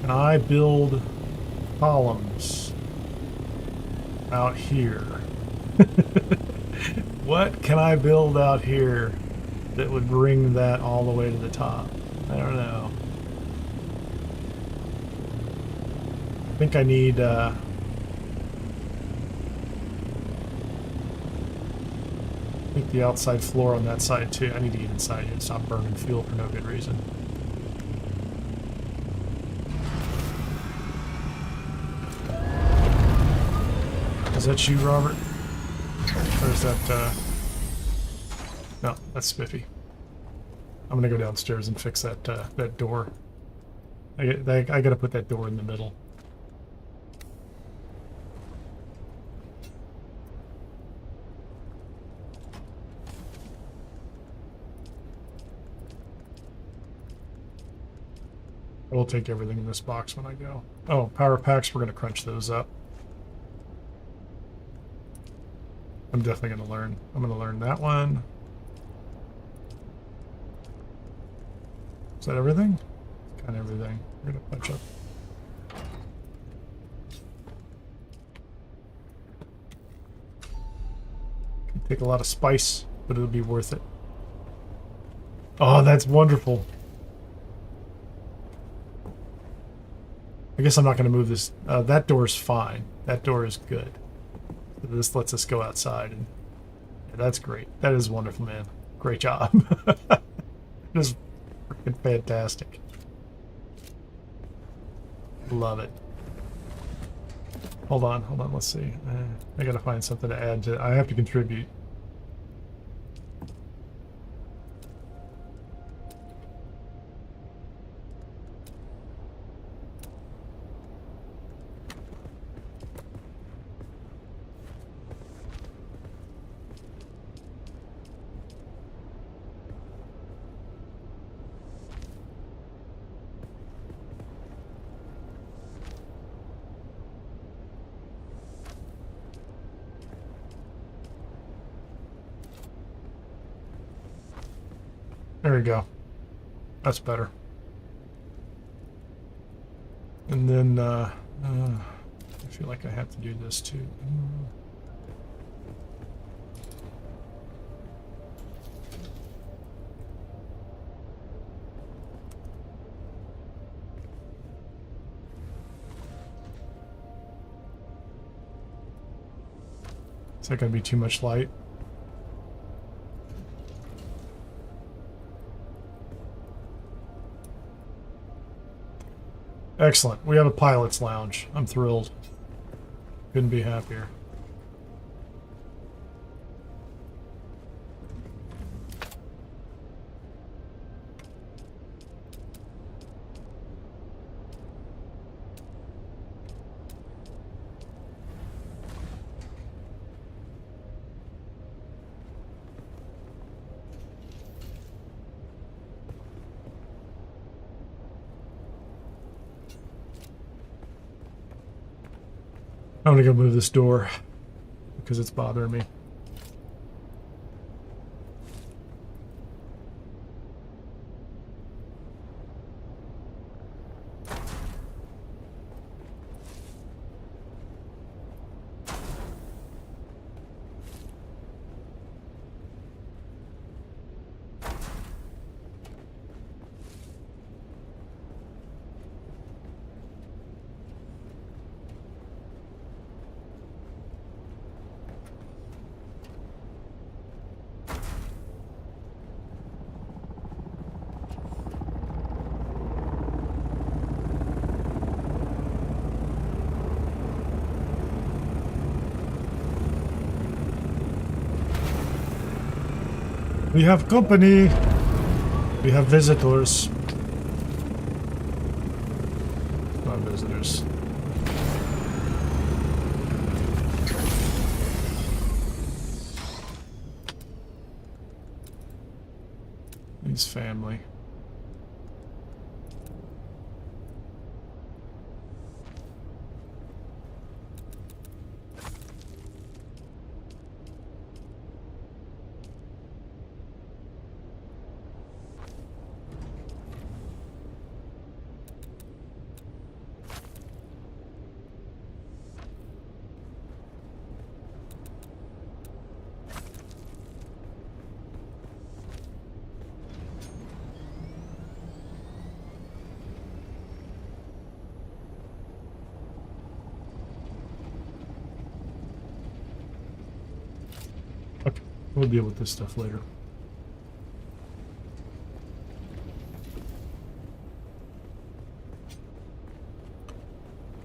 Can I build columns out here? What can I build out here that would bring that all the way to the top? I don't know. I think I need I think the outside floor on that side too. I need to get inside and stop burning fuel for no good reason. Is that you, Robert? Or is that no, that's Spiffy. I'm gonna go downstairs and fix that that door. I gotta put that door in the middle. I will take everything in this box when I go. Oh, power packs, we're gonna crunch those up. I'm definitely gonna learn. I'm gonna learn that one. Is that everything? Kind of everything. We're gonna punch up. Can take a lot of spice, but it'll be worth it. Oh, that's wonderful. I guess I'm not going to move this. That door's fine. That door is good. This lets us go outside, and yeah, that's great. That is wonderful, man. Great job. It is freaking fantastic. Love it. Hold on. Let's see. I got to find something to add to. I have to contribute. There we go. That's better. And then I feel like I have to do this too. Is that going to be too much light? Excellent. We have a pilot's lounge. I'm thrilled. Couldn't be happier. I'm gonna go move this door because it's bothering me. We have company. We have visitors. Not visitors. He's family. Okay, we'll deal with this stuff later.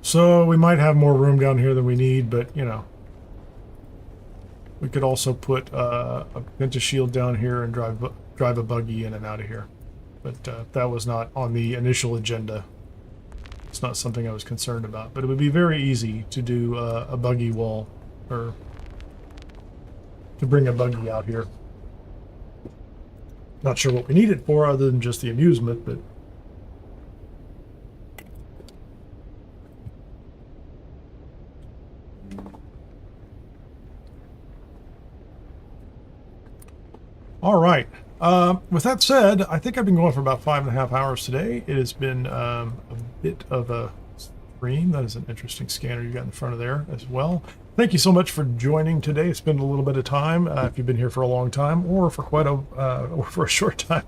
So we might have more room down here than we need, but you know, we could also put a Venta shield down here and drive a buggy in and out of here. But that was not on the initial agenda. It's not something I was concerned about. But it would be very easy to do a buggy wall, or to bring a buggy out here. Not sure what we need it for other than just the amusement, but all right. With that said, I think I've been going for about 5.5 hours today. It has been a bit of a stream. That is an interesting scanner you got in front of there as well. Thank you so much for joining today. It's been a little bit of time. If you've been here for a long time or for quite a or for a short time,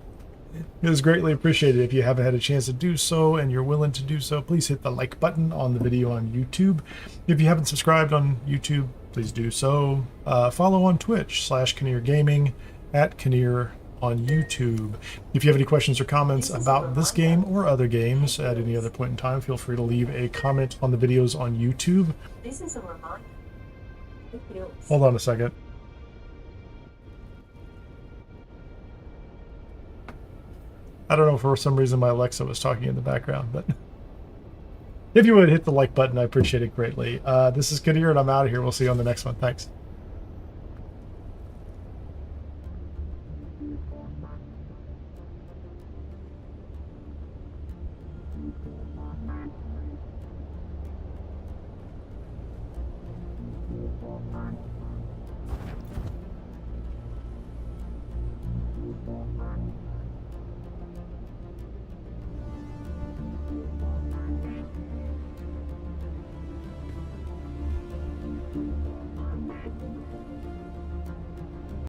it is greatly appreciated. If you haven't had a chance to do so and you're willing to do so, please hit the like button on the video on YouTube. If you haven't subscribed on YouTube, please do so. Follow on Twitch /Kineer Gaming, @Kineer on YouTube. If you have any questions or comments about this game or other games at any other point in time, feel free to leave a comment on the videos on YouTube. This is a reminder. Hold on a second. I don't know, for some reason my Alexa was talking in the background, but if you would hit the like button, I appreciate it greatly. This is Kineer and I'm out of here. We'll see you on the next one. Thanks.